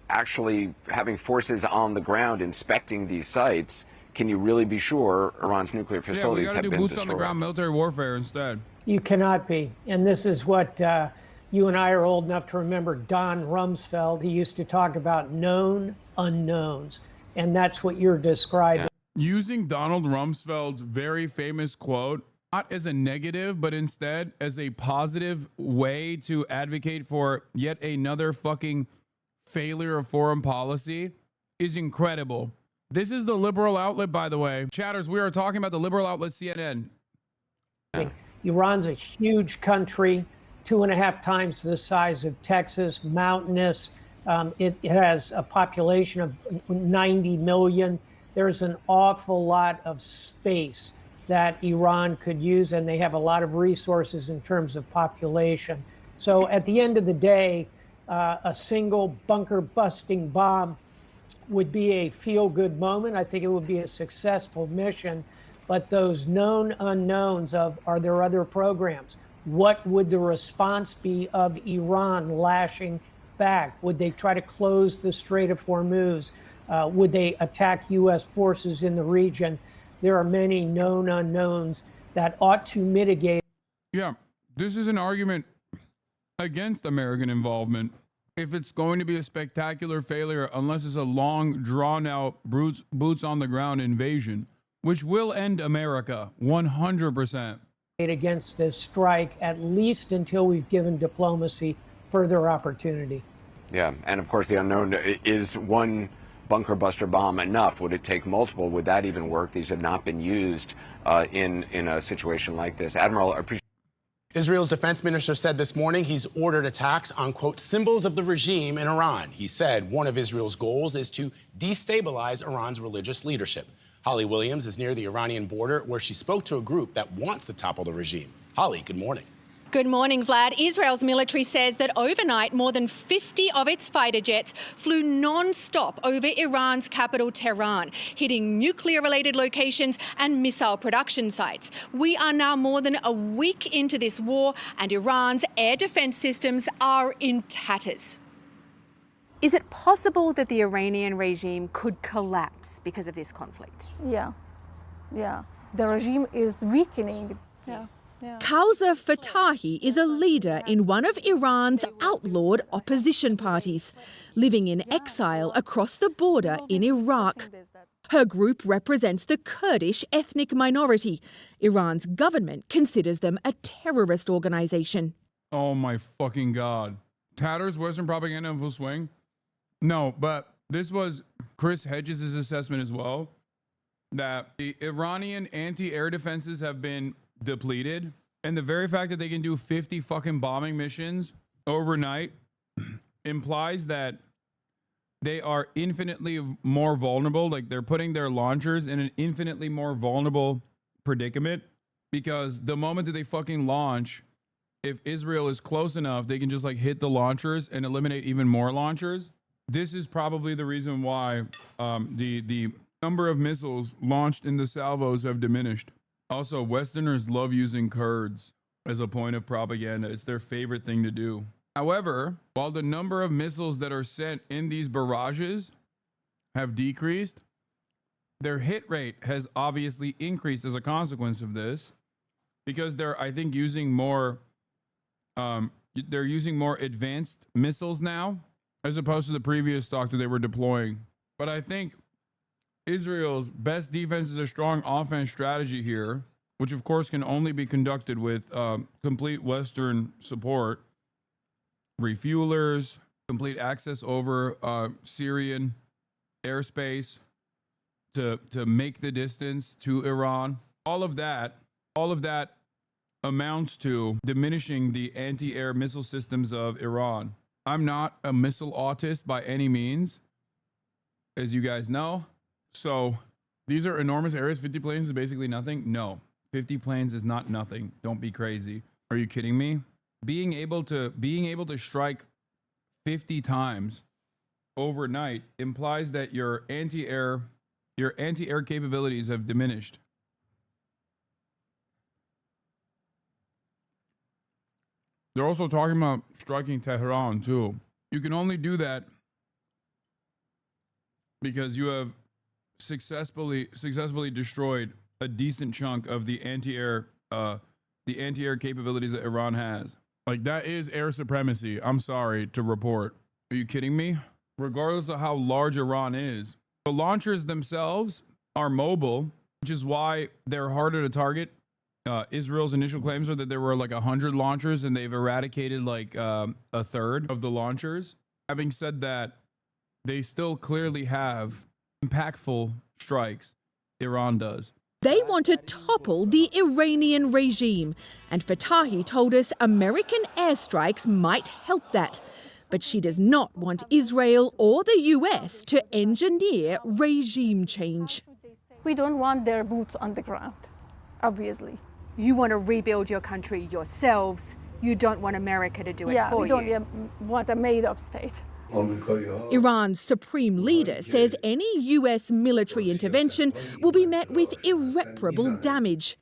actually having forces on the ground inspecting these sites. Can you really be sure Iran's nuclear facilities have been destroyed? We got to do boots on the ground military warfare instead. You cannot be. And this is what you and I are old enough to remember Don Rumsfeld. He used to talk about known unknowns. And that's what you're describing. Yeah. Using Donald Rumsfeld's very famous quote, not as a negative, but instead as a positive way to advocate for yet another fucking failure of foreign policy, is incredible. This is the liberal outlet, by the way. Chatters, we are talking about the liberal outlet CNN. Iran's a huge country, 2.5 times the size of Texas, mountainous. It has a population of 90 million. There's an awful lot of space that Iran could use, and they have a lot of resources in terms of population. So at the end of the day, a single bunker-busting bomb would be a feel-good moment. I think it would be a successful mission. But those known unknowns of, are there other programs? What would the response be of Iran lashing back? Would they try to close the Strait of Hormuz? Would they attack U.S. forces in the region? There are many known unknowns that ought to mitigate. Yeah, this is an argument against American involvement. If it's going to be a spectacular failure, unless it's a long, drawn-out, boots on the ground invasion, which will end America 100%. Against this strike, at least until we've given diplomacy further opportunity. Yeah, and of course the unknown is one bunker buster bomb enough? Would it take multiple? Would that even work? These have not been used in a situation like this. Admiral, I appreciate. Israel's defense minister said this morning he's ordered attacks on, quote, symbols of the regime in Iran. He said one of Israel's goals is to destabilize Iran's religious leadership. Holly Williams is near the Iranian border, where she spoke to a group that wants to topple the regime. Holly, good morning. Good morning, Vlad. Israel's military says that overnight, more than 50 of its fighter jets flew non-stop over Iran's capital, Tehran, hitting nuclear-related locations and missile production sites. We are now more than a week into this war, and Iran's air defense systems are in tatters. Is it possible that the Iranian regime could collapse because of this conflict? Yeah. The regime is weakening. Yeah. Kawsa Fatahi is a leader in one of Iran's outlawed opposition parties, living in exile across the border in Iraq. Her group represents the Kurdish ethnic minority. Iran's government considers them a terrorist organization. Oh my fucking God. Tatters Western propaganda in full swing? No, but this was Chris Hedges' assessment as well, that the Iranian anti-air defenses have been depleted. And the very fact that they can do 50 fucking bombing missions overnight implies that they are infinitely more vulnerable. Like, they're putting their launchers in an infinitely more vulnerable predicament, because the moment that they fucking launch, if Israel is close enough, they can just like hit the launchers and eliminate even more launchers. This is probably the reason why the number of missiles launched in the salvos have diminished. Also, Westerners love using Kurds as a point of propaganda. It's their favorite thing to do. However, while the number of missiles that are sent in these barrages have decreased, their hit rate has obviously increased as a consequence of this, because they're, I think, using more they're using more advanced missiles now, as opposed to the previous stock that they were deploying. But I think Israel's best defense is a strong offense strategy here, which of course can only be conducted with complete Western support, refuelers, complete access over Syrian airspace to make the distance to Iran. All of that amounts to diminishing the anti-air missile systems of Iran. I'm not a missile autist by any means, as you guys know. So these are enormous areas. 50 planes is basically nothing. No, 50 planes is not nothing. Don't be crazy. Are you kidding me? Being able to strike 50 times overnight implies that your anti-air capabilities have diminished. They're also talking about striking Tehran too. You can only do that because you have successfully destroyed a decent chunk of the anti-air capabilities that Iran has. Like, that is air supremacy. I'm sorry to report. Are you kidding me? Regardless of how large Iran is, the launchers themselves are mobile, which is why they're harder to target. Israel's initial claims are that there were like 100 launchers and they've eradicated like a third of the launchers. Having said that, they still clearly have impactful strikes. Iran does. They want to topple the Iranian regime, and Fatahi told us American airstrikes might help that. But she does not want Israel or the US to engineer regime change. We don't want their boots on the ground, obviously. You want to rebuild your country yourselves. You don't want America to do it for you. We don't want a made-up state. Iran's supreme leader says any US military intervention will be met with irreparable damage.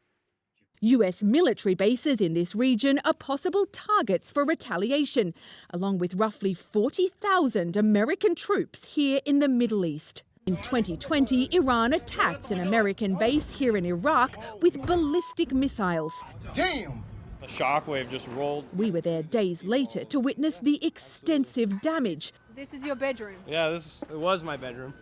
US military bases in this region are possible targets for retaliation, along with roughly 40,000 American troops here in the Middle East. In 2020, Iran attacked an American base here in Iraq with ballistic missiles. Damn! The shockwave just rolled. We were there days later to witness the extensive damage. This is your bedroom. Yeah, it was my bedroom.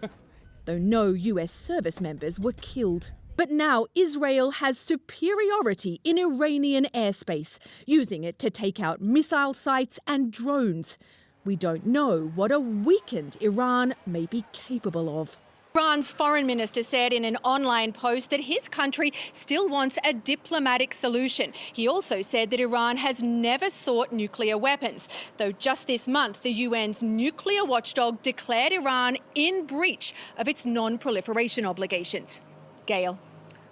Though no US service members were killed. But now Israel has superiority in Iranian airspace, using it to take out missile sites and drones. We don't know what a weakened Iran may be capable of. Iran's foreign minister said in an online post that his country still wants a diplomatic solution. He also said that Iran has never sought nuclear weapons, though just this month the UN's nuclear watchdog declared Iran in breach of its non-proliferation obligations. Gail.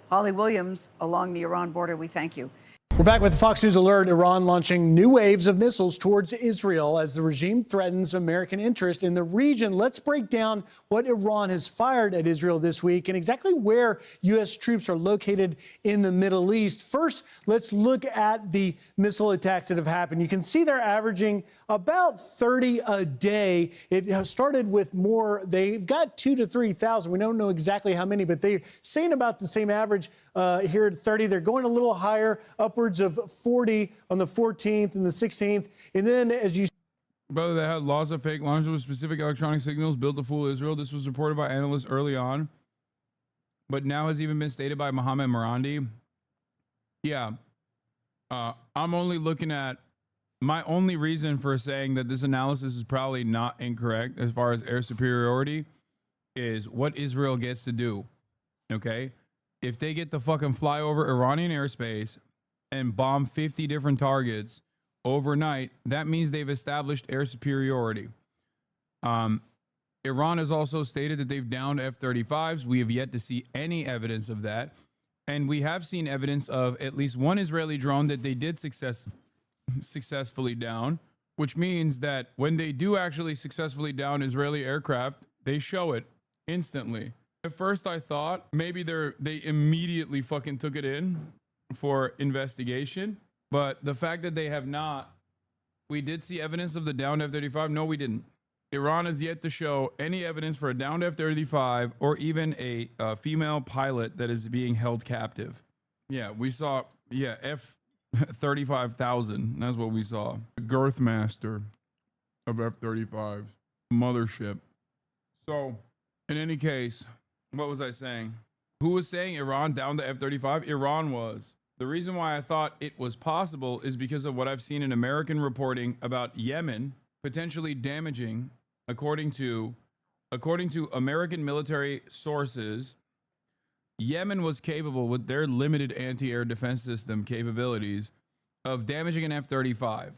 Holly Williams, along the Iran border, we thank you. We're back with Fox News Alert. Iran launching new waves of missiles towards Israel as the regime threatens American interest in the region. Let's break down what Iran has fired at Israel this week and exactly where U.S. troops are located in the Middle East. First, let's look at the missile attacks that have happened. You can see they're averaging about 30 a day. It has started with more. They've got 2,000 to 3,000. We don't know exactly how many, but they're saying about the same average here at 30. They're going a little higher, upwards of 40 on the 14th and the 16th. And then as you... Brother, they had lots of fake launches with specific electronic signals built to fool Israel. This was reported by analysts early on, but now has even been stated by Mohammed Marandi. Yeah. I'm only looking at... My only reason for saying that this analysis is probably not incorrect as far as air superiority is what Israel gets to do, okay? If they get to fucking fly over Iranian airspace and bomb 50 different targets overnight, that means they've established air superiority. Iran has also stated that they've downed F-35s. We have yet to see any evidence of that. And we have seen evidence of at least one Israeli drone that they did successfully down, which means that when they do actually successfully down Israeli aircraft, they show it instantly. At first I thought maybe they immediately fucking took it in for investigation, but the fact that they have not, we did see evidence of the downed F-35. No, we didn't. Iran has yet to show any evidence for a downed F-35 or even a female pilot that is being held captive. Yeah, we saw, yeah, F-35,000. That's what we saw. The girth master of F-35 mothership. So, in any case, what was I saying? Who was saying Iran down to F-35? Iran was. The reason why I thought it was possible is because of what I've seen in American reporting about Yemen potentially damaging, according to American military sources, Yemen was capable with their limited anti-air defense system capabilities of damaging an F-35.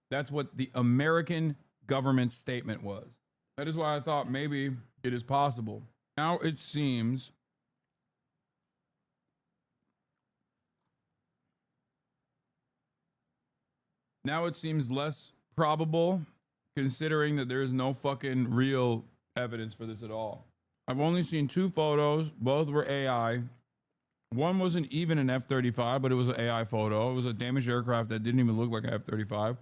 That's what the American government statement was. That is why I thought maybe it is possible. Now it seems less probable, considering that there is no fucking real evidence for this at all. I've only seen two photos. Both were AI. One wasn't even an F-35, but it was an AI photo. It was a damaged aircraft that didn't even look like an F-35.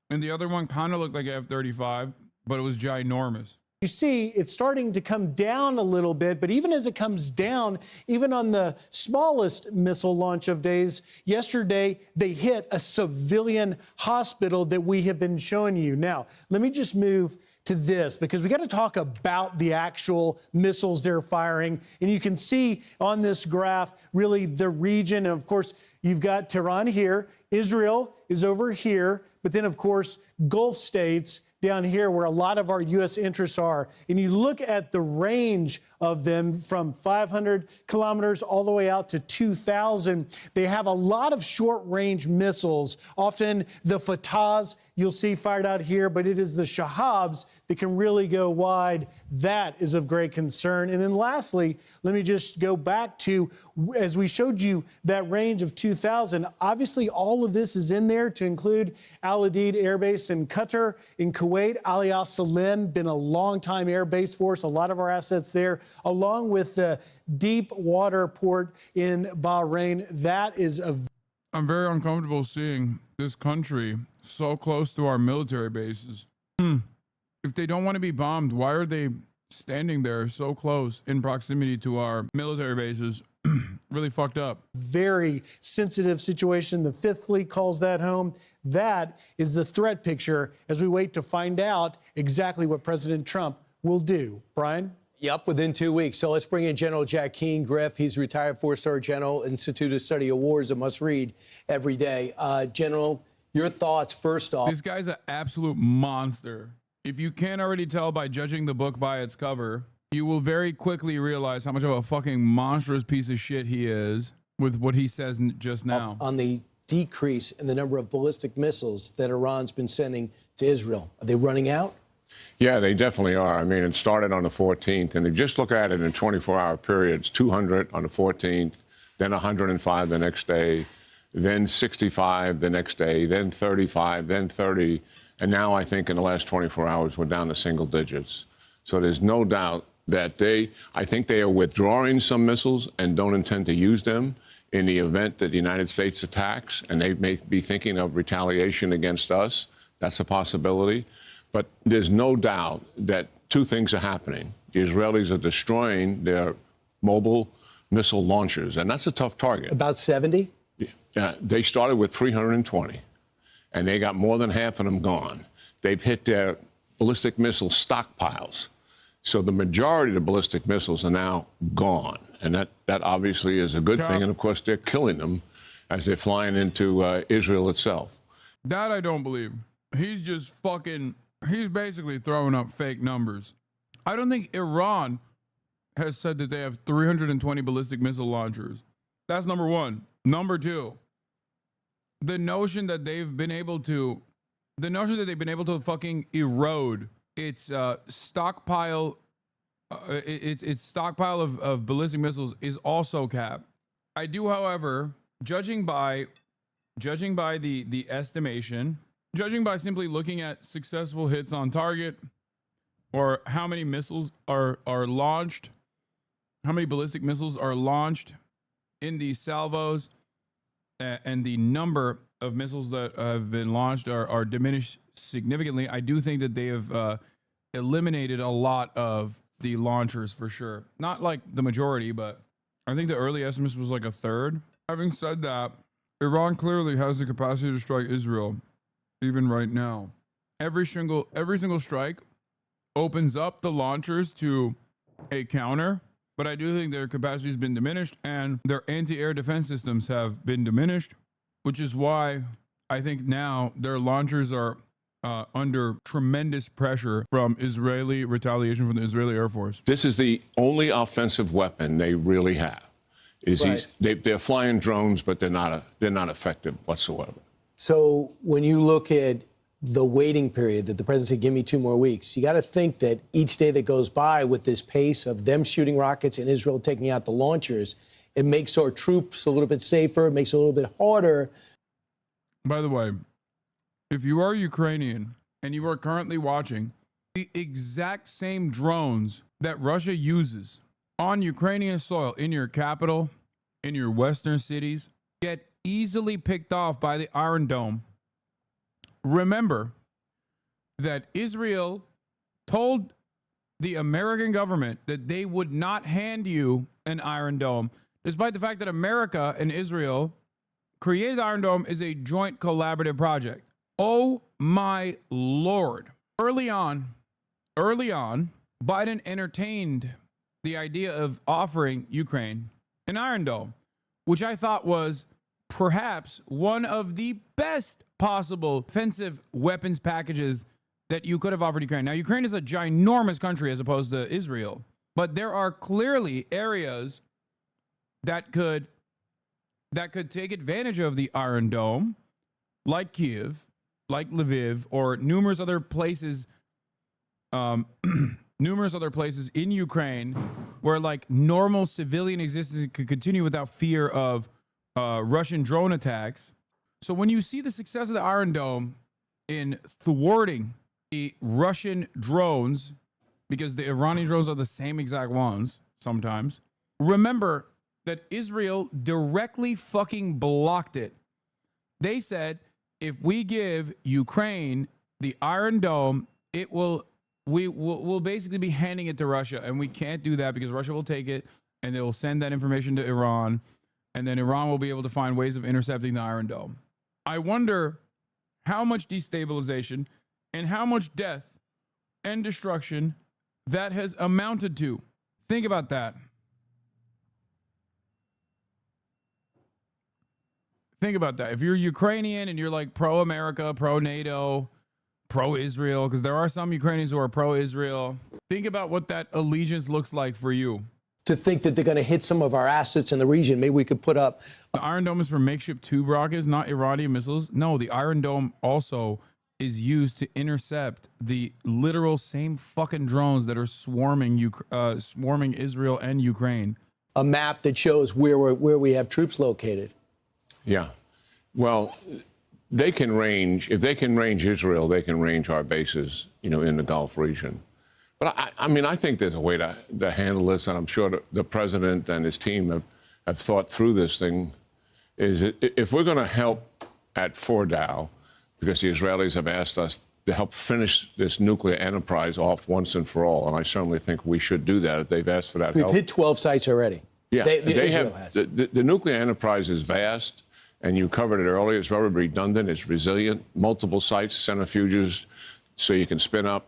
And the other one kind of looked like an F-35, but it was ginormous. You see, it's starting to come down a little bit, but even as it comes down, even on the smallest missile launch of days, yesterday they hit a civilian hospital that we have been showing you. Now, let me just move to this, because we got to talk about the actual missiles they're firing. And you can see on this graph, really the region. And of course, you've got Tehran here. Israel is over here. But then, of course, Gulf states down here where a lot of our U.S. interests are. And you look at the range of them from 500 kilometers all the way out to 2,000. They have a lot of short-range missiles. Often the Fatahs you'll see fired out here, but it is the Shahabs that can really go wide. That is of great concern. And then lastly, let me just go back to, as we showed you that range of 2,000, obviously all of this is in there to include Al Udeid Air Base in Qatar, in Kuwait, Ali Al Salim, been a long-time air base for us, a lot of our assets there, along with the deep water port in Bahrain. That is a... I'm very uncomfortable seeing this country so close to our military bases. If they don't want to be bombed, why are they standing there so close in proximity to our military bases? Really fucked up. Very sensitive situation. The Fifth Fleet calls that home. That is the threat picture as we wait to find out exactly what President Trump will do. Brian? Yep, within 2 weeks. So let's bring in General Jack Keane Griff. He's a retired four-star general, Institute of Study of Wars, a must-read every day. General, your thoughts first off. This guy's an absolute monster. If you can't already tell by judging the book by its cover, you will very quickly realize how much of a fucking monstrous piece of shit he is with what he says just now. On the decrease in the number of ballistic missiles that Iran's been sending to Israel. Are they running out? Yeah, they definitely are. I mean, it started on the 14th, and if you just look at it in 24-hour periods, 200 on the 14th, then 105 the next day, then 65 the next day, then 35, then 30, and now I think in the last 24 hours we're down to single digits. So there's no doubt that I think they are withdrawing some missiles and don't intend to use them in the event that the United States attacks, and they may be thinking of retaliation against us. That's a possibility. But there's no doubt that two things are happening. The Israelis are destroying their mobile missile launchers, and that's a tough target. About 70? They started with 320, and they got more than half of them gone. They've hit their ballistic missile stockpiles. So the majority of the ballistic missiles are now gone, and that obviously is a good thing. And, of course, they're killing them as they're flying into Israel itself. That I don't believe. He's just fucking, he's basically throwing up fake numbers. I don't think Iran has said that they have 320 ballistic missile launchers. That's number one. Number two, the notion that they've been able to fucking erode its stockpile, its stockpile of ballistic missiles is also capped. I do, however, judging by the estimation, judging by simply looking at successful hits on target, or how many missiles are launched, how many ballistic missiles are launched in these salvos, and the number of missiles that have been launched are diminished significantly. I do think that they have eliminated a lot of the launchers for sure. Not like the majority, but I think the early estimates was like a third. Having said that, Iran clearly has the capacity to strike Israel, even right now. Every single strike opens up the launchers to a counter, but I do think their capacity has been diminished and their anti-air defense systems have been diminished, which is why I think now their launchers are under tremendous pressure from Israeli retaliation from the Israeli Air Force. This is the only offensive weapon they really have. They're flying drones, but they're not effective whatsoever. So when you look at the waiting period that the president said, give me 2 more weeks, you got to think that each day that goes by with this pace of them shooting rockets and Israel taking out the launchers, it makes our troops a little bit safer, it makes it a little bit harder. By the way, if you are Ukrainian and you are currently watching, the exact same drones that Russia uses on Ukrainian soil, in your capital, in your western cities, get easily picked off by the Iron Dome. Remember that Israel told the American government that they would not hand you an Iron Dome, despite the fact that America and Israel created the Iron Dome as a joint collaborative project. Oh my Lord. Early on, Biden entertained the idea of offering Ukraine an Iron Dome, which I thought was perhaps one of the best possible offensive weapons packages that you could have offered Ukraine. Now, Ukraine is a ginormous country as opposed to Israel, but there are clearly areas that could take advantage of the Iron Dome, like Kiev, like Lviv, or numerous other places in Ukraine where like normal civilian existence could continue without fear of Russian drone attacks. So when you see the success of the Iron Dome in thwarting the Russian drones, because the Iranian drones are the same exact ones sometimes, remember that Israel directly fucking blocked it. They said, if we give Ukraine the Iron Dome, we'll basically be handing it to Russia, and we can't do that because Russia will take it and they will send that information to Iran, and then Iran will be able to find ways of intercepting the Iron Dome. I wonder how much destabilization and how much death and destruction that has amounted to. Think about that. Think about that. If you're Ukrainian and you're like pro-America, pro-NATO, pro-Israel, because there are some Ukrainians who are pro-Israel, think about what that allegiance looks like for you. To think that they're going to hit some of our assets in the region, maybe we could put up... The Iron Dome is for makeshift tube rockets, not Iranian missiles. No, the Iron Dome also is used to intercept the literal same fucking drones that are swarming Israel and Ukraine. A map that shows where we have troops located. Yeah. Well, they can range, if they can range Israel, they can range our bases, in the Gulf region. But I think there's a way to handle this, and I'm sure the president and his team have thought through this thing, is if we're going to help at Fordow, because the Israelis have asked us to help finish this nuclear enterprise off once and for all, and I certainly think we should do that if they've asked for that help. We've hit 12 sites already. Yeah, Israel has. The nuclear enterprise is vast, and you covered it earlier. It's very redundant. It's resilient. Multiple sites, centrifuges, so you can spin up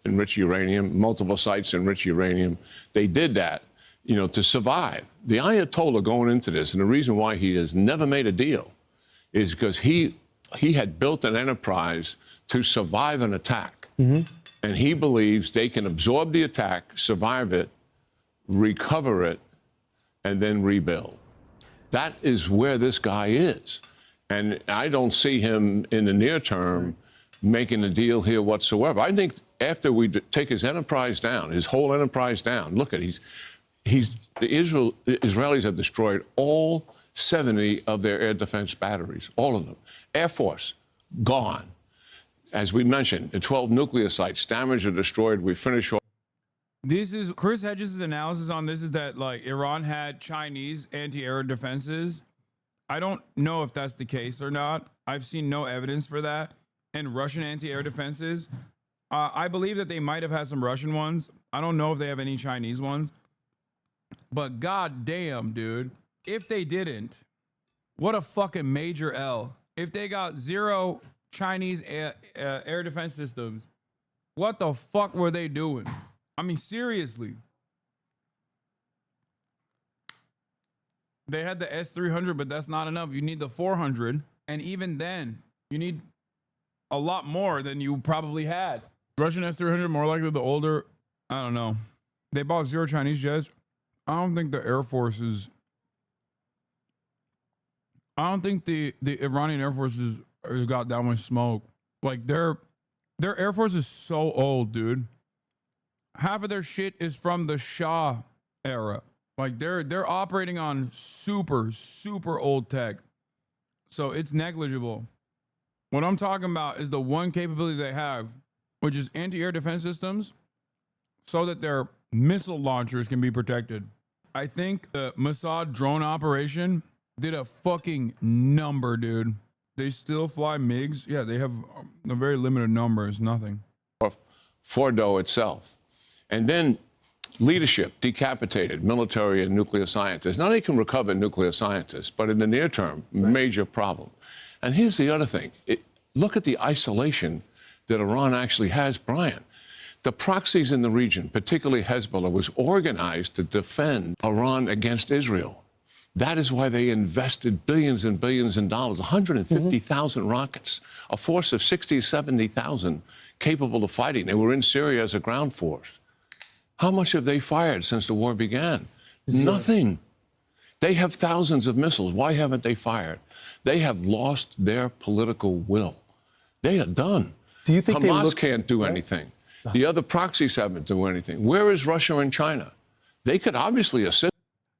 enriched uranium. Multiple sites, enriched uranium. They did that, you know, to survive. The Ayatollah going into this, and the reason why he has never made a deal, is because he had built an enterprise to survive an attack, and he believes they can absorb the attack, survive it, recover it, and then rebuild. That is where this guy is. And I don't see him in the near term making a deal here whatsoever. I think after we take his enterprise down, his whole enterprise down, look at the Israelis have destroyed all 70 of their air defense batteries, all of them. Air Force, gone. As we mentioned, the 12 nuclear sites damaged or destroyed. We finish off. This is Chris Hedges' analysis on this is that like Iran had Chinese anti-air defenses. I don't know if that's the case or not. I've seen no evidence for that. And Russian anti-air defenses, I believe that they might have had some Russian ones. I don't know if they have any Chinese ones. But god damn, dude, if they didn't, what a fucking major L. If they got 0 Chinese air defense systems, what the fuck were they doing? I mean, seriously. They had the S-300, but that's not enough. You need the 400. And even then, you need a lot more than you probably had. Russian S-300, more likely the older, I don't know. They bought 0 Chinese jets. I don't think the Air Force is... I don't think the Iranian Air Force has got that much smoke. Like, their Air Force is so old, dude. Half of their shit is from the Shah era. Like they're operating on super old tech. So it's negligible. What I'm talking about is the one capability they have, which is anti-air defense systems, so that their missile launchers can be protected. I think the Mossad drone operation did a fucking number, dude. They still fly MiGs. Yeah, they have a very limited number. It's nothing. Fordo itself. And then leadership, decapitated, military and nuclear scientists. Now they can recover nuclear scientists, but in the near term, major problem. And here's the other thing. Look at the isolation that Iran actually has, Brian. The proxies in the region, particularly Hezbollah, was organized to defend Iran against Israel. That is why they invested billions and billions in dollars, 150,000 rockets, a force of 60, 70,000 capable of fighting. They were in Syria as a ground force. How much have they fired since the war began? 0. Nothing. They have thousands of missiles. Why haven't they fired? They have lost their political will. They are done. Do you think Hamas can't do anything. The other proxies haven't done anything. Where is Russia and China? They could obviously assist.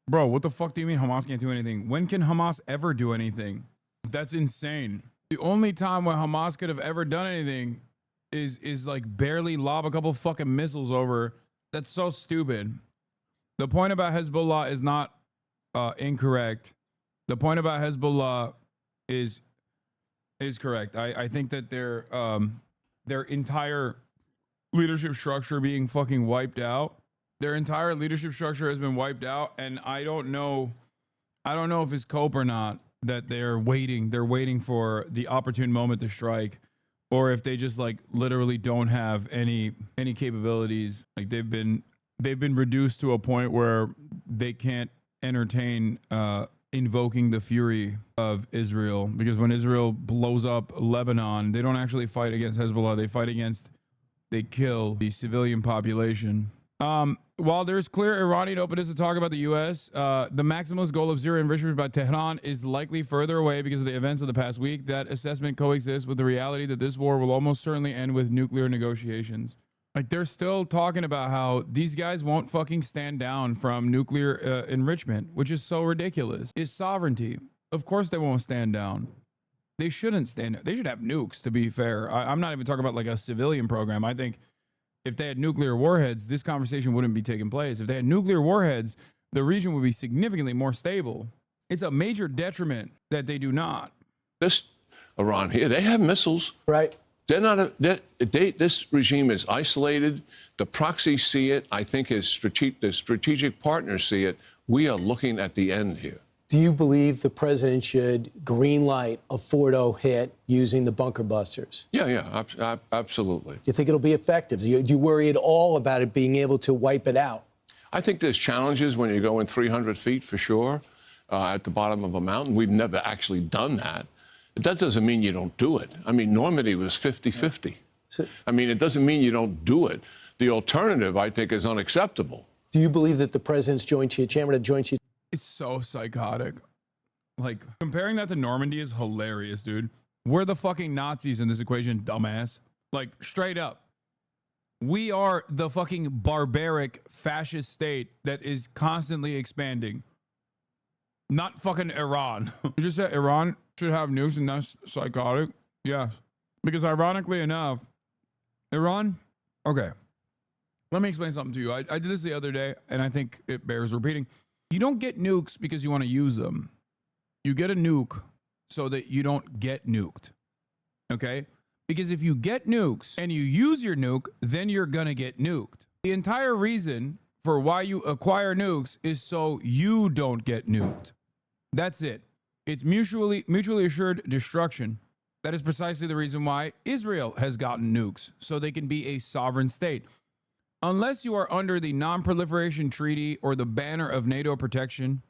Bro, what the fuck do you mean Hamas can't do anything? When can Hamas ever do anything? That's insane. The only time when Hamas could have ever done anything is like barely lob a couple fucking missiles over. That's so stupid. The point about Hezbollah is not incorrect. The point about Hezbollah is correct. I think that their entire leadership structure being fucking wiped out. Their entire leadership structure has been wiped out, and I don't know if it's cope or not that they're waiting for the opportune moment to strike, or if they just like literally don't have any capabilities. Like they've been reduced to a point where they can't entertain invoking the fury of Israel, because when Israel blows up Lebanon, they don't actually fight against Hezbollah. They kill the civilian population. While there's clear Iranian openness to talk about the U.S., the maximalist goal of zero enrichment by Tehran is likely further away because of the events of the past week. That assessment coexists with the reality that this war will almost certainly end with nuclear negotiations. Like, they're still talking about how these guys won't fucking stand down from nuclear enrichment, which is so ridiculous. It's sovereignty. Of course they won't stand down. They shouldn't stand down. They should have nukes, to be fair. I'm not even talking about like a civilian program. I think if they had nuclear warheads, this conversation wouldn't be taking place. If they had nuclear warheads, the region would be significantly more stable. It's a major detriment that they do not. This Iran here, they have missiles. Right. They're not. This regime is isolated. The proxies see it. I think the strategic partners see it. We are looking at the end here. Do you believe the president should greenlight a Fordo hit using the bunker busters? Yeah, absolutely. Do you think it'll be effective? Do you worry at all about it being able to wipe it out? I think there's challenges when you go in 300 feet for sure, at the bottom of a mountain. We've never actually done that. That doesn't mean you don't do it. I mean, Normandy was 50-50. I mean, it doesn't mean you don't do it. The alternative, I think, is unacceptable. Do you believe that the president's chairman of the Joint Chiefs? It's so psychotic. Like, comparing that to Normandy is hilarious, dude. We're the fucking Nazis in this equation, dumbass. Like, straight up. We are the fucking barbaric fascist state that is constantly expanding. Not fucking Iran. You just said Iran should have nukes and that's psychotic? Yes. Because ironically enough, Iran... Okay. Let me explain something to you. I did this the other day, and I think it bears repeating. You don't get nukes because you want to use them. You get a nuke so that you don't get nuked. Okay? Because if you get nukes and you use your nuke, then you're going to get nuked. The entire reason for why you acquire nukes is so you don't get nuked. That's it. It's mutually assured destruction. That is precisely the reason why Israel has gotten nukes, so they can be a sovereign state. Unless you are under the Non-Proliferation Treaty or the banner of NATO protection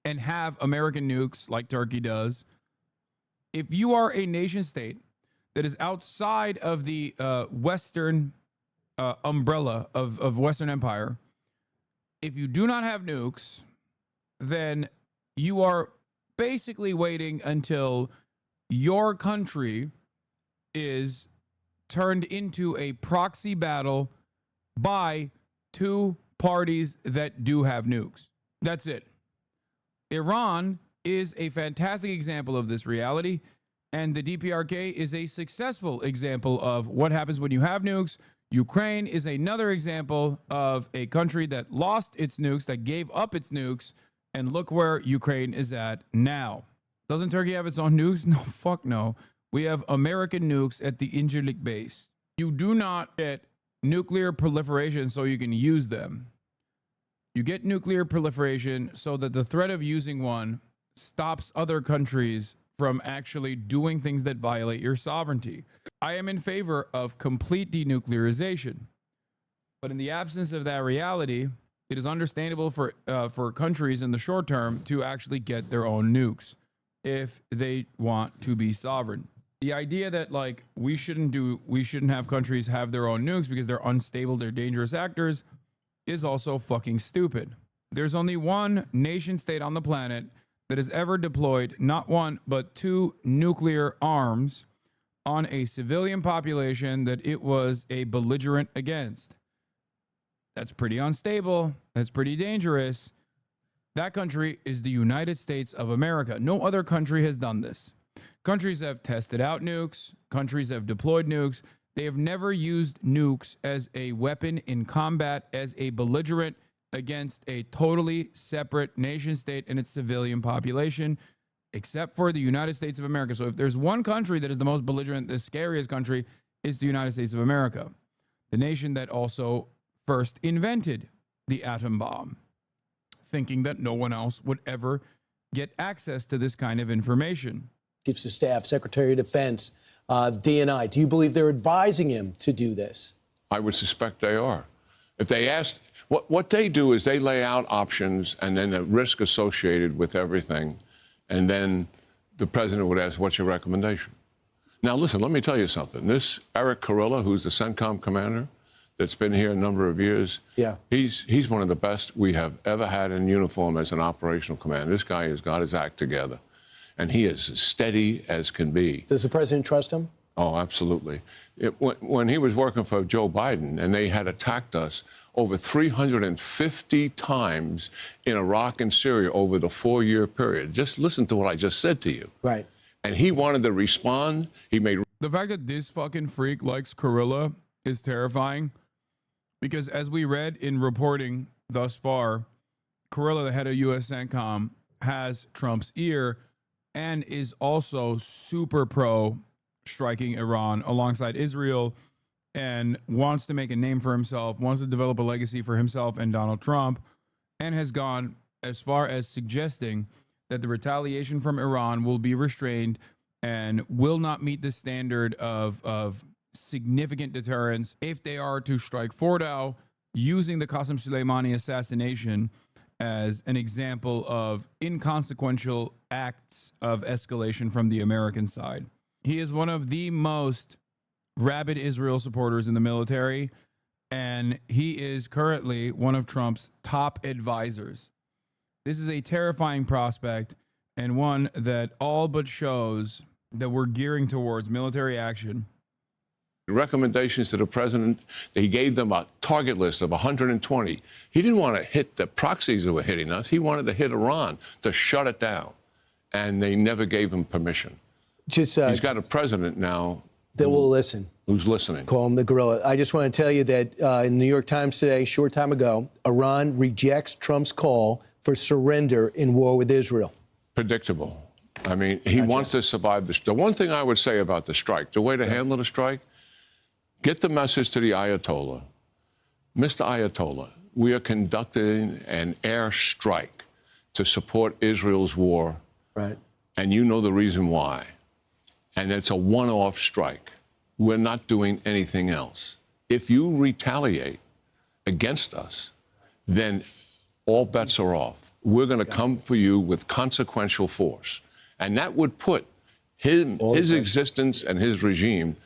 and have American nukes like Turkey does, if you are a nation state that is outside of the Western umbrella of Western Empire, if you do not have nukes, then you are basically waiting until your country is turned into a proxy battle by two parties that do have nukes. That's it. Iran is a fantastic example of this reality, and the DPRK is a successful example of what happens when you have nukes. Ukraine is another example of a country that lost its nukes, that gave up its nukes, and look where Ukraine is at now. Doesn't Turkey have its own nukes? No, fuck no. We have American nukes at the Incirlik base. You do not get nuclear proliferation so you can use them. You get nuclear proliferation so that the threat of using one stops other countries from actually doing things that violate your sovereignty. I am in favor of complete denuclearization. But in the absence of that reality, it is understandable for countries in the short term to actually get their own nukes if they want to be sovereign. The idea that like we shouldn't have countries have their own nukes because they're unstable, they're dangerous actors, is also fucking stupid. There's only one nation state on the planet that has ever deployed not one but two nuclear arms on a civilian population that it was a belligerent against. That's pretty unstable. That's pretty dangerous. That country is the United States of America. No other country has done this. Countries have tested out nukes. Countries have deployed nukes. They have never used nukes as a weapon in combat, as a belligerent against a totally separate nation state and its civilian population, except for the United States of America. So if there's one country that is the most belligerent, the scariest country, is the United States of America, the nation that also first invented the atom bomb, thinking that no one else would ever get access to this kind of information. Chiefs of Staff, Secretary of Defense, DNI. Do you believe they're advising him to do this? I would suspect they are. If they asked, what they do is they lay out options and then the risk associated with everything, and then the president would ask, what's your recommendation? Now, listen, let me tell you something. This Eric Kurilla, who's the CENTCOM commander, that's been here a number of years, he's one of the best we have ever had in uniform as an operational commander. This guy has got his act together, and he is as steady as can be. Does the president trust him? Oh, absolutely. When he was working for Joe Biden and they had attacked us over 350 times in Iraq and Syria over the 4-year period, just listen to what I just said to you. Right. And he wanted to respond. He made... The fact that this fucking freak likes Kurilla is terrifying, because as we read in reporting thus far, Kurilla, the head of U.S. CENTCOM, has Trump's ear and is also super pro striking Iran alongside Israel, and wants to make a name for himself, wants to develop a legacy for himself and Donald Trump, and has gone as far as suggesting that the retaliation from Iran will be restrained and will not meet the standard of significant deterrence if they are to strike Fordow, using the Qasem Soleimani assassination as an example of inconsequential acts of escalation from the American side. He is one of the most rabid Israel supporters in the military, and he is currently one of Trump's top advisors. This is a terrifying prospect, and one that all but shows that we're gearing towards military action. Recommendations to the president, he gave them a target list of 120. He didn't want to hit the proxies that were hitting us. He wanted to hit Iran to shut it down, and they never gave him permission. He's got a president now that will listen. Who's listening? Call him the gorilla. I just want to tell you that in the New York Times today, a short time ago, Iran rejects Trump's call for surrender in war with Israel. Predictable. I mean, he wants to survive this. The one thing I would say about the strike, the way to handle the strike, get the message to the Ayatollah. Mr. Ayatollah, we are conducting an air strike to support Israel's war. Right. And you know the reason why. And it's a one-off strike. We're not doing anything else. If you retaliate against us, then all bets are off. We're going to come for you with consequential force. And that would put his existence and his regime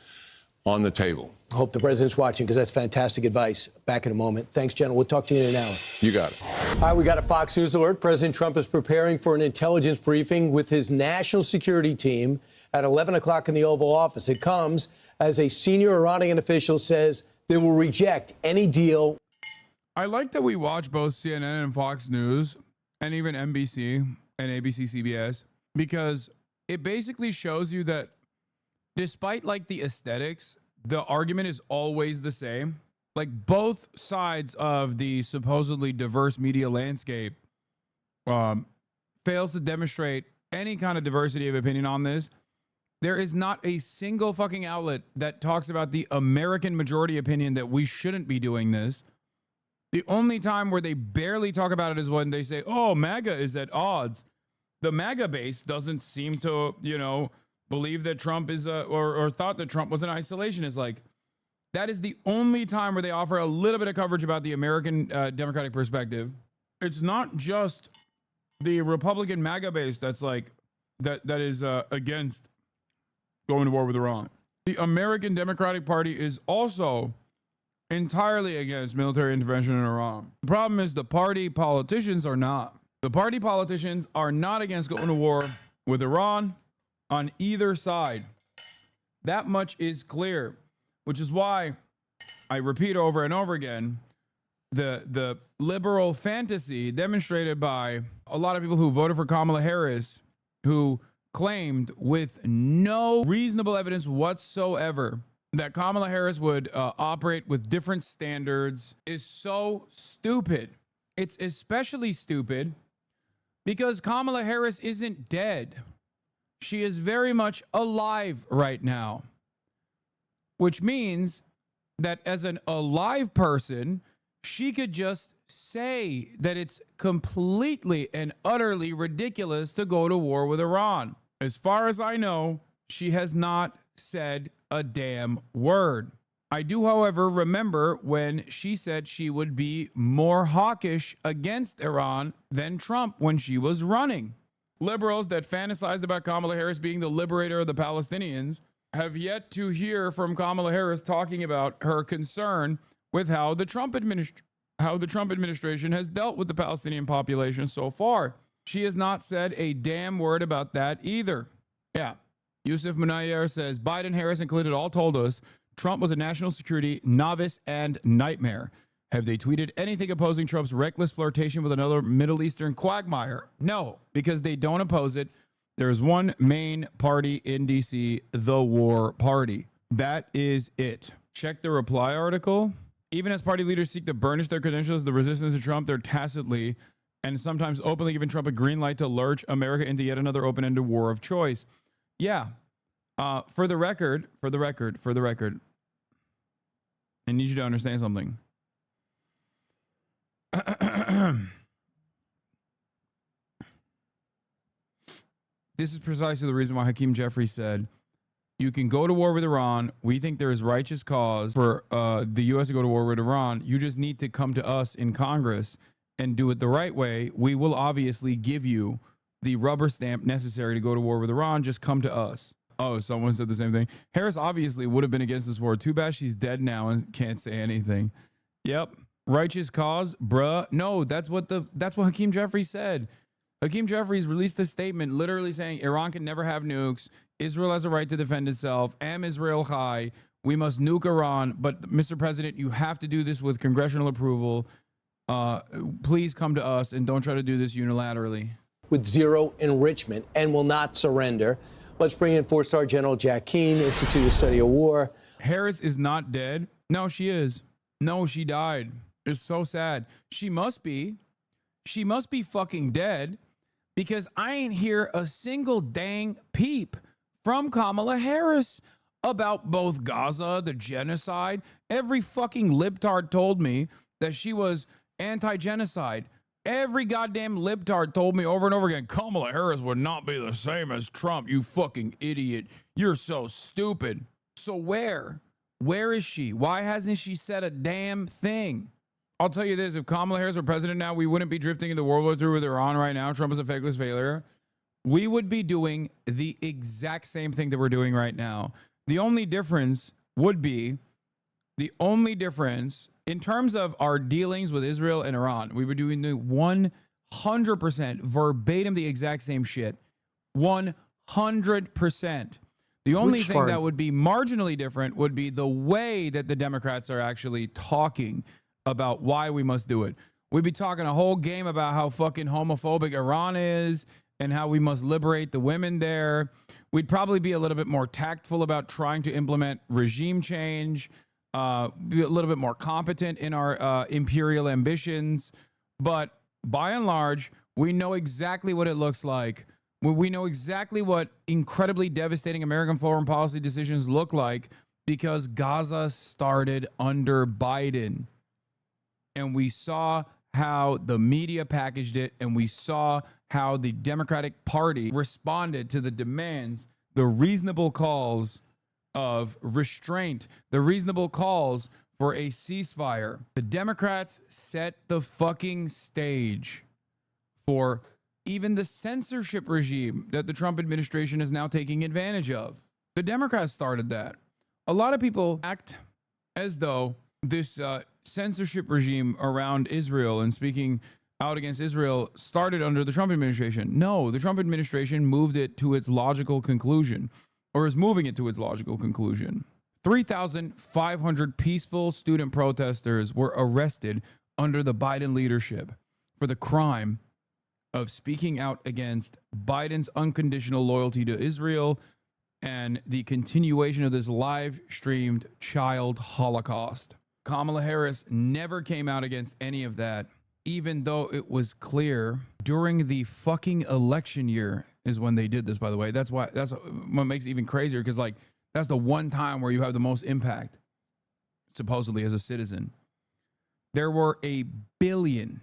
on the table. I hope the president's watching, because that's fantastic advice. Back in a moment. Thanks, General. We'll talk to you in an hour. You got it. All right, we got a Fox News alert. President Trump is preparing for an intelligence briefing with his national security team at 11 o'clock in the Oval Office. It comes as a senior Iranian official says they will reject any deal. I like that we watch both CNN and Fox News and even NBC and ABC, CBS, because it basically shows you that despite like the aesthetics, the argument is always the same. Like both sides of the supposedly diverse media landscape fails to demonstrate any kind of diversity of opinion on this. There is not a single fucking outlet that talks about the American majority opinion that we shouldn't be doing this. The only time where they barely talk about it is when they say, oh, MAGA is at odds. The MAGA base doesn't seem to, believe that Trump is or thought that Trump was an isolationist. Like, that is the only time where they offer a little bit of coverage about the American Democratic perspective. It's not just the Republican MAGA base that's like that is against going to war with Iran. The American Democratic Party is also entirely against military intervention in Iran. The problem is the party politicians are not. The party politicians are not against going to war with Iran on either side. That much is clear, which is why I repeat over and over again, the liberal fantasy demonstrated by a lot of people who voted for Kamala Harris, who claimed with no reasonable evidence whatsoever that Kamala Harris would operate with different standards, is so stupid. It's especially stupid because Kamala Harris isn't dead. She is very much alive right now, which means that as an alive person, she could just say that it's completely and utterly ridiculous to go to war with Iran. As far as I know, she has not said a damn word. I do, however, remember when she said she would be more hawkish against Iran than Trump when she was running. Liberals that fantasized about Kamala Harris being the liberator of the Palestinians have yet to hear from Kamala Harris talking about her concern with how the Trump administration has dealt with the Palestinian population so far. She has not said a damn word about that either. Yeah. Yusuf Munayyer says, Biden-Harris included all told us Trump was a national security novice and nightmare. Have they tweeted anything opposing Trump's reckless flirtation with another Middle Eastern quagmire? No, because they don't oppose it. There is one main party in D.C., the War Party. That is it. Check the reply article. Even as party leaders seek to burnish their credentials, the resistance to Trump, they're tacitly and sometimes openly giving Trump a green light to lurch America into yet another open-ended war of choice. Yeah. For the record, I need you to understand something. This is precisely the reason why Hakeem Jeffries said, you can go to war with Iran. We think there is righteous cause for the U.S. to go to war with Iran. You just need to come to us in Congress and do it the right way. We will obviously give you the rubber stamp necessary to go to war with Iran. Just come to us. Oh, someone said the same thing. Harris obviously would have been against this war. Too bad she's dead now and can't say anything. Yep. Righteous cause, bruh. No, that's what Hakeem Jeffries said. Hakeem Jeffries released a statement literally saying Iran can never have nukes. Israel has a right to defend itself. Am Israel Chai. We must nuke Iran. But Mr. President, you have to do this with congressional approval. Please come to us and don't try to do this unilaterally. With zero enrichment and will not surrender. Let's bring in 4-star General Jack Keane, Institute of Study of War. Harris is not dead. No, she is. No, she died. It's so sad. She must be. She must be fucking dead because I ain't hear a single dang peep from Kamala Harris about both Gaza, the genocide. Every fucking libtard told me that she was anti-genocide. Every goddamn libtard told me over and over again, Kamala Harris would not be the same as Trump, you fucking idiot. You're so stupid. So where is she? Why hasn't she said a damn thing? I'll tell you this, if Kamala Harris were president now, we wouldn't be drifting into World War III with Iran right now. Trump is a fakeless failure. We would be doing the exact same thing that we're doing right now. The only difference would be, in terms of our dealings with Israel and Iran, we were doing the 100% verbatim the exact same shit. 100%. The only thing that would be marginally different would be the way that the Democrats are actually talking about why we must do it. We'd be talking a whole game about how fucking homophobic Iran is and how we must liberate the women there. We'd probably be a little bit more tactful about trying to implement regime change, be a little bit more competent in our imperial ambitions. But by and large, we know exactly what it looks like. We know exactly what incredibly devastating American foreign policy decisions look like because Gaza started under Biden. And we saw how the media packaged it, and we saw how the Democratic Party responded to the demands, the reasonable calls of restraint, the reasonable calls for a ceasefire. The Democrats set the fucking stage for even the censorship regime that the Trump administration is now taking advantage of. The Democrats started that. A lot of people act as though this censorship regime around Israel and speaking out against Israel started under the Trump administration. No, the Trump administration moved it to its logical conclusion, or is moving it to its logical conclusion. 3,500 peaceful student protesters were arrested under the Biden leadership for the crime of speaking out against Biden's unconditional loyalty to Israel and the continuation of this live-streamed child holocaust. Kamala Harris never came out against any of that, even though it was clear during the fucking election year is when they did this, by the way. That's what makes it even crazier, because like that's the one time where you have the most impact, supposedly, as a citizen. There were 1 billion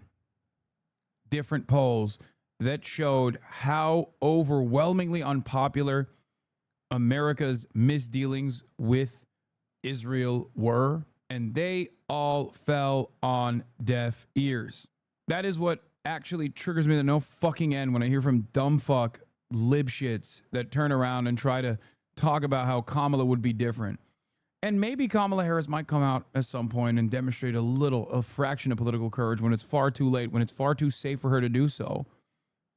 different polls that showed how overwhelmingly unpopular America's misdealings with Israel were, and they all fell on deaf ears. That is what actually triggers me to no fucking end when I hear from dumb fuck libshits that turn around and try to talk about how Kamala would be different. And maybe Kamala Harris might come out at some point and demonstrate a fraction of political courage when it's far too late, when it's far too safe for her to do so.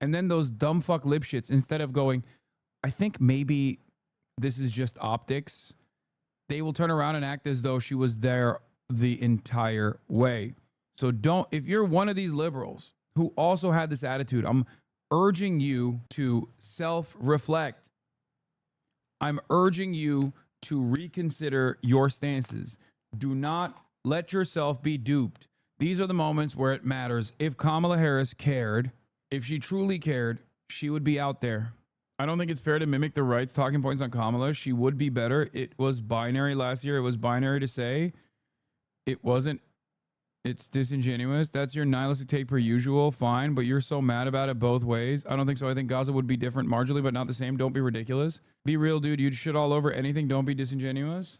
And then those dumb fuck libshits, instead of going, I think maybe this is just optics, they will turn around and act as though she was there the entire way. So if you're one of these liberals who also had this attitude, I'm urging you to self-reflect. I'm urging you to reconsider your stances. Do not let yourself be duped. These are the moments where it matters. If Kamala Harris cared, if she truly cared, she would be out there. I don't think it's fair to mimic the right's talking points on Kamala. She would be better. It was binary last year. It was binary to say. It wasn't It's disingenuous. That's your nihilistic take per usual. Fine, but you're so mad about it both ways. I don't think so. I think Gaza would be different marginally, but not the same. Don't be ridiculous. Be real, dude. You'd shit all over anything. Don't be disingenuous.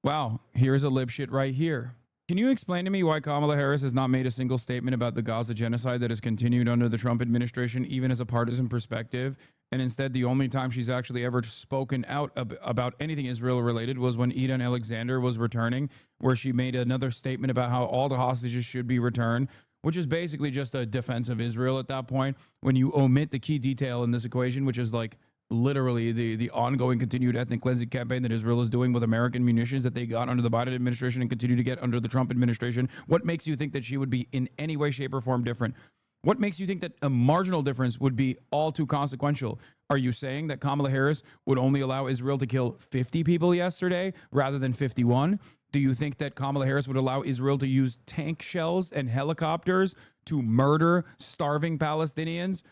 Wow, here's a lip shit right here. Can you explain to me why Kamala Harris has not made a single statement about the Gaza genocide that has continued under the Trump administration, even as a partisan perspective? And instead, the only time she's actually ever spoken out about anything Israel related was when Eden Alexander was returning, where she made another statement about how all the hostages should be returned, which is basically just a defense of Israel at that point. When you omit the key detail in this equation, which is like literally the ongoing continued ethnic cleansing campaign that Israel is doing with American munitions that they got under the Biden administration and continue to get under the Trump administration. What makes you think that she would be in any way, shape, or form different? What makes you think that a marginal difference would be all too consequential? Are you saying that Kamala Harris would only allow Israel to kill 50 people yesterday rather than 51? Do you think that Kamala Harris would allow Israel to use tank shells and helicopters to murder starving Palestinians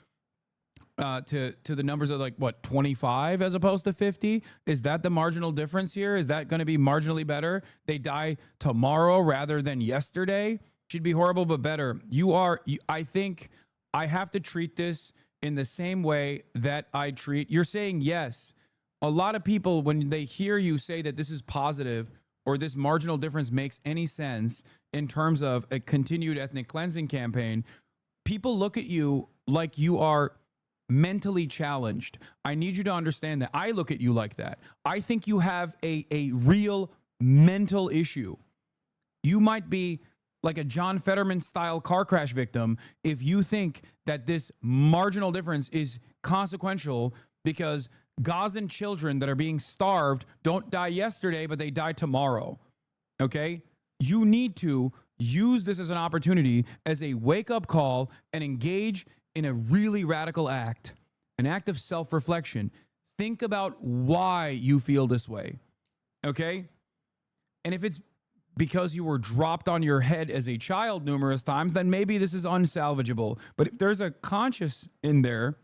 to the numbers of like, what, 25 as opposed to 50? Is that the marginal difference here? Is that going to be marginally better? They die tomorrow rather than yesterday? Should be horrible, but better. I think I have to treat this in the same way that I treat. You're saying yes. A lot of people, when they hear you say that this is positive or this marginal difference makes any sense in terms of a continued ethnic cleansing campaign, people look at you like you are mentally challenged. I need you to understand that. I look at you like that. I think you have a real mental issue. You might be like a John Fetterman style car crash victim if you think that this marginal difference is consequential because Gazan children that are being starved don't die yesterday, but they die tomorrow. Okay? You need to use this as an opportunity, as a wake-up call, and engage in a really radical act, an act of self-reflection. Think about why you feel this way. Okay? And if it's because you were dropped on your head as a child numerous times, then maybe this is unsalvageable. But if there's a conscience in there,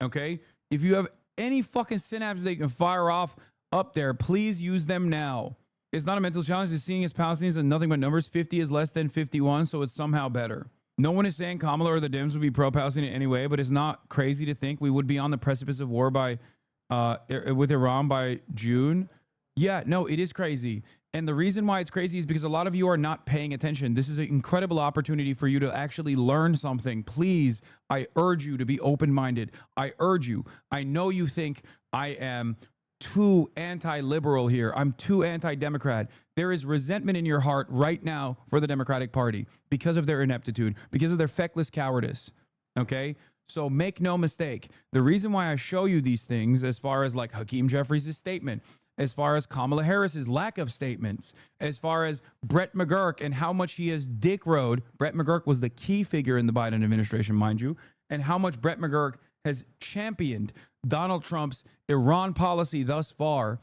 okay, if you have any fucking synapses that you can fire off up there, please use them now. It's not a mental challenge. It's seeing as Palestinians and nothing but numbers. 50 is less than 51, so it's somehow better. No one is saying Kamala or the Dems would be pro-Palestinian anyway, but it's not crazy to think we would be on the precipice of war with Iran by June. Yeah, no, it is crazy. And the reason why it's crazy is because a lot of you are not paying attention. This is an incredible opportunity for you to actually learn something. Please, I urge you to be open-minded. I urge you. I know you think I am too anti-liberal here. I'm too anti-Democrat. There is resentment in your heart right now for the Democratic Party because of their ineptitude, because of their feckless cowardice. Okay? So make no mistake. The reason why I show you these things, as far as like Hakeem Jeffries' statement, as far as Kamala Harris's lack of statements, as far as Brett McGurk and how much he has dick-rode. Brett McGurk was the key figure in the Biden administration, mind you, and how much Brett McGurk has championed Donald Trump's Iran policy thus far.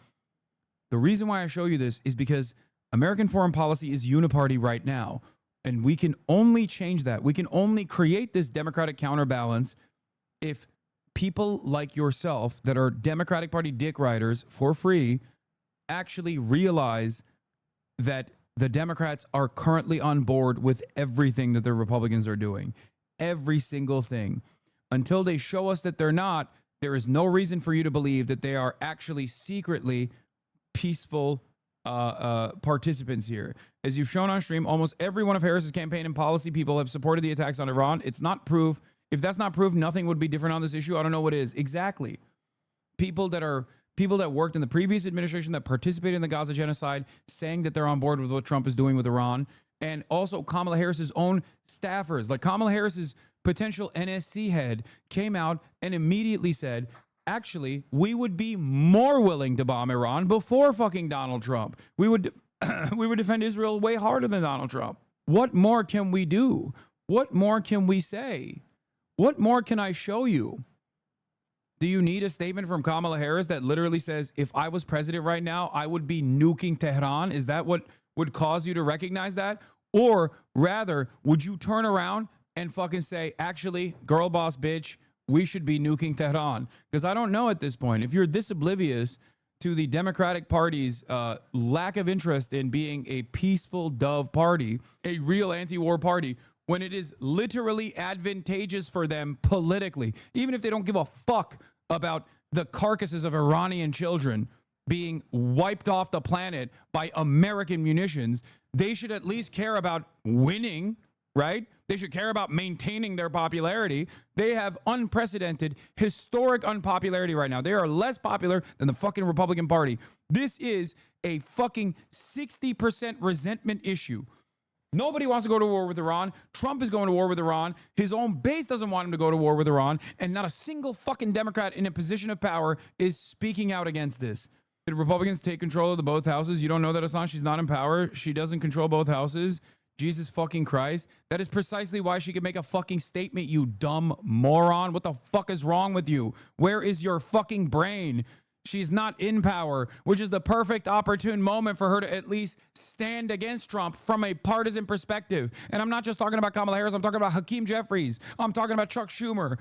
The reason why I show you this is because American foreign policy is Uni-party right now, and we can only change that. We can only create this democratic counterbalance if people like yourself that are Democratic Party dick riders for free actually realize that the Democrats are currently on board with everything that the Republicans are doing. Every single thing. Until they show us that they're not, there is no reason for you to believe that they are actually secretly peaceful participants here. As you've shown on stream, almost every one of Harris's campaign and policy people have supported the attacks on Iran. It's not proof. If that's not proof, nothing would be different on this issue. I don't know what is. Exactly. People that worked in the previous administration that participated in the Gaza genocide saying that they're on board with what Trump is doing with Iran. And also Kamala Harris's own staffers, like Kamala Harris's potential NSC head came out and immediately said, actually, we would be more willing to bomb Iran before fucking Donald Trump. We would defend Israel way harder than Donald Trump. What more can we do? What more can we say? What more can I show you? Do you need a statement from Kamala Harris that literally says, if I was president right now, I would be nuking Tehran? Is that what would cause you to recognize that? Or rather, would you turn around and fucking say, actually, girl boss bitch, we should be nuking Tehran? Because I don't know at this point. If you're this oblivious to the Democratic Party's lack of interest in being a peaceful dove party, a real anti-war party, when it is literally advantageous for them politically, even if they don't give a fuck about the carcasses of Iranian children being wiped off the planet by American munitions, they should at least care about winning, right? They should care about maintaining their popularity. They have unprecedented, historic unpopularity right now. They are less popular than the fucking Republican Party. This is a fucking 60% resentment issue. Nobody wants to go to war with Iran. Trump is going to war with Iran. His own base doesn't want him to go to war with Iran. And not a single fucking Democrat in a position of power is speaking out against this. Did Republicans take control of the both houses? You don't know that, Hassan? She's not in power. She doesn't control both houses. Jesus fucking Christ. That is precisely why she could make a fucking statement, you dumb moron. What the fuck is wrong with you? Where is your fucking brain? She's not in power, which is the perfect opportune moment for her to at least stand against Trump from a partisan perspective. And I'm not just talking about Kamala Harris. I'm talking about Hakeem Jeffries. I'm talking about Chuck Schumer.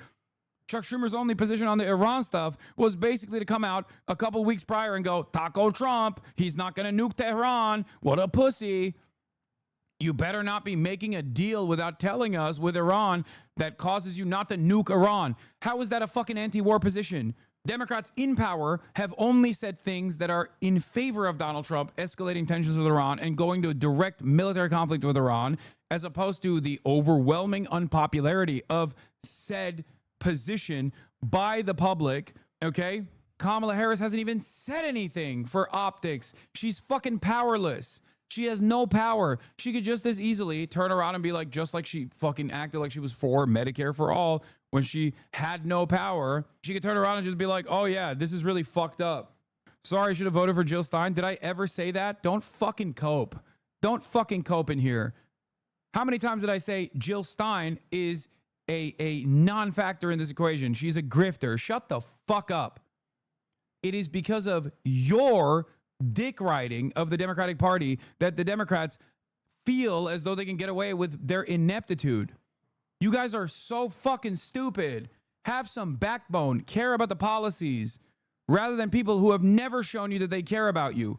Chuck Schumer's only position on the Iran stuff was basically to come out a couple weeks prior and go, Taco Trump, he's not going to nuke Tehran. What a pussy. You better not be making a deal without telling us with Iran that causes you not to nuke Iran. How is that a fucking anti-war position? Democrats in power have only said things that are in favor of Donald Trump escalating tensions with Iran and going to a direct military conflict with Iran, as opposed to the overwhelming unpopularity of said position by the public, okay? Kamala Harris hasn't even said anything for optics. She's fucking powerless. She has no power. She could just as easily turn around and be like, just like she fucking acted like she was for Medicare for all when she had no power. She could turn around and just be like, oh yeah, this is really fucked up. Sorry, I should have voted for Jill Stein. Did I ever say that? Don't fucking cope. Don't fucking cope in here. How many times did I say Jill Stein is a non-factor in this equation? She's a grifter. Shut the fuck up. It is because of your dick riding of the Democratic Party that the Democrats feel as though they can get away with their ineptitude. You guys are so fucking stupid. Have some backbone. Care about the policies rather than people who have never shown you that they care about you.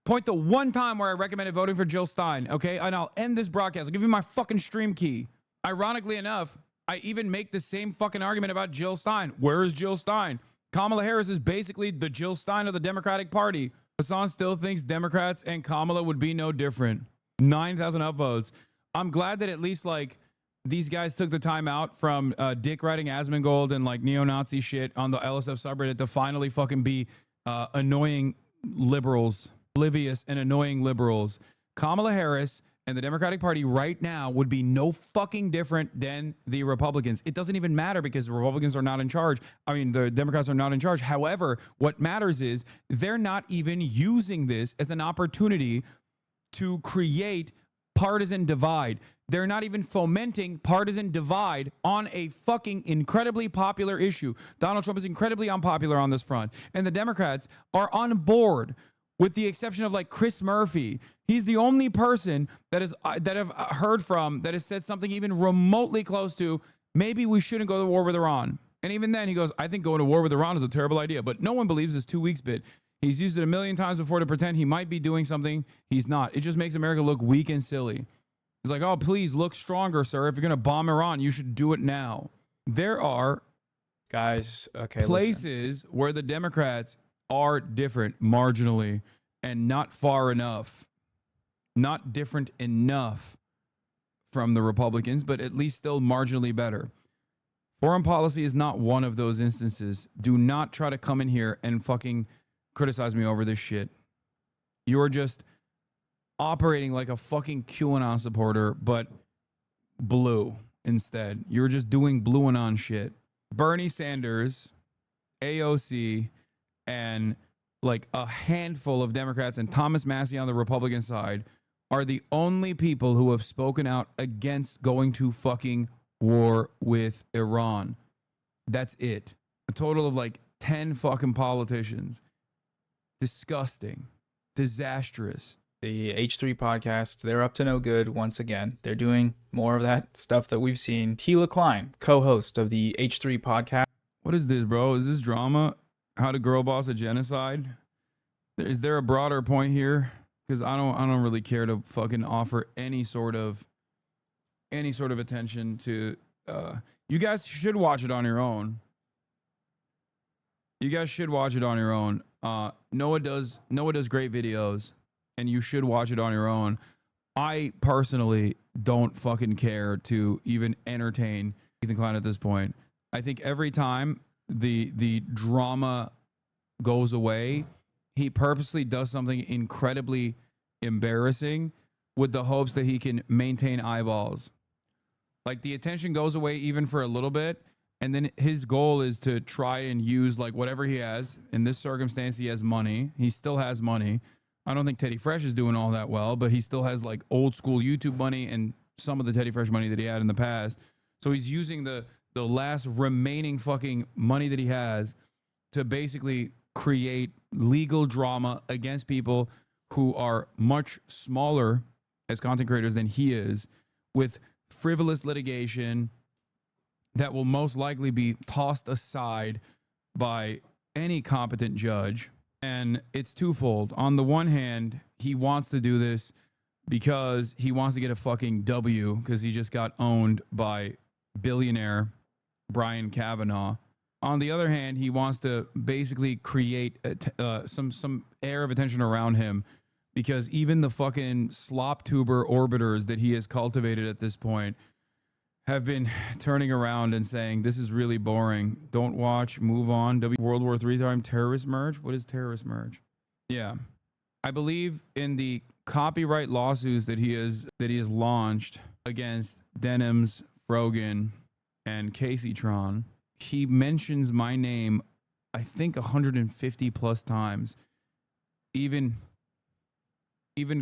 Point to one time where I recommended voting for Jill Stein, okay? And I'll end this broadcast. I'll give you my fucking stream key. Ironically enough, I even make the same fucking argument about Jill Stein. Where is Jill Stein? Kamala Harris is basically the Jill Stein of the Democratic Party. Hassan still thinks Democrats and Kamala would be no different. 9,000 upvotes. I'm glad that at least like these guys took the time out from dick riding Asmongold and like neo-Nazi shit on the LSF subreddit to finally fucking be annoying liberals, oblivious and annoying liberals. Kamala Harris and the Democratic Party right now would be no fucking different than the Republicans. It doesn't even matter because the Republicans are not in charge. I mean, the Democrats are not in charge. However, what matters is they're not even using this as an opportunity to create partisan divide. They're not even fomenting partisan divide on a fucking incredibly popular issue. Donald Trump is incredibly unpopular on this front. And the Democrats are on board, with the exception of like Chris Murphy. He's the only person that I've heard from that has said something even remotely close to, maybe we shouldn't go to war with Iran. And even then he goes, I think going to war with Iran is a terrible idea. But no one believes this 2 weeks bit. He's used it a million times before to pretend he might be doing something he's not. It just makes America look weak and silly. He's like, oh, please look stronger, sir. If you're going to bomb Iran, you should do it now. There are places where the Democrats are different marginally and not far enough. Not different enough from the Republicans, but at least still marginally better. Foreign policy is not one of those instances. Do not try to come in here and fucking criticize me over this shit. You're just operating like a fucking QAnon supporter, but blue instead. You're just doing blue-anon shit. Bernie Sanders, AOC, and like a handful of Democrats and Thomas Massie on the Republican side are the only people who have spoken out against going to fucking war with Iran. That's it. A total of like 10 fucking politicians. Disgusting. Disastrous. The H3 podcast, they're up to no good once again. They're doing more of that stuff that we've seen. Hila Klein, co-host of the H3 podcast. What is this, bro? Is this drama? How to girl boss a genocide? Is there a broader point here? Because I don't really care to fucking offer any sort of attention to. You guys should watch it on your own. You guys should watch it on your own. Noah does great videos, and you should watch it on your own. I personally don't fucking care to even entertain Ethan Klein at this point. I think every time the drama goes away, he purposely does something incredibly embarrassing with the hopes that he can maintain eyeballs. Like, the attention goes away even for a little bit, and then his goal is to try and use like whatever he has. In this circumstance, he has money. He still has money. I don't think Teddy Fresh is doing all that well, but he still has like old school YouTube money and some of the Teddy Fresh money that he had in the past. So he's using the last remaining fucking money that he has to basically create legal drama against people who are much smaller as content creators than he is, with frivolous litigation that will most likely be tossed aside by any competent judge. And it's twofold. On the one hand, he wants to do this because he wants to get a fucking W, because he just got owned by billionaire Brian Kavanaugh. On the other hand, he wants to basically create some air of attention around him, because even the fucking slop tuber orbiters that he has cultivated at this point have been turning around and saying, this is really boring. Don't watch, move on. World War III time terrorist merge? What is terrorist merge? Yeah. I believe in the copyright lawsuits that he has launched against Denims, Frogan, and Caseytron. He mentions my name, I think 150 plus times. Even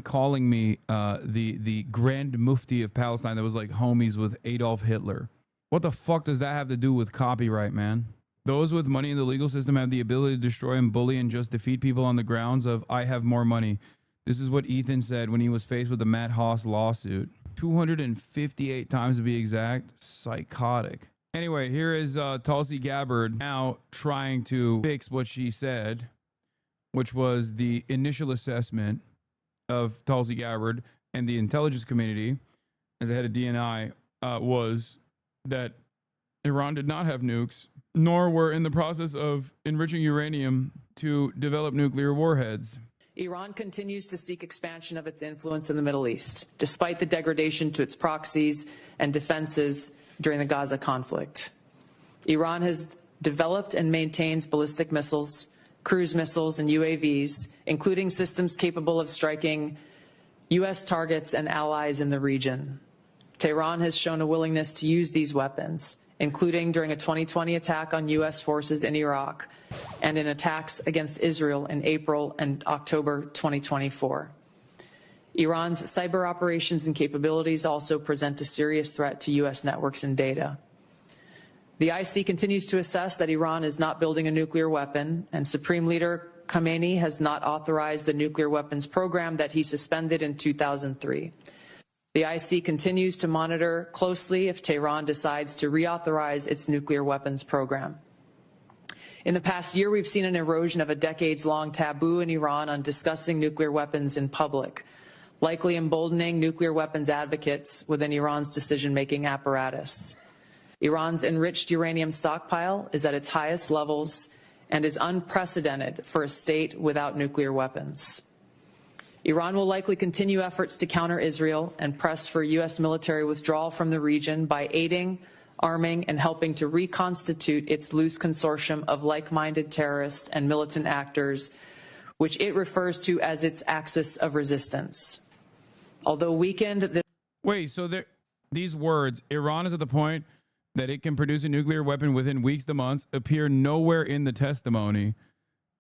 calling me the Grand Mufti of Palestine that was like homies with Adolf Hitler. What the fuck does that have to do with copyright, man? Those with money in the legal system have the ability to destroy and bully and just defeat people on the grounds of, I have more money. This is what Ethan said when he was faced with the Matt Haas lawsuit. 258 times to be exact. Psychotic. Anyway, here is Tulsi Gabbard now trying to fix what she said, which was the initial assessment of Tulsi Gabbard and the intelligence community as a head of DNI was that Iran did not have nukes, nor were in the process of enriching uranium to develop nuclear warheads. Iran continues to seek expansion of its influence in the Middle East, despite the degradation to its proxies and defenses during the Gaza conflict. Iran has developed and maintains ballistic missiles, cruise missiles, and UAVs, including systems capable of striking U.S. targets and allies in the region. Tehran has shown a willingness to use these weapons, including during a 2020 attack on U.S. forces in Iraq and in attacks against Israel in April and October 2024. Iran's cyber operations and capabilities also present a serious threat to U.S. networks and data. The IC continues to assess that Iran is not building a nuclear weapon, and Supreme Leader Khamenei has not authorized the nuclear weapons program that he suspended in 2003. The IC continues to monitor closely if Tehran decides to reauthorize its nuclear weapons program. In the past year, we've seen an erosion of a decades-long taboo in Iran on discussing nuclear weapons in public, likely emboldening nuclear weapons advocates within Iran's decision-making apparatus. Iran's enriched uranium stockpile is at its highest levels and is unprecedented for a state without nuclear weapons. Iran will likely continue efforts to counter Israel and press for U.S. military withdrawal from the region by aiding, arming, and helping to reconstitute its loose consortium of like-minded terrorists and militant actors, which it refers to as its axis of resistance. Although weakened... Wait, so these words, Iran is at the point that it can produce a nuclear weapon within weeks to months, appear nowhere in the testimony.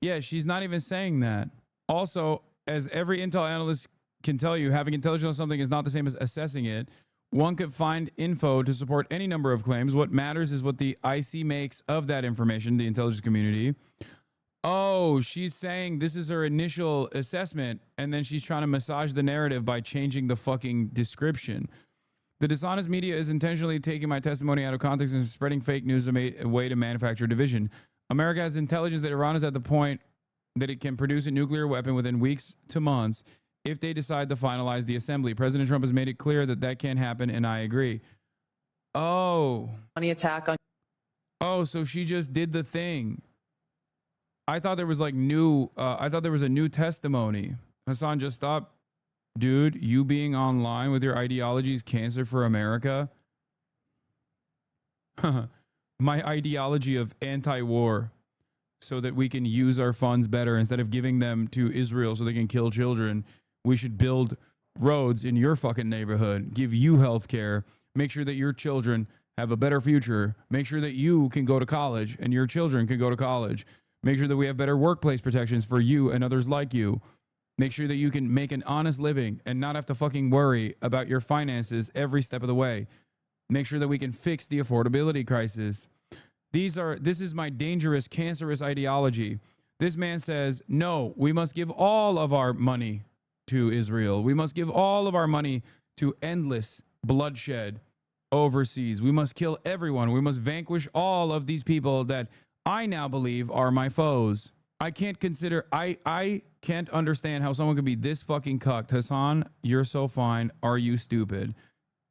Yeah, she's not even saying that. Also, as every intel analyst can tell you, having intelligence on something is not the same as assessing it. One could find info to support any number of claims. What matters is what the IC makes of that information, the intelligence community. Oh, she's saying this is her initial assessment, and then she's trying to massage the narrative by changing the fucking description. The dishonest media is intentionally taking my testimony out of context and spreading fake news as a way to manufacture division. America has intelligence that Iran is at the point that it can produce a nuclear weapon within weeks to months if they decide to finalize the assembly. President Trump has made it clear that that can't happen, and I agree. Oh. Attack on. Oh, so she just did the thing. I thought there was like I thought there was a new testimony. Hassan, just stop. Dude, you being online with your ideology is cancer for America. My ideology of anti-war so that we can use our funds better instead of giving them to Israel so they can kill children. We should build roads in your fucking neighborhood, give you health care, make sure that your children have a better future, make sure that you can go to college and your children can go to college, make sure that we have better workplace protections for you and others like you, make sure that you can make an honest living and not have to fucking worry about your finances every step of the way. Make sure that we can fix the affordability crisis. This is my dangerous, cancerous ideology. This man says, no, we must give all of our money to Israel. We must give all of our money to endless bloodshed overseas. We must kill everyone. We must vanquish all of these people that I now believe are my foes. I can't understand how someone could be this fucking cucked. Hassan, you're so fine. Are you stupid?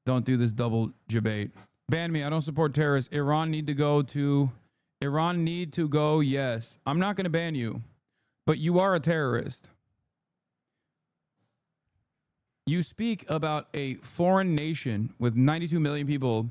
Don't do this double debate. Ban me. I don't support terrorists. Iran need to go. Yes. I'm not going to ban you, but you are a terrorist. You speak about a foreign nation with 92 million people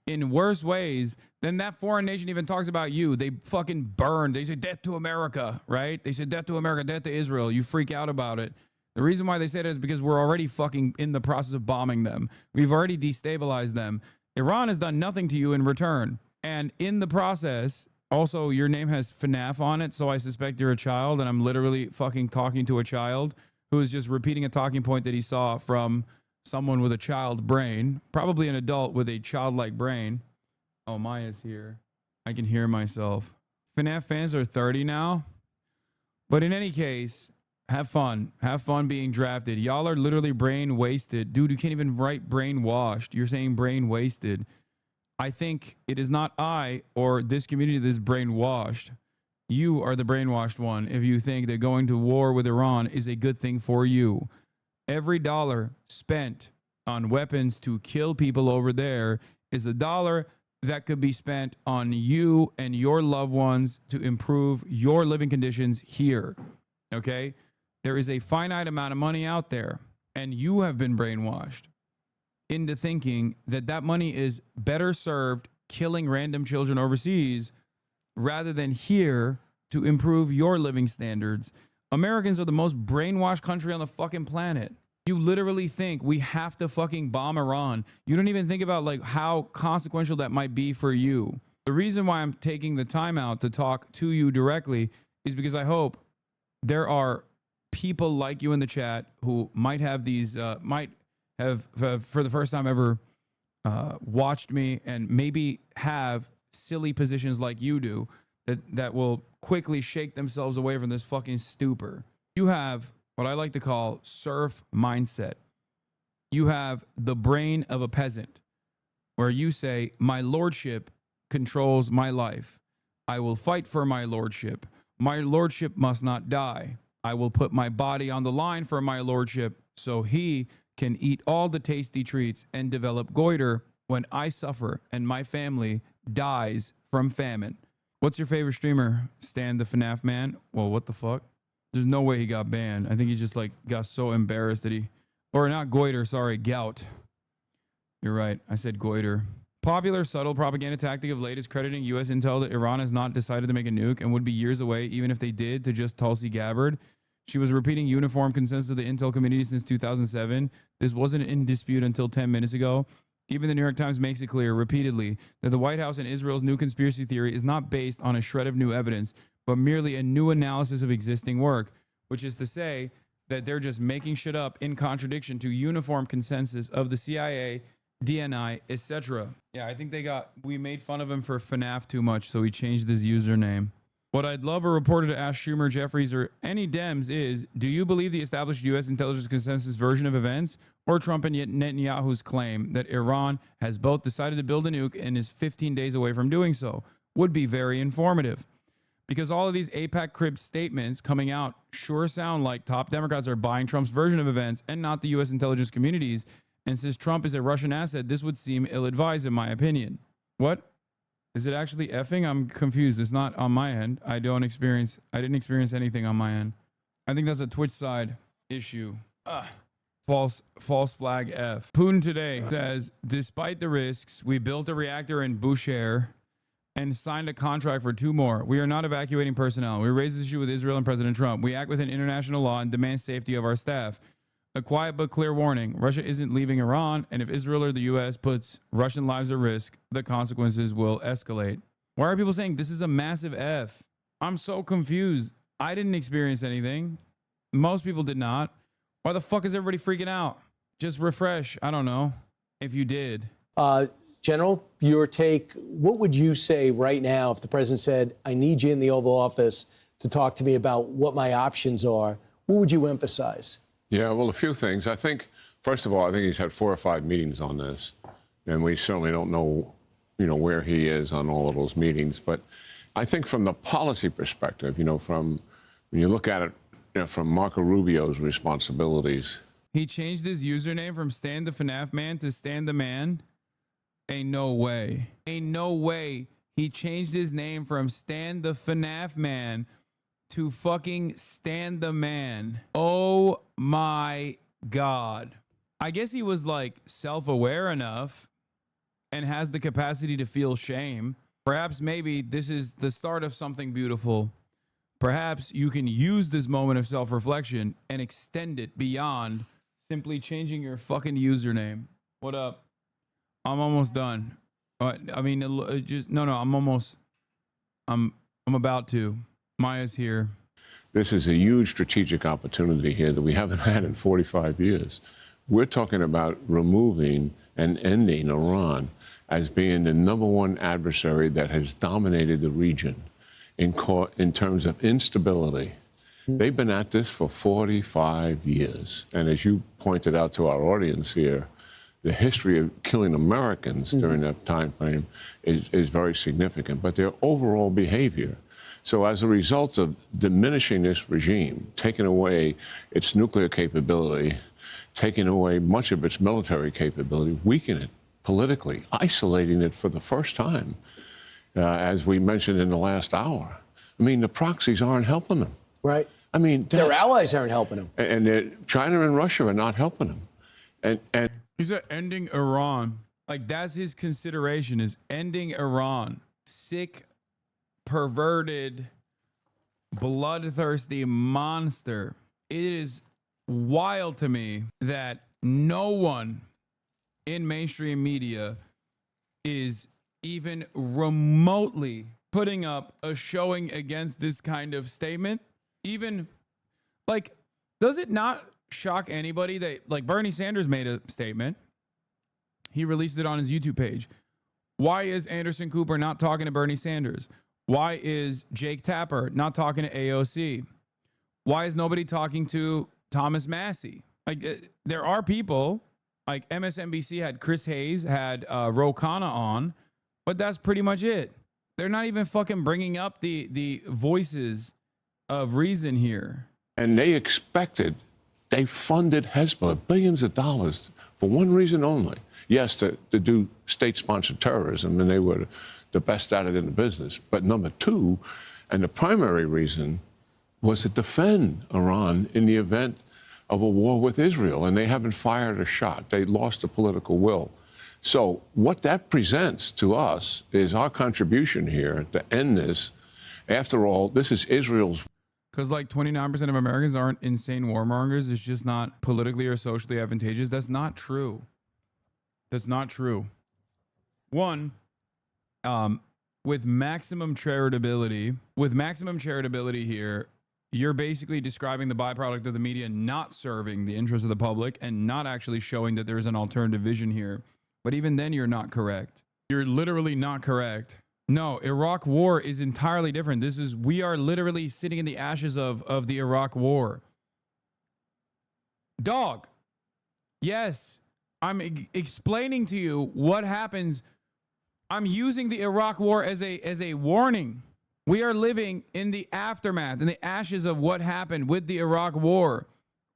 in worse ways than that foreign nation even talks about you. They fucking burned. They say death to America, right? They said death to America, death to Israel. You freak out about it. The reason why they say that is because we're already fucking in the process of bombing them. We've already destabilized them. Iran has done nothing to you in return. And in the process, also your name has FNAF on it, so I suspect you're a child, and I'm literally fucking talking to a child who is just repeating a talking point that he saw from someone with a child brain, probably an adult with a childlike brain. Oh, Maya's here. I can hear myself. FNAF fans are 30 now. But in any case, have fun. Have fun being drafted. Y'all are literally brain wasted. Dude, you can't even write brainwashed. You're saying brain wasted. I think it is not I or this community that is brainwashed. You are the brainwashed one if you think that going to war with Iran is a good thing for you. Every dollar spent on weapons to kill people over there is a dollar that could be spent on you and your loved ones to improve your living conditions here. Okay? There is a finite amount of money out there, and you have been brainwashed into thinking that that money is better served killing random children overseas rather than here to improve your living standards. Americans are the most brainwashed country on the fucking planet. You literally think we have to fucking bomb Iran. You don't even think about like how consequential that might be for you. The reason why I'm taking the time out to talk to you directly is because I hope there are people like you in the chat who might have these, might have for the first time ever watched me and maybe have silly positions like you do that will quickly shake themselves away from this fucking stupor. You have what I like to call serf mindset. You have the brain of a peasant where you say, my lordship controls my life. I will fight for my lordship. My lordship must not die. I will put my body on the line for my lordship so he can eat all the tasty treats and develop goiter when I suffer and my family dies from famine. What's your favorite streamer? Stan the FNAF man? Well, what the fuck? There's no way he got banned. I think he just like got so embarrassed that or not goiter, sorry, gout. You're right. I said goiter. Popular subtle propaganda tactic of late is crediting U.S. intel that Iran has not decided to make a nuke and would be years away even if they did to just Tulsi Gabbard. She was repeating uniform consensus of the intel community since 2007. This wasn't in dispute until 10 minutes ago. Even the New York Times makes it clear repeatedly that the White House and Israel's new conspiracy theory is not based on a shred of new evidence, but merely a new analysis of existing work, which is to say that they're just making shit up in contradiction to uniform consensus of the CIA, DNI, etc. Yeah, I think we made fun of him for FNAF too much, so he changed his username. What I'd love a reporter to ask Schumer, Jeffries, or any Dems is, do you believe the established U.S. intelligence consensus version of events or Trump and Netanyahu's claim that Iran has both decided to build a nuke and is 15 days away from doing so? Would be very informative. Because all of these AIPAC crib statements coming out sure sound like top Democrats are buying Trump's version of events and not the U.S. intelligence communities. And since Trump is a Russian asset, this would seem ill-advised in my opinion. What? Is it actually effing? I'm confused. It's not on my end. I didn't experience anything on my end. I think that's a Twitch side issue. False flag F. Putin today says, despite the risks, we built a reactor in Bushehr and signed a contract for 2 more. We are not evacuating personnel. We raised this issue with Israel and President Trump. We act within international law and demand safety of our staff. A quiet but clear warning. Russia isn't leaving Iran, and if Israel or the U.S. puts Russian lives at risk, the consequences will escalate. Why are people saying this is a massive F? I'm so confused. I didn't experience anything. Most people did not. Why the fuck is everybody freaking out? Just refresh. I don't know if you did. General, your take, what would you say right now if the president said, I need you in the Oval Office to talk to me about what my options are? What would you emphasize? Yeah, well, a few things. I think, first of all, I think he's had 4 or 5 meetings on this, and we certainly don't know, where he is on all of those meetings. But I think from the policy perspective, from when you look at it, from Marco Rubio's responsibilities. He changed his username from Stan the FNAF Man to Stan the Man. Ain't no way. Ain't no way he changed his name from Stan the FNAF Man to fucking Stan the Man. Oh my God. I guess he was like self-aware enough and has the capacity to feel shame. Perhaps maybe this is the start of something beautiful. Perhaps you can use this moment of self-reflection and extend it beyond simply changing your fucking username. What up? I'm almost done. I'm about to. Maya's here. This is a huge strategic opportunity here that we haven't had in 45 years. We're talking about removing and ending Iran as being the #1 adversary that has dominated the region in terms of instability. They've been at this for 45 years. And as you pointed out to our audience here, the history of killing Americans during that time frame is very significant, but their overall behavior. So as a result of diminishing this regime, taking away its nuclear capability, taking away much of its military capability, weakening it politically, isolating it for the first time, as we mentioned in the last hour. I mean, the proxies aren't helping them. Right. I mean, their allies aren't helping them. And China and Russia are not helping them. And he said ending Iran. Like, that's his consideration, is ending Iran. Sick, perverted, bloodthirsty monster. It is wild to me that no one in mainstream media is even remotely putting up a showing against this kind of statement. Even, like, does it not shock anybody that, like, Bernie Sanders made a statement? He released it on his YouTube page. Why is Anderson Cooper not talking to Bernie Sanders? Why is Jake Tapper not talking to AOC? Why is nobody talking to Thomas Massey? Like, there are people, like MSNBC had Chris Hayes, had Ro Khanna on, but that's pretty much it. They're not even fucking bringing up the voices of reason here. And they funded Hezbollah billions of dollars for one reason only. Yes, to do state-sponsored terrorism, and they were the best at it in the business. But number 2, and the primary reason, was to defend Iran in the event of a war with Israel, and they haven't fired a shot. They lost the political will. So what that presents to us is our contribution here to end this. After all, this is Israel's. Because like 29% of Americans aren't insane warmongers. It's just not politically or socially advantageous. That's not true. That's not true. One, with maximum charitability here, you're basically describing the byproduct of the media not serving the interests of the public and not actually showing that there's an alternative vision here. But even then, you're not correct. You're literally not correct. No, Iraq war is entirely different. We are literally sitting in the ashes of the Iraq war. Dog. Yes, I'm explaining to you what happens. I'm using the Iraq war as a warning. We are living in the aftermath, in the ashes of what happened with the Iraq War.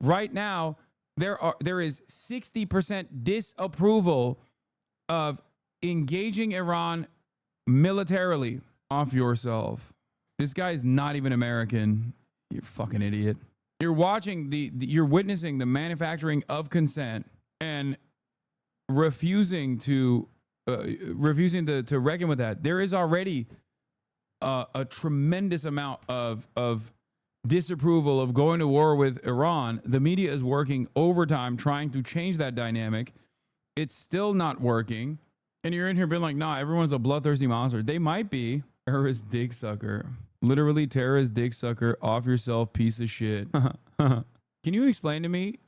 Right now, there is 60% disapproval of engaging Iran militarily. Off yourself. This guy is not even American. You fucking idiot. You're watching you're witnessing the manufacturing of consent and refusing to reckon with that. There is already a tremendous amount of disapproval of going to war with Iran. The media is working overtime trying to change that dynamic. It's still not working. And you're in here being like, nah, everyone's a bloodthirsty monster. They might be. Terrorist dick sucker. Literally terrorist dick sucker. Off yourself, piece of shit. Can you explain to me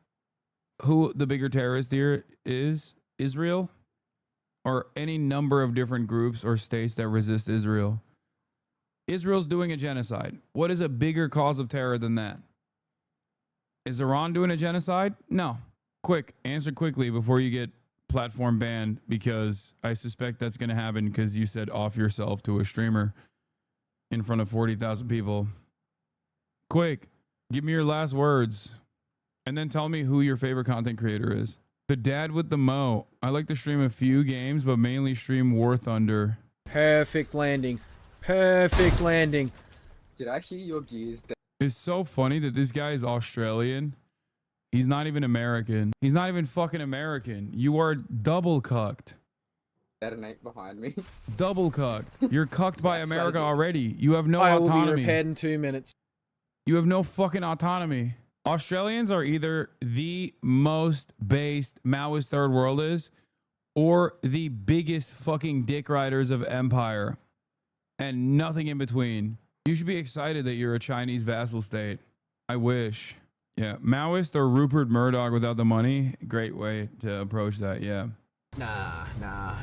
who the bigger terrorist here is? Israel? Or any number of different groups or states that resist Israel? Israel's doing a genocide. What is a bigger cause of terror than that? Is Iran doing a genocide? No. Quick, answer quickly before you get platform banned, because I suspect that's going to happen because you said off yourself to a streamer in front of 40,000 people. Quick, give me your last words and then tell me who your favorite content creator is. The dad with the mo. I like to stream a few games, but mainly stream War Thunder. Perfect landing. Perfect landing. Did I hear your gears? It's so funny that this guy is Australian. He's not even American. He's not even fucking American. You are double cucked. Detonate behind me. Double cucked. You're cucked by America already. You have no I autonomy. will be repaired in 2 minutes. You have no fucking autonomy. Australians are either the most based Maoist third worlders or the biggest fucking dick riders of empire and nothing in between. You should be excited that you're a Chinese vassal state. I wish. Yeah, Maoist or Rupert Murdoch without the money. Great way to approach that, yeah. Nah.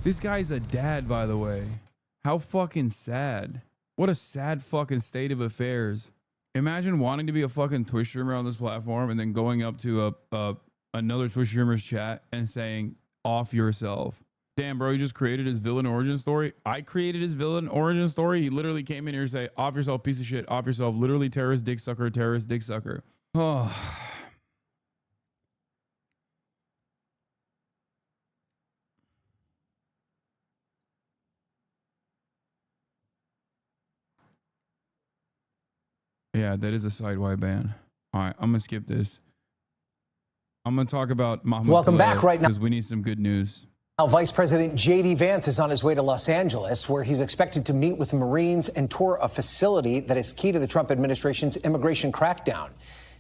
This guy's a dad, by the way. How fucking sad. What a sad fucking state of affairs. Imagine wanting to be a fucking Twitch streamer on this platform and then going up to another Twitch streamer's chat and saying, off yourself. Damn, bro, he just created his villain origin story. I created his villain origin story. He literally came in here and say, off yourself, piece of shit, off yourself. Literally terrorist dick sucker, terrorist dick sucker. Oh. Yeah, that is a side-wide ban. All right, I'm going to skip this. I'm going to talk about Mahmoud Welcome Khalil back right now. Because we need some good news. Now, Vice President J.D. Vance is on his way to Los Angeles, where he's expected to meet with Marines and tour a facility that is key to the Trump administration's immigration crackdown.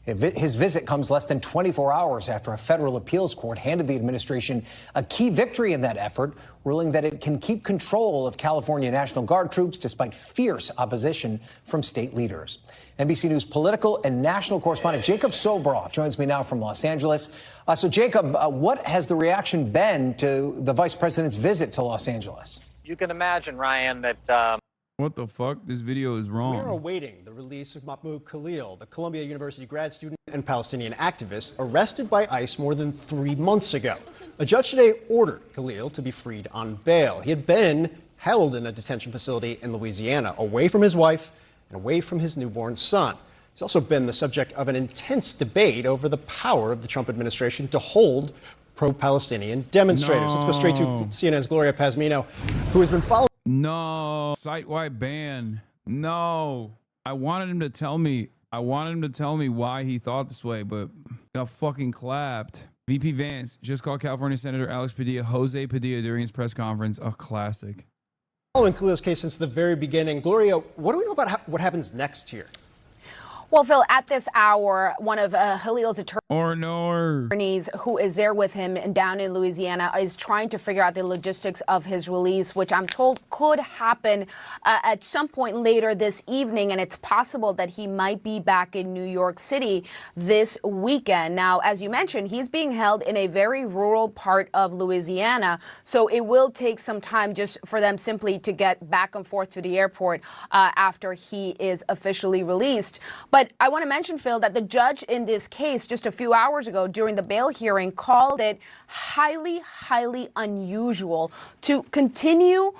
His visit comes less than 24 hours after a federal appeals court handed the administration a key victory in that effort, ruling that it can keep control of California National Guard troops despite fierce opposition from state leaders. NBC News political and national correspondent Jacob Sobroff joins me now from Los Angeles. So, Jacob, what has the reaction been to the vice president's visit to Los Angeles? You can imagine, Ryan, that... What the fuck? This video is wrong. We're awaiting the release of Mahmoud Khalil, the Columbia University grad student and Palestinian activist arrested by ICE more than 3 months ago. A judge today ordered Khalil to be freed on bail. He had been held in a detention facility in Louisiana, away from his wife and away from his newborn son. He's also been the subject of an intense debate over the power of the Trump administration to hold pro-Palestinian demonstrators. Let's go straight to CNN's Gloria Pazmino, who has been following. No, site-wide ban. No, I wanted him to tell me. Why he thought this way, but got fucking clapped. VP Vance just called California Senator Alex Padilla Jose Padilla during his press conference. A classic. Following Khalil's case since the very beginning, Gloria, what do we know about what happens next here? Well, Phil, at this hour, one of Khalil's attorneys who is there with him and down in Louisiana is trying to figure out the logistics of his release, which I'm told could happen at some point later this evening. And it's possible that he might be back in New York City this weekend. Now, as you mentioned, he's being held in a very rural part of Louisiana. So it will take some time just for them simply to get back and forth to the airport after he is officially released. But But I want to mention, Phil, that the judge in this case just a few hours ago during the bail hearing called it highly, highly unusual to continue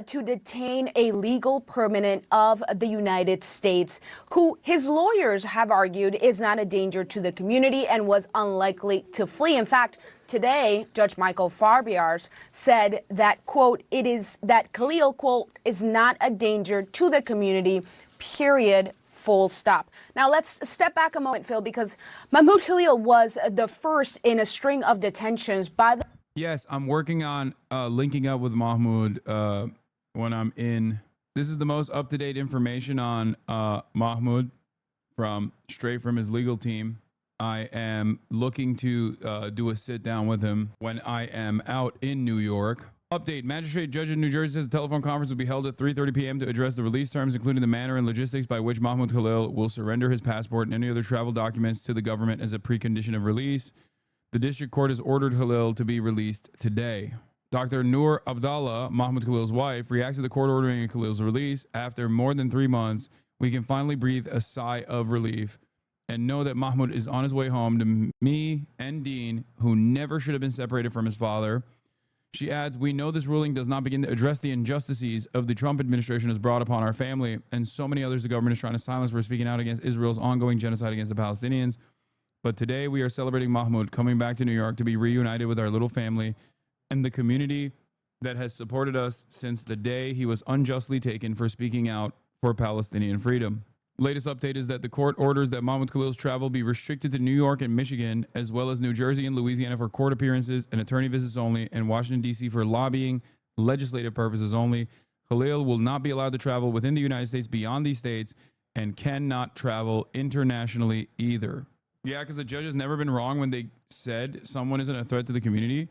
to detain a legal permanent of the United States, who his lawyers have argued is not a danger to the community and was unlikely to flee. In fact, today, Judge Michael Farbiars said that, quote, it is that Khalil, quote, is not a danger to the community, period, full stop. Now, let's step back a moment, Phil, because Mahmoud Khalil was the first in a string of detentions by the... Yes, I'm working on linking up with Mahmoud when I'm in. This is the most up-to-date information on Mahmoud straight from his legal team. I am looking to do a sit-down with him when I am out in New York. Update. Magistrate Judge in New Jersey says a telephone conference will be held at 3:30 p.m. to address the release terms, including the manner and logistics by which Mahmoud Khalil will surrender his passport and any other travel documents to the government as a precondition of release. The district court has ordered Khalil to be released today. Dr. Noor Abdallah, Mahmoud Khalil's wife, reacts to the court ordering Khalil's release. After more than 3 months, we can finally breathe a sigh of relief and know that Mahmoud is on his way home to me and Dean, who never should have been separated from his father. She adds, we know this ruling does not begin to address the injustices of the Trump administration has brought upon our family and so many others the government is trying to silence for speaking out against Israel's ongoing genocide against the Palestinians. But today we are celebrating Mahmoud coming back to New York to be reunited with our little family and the community that has supported us since the day he was unjustly taken for speaking out for Palestinian freedom. Latest update is that the court orders that Mahmoud Khalil's travel be restricted to New York and Michigan, as well as New Jersey and Louisiana for court appearances and attorney visits only, and Washington, D.C. for lobbying, legislative purposes only. Khalil will not be allowed to travel within the United States beyond these states and cannot travel internationally either. Yeah, because the judge has never been wrong when they said someone isn't a threat to the community.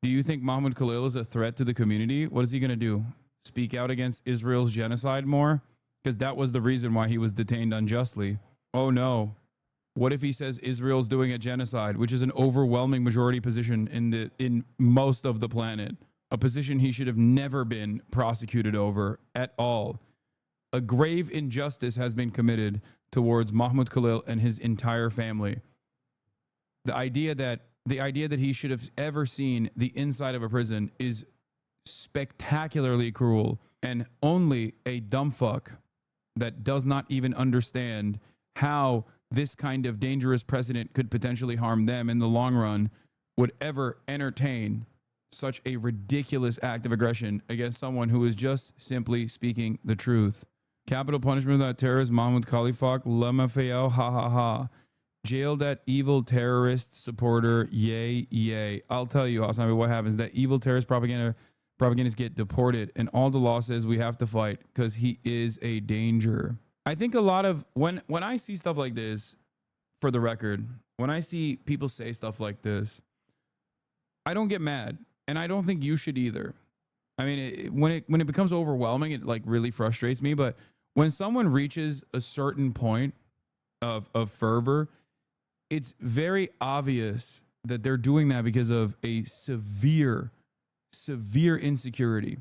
Do you think Mahmoud Khalil is a threat to the community? What is he going to do? Speak out against Israel's genocide more? Because that was the reason why he was detained unjustly. Oh no. What if he says Israel's doing a genocide, which is an overwhelming majority position in most of the planet, a position he should have never been prosecuted over at all. A grave injustice has been committed towards Mahmoud Khalil and his entire family. The idea that he should have ever seen the inside of a prison is spectacularly cruel, and only a dumb fuck that does not even understand how this kind of dangerous precedent could potentially harm them in the long run would ever entertain such a ridiculous act of aggression against someone who is just simply speaking the truth. Capital punishment of that terrorist Mahmoud Khalifak, Lamafayel, ha ha ha. Jailed that evil terrorist supporter, yay, yay. I'll tell you, Hasanabi, what happens. That evil terrorist propagandists get deported, and all the law says we have to fight because he is a danger. I think a lot of when I see stuff like this, for the record, when I see people say stuff like this, I don't get mad, and I don't think you should either. I mean, when it becomes overwhelming, it like really frustrates me. But when someone reaches a certain point of fervor, it's very obvious that they're doing that because of a severe insecurity.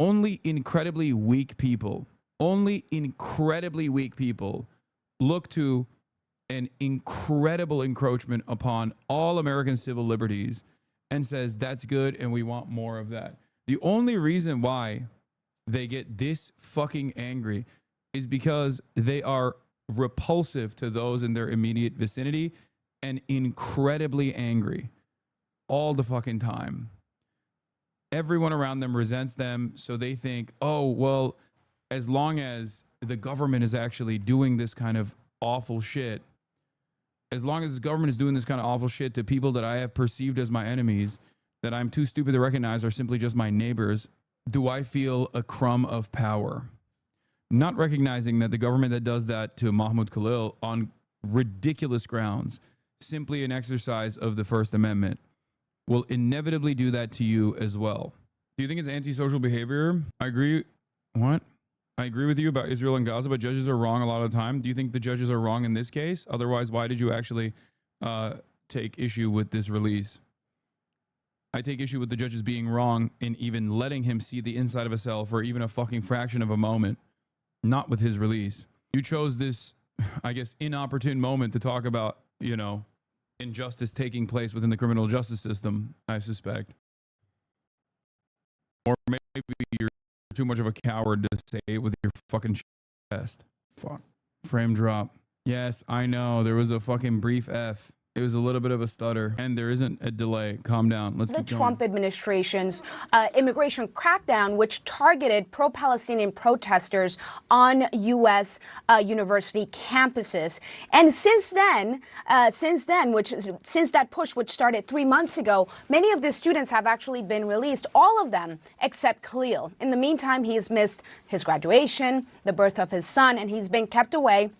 Only incredibly weak people look to an incredible encroachment upon all American civil liberties and says that's good and we want more of that. The only reason why they get this fucking angry is because they are repulsive to those in their immediate vicinity and incredibly angry all the fucking time. Everyone around them resents them, so they think, oh, well, as long as the government is actually doing this kind of awful shit, as long as the government is doing this kind of awful shit to people that I have perceived as my enemies, that I'm too stupid to recognize are simply just my neighbors, do I feel a crumb of power? Not recognizing that the government that does that to Mahmoud Khalil on ridiculous grounds, simply an exercise of the First Amendment, will inevitably do that to you as well. Do you think it's antisocial behavior? I agree. What? I agree with you about Israel and Gaza, but judges are wrong a lot of the time. Do you think the judges are wrong in this case? Otherwise, why did you actually take issue with this release? I take issue with the judges being wrong in even letting him see the inside of a cell for even a fucking fraction of a moment. Not with his release. You chose this I guess, inopportune moment to talk about, you know, injustice taking place within the criminal justice system, I suspect. Or maybe you're too much of a coward to say it with your fucking chest. Fuck. Frame drop. Yes, I know. There was a fucking brief F. It was a little bit of a stutter, and there isn't a delay. Calm down. Let's keep going. The Trump administration's immigration crackdown, which targeted pro-Palestinian protesters on U.S. University campuses. And since that push, which started 3 months ago, many of the students have actually been released, all of them except Khalil. In the meantime, he has missed his graduation, the birth of his son, and he's been kept away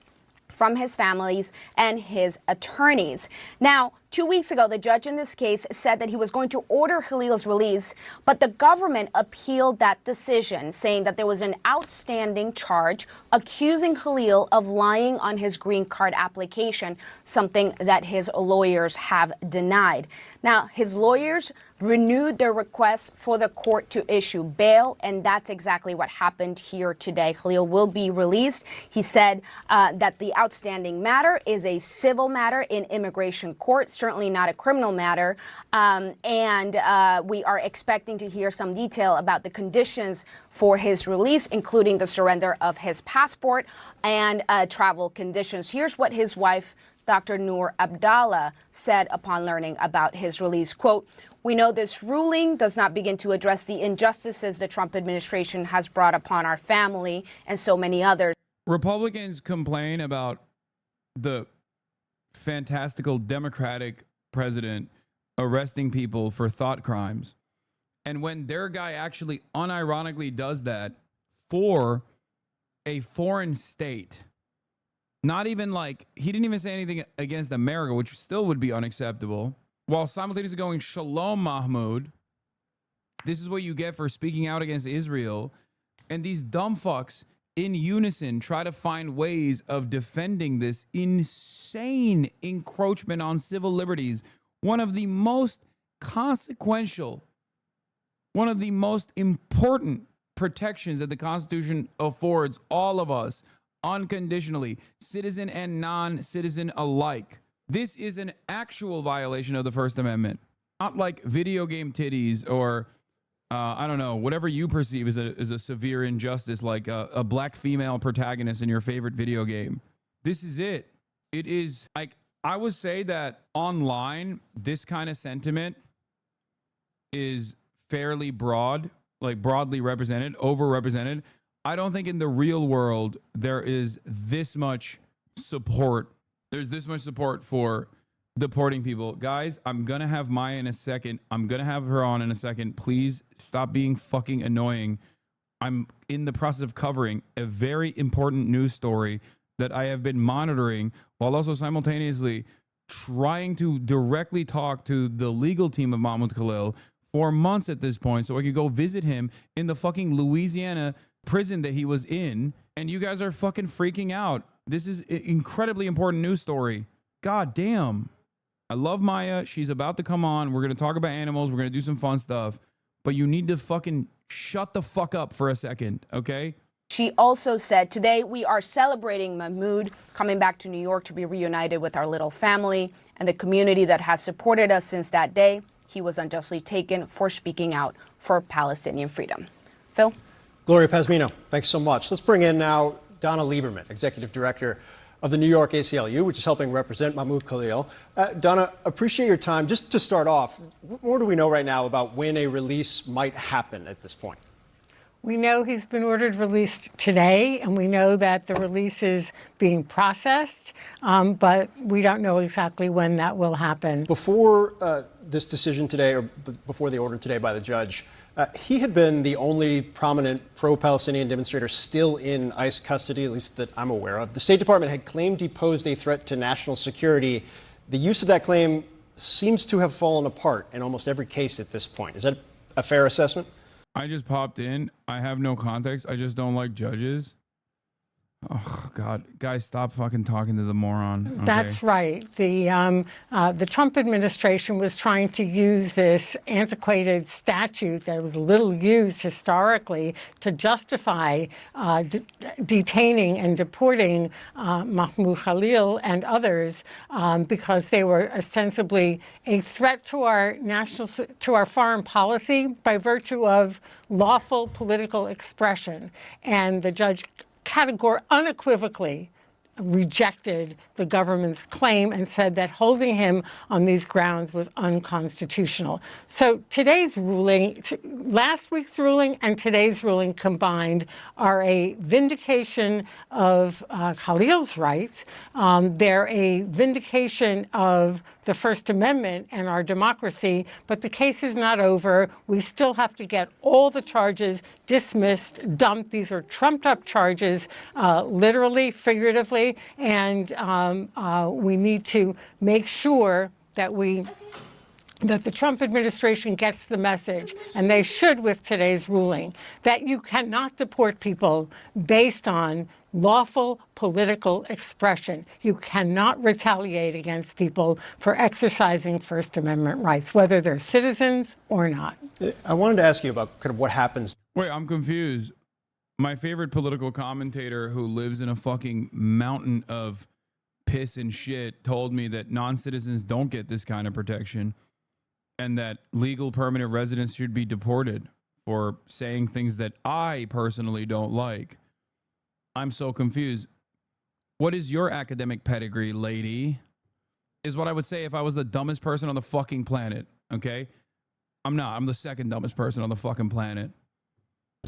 from his families and his attorneys. Now, 2 weeks ago, the judge in this case said that he was going to order Khalil's release, but the government appealed that decision, saying that there was an outstanding charge accusing Khalil of lying on his green card application, something that his lawyers have denied. Now, his lawyers renewed their request for the court to issue bail, and that's exactly what happened here today. Khalil will be released. He said that the outstanding matter is a civil matter in immigration court, certainly not a criminal matter, and we are expecting to hear some detail about the conditions for his release, including the surrender of his passport and travel conditions. Here's what his wife, Dr. Noor Abdallah, said upon learning about his release. Quote, "We know this ruling does not begin to address the injustices the Trump administration has brought upon our family and so many others." Republicans complain about the fantastical Democratic president arresting people for thought crimes. And when their guy actually unironically does that for a foreign state, not even like, he didn't even say anything against America, which still would be unacceptable, while simultaneously going, "Shalom, Mahmoud. This is what you get for speaking out against Israel." And these dumb fucks in unison try to find ways of defending this insane encroachment on civil liberties. One of the most consequential, one of the most important protections that the Constitution affords all of us unconditionally, citizen and non-citizen alike. This is an actual violation of the First Amendment, not like video game titties or I don't know, whatever you perceive as a severe injustice, like a black female protagonist in your favorite video game. This is it. It is like, I would say that online, this kind of sentiment is fairly broad, like broadly represented, overrepresented. I don't think in the real world there is this much support. There's this much support for deporting people. Guys, I'm going to have Maya in a second. I'm going to have her on in a second. Please stop being fucking annoying. I'm in the process of covering a very important news story that I have been monitoring while also simultaneously trying to directly talk to the legal team of Mahmoud Khalil for months at this point so I could go visit him in the fucking Louisiana prison that he was in. And you guys are fucking freaking out. This is an incredibly important news story. God damn. I love Maya. She's about to come on. We're going to talk about animals. We're going to do some fun stuff. But you need to fucking shut the fuck up for a second, okay? She also said, "Today we are celebrating Mahmoud coming back to New York to be reunited with our little family and the community that has supported us since that day. He was unjustly taken for speaking out for Palestinian freedom." Phil? Gloria Pazmino, thanks so much. Let's bring in now Donna Lieberman, Executive Director of the New York ACLU, which is helping represent Mahmoud Khalil. Donna, appreciate your time. Just to start off, what more do we know right now about when a release might happen at this point? We know he's been ordered released today, and we know that the release is being processed, but we don't know exactly when that will happen. Before this decision today, or before the order today by the judge, he had been the only prominent pro-Palestinian demonstrator still in ICE custody, at least that I'm aware of. The State Department had claimed he posed a threat to national security. The use of that claim seems to have fallen apart in almost every case at this point. Is that a fair assessment? I just popped in. I have no context. I just don't like judges. Oh God, guys, stop fucking talking to the moron. Okay? That's right. The Trump administration was trying to use this antiquated statute that was little used historically to justify detaining and deporting Mahmoud Khalil and others because they were ostensibly a threat to our foreign policy by virtue of lawful political expression. And the judge unequivocally rejected the government's claim and said that holding him on these grounds was unconstitutional. So today's ruling, last week's ruling and today's ruling combined are a vindication of Khalil's rights. They're a vindication of the First Amendment and our democracy, but the case is not over. We still have to get all the charges dismissed, dumped. These are trumped up charges, literally, figuratively, and we need to make sure that the Trump administration gets the message, and they should with today's ruling, that you cannot deport people based on lawful political expression. You cannot retaliate against people for exercising First Amendment rights, whether they're citizens or not. I wanted to ask you about kind of what happens. Wait, I'm confused. My favorite political commentator who lives in a fucking mountain of piss and shit told me that non-citizens don't get this kind of protection and that legal permanent residents should be deported for saying things that I personally don't like. I'm so confused. What is your academic pedigree, lady? Is what I would say if I was the dumbest person on the fucking planet, okay? I'm not. I'm the second dumbest person on the fucking planet.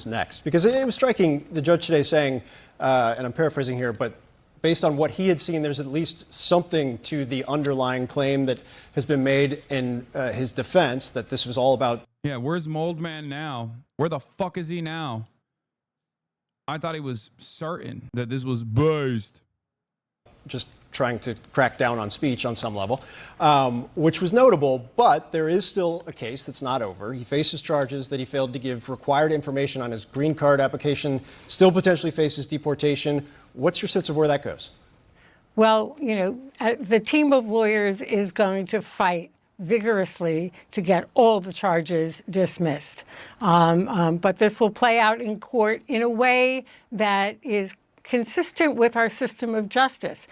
Next, because it was striking, the judge today saying, and I'm paraphrasing here, but based on what he had seen, there's at least something to the underlying claim that has been made in his defense, that this was all about... Yeah, where's Moldman now? Where the fuck is he now? I thought he was certain that this was based. Just trying to crack down on speech on some level, which was notable, but there is still a case that's not over. He faces charges that he failed to give required information on his green card application, still potentially faces deportation. What's your sense of where that goes? Well, you know, the team of lawyers is going to fight vigorously to get all the charges dismissed. But this will play out in court in a way that is consistent with our system of justice.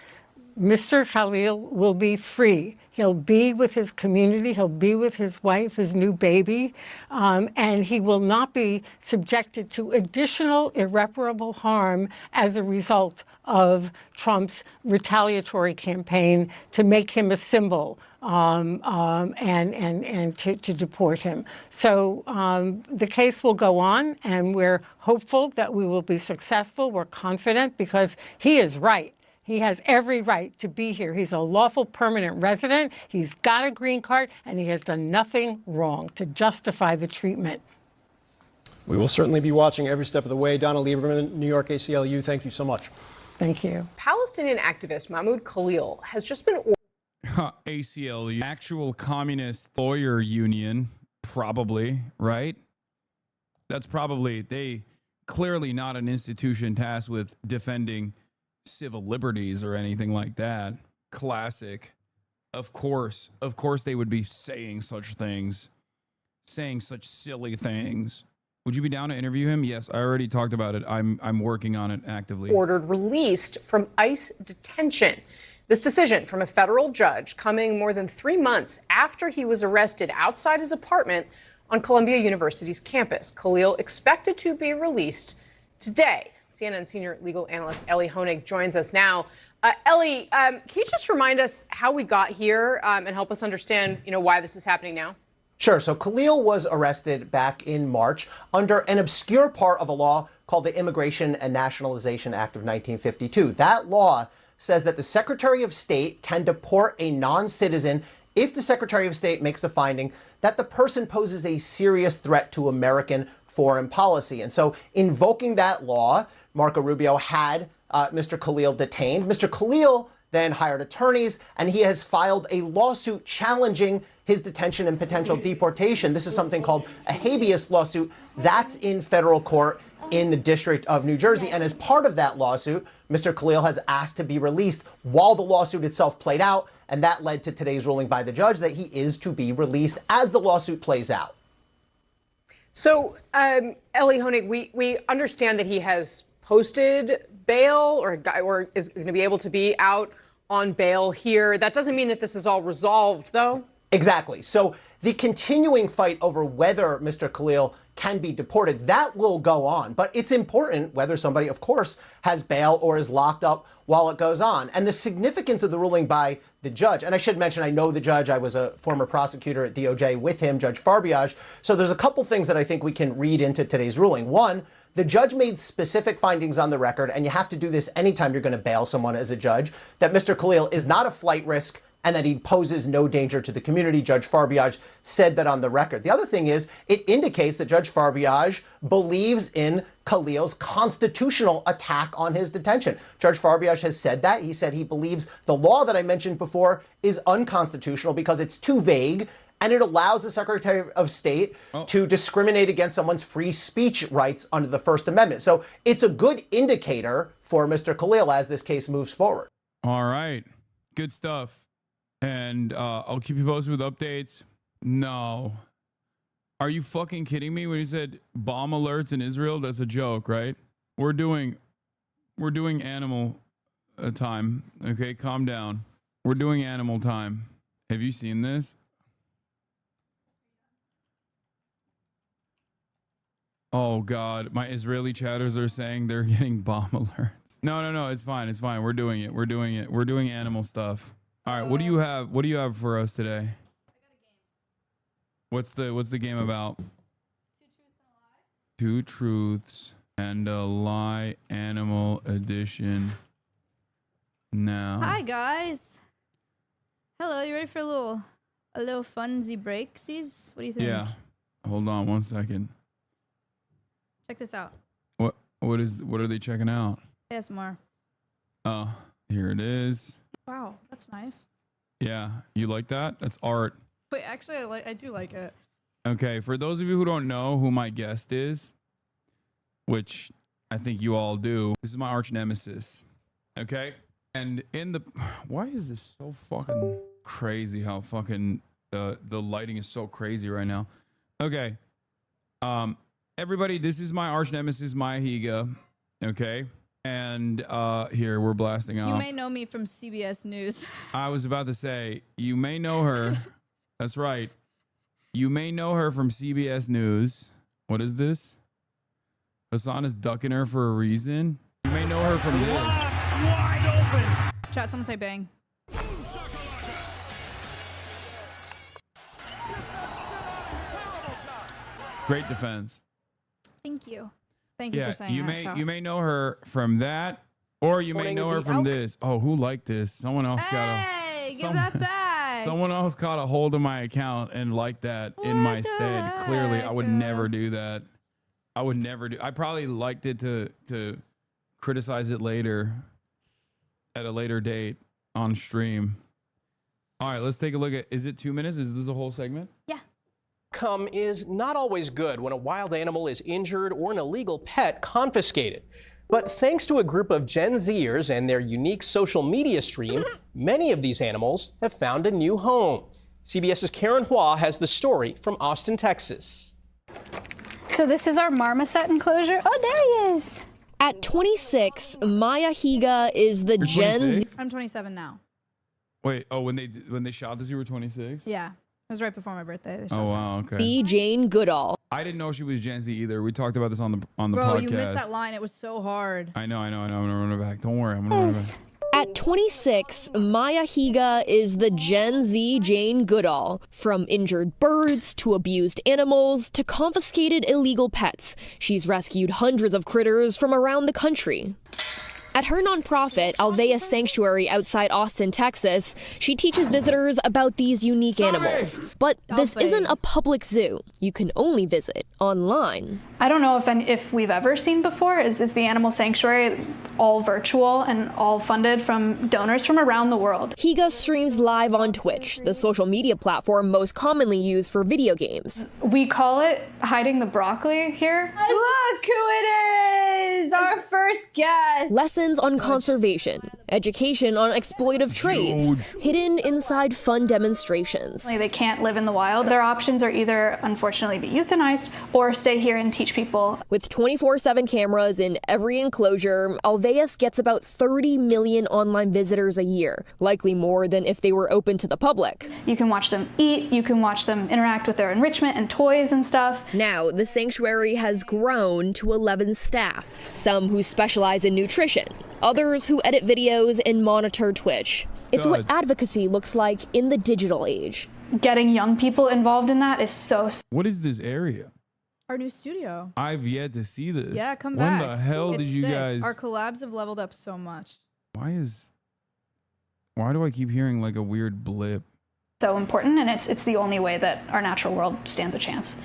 Mr. Khalil will be free. He'll be with his community. He'll be with his wife, his new baby, and he will not be subjected to additional irreparable harm as a result of Trump's retaliatory campaign to make him a symbol and to deport him. So the case will go on, and we're hopeful that we will be successful. We're confident because he is right. He has every right to be here. He's a lawful permanent resident. He's got a green card, and he has done nothing wrong to justify the treatment. We will certainly be watching every step of the way. Donna Lieberman, New York ACLU, thank you so much. Thank you. Palestinian activist Mahmoud Khalil has just been ACLU, actual communist lawyer union, probably, right? That's probably, they clearly not an institution tasked with defending civil liberties or anything like that. Classic. Of course they would be saying such things, saying such silly things. Would you be down to interview him? Yes, I already talked about it. I'm working on it actively. ordered released from ICE detention. This decision from a federal judge coming more than 3 months after he was arrested outside his apartment on Columbia University's campus. Khalil expected to be released today. CNN senior legal analyst Ellie Honig joins us now. Ellie, can you just remind us how we got here and help us understand, why this is happening now? Sure. So Khalil was arrested back in March under an obscure part of a law called the Immigration and Nationalization Act of 1952. That law says that the Secretary of State can deport a non-citizen if the Secretary of State makes a finding that the person poses a serious threat to American foreign policy. And so invoking that law, Marco Rubio had Mr. Khalil detained. Mr. Khalil then hired attorneys, and he has filed a lawsuit challenging his detention and potential deportation. This is something called a habeas lawsuit. That's in federal court in the District of New Jersey. And as part of that lawsuit, Mr. Khalil has asked to be released while the lawsuit itself played out. And that led to today's ruling by the judge that he is to be released as the lawsuit plays out. So, Ellie Honig, we understand that he has posted bail or is going to be able to be out on bail here. That doesn't mean that this is all resolved, though. Exactly. So the continuing fight over whether Mr. Khalil can be deported, that will go on. But it's important whether somebody, of course, has bail or is locked up while it goes on. And the significance of the ruling by the judge, and I should mention, I know the judge, I was a former prosecutor at DOJ with him, Judge Farbiage. So there's a couple things that I think we can read into today's ruling. One, the judge made specific findings on the record, and you have to do this anytime you're going to bail someone as a judge, that Mr. Khalil is not a flight risk and that he poses no danger to the community. Judge Farbiage said that on the record. The other thing is, it indicates that Judge Farbiage believes in Khalil's constitutional attack on his detention. Judge Farbiage has said that. He said he believes the law that I mentioned before is unconstitutional because it's too vague, and it allows the Secretary of State to discriminate against someone's free speech rights under the First Amendment. So it's a good indicator for Mr. Khalil as this case moves forward. All right. Good stuff. And I'll keep you posted with updates. No. Are you fucking kidding me when you said bomb alerts in Israel? That's a joke, right? We're doing animal time. Okay, calm down. We're doing animal time. Have you seen this? Oh God, my Israeli chatters are saying they're getting bomb alerts. No, it's fine. It's fine. We're doing it. We're doing animal stuff. All right, what do you have? What do you have for us today? What's the game about? Two truths and a lie, animal edition. Now. Hi guys. Hello, you ready for a little funsy breaksies? What do you think? Yeah. Hold on 1 second. Check this out. What are they checking out? ASMR. Oh, here it is. Wow, that's nice. Yeah, you like that? That's art. Wait, actually, I do like it. Okay, for those of you who don't know who my guest is, which I think you all do, this is my arch nemesis. Okay? And why is this so fucking crazy how fucking the lighting is so crazy right now? Okay. Everybody, this is my arch nemesis, Maya Higa. Okay? And here we're blasting off. You may know me from CBS News. I was about to say, you may know her. That's right. You may know her from CBS News. What is this? Hassan is ducking her for a reason. You may know her from this. Wide open. Chat, someone say bang. Great defense. Thank you. Thank you for saying that. You may know her from that, or you may know her from this. Oh, who liked this? Someone else give that back. Someone else caught a hold of my account and liked that in my stead. Clearly, I would never do that. I probably liked it to criticize it later at a later date on stream. All right, let's take a look at, is it 2 minutes? Is this a whole segment? Yeah. Outcome is not always good when a wild animal is injured or an illegal pet confiscated. But thanks to a group of Gen Zers and their unique social media stream, many of these animals have found a new home. CBS's Karen Hua has the story from Austin, Texas. So this is our marmoset enclosure. Oh, there he is. At 26, Maya Higa is the Gen Z. I'm 27 now. Wait, oh, when they shot this, you were 26? Yeah. It was right before my birthday. Oh wow, okay. Jane Goodall. I didn't know she was Gen Z either. We talked about this on the podcast. Bro, you missed that line. It was so hard. I know. I'm gonna run it back. Don't worry, I'm gonna run it back. At 26, Maya Higa is the Gen Z Jane Goodall. From injured birds to abused animals to confiscated illegal pets, she's rescued hundreds of critters from around the country. At her nonprofit, Alvea Sanctuary outside Austin, Texas, she teaches visitors about these unique animals. But this isn't a public zoo. You can only visit online. I don't know if we've ever seen before is the animal sanctuary all virtual and all funded from donors from around the world. Higa streams live on Twitch, the social media platform most commonly used for video games. We call it hiding the broccoli here. Look who it is! Our first guest! Lessons on conservation, education on exploitive trades, hidden inside fun demonstrations. They can't live in the wild. Their options are either, unfortunately, be euthanized or stay here and teach people. With 24/7 cameras in every enclosure, Alveus gets about 30 million online visitors a year, likely more than if they were open to the public. You can watch them eat, you can watch them interact with their enrichment and toys and stuff. Now, the sanctuary has grown to 11 staff, some who specialize in nutrition, others who edit videos and monitor Twitch. It's what advocacy looks like in the digital age. Getting young people involved in that is so... What is this area? Our new studio. I've yet to see this. Yeah, come when back. When the hell It's did you sick. guys... Our collabs have leveled up so much. Why do I keep hearing like a weird blip? So important, and it's the only way that our natural world stands a chance.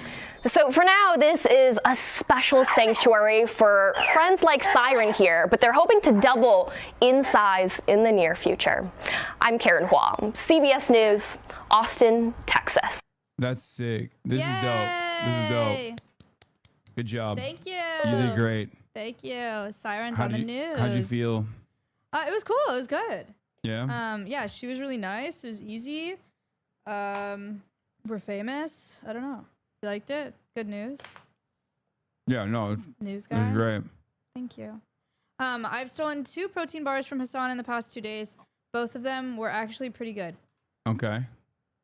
So for now, this is a special sanctuary for friends like Siren here, but they're hoping to double in size in the near future. I'm Karen Hua, CBS News, Austin, Texas. That's sick. This is dope. This is dope. Good job. Thank you. You did great. Thank you. Sirens on the news. How'd you feel? It was cool. It was good. Yeah? Yeah, she was really nice. It was easy. We're famous. I don't know. You liked it? Good news? Yeah, no. News It guy? was great. Thank you. I've stolen 2 protein bars from Hassan in the past 2 days. Both of them were actually pretty good. Okay.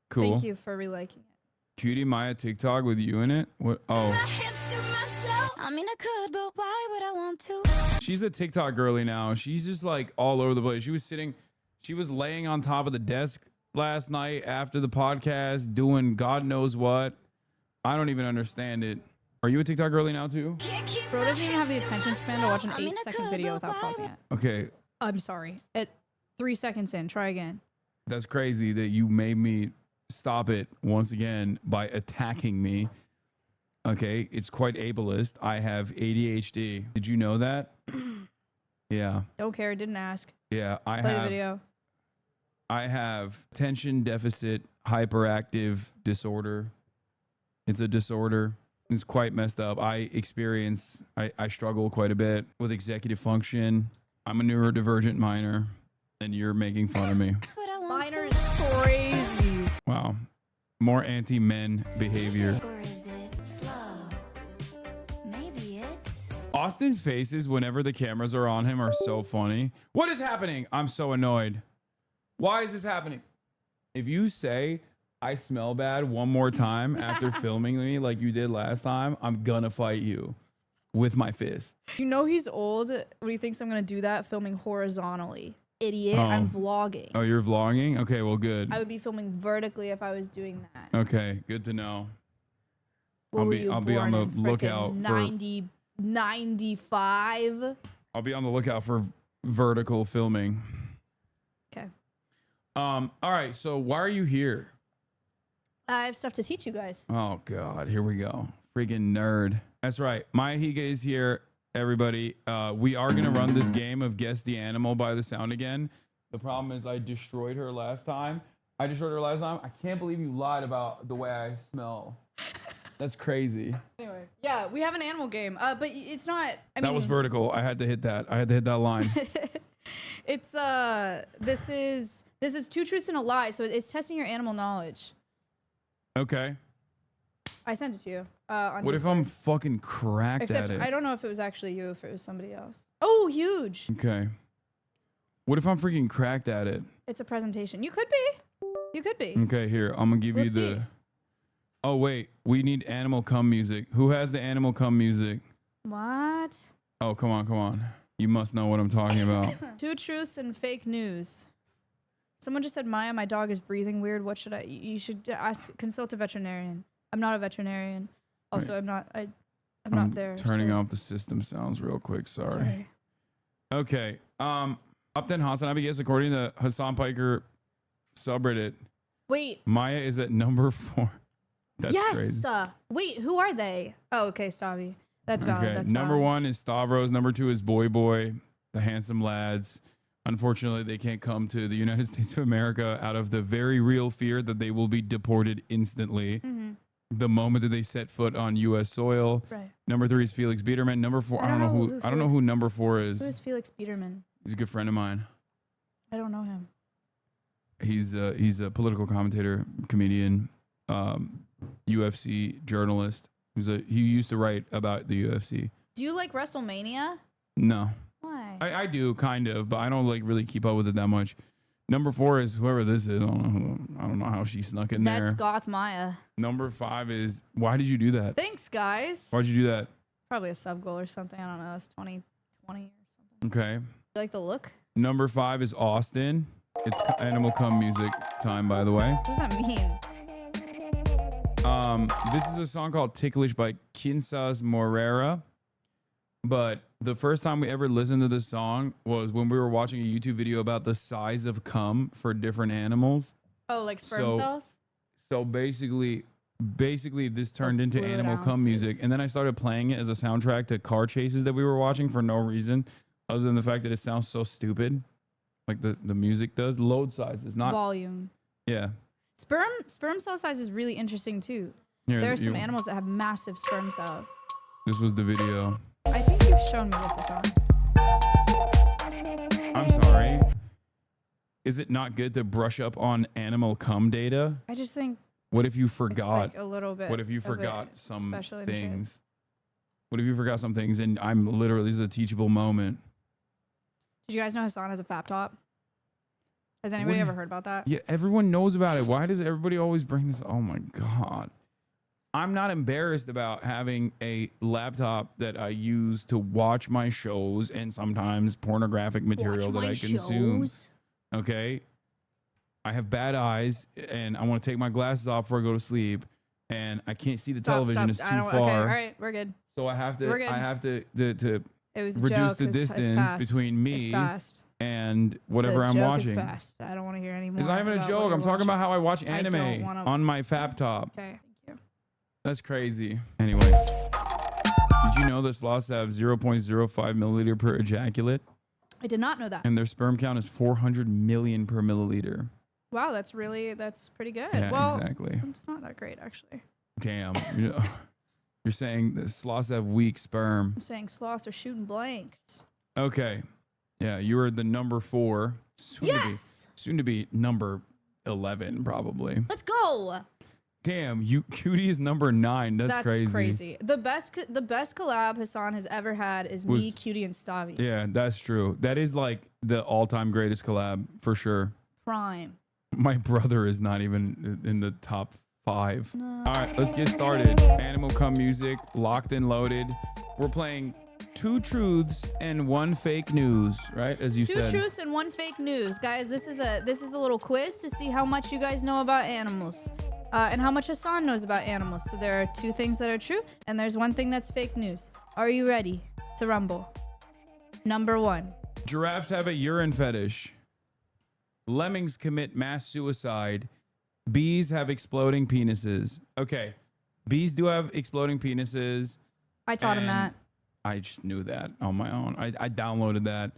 Cool. Thank you for reliking it. Cutie Maya TikTok with you in it? What? Oh. I mean, I could, but why would I want to? She's a TikTok girly now. She's just like all over the place. She was laying on top of the desk last night after the podcast doing God knows what. I don't even understand it. Are you a TikTok girly now too? Bro doesn't even have the attention span to watch an 8-second video without pausing it. Okay. I'm sorry. At 3 seconds in, try again. That's crazy that you made me stop it once again by attacking me. Okay, it's quite ableist. I have ADHD. Did you know that? Yeah. Don't care. Didn't ask. Yeah, Play the video. I have attention deficit hyperactive disorder. It's a disorder. It's quite messed up. I struggle quite a bit with executive function. I'm a neurodivergent minor, and you're making fun of me. Minor is crazy. Wow. More anti-men behavior. Austin's faces whenever the cameras are on him are so funny. What is happening? I'm so annoyed. Why is this happening? If you say I smell bad one more time after filming me like you did last time, I'm gonna fight you with my fist. You know he's old when he thinks I'm going to do that filming horizontally. Idiot. Oh. I'm vlogging. Oh, you're vlogging? Okay, well, good. I would be filming vertically if I was doing that. Okay, good to know. What were you I'll be on the born in lookout frickin' 95. I'll be on the lookout for vertical filming. Okay. All right, so why are you here? I have stuff to teach you guys. Oh God, here we go. Freaking nerd. That's right. Maya Higa is here, everybody. We are gonna run this game of guess the animal by the sound again. The problem is I destroyed her last time. I can't believe you lied about the way I smell. That's crazy. Anyway, yeah, we have an animal game, but it's not. That was vertical. I had to hit that. I had to hit that line. It's this is 2 truths and a lie, so it's testing your animal knowledge. Okay. I sent it to you. On What if Discord. I'm fucking cracked Except at it? I don't know if it was actually you, if it was somebody else. Oh, huge! Okay. What if I'm freaking cracked at it? It's a presentation. You could be. You could be. Okay, here. I'm gonna give We'll you see. the. Oh wait, we need animal cum music. Who has the animal cum music? What? Oh, come on. You must know what I'm talking about. 2 truths and fake news. Someone just said, Maya, my dog is breathing weird. What should I? You should consult a veterinarian. I'm not a veterinarian. Also, I'm not there. Turning off the system sounds real quick. Sorry. Okay. Upton Hasanabi guess according to Hassan Piker subreddit. Wait. Maya is at number 4. That's yes. crazy. Wait, who are they? Oh, okay, Stavi. That's valid. Okay, That's number valid. 1 is Stavros. Number 2 is Boy Boy, the handsome lads. Unfortunately, they can't come to the United States of America out of the very real fear that they will be deported instantly the moment that they set foot on U.S. soil. Right. Number 3 is Felix Biederman. Number 4, I don't know who number 4 is. Who is Felix Biederman? He's a good friend of mine. I don't know him. He's a political commentator, comedian, UFC journalist. He used to write about the UFC. Do you like WrestleMania? No. Why? I do kind of, but I don't like really keep up with it that much. Number 4 is whoever this is. I don't know how she snuck in there. That's Goth Maya. Number 5 is, why did you do that? Thanks, guys. Why'd you do that? Probably a sub goal or something. I don't know. It's 2020 or something. Okay. You like the look? Number 5 is Austin. It's Animal Cum music time, by the way. What does that mean? This is a song called Ticklish by Kinsas Morera. But the first time we ever listened to this song was when we were watching a YouTube video about the size of cum for different animals. Oh, like sperm cells? So basically this turned into fluid animal cum music. And then I started playing it as a soundtrack to car chases that we were watching for no reason other than the fact that it sounds so stupid. Like the music does. Load size is not volume. Yeah. Sperm cell size is really interesting too. Here, there are some animals that have massive sperm cells. This was the video. I think you've shown me this song. I'm sorry. Is it not good to brush up on animal cum data? I just think. What if you forgot? It's like a little bit. What if you of forgot it some special things? interest. What if you forgot some things? And I'm literally, this is a teachable moment. Did you guys know Hassan has a fap top? Has anybody ever heard about that? Yeah, everyone knows about it. Why does everybody always bring this? Oh my God. I'm not embarrassed about having a laptop that I use to watch my shows and sometimes pornographic material that I consume. Okay. I have bad eyes and I want to take my glasses off before I go to sleep and I can't see the television. It's too far. Okay, all right, we're good. So I have to It was a reduce joke. the distance between me and whatever I'm watching. Is past. I don't want to hear any more. It's not even a joke. I'm talking about how I watch anime on my fap top. Okay, thank you. That's crazy. Anyway, did you know that sloths have 0.05 milliliter per ejaculate? I did not know that. And their sperm count is 400 million per milliliter. Wow, that's pretty good. Yeah, well, exactly. It's not that great, actually. Damn. You're saying that sloths have weak sperm. I'm saying sloths are shooting blanks. Okay. Yeah, you were the number 4. Soon to be number 11, probably. Let's go. Damn, Cutie is number 9. That's crazy. The best collab Hassan has ever had is me, Cutie, and Stavi. Yeah, that's true. That is like the all-time greatest collab for sure. Prime. My brother is not even in the top 5. No. All right, let's get started. Animal Cum music, locked and loaded. We're playing 2 truths and 1 fake news, right? As you said. 2 truths and 1 fake news, guys. This is a little quiz to see how much you guys know about animals, and how much Hassan knows about animals. So there are 2 things that are true, and there's 1 thing that's fake news. Are you ready to rumble? Number 1. Giraffes have a urine fetish. Lemmings commit mass suicide. Bees have exploding penises. Okay, bees do have exploding penises. I taught him that. I just knew that on my own. I downloaded that.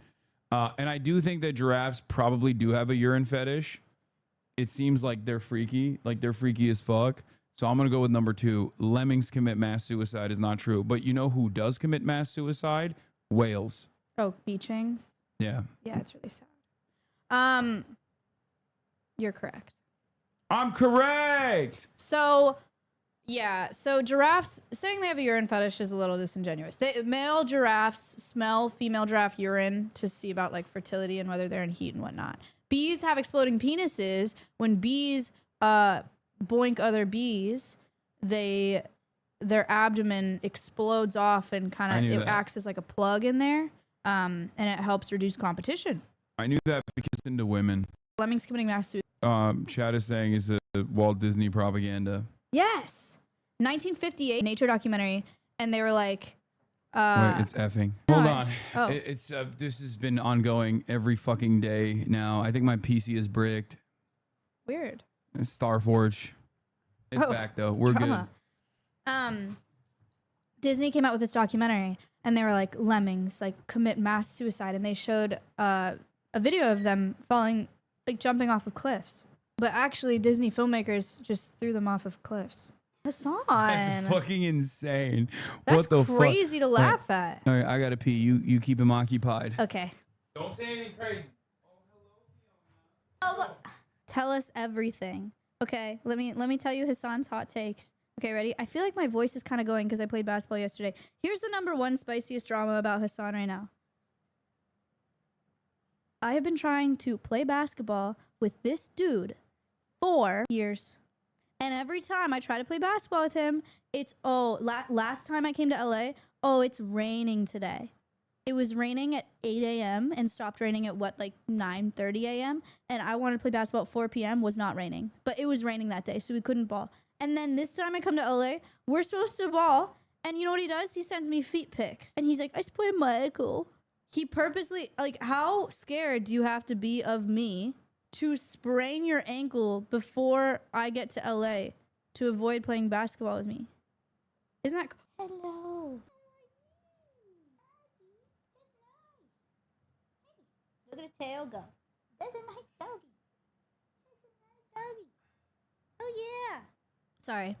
And I do think that giraffes probably do have a urine fetish. It seems like they're freaky. Like they're freaky as fuck. So I'm going to go with number 2. Lemmings commit mass suicide is not true. But you know who does commit mass suicide? Whales. Oh, beachings? Yeah. Yeah, it's really sad. You're correct. I'm correct. So, yeah. So giraffes, saying they have a urine fetish is a little disingenuous. Male giraffes smell female giraffe urine to see about like fertility and whether they're in heat and whatnot. Bees have exploding penises. When bees boink other bees, their abdomen explodes off and kind of acts as like a plug in there, and it helps reduce competition. I knew that because into women. Lemmings committing mass suicide. Chad is saying is the Walt Disney propaganda. Yes. 1958 nature documentary, and they were like wait, it's effing. Hold on. Oh. It's this has been ongoing every fucking day now. I think my PC is bricked. Weird. It's Starforge. It's back though. We're Drama. Disney came out with this documentary, and they were like lemmings, like commit mass suicide, and they showed a video of them falling, like jumping off of cliffs. But actually, Disney filmmakers just threw them off of cliffs. Hassan. That's fucking insane. That's what the crazy to laugh at. All right, I gotta pee. You keep him occupied. Okay. Don't say anything crazy. Oh, tell us everything. Okay, let me tell you Hassan's hot takes. Okay, ready? I feel like my voice is kind of going because I played basketball yesterday. Here's the #1 spiciest drama about Hassan right now. I have been trying to play basketball with this dude for years. And every time I try to play basketball with him, it's, last time I came to LA, it's raining today. It was raining at 8 a.m. and stopped raining at 9:30 a.m. And I wanted to play basketball at 4 p.m. was not raining. But it was raining that day, so we couldn't ball. And then this time I come to LA, we're supposed to ball. And you know what he does? He sends me feet pics. And he's like, I sprained my ankle. He purposely, how scared do you have to be of me to sprain your ankle before I get to LA to avoid playing basketball with me? Isn't that... Hello. Look at the tail go. That's a nice doggy. That's a nice doggy. Oh, yeah. Sorry.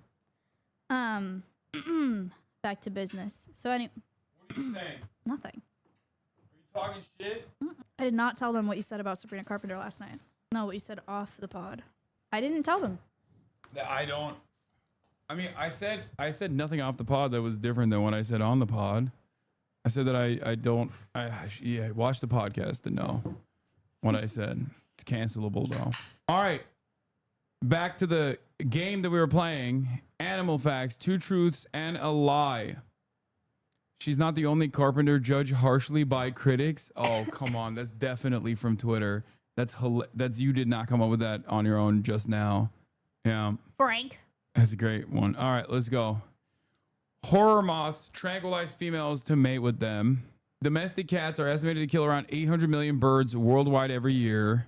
Back to business. So What are you saying? Nothing. Are you talking shit? I did not tell them what you said about Sabrina Carpenter last night. No, what you said off the pod. I didn't tell them. I said nothing off the pod that was different than what I said on the pod. I said that I watch the podcast to know what I said. It's cancelable though. All right. Back to the game that we were playing. Animal facts, 2 truths and a lie. She's not the only Carpenter judged harshly by critics. Oh, come on. That's definitely from Twitter. That's you did not come up with that on your own just now. Yeah. Frank. That's a great one. All right, let's go. Horror moths tranquilize females to mate with them. Domestic cats are estimated to kill around 800 million birds worldwide every year.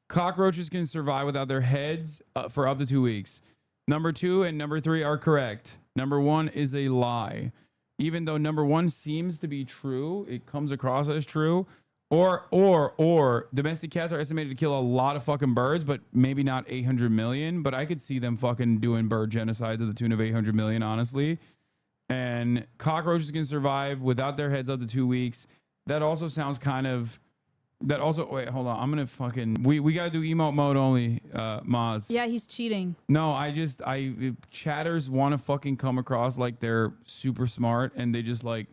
Cockroaches can survive without their heads for up to 2 weeks. Number 2 and number 3 are correct. Number 1 is a lie. Even though number 1 seems to be true, it comes across as true. Or domestic cats are estimated to kill a lot of fucking birds, but maybe not 800 million. But I could see them fucking doing bird genocide to the tune of 800 million, honestly. And cockroaches can survive without their heads up to 2 weeks. That also sounds kind of... Wait, hold on. I'm going to fucking... We got to do emote mode only, mods. Yeah, he's cheating. No, chatters want to fucking come across like they're super smart, and they just like...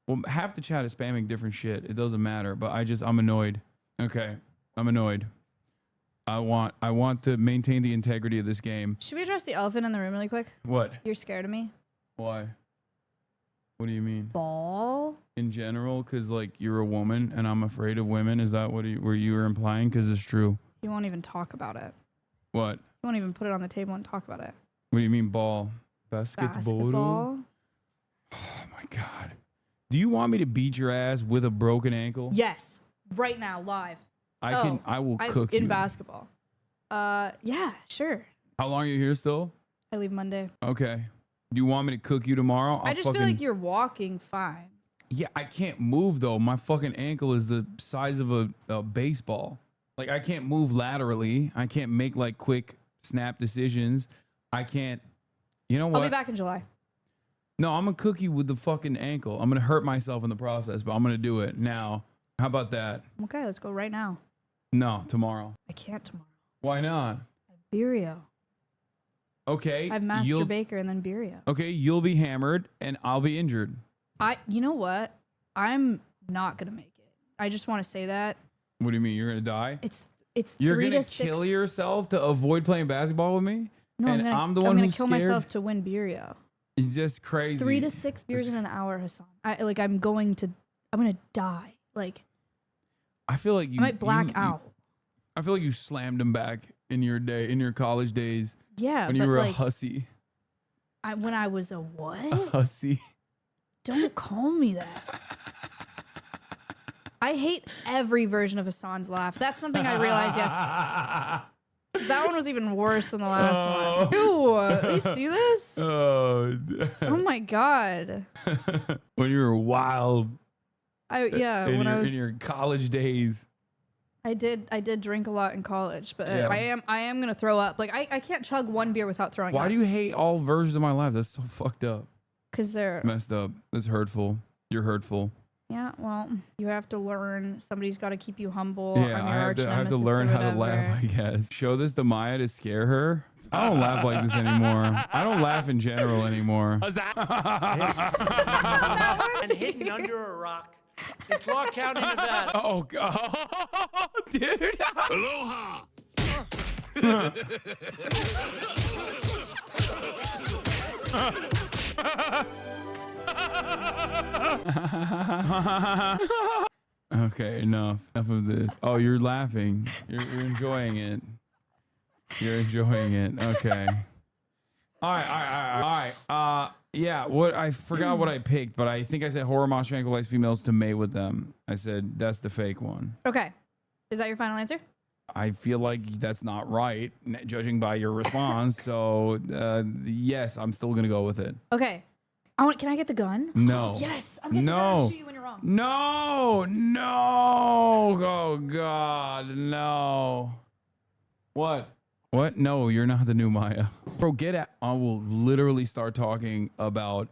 Well, half the chat is spamming different shit. It doesn't matter, but I'm annoyed. Okay, I'm annoyed. I want to maintain the integrity of this game. Should we address the elephant in the room really quick? What? You're scared of me? Why? What do you mean? Ball? In general, because like you're a woman and I'm afraid of women. Is that what you were implying? Because it's true. You won't even talk about it. What? You won't even put it on the table and talk about it. What do you mean ball? Basketball? Oh my God. Do you want me to beat your ass with a broken ankle? Yes. Right now, live. I will cook you. In basketball. Yeah, sure. How long are you here still? I leave Monday. Okay. Do you want me to cook you tomorrow? I just feel like you're walking fine. Yeah, I can't move though. My fucking ankle is the size of a baseball. Like I can't move laterally. I can't make like quick snap decisions. I can't. You know what? I'll be back in July. No, I'm gonna cook you with the fucking ankle. I'm gonna hurt myself in the process, but I'm gonna do it now. How about that? Okay, let's go right now. No, tomorrow. I can't tomorrow. Why not? Birria. Okay. I have Master Baker and then birria. Okay, you'll be hammered and I'll be injured. You know what? I'm not gonna make it. I just want to say that. What do you mean? You're gonna die? It's You're 3 gonna to 6. kill yourself to avoid playing basketball with me? No, and I'm the one gonna who's kill scared? myself to win birria. It's just crazy. 3 to 6 beers in an hour, Hassan. I'm gonna die. Like I feel like I might black out. I feel like you slammed him back in your college days. Yeah, when you were a hussy. When I was a what? A hussy. Don't call me that. I hate every version of Hassan's laugh. That's something I realized yesterday. That one was even worse than the last one. Ew, you see this? Oh my god. When you were wild. When I was in your college days. I did drink a lot in college, but Yeah. I am gonna throw up. Like I can't chug one beer without throwing up. Why do you hate all versions of my life? That's so fucked up. Because they're Messed up. That's hurtful. You're hurtful. yeah. Well, you have to learn. Somebody's got to keep you humble. Yeah, I'm I your have to arch-nemesis or learn how to laugh, whatever. I guess. Show this to Maya to scare her. I don't laugh like this anymore. I don't laugh in general anymore. And hidden under a rock in Clark County, Nevada. Oh, God. Dude. Aloha. Okay, enough of this. Oh, you're laughing. You're enjoying it. You're enjoying it. Okay. All right. Yeah. What I forgot what I picked, but I think I said horror moths tranquilize females to mate with them. I said that's the fake one. Okay, is that your final answer? I feel like that's not right, judging by your response. So yes, I'm still gonna go with it. Okay. Can I get the gun? No. Yes. I'm getting the gun. I'll shoot you when you're wrong. No. Oh God, no. What? No, you're not the new Maya. Bro, get at. I will literally start talking about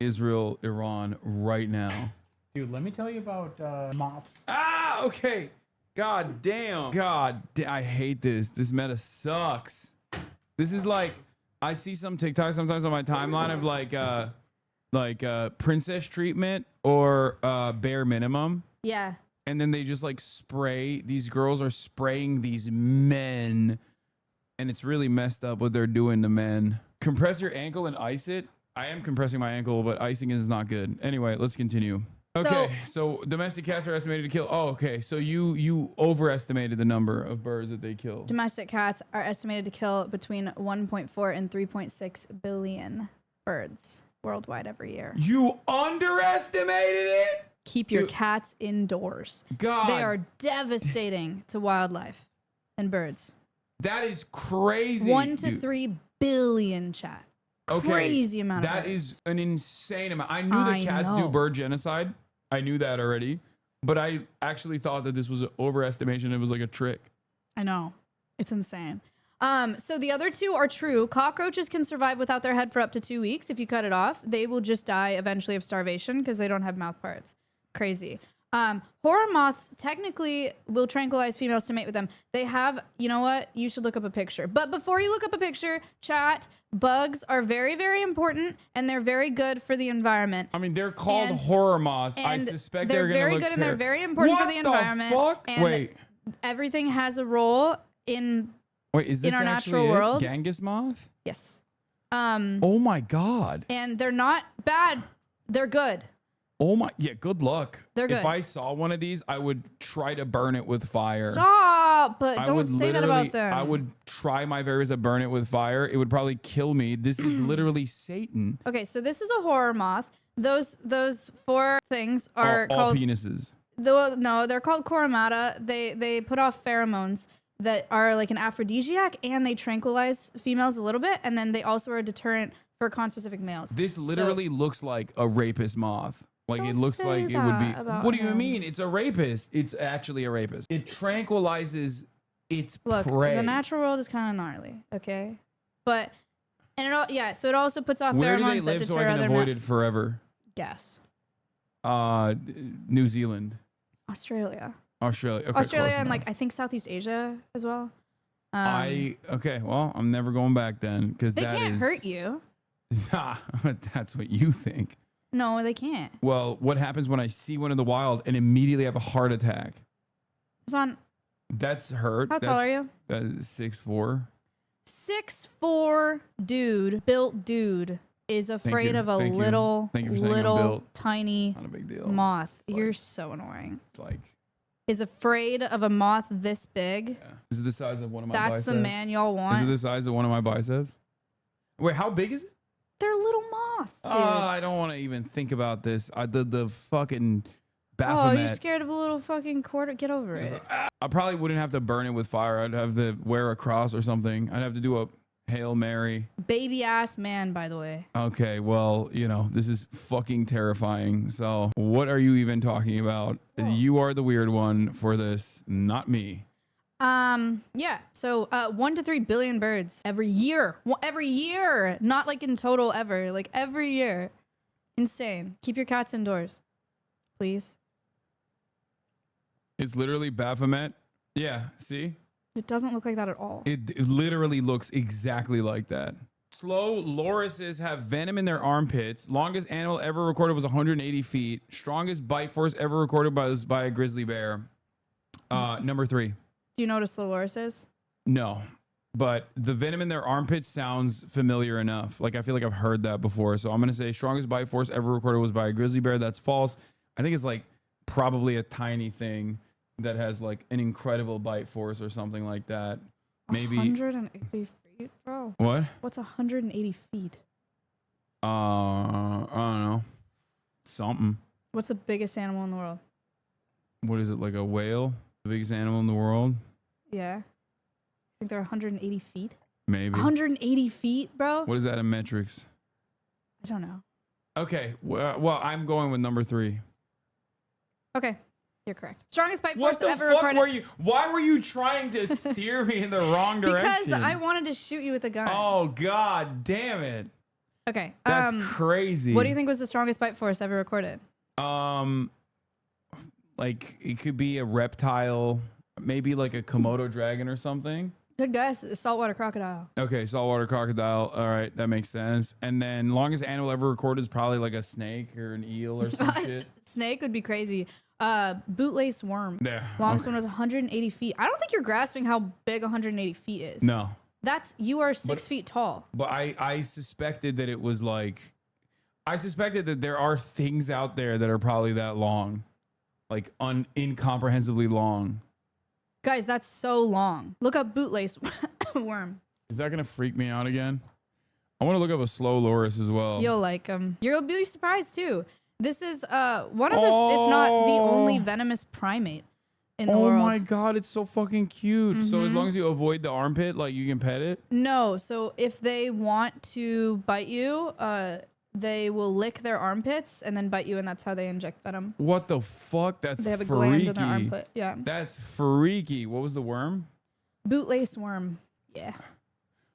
Israel, Iran right now. Dude, let me tell you about moths. Ah, okay. God damn. I hate this. This meta sucks. This is like, I see some TikTok sometimes on my timeline of like princess treatment or bare minimum. Yeah. And then they just like spray. These girls are spraying these men. And it's really messed up what they're doing to men. Compress your ankle and ice it. I am compressing my ankle, but icing is not good. Anyway, let's continue. Okay, so domestic cats are estimated to kill. Oh, okay. So you overestimated the number of birds that they kill. Domestic cats are estimated to kill between 1.4 and 3.6 billion birds worldwide every year. You underestimated it? Keep your cats indoors. God. They are devastating to wildlife and birds. That is crazy. 1 to 3 billion, chat. Okay, Crazy amount of That birds. is an insane amount. I knew that cats do bird genocide. I knew that already. But I actually thought that this was an overestimation. It was like a trick. I know. It's insane. So the other two are true. Cockroaches can survive without their head for up to 2 weeks. If you cut it off, they will just die eventually of starvation because they don't have mouth parts. Crazy. Horror moths technically will tranquilize females to mate with them. They have, you know what? You should look up a picture. But before you look up a picture, chat, bugs are very, very important and they're very good for the environment. I mean, they're called horror moths. I suspect they're going to very look good and they're very important for the environment. What the fuck? And Wait. everything has a role in Is this our actually natural it? world. Genghis moth? Yes. Oh my God. And they're not bad. They're good. Oh my, yeah, good luck. They're good. If I saw one of these, I would try to burn it with fire. Stop, but I don't would say that literally- about them. I would try my very best to burn it with fire. It would probably kill me. This is literally Satan. Okay, so this is a horror moth. Those four things are all called penises. No, they're called coromata. They put off pheromones that are like an aphrodisiac and they tranquilize females a little bit, and then they also are a deterrent for conspecific males. This literally looks like a rapist moth. Like it looks say like it would be. that about What do you him. mean? It's a rapist. It's actually a rapist. It tranquilizes its Look, prey. the natural world is kind of gnarly, okay? But and it all so it also puts off Where do they pheromones that live so deter I can other avoid males. it forever? Guess. New Zealand, Australia. Australia. Okay, Australia close and enough. like I think Southeast Asia as well. Okay, well, I'm never going back then because They that can't is- hurt you. Nah, that's what you think. No, they can't. Well, what happens when I see one in the wild and immediately have a heart attack? It's on That's hurt. How tall are you? 6'4". 6'4" dude, built dude, is afraid you, of a thank you. little, Thank you for saying I'm little, built. tiny Not a big deal. moth. You're so annoying. It's like, Is afraid of a moth this big. is it the size of one of my That's biceps? the man y'all want. Is it the size of one of my biceps? Wait, how big is it? They're little moths, dude. I don't want to even think about this. The fucking Baphomet. you're scared of a little fucking quarter. Get over it. I probably wouldn't have to burn it with fire. I'd have to wear a cross or something. I'd have to do a Hail Mary. Baby ass man, by the way. Okay, well, you know, this is fucking terrifying. So what are you even talking about? You are the weird one for this, not me. Yeah. So 1 to 3 billion birds every year. Every year. Not like in total ever. Like every year. Insane. Keep your cats indoors. Please. It's literally Baphomet. Yeah, see? It doesn't look like that at all. It literally looks exactly like that. Slow lorises have venom in their armpits. Longest animal ever recorded was 180 feet. Strongest bite force ever recorded was by a grizzly bear. Number 3. Do you know what a slow loris is? No, but the venom in their armpits sounds familiar enough. Like I feel like I've heard that before. So I'm gonna say strongest bite force ever recorded was by a grizzly bear. That's false. I think it's like probably a tiny thing that has like an incredible bite force or something like that. Maybe 180 feet, bro. What? What's 180 feet? I don't know. Something. What's the biggest animal in the world? What is it, like a whale? The biggest animal in the world? Yeah. I think they're 180 feet. Maybe. 180 feet, bro? What is that in metrics? I don't know. Okay. Well, I'm going with number 3. Okay. You're correct. Strongest bite What force the ever fuck recorded. were you? Why were you trying to steer me in the wrong direction? Because I wanted to shoot you with a gun. Oh god damn it! Okay. That's crazy. What do you think was the strongest bite force ever recorded? Like it could be a reptile, maybe like a Komodo dragon or something. Good guess. A saltwater crocodile. Okay, saltwater crocodile. All right, that makes sense. And then longest animal ever recorded is probably like a snake or an eel or some shit. Snake would be crazy. Bootlace worm. Yeah. Longest one was 180 feet. I don't think you're grasping how big 180 feet is. No. You are 6 feet tall. But I suspected that it was like, I suspected that there are things out there that are probably that long, like incomprehensibly long. Guys, that's so long. Look up bootlace worm. Is that gonna freak me out again? I want to look up a slow loris as well. You'll like them. You'll be surprised too. This is one of the, if not the only venomous primate in the world. Oh my god, it's so fucking cute. So as long as you avoid the armpit, like you can pet it? No, so if they want to bite you, they will lick their armpits and then bite you, and that's how they inject venom. What the fuck? That's They have a freaky. gland in their armpit. Yeah. That's freaky. What was the worm? Bootlace worm. Yeah.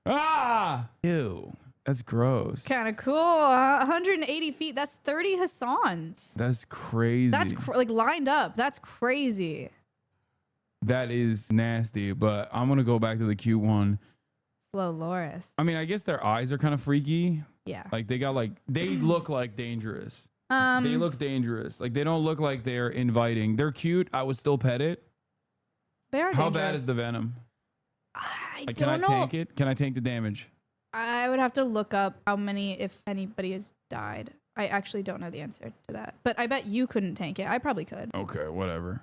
Ah! Ew. That's gross. Kind of cool. 180 feet. That's 30 Hassans. That's crazy. That's like lined up. That's crazy. That is nasty, but I'm going to go back to the cute one. Slow loris. I mean, I guess their eyes are kind of freaky. Yeah. Like they look like dangerous. They look dangerous. Like they don't look like they're inviting. They're cute. I would still pet it. They are How dangerous. bad is the venom? I Like, don't can I know. tank it? Can I tank the damage? I would have to look up how many, if anybody has died. I actually don't know the answer to that. But I bet you couldn't tank it. I probably could. Okay, whatever.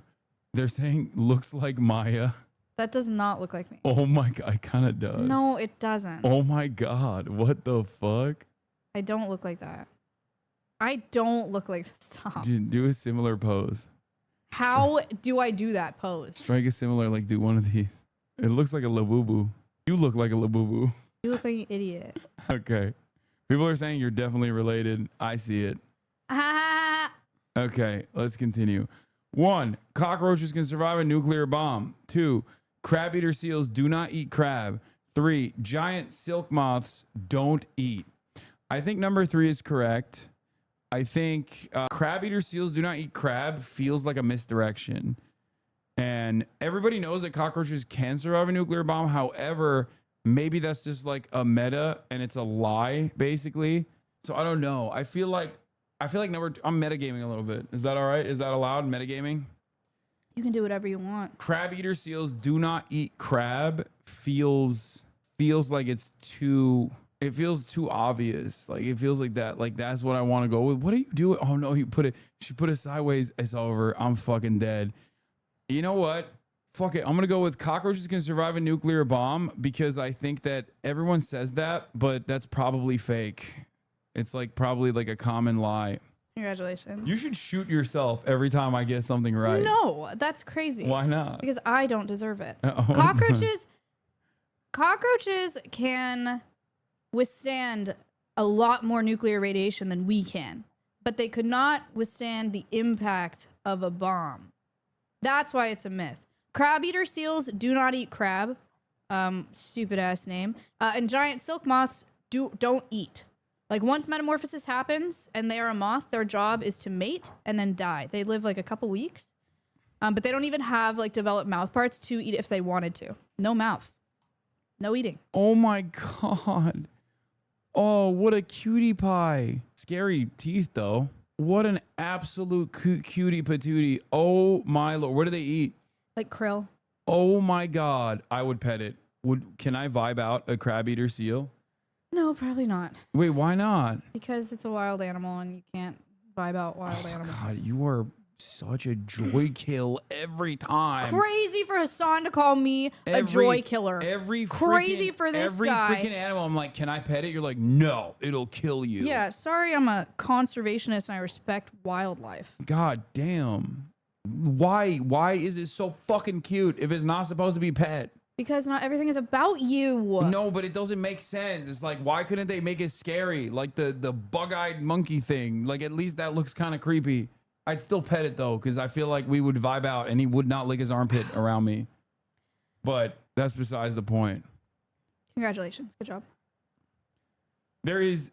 They're saying looks like Maya. That does not look like me. Oh my god, it kind of does. No, it doesn't. Oh my god, what the fuck? I don't look like that. I don't look like this. Stop. Dude, do a similar pose. How do I do that pose? Strike a similar, like do one of these. It looks like a labubu. You look like a labubu. You look like an idiot. Okay. People are saying you're definitely related. I see it. Okay, let's continue. 1, cockroaches can survive a nuclear bomb. 2, crab-eater seals do not eat crab. 3, giant silk moths don't eat. I think number 3 is correct. I think crab-eater seals do not eat crab feels like a misdirection. And everybody knows that cockroaches can survive a nuclear bomb. However, maybe that's just like a meta and it's a lie, basically. So I don't know. I feel like I'm metagaming a little bit. Is that all right? Is that allowed? Metagaming? You can do whatever you want. Crab-eater seals do not eat crab feels like it's too obvious. Like it feels like that. Like that's what I want to go with. What are you doing? Oh no, she put it sideways. It's over. I'm fucking dead. You know what? Fuck it. I'm going to go with cockroaches can survive a nuclear bomb because I think that everyone says that, but that's probably fake. It's like probably like a common lie. Congratulations. You should shoot yourself every time I get something right. No, that's crazy. Why not? Because I don't deserve it. Oh, Cockroaches can withstand a lot more nuclear radiation than we can, but they could not withstand the impact of a bomb. That's why it's a myth. Crab-eater seals do not eat crab. Stupid ass name. And giant silk moths don't eat. Like once metamorphosis happens and they are a moth, their job is to mate and then die. They live like a couple weeks, but they don't even have like developed mouth parts to eat if they wanted to. No mouth, no eating. Oh my God. Oh, what a cutie pie. Scary teeth though. What an absolute cutie patootie. Oh my Lord. What do they eat? Like krill. Oh my God. I would pet it. Can I vibe out a crab eater seal? No, probably not. Wait, why not? Because it's a wild animal and you can't vibe out wild animals. God, you are such a joy kill every time. Crazy for Hassan to call me a joy killer. Crazy for this guy. Every freaking animal. I'm like, can I pet it? You're like, no, it'll kill you. Yeah, sorry, I'm a conservationist and I respect wildlife. God damn. Why is it so fucking cute if it's not supposed to be pet? Because not everything is about you. No, but it doesn't make sense. It's like, why couldn't they make it scary? Like the bug-eyed monkey thing. Like, at least that looks kind of creepy. I'd still pet it, though, because I feel like we would vibe out and he would not lick his armpit around me. But that's besides the point. Congratulations. Good job. There is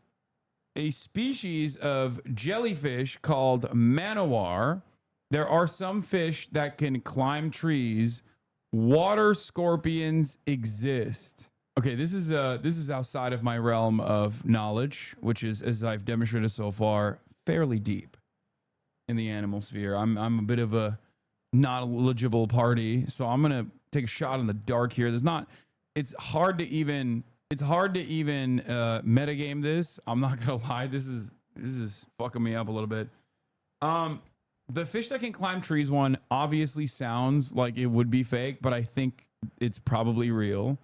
a species of jellyfish called manowar. There are some fish that can climb trees. Water scorpions exist. Okay, this is outside of my realm of knowledge, which is, as I've demonstrated so far, fairly deep in the animal sphere. I'm a bit of a knowledgeable party, so I'm gonna take a shot in the dark here. It's hard to even metagame this. I'm not gonna lie, this is fucking me up a little bit. The fish that can climb trees one obviously sounds like it would be fake, but I think it's probably real.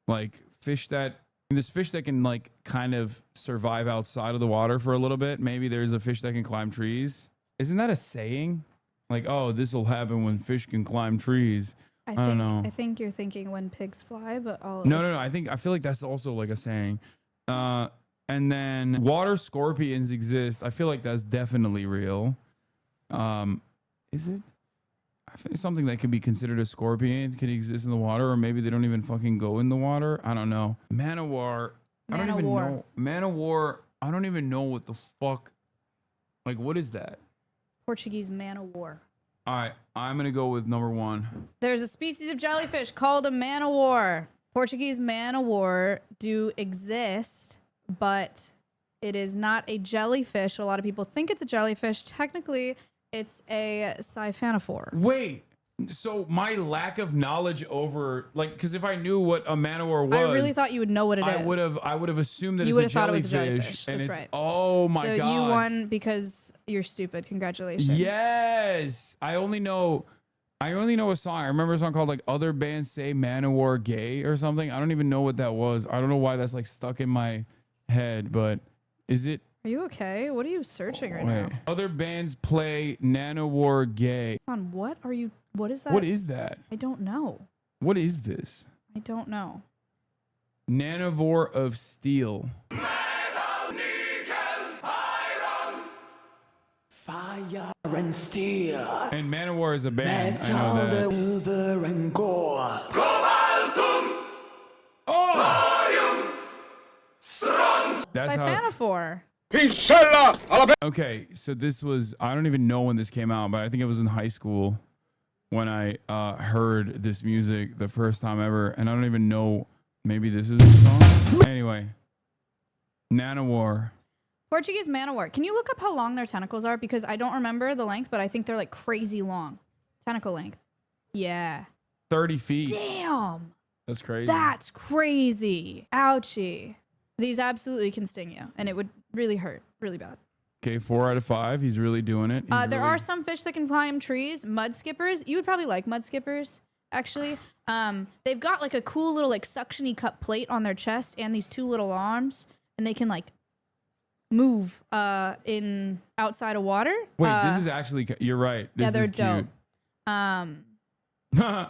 Like there's fish that can like kind of survive outside of the water for a little bit. Maybe there's a fish that can climb trees. Isn't that a saying? Like, oh, this will happen when fish can climb trees. I don't know. I think you're thinking when pigs fly, but No. I feel like that's also like a saying. And then water scorpions exist. I feel like that's definitely real. Is it? I think something that could be considered a scorpion can exist in the water, or maybe they don't even fucking go in the water. I don't know. Manowar. I don't even know. Manowar. I don't even know what the fuck. Like, what is that? Portuguese man-o-war. All right, I'm gonna go with number one. There's a species of jellyfish called a man-o-war. Portuguese man-o-war do exist, but it is not a jellyfish. A lot of people think it's a jellyfish. Technically, it's a siphonophore. Wait, so my lack of knowledge over, like, because if I knew what a manowar was, I really thought you would know what it is. I would have assumed that you it's a thought jellyfish. It was a jellyfish. And That's it's, right. Oh my God. So you won because you're stupid. Congratulations. Yes. I only know a song. I remember a song called like Other Bands Say Manowar Gay or something. I don't even know what that was. I don't know why that's like stuck in my head, but is it? Are you okay? What are you searching right now? Other bands play Nanowar Gay. On what are you? What is that? What is that? I don't know. What is this? I don't know. Nanowar of Steel. Metal, nickel, iron, fire and steel. And Manowar is a band. I know that. Silver and gold. Cobaltum. Thorium. Strontium. That's Siphonophore. Okay, so this was, I don't even know when this came out, but I think it was in high school when I heard this music the first time ever, and I don't even know, maybe this is a song? Anyway, Nanowar. Portuguese manowar. Can you look up how long their tentacles are? Because I don't remember the length, but I think they're like crazy long. Tentacle length. Yeah. 30 feet. Damn. That's crazy. That's crazy. Ouchie. These absolutely can sting you, and it would really hurt really bad. Okay, 4 out of 5. He's really doing it. There are some fish that can climb trees. Mud skippers. You would probably like mud skippers, actually. They've got like a cool little like suction-y cup plate on their chest and these 2 little arms, and they can like move in outside of water. Wait, this is actually, you're right. This yeah, they're is dope. cute.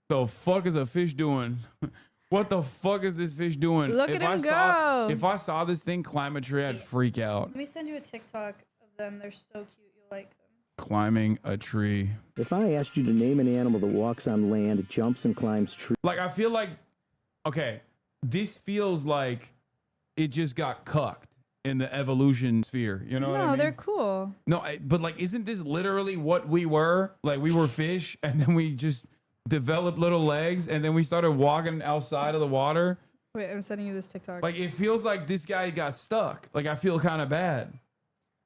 The fuck is a fish doing? What the fuck is this fish doing? Look at him go. If I saw this thing climb a tree, I'd freak out. Let me send you a TikTok of them. They're so cute. You'll like them. Climbing a tree. If I asked you to name an animal that walks on land, jumps and climbs trees. Like, I feel like, okay, this feels like it just got cucked in the evolution sphere. You know what I mean? No, they're cool. No, but like, isn't this literally what we were? Like, we were fish, and then we just developed little legs, and then we started walking outside of the water. Wait, I'm sending you this TikTok. Like, it feels like this guy got stuck. Like, I feel kind of bad.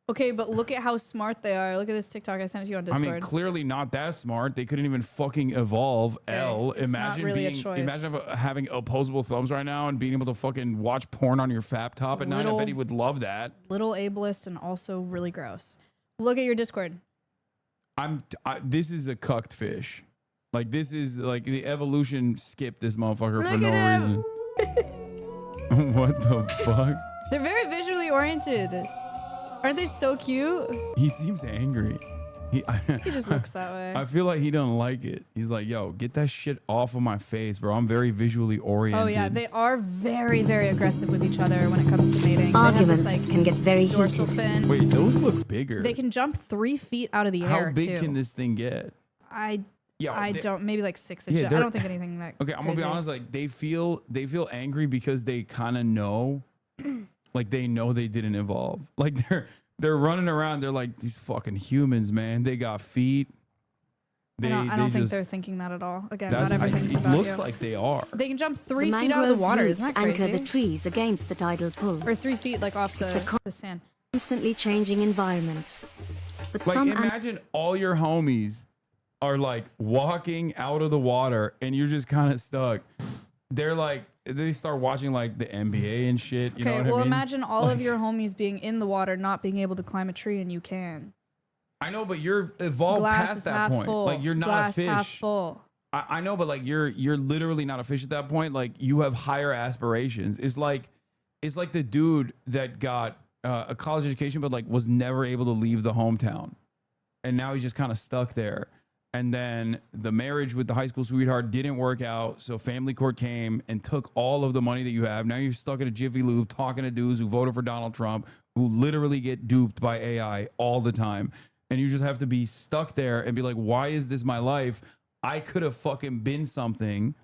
Okay, but look at how smart they are. Look at this TikTok I sent it to you on Discord. I mean, clearly not that smart. They couldn't even fucking evolve. Okay, it's not really a choice. Imagine having opposable thumbs right now and being able to fucking watch porn on your fap top at night. I bet he would love that. Little ableist and also really gross. Look at your Discord. This is a cucked fish. Like, this is like the evolution skipped this motherfucker Look for no at reason. What the fuck? They're very visually oriented. Aren't they so cute? He seems angry. He just looks that way. I feel like he doesn't like it. He's like, yo, get that shit off of my face, bro. I'm very visually oriented. Oh yeah, they are very, very aggressive with each other when it comes to mating. Arguments they have this, like, can get very dorsal heated. fin. Wait, those look bigger. They can jump 3 feet out of the How air. big too. can this thing get? I They- don't. Maybe like 6 inches. I don't think anything that. Okay, I'm gonna be crazy. honest. Like, they feel angry because they kind of know, like, they know they didn't evolve. Like, they're running around. They're like, these fucking humans, man. They got feet. I don't think they're thinking that at all. Again, not everything's it about looks you. like they are. They can jump 3 The feet out of the mangrove's water. roots Isn't that crazy? anchor the trees against the tidal pull. Or 3 feet, like off It's a the sand. Constantly changing environment. But Like, some imagine all your homies are like walking out of the water and you're just kind of stuck. They're like, they start watching like the NBA and shit. You know Okay, what well, I mean? imagine all of your homies being in the water, not being able to climb a tree, and you can. I know, but you're evolved Glass past is that half point. full. Like, you're not Glass a fish. half full. I know, but like you're literally not a fish at that point. Like, you have higher aspirations. It's like the dude that got a college education, but like was never able to leave the hometown, and now he's just kind of stuck there. And then the marriage with the high school sweetheart didn't work out, so family court came and took all of the money that you have. Now you're stuck at a Jiffy Lube talking to dudes who voted for Donald Trump, who literally get duped by AI all the time. And you just have to be stuck there and be like, why is this my life? I could have fucking been something,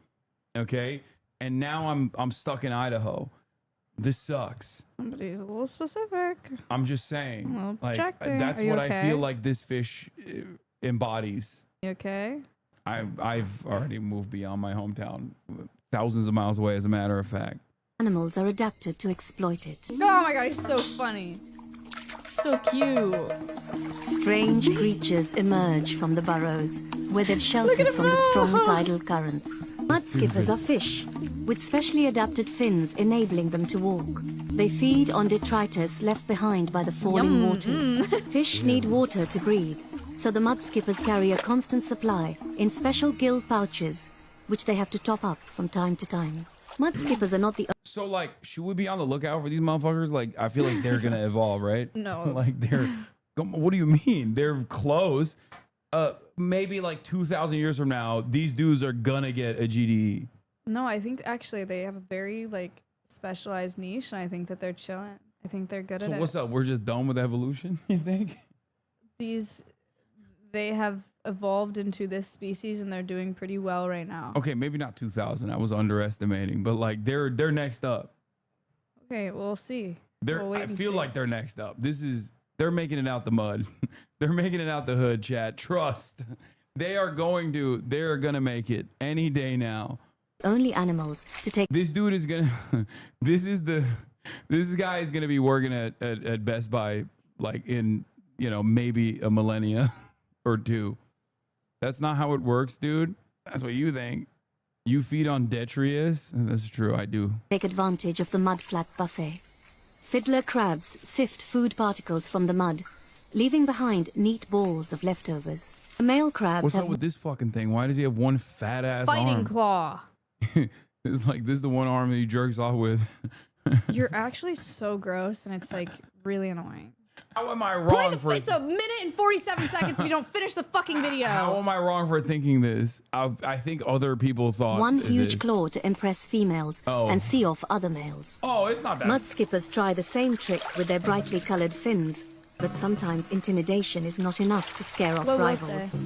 okay? And now I'm stuck in Idaho. This sucks. Somebody's a little specific. I'm just saying. Well, Like, check there. that's Are you what I okay? feel like this fish embodies. You okay? I've already moved beyond my hometown, thousands of miles away, as a matter of fact. animals are adapted to exploit it. Oh my god, he's so funny. So cute. Strange creatures emerge from the burrows, where they've sheltered from the strong tidal currents. Mud skippers are fish, with specially adapted fins enabling them to walk. They feed on detritus left behind by the falling waters. Fish need water to breathe, so the mud skippers carry a constant supply in special gill pouches, which they have to top up from time to time. Mud skippers are not the So, like, should we be on the lookout for these motherfuckers? Like, I feel like they're gonna evolve, right? No. Like, they're. What do you mean? They're close. Maybe like 2,000 years from now, these dudes are gonna get a GDE. No, I think actually they have a very like specialized niche, and I think that they're chilling. I think they're good So at what's it. up? We're just done with evolution, you think? They have evolved into this species, and they're doing pretty well right now. Okay, maybe not 2,000. I was underestimating, but like they're next up. Okay, we'll see. They're. We'll wait I and feel see. like they're next up. They're making it out the mud. They're making it out the hood, chat. Trust. They're gonna make it any day now. only animals to take. This dude is gonna. This guy is gonna be working at Best Buy like in maybe a millennia or two. That's not how it works, dude. That's what you think. You feed on detritus. That's true. I do. Take advantage of the mudflat buffet. Fiddler crabs sift food particles from the mud, leaving behind neat balls of leftovers. The male crabs What's have up with this fucking thing? Why does he have one fat ass Fighting arm? claw. It's like this is the one arm that he jerks off with. You're actually so gross, and it's like really annoying. How am I wrong for? It's a minute and 47 seconds if you don't finish the fucking video. How am I wrong for thinking this? I think other people thought One huge this. claw to impress females and see off other males. Oh, it's not that. Mud skippers try the same trick with their brightly colored fins, but sometimes intimidation is not enough to scare off What will I rivals. say?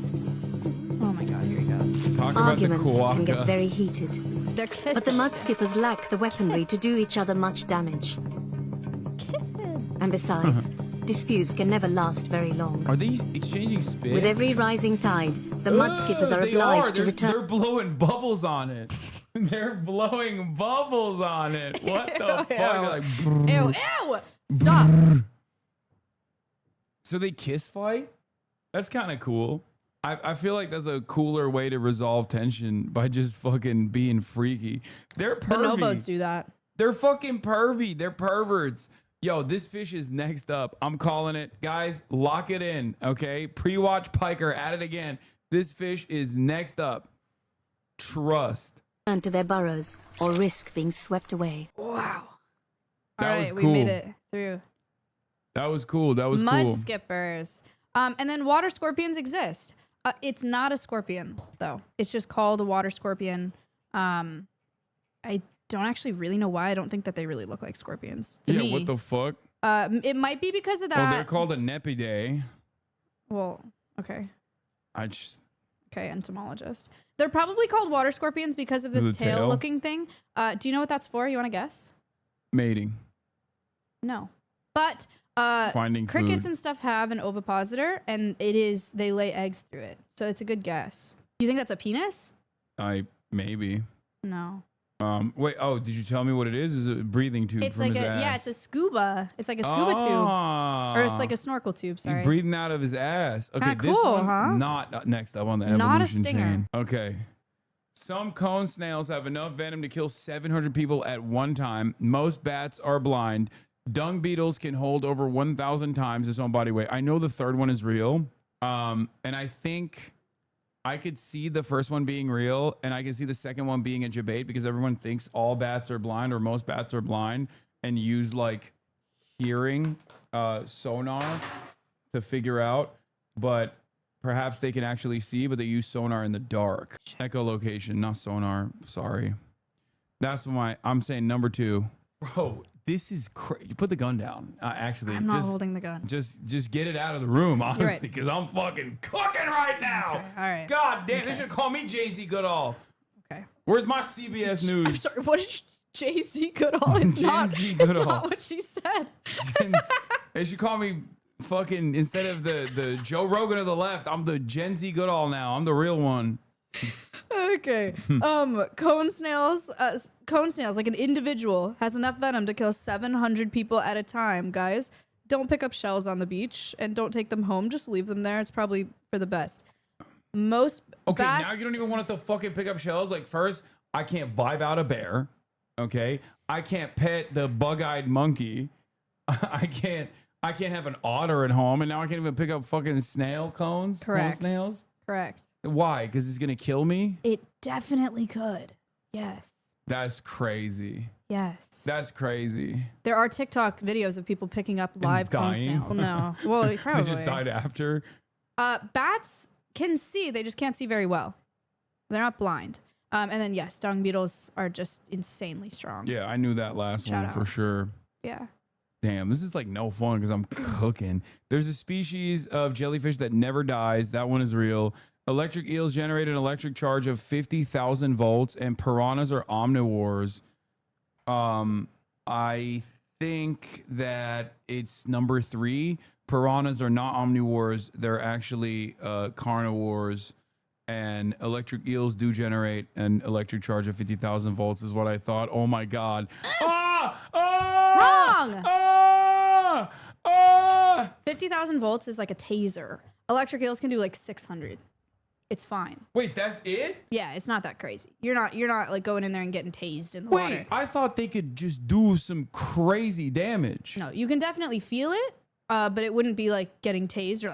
Oh my god, here he goes. Talk about the Arguments can get quokka. very heated. They're kissing. But the mud skippers lack the weaponry to do each other much damage. And besides, disputes can never last very long. Are they exchanging spit? With every rising tide, the mud skippers are obliged to return. They're blowing bubbles on it. They're blowing bubbles on it. What the fuck? Like, Ew, ew! Stop. So they kiss fight? That's kind of cool. I feel like that's a cooler way to resolve tension by just fucking being freaky. They're pervy. Bonobos do that. They're fucking pervy. They're perverts. Yo, this fish is next up. I'm calling it. Guys, lock it in, okay? Pre-watch Piker at it again. This fish is next up. Trust. To their burrows or risk being swept away. Wow. That All was right, cool. we made it through. That was cool. That was Mud cool. skippers. And then water scorpions exist. It's not a scorpion, though. It's just called a water scorpion. I don't actually really know why. I don't think that they really look like scorpions. To me. What the fuck? It might be because of that. Oh, they're called a nepidae. Well, okay. Okay, entomologist. They're probably called water scorpions because of this The tail? tail-looking thing. Do you know what that's for? You want to guess? Mating. No. But Finding crickets food. and stuff have an ovipositor, and they lay eggs through it. So it's a good guess. You think that's a penis? Maybe. No. Wait. Oh, did you tell me what it is? Is it a breathing tube It's from like his a ass? it's a scuba. It's like a scuba tube, or it's like a snorkel tube. Sorry. He's breathing out of his ass. Okay, Kinda this cool, one huh? not next up on the Not a evolution stinger. chain. Okay. Some cone snails have enough venom to kill 700 people at one time. Most bats are blind. Dung beetles can hold over 1,000 times its own body weight. I know the third one is real. And I think I could see the first one being real, and I can see the second one being a debate because everyone thinks all bats are blind or most bats are blind and use like hearing sonar to figure out, but perhaps they can actually see, but they use sonar in the dark. Echolocation, not sonar. Sorry. That's why I'm saying number 2. Bro, this is crazy. Put the gun down. Actually, I'm not holding the gun. Just get it out of the room, You're honestly, right. because I'm fucking cooking right now. Okay, all right. God damn, Okay. they should call me Jay-Z Goodall. Okay. Where's my CBS News? I'm sorry. What is Jay-Z Goodall? It's not. Jay-Z It's Goodall. not what she said. They should call me fucking, instead of the Joe Rogan of the left, I'm the Gen Z Goodall now. I'm the real one. Okay. Cone snails, like an individual, has enough venom to kill 700 people at a time, guys. Don't pick up shells on the beach and don't take them home. Just leave them there. It's probably for the best. Most Okay, bats, now you don't even want us to fucking pick up shells. Like, first, I can't vibe out a bear. Okay? I can't pet the bug-eyed monkey. I can't have an otter at home, and now I can't even pick up fucking snail cones. Correct. Cone snails. Correct. Why? Because it's gonna kill me? It definitely could. Yes. That's crazy. Yes. That's crazy. There are TikTok videos of people picking up live cone dying? snail. Well, no. Well, probably. They just died after. Bats can see. They just can't see very well. They're not blind. And then, yes, dung beetles are just insanely strong. Yeah, I knew that last Shout one for out. sure. Yeah. Damn, this is like no fun because I'm cooking. There's a species of jellyfish that never dies. That one is real. Electric eels generate an electric charge of 50,000 volts, and piranhas are omnivores. I think that it's number 3. Piranhas are not omnivores. They're actually carnivores. And electric eels do generate an electric charge of 50,000 volts is what I thought. Oh my God. Wrong. 50,000 volts is like a taser. Electric eels can do like 600. It's fine. Wait, that's it? Yeah, it's not that crazy. You're not like going in there and getting tased in the Wait, water. I thought they could just do some crazy damage. No, you can definitely feel it, but it wouldn't be like getting tased or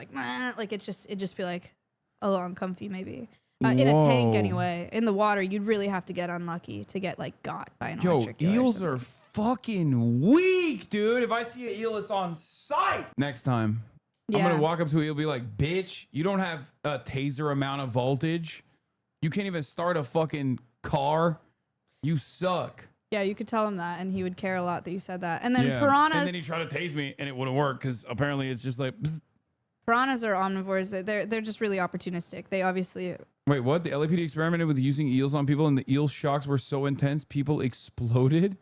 like it just be like a little uncomfy maybe. In a tank Whoa. anyway. In the water, you'd really have to get unlucky to get like got by an Yo, electric eel or eels something. are fucking weak, dude. If I see an eel, it's on sight. Next time, I'm Yeah. gonna walk up to an eel and be like, bitch, you don't have a taser amount of voltage. You can't even start a fucking car. You suck. Yeah, you could tell him that, and he would care a lot that you said that. And then Yeah. piranhas. And then he tried to tase me, and it wouldn't work because apparently it's just like. Bzz. Piranhas are omnivores. They're just really opportunistic. They obviously. Wait, what? The LAPD experimented with using eels on people, and the eel shocks were so intense, people exploded?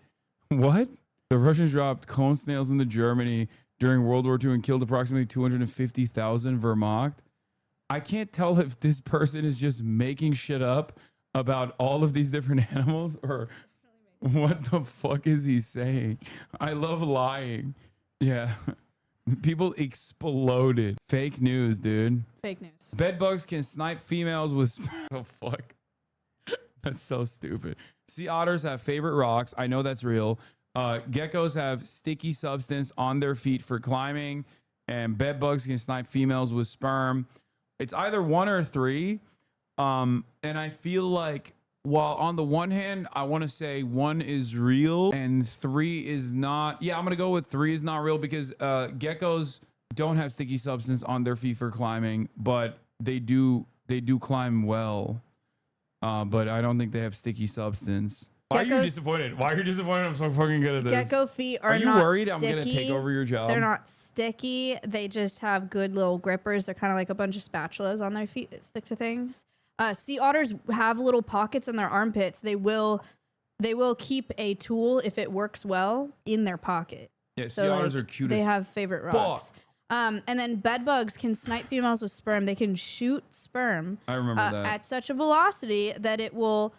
What? The Russians dropped cone snails into Germany during World War II and killed approximately 250,000 Vermont. I can't tell if this person is just making shit up about all of these different animals or what the fuck is he saying? I love lying. Yeah. People exploded. Fake news, dude. Fake news. Bed bugs can snipe females with. Oh, fuck. That's so stupid. Sea otters have favorite rocks. I know that's real. Geckos have sticky substance on their feet for climbing. And bed bugs can snipe females with sperm. It's either 1 or 3. And I feel like, while on the one hand, I want to say 1 is real and 3 is not. Yeah, I'm going to go with 3 is not real because geckos don't have sticky substance on their feet for climbing, but they do climb well. But I don't think they have sticky substance. Why are you disappointed? Why are you disappointed? I'm so fucking good at this. Gecko feet are you not worried sticky. I'm going to take over your job? They're not sticky. They just have good little grippers. They're kind of like a bunch of spatulas on their feet that stick to things. Sea otters have little pockets in their armpits. They will keep a tool if it works well in their pocket. Yeah, sea otters are cute They as have favorite rocks. And then bed bugs can snipe females with sperm. They can shoot sperm. I remember that. At such a velocity that it will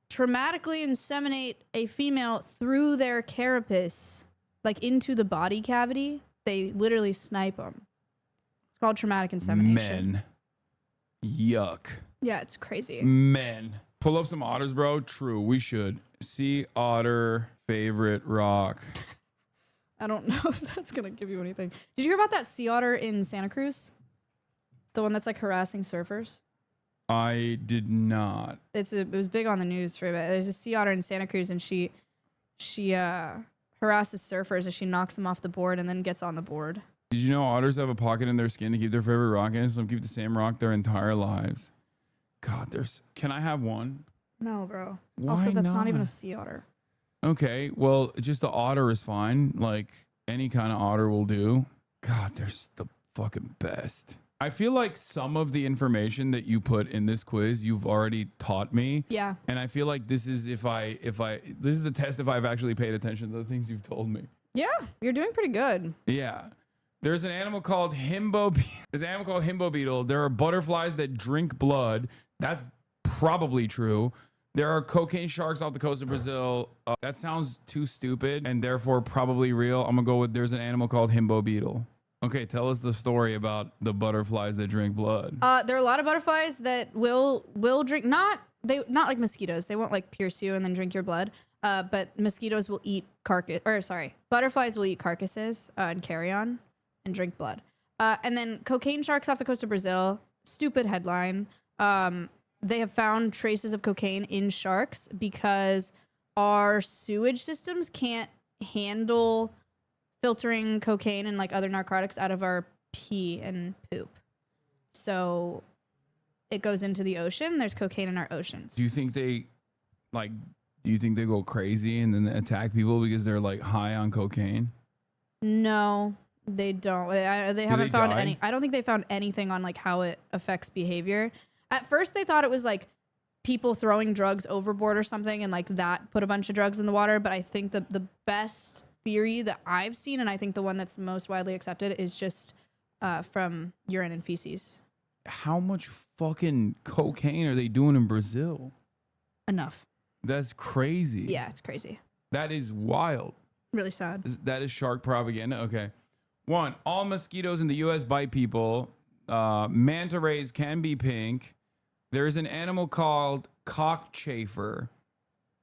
traumatically inseminate a female through their carapace, like into the body cavity. They literally snipe them. It's called traumatic insemination. Men. Yuck. Yeah, it's crazy. Men. Pull up some otters, bro. True, we should. Sea otter favorite rock. I don't know if that's going to give you anything. Did you hear about that sea otter in Santa Cruz? The one that's like harassing surfers? I did not. It was big on the news for a bit. There's a sea otter in Santa Cruz and she harasses surfers as she knocks them off the board and then gets on the board. Did you know otters have a pocket in their skin to keep their favorite rock in? Some keep the same rock their entire lives. God, can I have one? No, bro. Why Also, that's not even not? a sea otter. Okay, well, just the otter is fine. Like, any kind of otter will do. God, they're the fucking best. I feel like some of the information that you put in this quiz, you've already taught me. Yeah. And I feel like this is this is the test if I've actually paid attention to the things you've told me. Yeah, you're doing pretty good. Yeah. There's an animal called himbo beetle. There are butterflies that drink blood. That's probably true. There are cocaine sharks off the coast of Brazil. That sounds too stupid and therefore probably real. I'm gonna go with there's an animal called himbo beetle. Okay, tell us the story about the butterflies that drink blood. There are a lot of butterflies that will drink not like mosquitoes. They won't like pierce you and then drink your blood. But mosquitoes will eat butterflies will eat carcasses and carrion and drink blood. And then cocaine sharks off the coast of Brazil. Stupid headline. They have found traces of cocaine in sharks because our sewage systems can't handle filtering cocaine and like other narcotics out of our pee and poop. So it goes into the ocean. There's cocaine in our oceans. Do you think they go crazy and then attack people because they're like high on cocaine? No, they don't. They haven't found die? any. I don't think they found anything on like how it affects behavior. At first, they thought it was like people throwing drugs overboard or something, and like that put a bunch of drugs in the water. But I think the best theory that I've seen, and I think the one that's most widely accepted, is just from urine and feces. How much fucking cocaine are they doing in Brazil? Enough. That's crazy. Yeah, it's crazy. That is wild. Really sad. That is shark propaganda. Okay. 1, all mosquitoes in the U.S. bite people. Manta rays can be pink. There's an animal called cockchafer.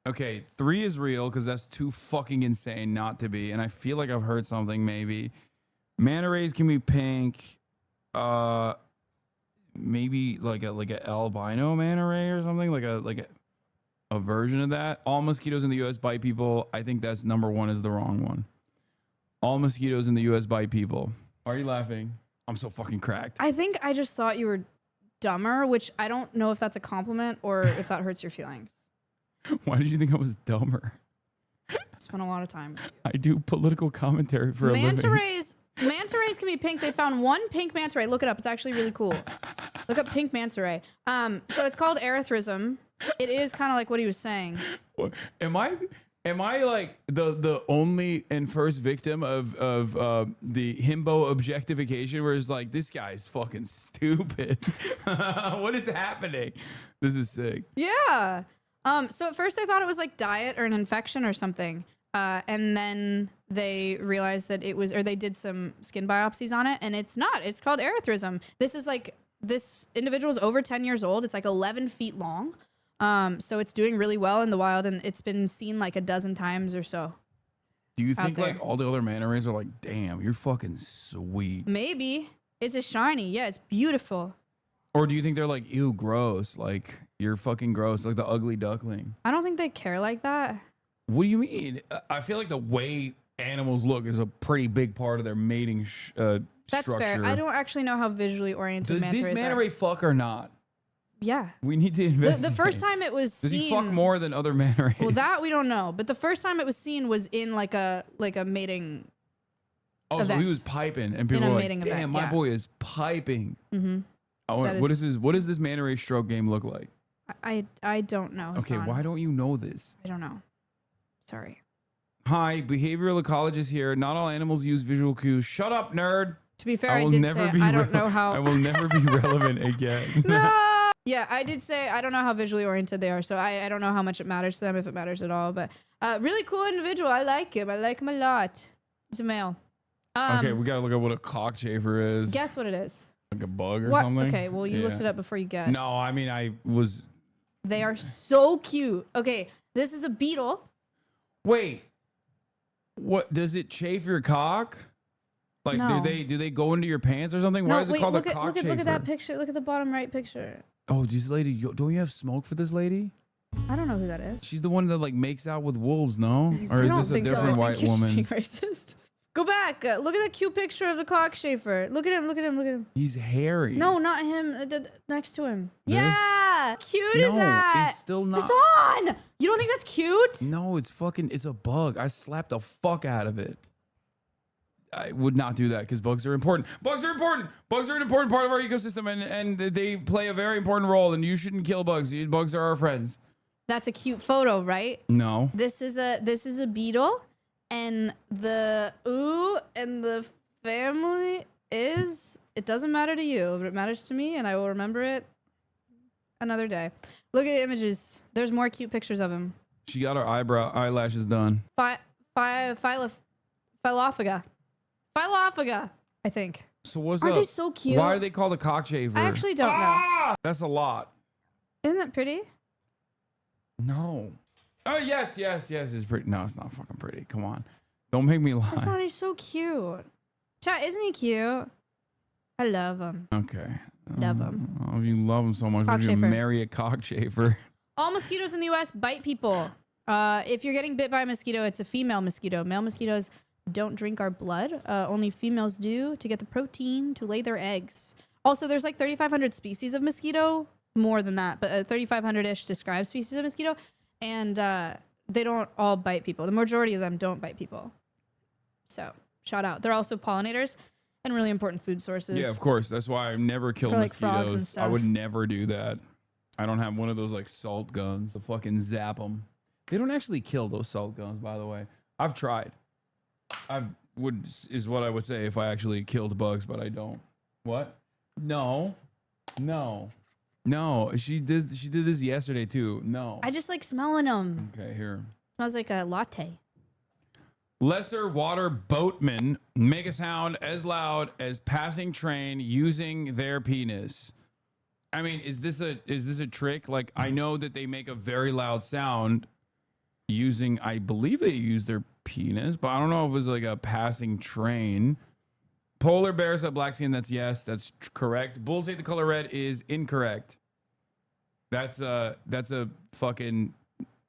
Okay, 3 is real because that's too fucking insane not to be. And I feel like I've heard something maybe. Manta rays can be pink. maybe like a albino manta ray or something, like a version of that. All mosquitoes in the U.S. bite people. I think that's number one is the wrong one. All mosquitoes in the U.S. bite people. Are you laughing? I'm so fucking cracked. I think I just thought you were dumber, which I don't know if that's a compliment or if that hurts your feelings. Why did you think I was dumber? Spent a lot of time with you. I do political commentary for a living. Manta rays can be pink. They found one pink manta ray. Look it up. It's actually really cool. Look up pink manta ray. So it's called erythrism. It is kind of like what he was saying. Am I like the only and first victim of the himbo objectification where it's like, this guy's fucking stupid. What is happening? This is sick. Yeah. So at first I thought it was like diet or an infection or something. And then they realized that it was, or they did some skin biopsies on it, and it's not. It's called erythrism. This is like, this individual is over 10 years old. It's like 11 feet long. So it's doing really well in the wild, and it's been seen like a dozen times or so. Do you think like all the other manta rays are like, damn, you're fucking sweet? Maybe. It's a shiny. Yeah, it's beautiful. Or do you think they're like, ew, gross? Like, you're fucking gross, like the ugly duckling. I don't think they care like that. What do you mean? I feel like the way animals look is a pretty big part of their mating That's structure. fair. I don't actually know how visually oriented Does manta rays this manta are. ray fuck or not? Yeah. We need to investigate. The first time it was Does seen... he fuck more than other manta rays? Well, that we don't know. But the first time it was seen was in like a mating Oh, event. so he was piping, and people In a were like, mating damn, event, my yeah. boy is piping. Mm-hmm. What does this manta ray stroke game look like? I don't know. Okay, Hassan. why don't you know this? I don't know. Sorry. Hi, behavioral ecologist here. Not all animals use visual cues. Shut up, nerd. To be fair, I did say I don't know how. I will never be relevant again. No! Yeah, I did say I don't know how visually oriented they are, so I don't know how much it matters to them, if it matters at all. But really cool individual. I like him. I like him a lot. He's a male. Okay, we gotta look up what a cockchafer is. Guess what it is. Like a bug or What? something? Okay, well, you looked Yeah. it up before you guessed. No, I mean, I was... They are so cute. Okay, this is a beetle. Wait. What? Does it chafe your cock? Like, No. do they go into your pants or something? Why is it called a cockchafer? Look at that picture. Look at the bottom right picture. Oh, this lady, don't you have smoke for this lady? I don't know who that is. She's the one that like makes out with wolves, no? Or I is don't this a think so. different I white think you're just woman? being racist. Go back. Look at that cute picture of the cockchafer. Look at him. Look at him. Look at him. He's hairy. No, not him. Next to him. This? Yeah. Cute is No, that? it's still not. Hassan! You don't think that's cute? No, it's a bug. I slapped the fuck out of it. I would not do that because bugs are important. Bugs are important. Bugs are an important part of our ecosystem, and they play a very important role. And you shouldn't kill bugs. Bugs are our friends. That's a cute photo, right? No. This is a beetle, and the family is. It doesn't matter to you, but it matters to me, and I will remember it another day. Look at images. There's more cute pictures of him. She got her eyelashes done. Philophaga, I think. So what's Aren't up? they so cute? Why are they called a cockchafer? I actually don't know. That's a lot. Isn't that pretty? No. Oh yes, it's pretty. No, it's not fucking pretty. Come on, don't make me lie. Hassan, he's so cute. Chat, isn't he cute? I love him. Okay. Love him. Oh, if you love him so much, would you Cockchafer. marry a cockchafer? All mosquitoes in the U.S. bite people. If you're getting bit by a mosquito, it's a female mosquito. Male mosquitoes don't drink our blood. Only females do to get the protein to lay their eggs. Also, there's like 3,500 species of mosquito. More than that, but 3,500-ish described species of mosquito. And they don't all bite people. The majority of them don't bite people. So, shout out. They're also pollinators and really important food sources. Yeah, of course. That's why I never kill For, like, frogs and mosquitoes. I stuff. would never do that. I don't have one of those like salt guns to fucking zap them. They don't actually kill those salt guns, by the way. I've tried. Is what I would say if I actually killed bugs, but I don't. What? No. She did this yesterday too. No. I just like smelling them. Okay, here. Smells like a latte. Lesser water boatmen make a sound as loud as passing train using their penis. I mean, is this a trick? Like, I know that they make a very loud sound using, I believe they use their penis, but I don't know if it was like a passing train. Polar bears have black skin. That's yes. That's correct. Bulls hate the color red is incorrect. That's a fucking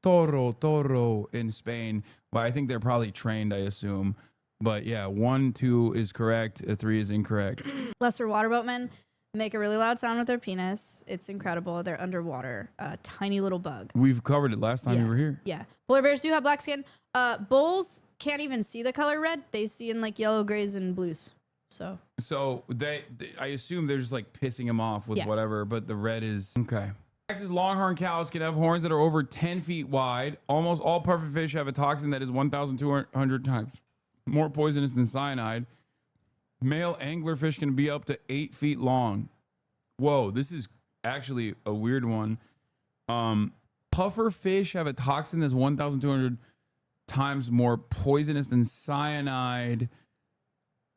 toro in Spain. Well, I think they're probably trained, I assume. But yeah, 1, 2 is correct. 3 is incorrect. Lesser water boatmen make a really loud sound with their penis. It's incredible. They're underwater. A tiny little bug. We've covered it last time we were here. Yeah. Polar bears do have black skin. Bulls can't even see the color red. They see in like yellow, grays, and blues. So they I assume they're just like pissing him off with Yeah. whatever, but the red is okay. Texas longhorn cows can have horns that are over 10 feet wide. Almost all pufferfish have a toxin that is 1,200 times more poisonous than cyanide. Male anglerfish can be up to 8 feet long. Whoa, this is actually a weird one. Pufferfish have a toxin that's 1,200 times more poisonous than cyanide.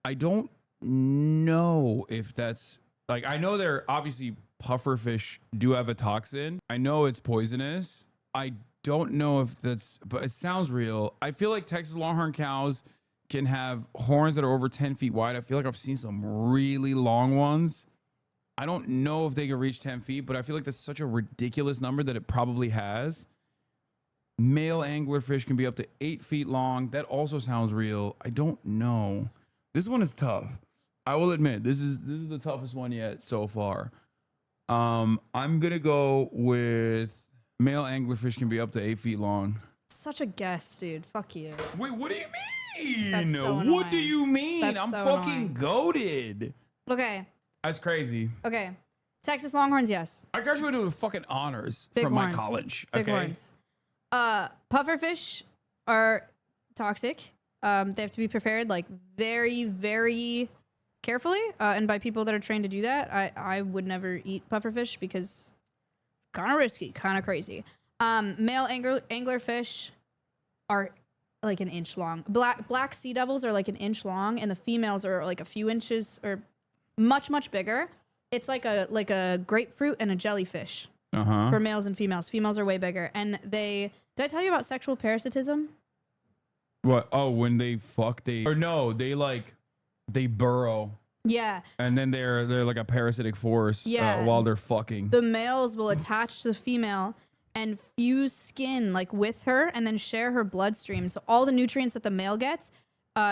I don't know if that's like, I know they're obviously pufferfish do have a toxin. I know it's poisonous. I don't know if that's, but it sounds real. I feel like Texas longhorn cows can have horns that are over 10 feet wide. I feel like I've seen some really long ones. I don't know if they can reach 10 feet, but I feel like that's such a ridiculous number that it probably has. Male anglerfish can be up to 8 feet long. That also sounds real. I don't know. This one is tough. I will admit, this is the toughest one yet so far. I'm gonna go with male anglerfish can be up to 8 feet long. Such a guess, dude. Fuck you. Wait, what do you mean? That's so What do annoying. you mean? That's I'm so fucking annoying. goated. Okay. That's crazy. Okay. Texas longhorns, yes. I graduated with fucking honors Big from horns. my college. Big Okay. horns. Pufferfish are toxic. They have to be prepared like very, very carefully. And by people that are trained to do that, I would never eat pufferfish because it's kind of risky, kind of crazy. Male anglerfish are like an inch long. Black sea devils are like an inch long, and the females are like a few inches or much, much bigger. It's like a grapefruit and a jellyfish for males and females. Females are way bigger. And did I tell you about sexual parasitism? What? Oh, when they fuck, they burrow. Yeah. And then they're like a parasitic force while they're fucking. The males will attach to the female and fuse skin like with her and then share her bloodstream. So all the nutrients that the male gets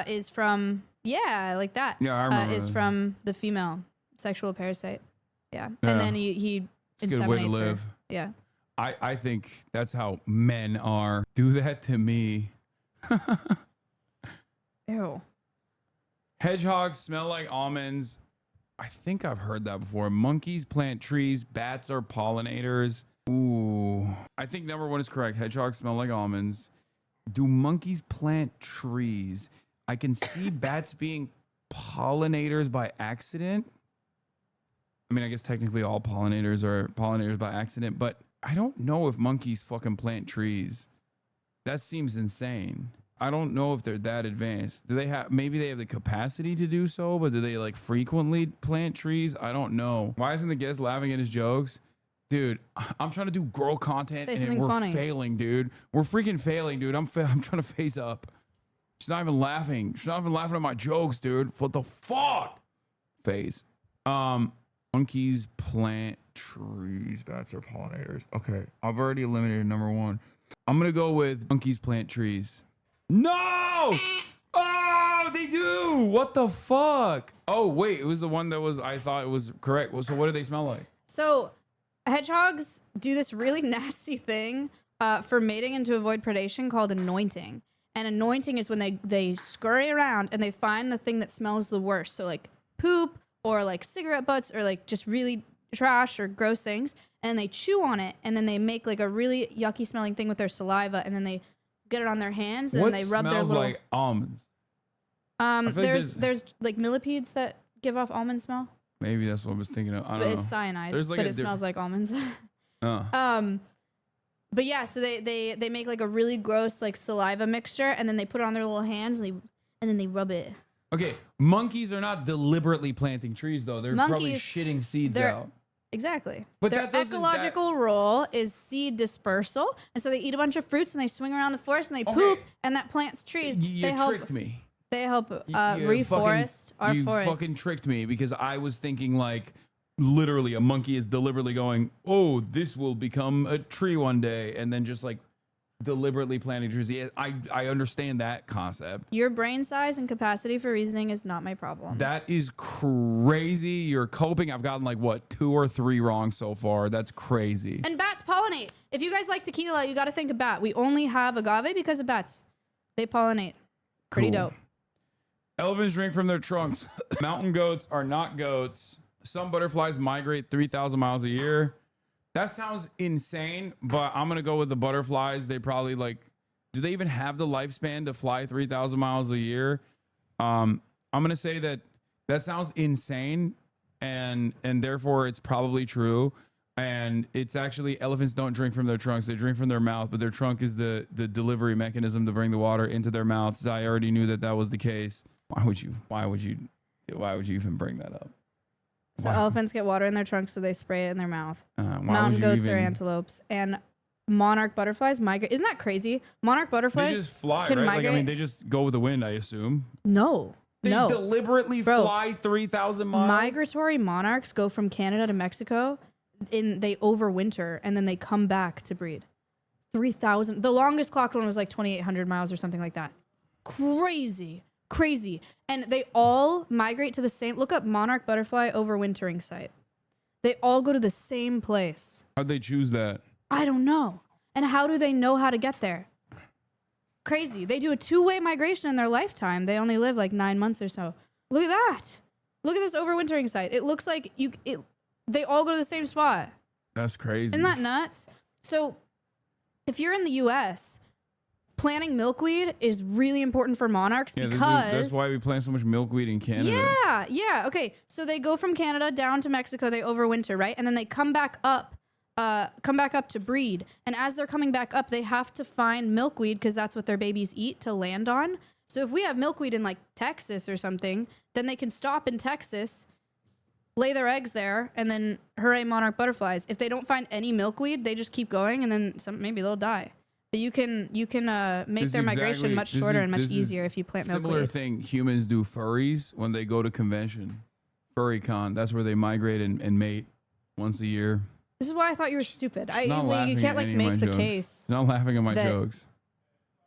is from, like that. Yeah, I remember. Is from the female sexual parasite. Yeah. And then he It's a good way to inseminates live. her. Yeah. I think that's how men are. Do that to me. Ew. Hedgehogs smell like almonds. I think I've heard that before. Monkeys plant trees. Bats are pollinators. Ooh. I think number 1 is correct. Hedgehogs smell like almonds. Do monkeys plant trees? I can see bats being pollinators by accident. I mean, I guess technically all pollinators are pollinators by accident, but I don't know if monkeys fucking plant trees. That seems insane. I don't know if they're that advanced. Do they have, maybe they have the capacity to do so, but do they like frequently plant trees? I don't know. Why isn't the guest laughing at his jokes? Dude, I'm trying to do girl content and we're funny. failing, dude. We're freaking failing, dude. I'm trying to face up. She's not even laughing. She's not even laughing at my jokes, dude. What the fuck? Phase. Monkeys plant trees. Bats are pollinators. Okay, I've already eliminated number 1. I'm gonna go with monkeys plant trees. No! Oh, they do. What the fuck? Oh wait, it was the one that was I thought it was correct. Well, so what do they smell like? So hedgehogs do this really nasty thing for mating and to avoid predation called anointing. And anointing is when they scurry around and they find the thing that smells the worst. So like poop or like cigarette butts or like just really trash or gross things. And they chew on it and then they make like a really yucky smelling thing with their saliva and then they get it on their hands and they rub their little like almonds? There's like millipedes that give off almond smell. Maybe that's what I was thinking of. I don't But know. it's cyanide, There's like but a it smells like almonds. Oh. But yeah, so they make like a really gross like saliva mixture and then they put it on their little hands and then they rub it. Okay, monkeys are not deliberately planting trees though. They're probably Monkeys, shitting seeds they're- out. Exactly. But their that doesn't- ecological role is seed dispersal. And so they eat a bunch of fruits and they swing around the forest and they poop and that plants trees. You they help. tricked me. They help You reforest our you forests. fucking tricked me because I was thinking like literally a monkey is deliberately going, oh, this will become a tree one day, and then just like deliberately planting trees. I understand that concept. Your brain size and capacity for reasoning is not my problem. That is crazy. You're coping. I've gotten like what 2 or 3 wrong so far. That's crazy. And bats pollinate. If you guys like tequila, you got to think of bat. We only have agave because of bats. They pollinate. Pretty Cool. dope. Elephants drink from their trunks. Mountain goats are not goats. Some butterflies migrate 3,000 miles a year. That sounds insane, but I'm going to go with the butterflies. They probably like, do they even have the lifespan to fly 3,000 miles a year? I'm going to say that sounds insane, and therefore it's probably true. And it's actually, elephants don't drink from their trunks. They drink from their mouth, but their trunk is the delivery mechanism to bring the water into their mouths. I already knew that was the case. Why would you even bring that up? So elephants get water in their trunks, so they spray it in their mouth. Why Mountain would you goats are even- antelopes, and monarch butterflies migrate. Isn't that crazy? Monarch butterflies They just fly, can right? migrate. Like, I mean, they just go with the wind, I assume. No. They no. deliberately Bro, fly 3,000 miles? Migratory monarchs go from Canada to Mexico, they overwinter, and then they come back to breed. 3,000. The longest clocked one was like 2,800 miles or something like that. Crazy. And they all migrate to the same, look up monarch butterfly overwintering site. They all go to the same place. How'd they choose that? I don't know. And how do they know how to get there? Crazy. They do a 2-way migration in their lifetime. They only live like 9 months or so. Look at that. Look at this overwintering site. It looks like they all go to the same spot. That's crazy. Isn't that nuts? So if you're in the US, planting milkweed is really important for monarchs because that's why we plant so much milkweed in Canada. Yeah. Okay. So they go from Canada down to Mexico, they overwinter, right? And then they come back up to breed. And as they're coming back up, they have to find milkweed because that's what their babies eat to land on. So if we have milkweed in like Texas or something, then they can stop in Texas, lay their eggs there, and then hooray, monarch butterflies. If they don't find any milkweed, they just keep going, and then maybe they'll die. But you can make their migration much shorter and much easier if you plant milkweed. Similar thing humans do furries when they go to convention. Furry con, that's where they migrate and mate once a year. This is why I thought you were stupid. You can't like make the case. Not laughing at my that- jokes.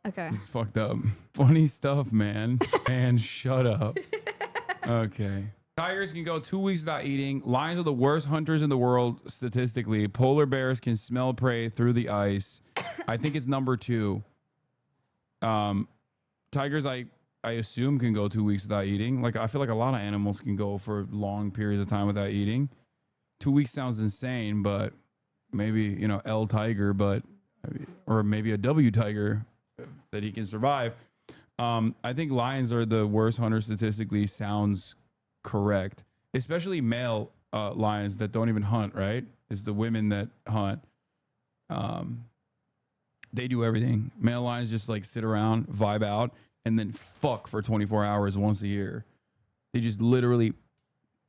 Okay. This is fucked up. Funny stuff, man. Man, shut up. Okay. Tigers can go 2 weeks without eating. Lions are the worst hunters in the world statistically. Polar bears can smell prey through the ice. I think it's number 2. Tigers, I assume, can go 2 weeks without eating. Like, I feel like a lot of animals can go for long periods of time without eating. 2 weeks sounds insane, but maybe, L tiger, or maybe a W tiger that he can survive. I think lions are the worst hunter statistically. Sounds correct, especially male lions that don't even hunt, right? It's the women that hunt. They do everything. Male lions just like sit around, vibe out, and then fuck for 24 hours once a year. They just literally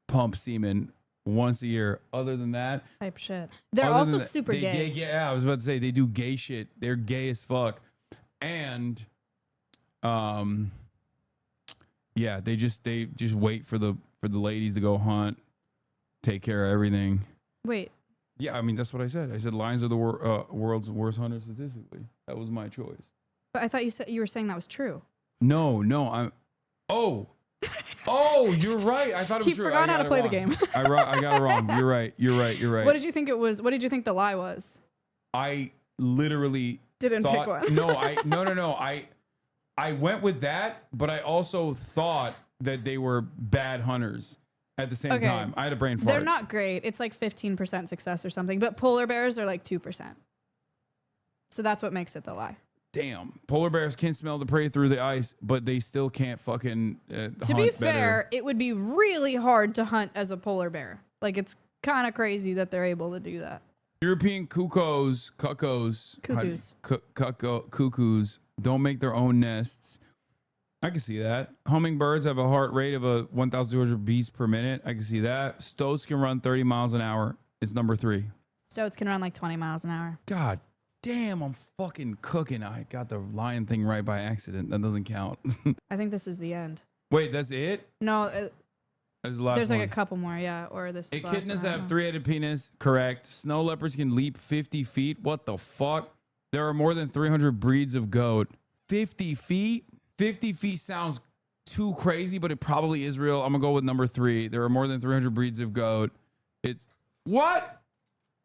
pump semen once a year. Other than that, Type shit. They're also super gay. Yeah, I was about to say they do gay shit. They're gay as fuck. And yeah, they just wait for the ladies to go hunt, take care of everything. Wait. Yeah, I mean that's what I said. I said lions are the world's worst hunters statistically. That was my choice. But I thought you were saying that was true. No, I'm. Oh, you're right. I thought it was true. He forgot how to play the game. I got it wrong. You're right. What did you think it was? What did you think the lie was? I literally Didn't thought, pick one. No. I went with that, but I also thought that they were bad hunters at the same time. I had a brain fart. They're not great. It's like 15% success or something, but polar bears are like 2%. So that's what makes it the lie. Damn. Polar bears can smell the prey through the ice, but they still can't fucking hunt To be better. fair, it would be really hard to hunt as a polar bear. Like, it's kind of crazy that they're able to do that. European cuckoos don't make their own nests. I can see that. Hummingbirds have a heart rate of 1,200 beats per minute. I can see that. Stoats can run 30 miles an hour. It's number 3. Stoats can run like 20 miles an hour. God damn, I'm fucking cooking. I got the lion thing right by accident. That doesn't count. I think this is the end. Wait, that's it? No, That's the last there's like one. a couple more, yeah. Or this is the last Echidnas one, I have don't know. three-headed penis. Correct. Snow leopards can leap 50 feet. What the fuck? There are more than 300 breeds of goat. 50 feet? 50 feet sounds too crazy, but it probably is real. I'm gonna go with number 3. There are more than 300 breeds of goat. It's what?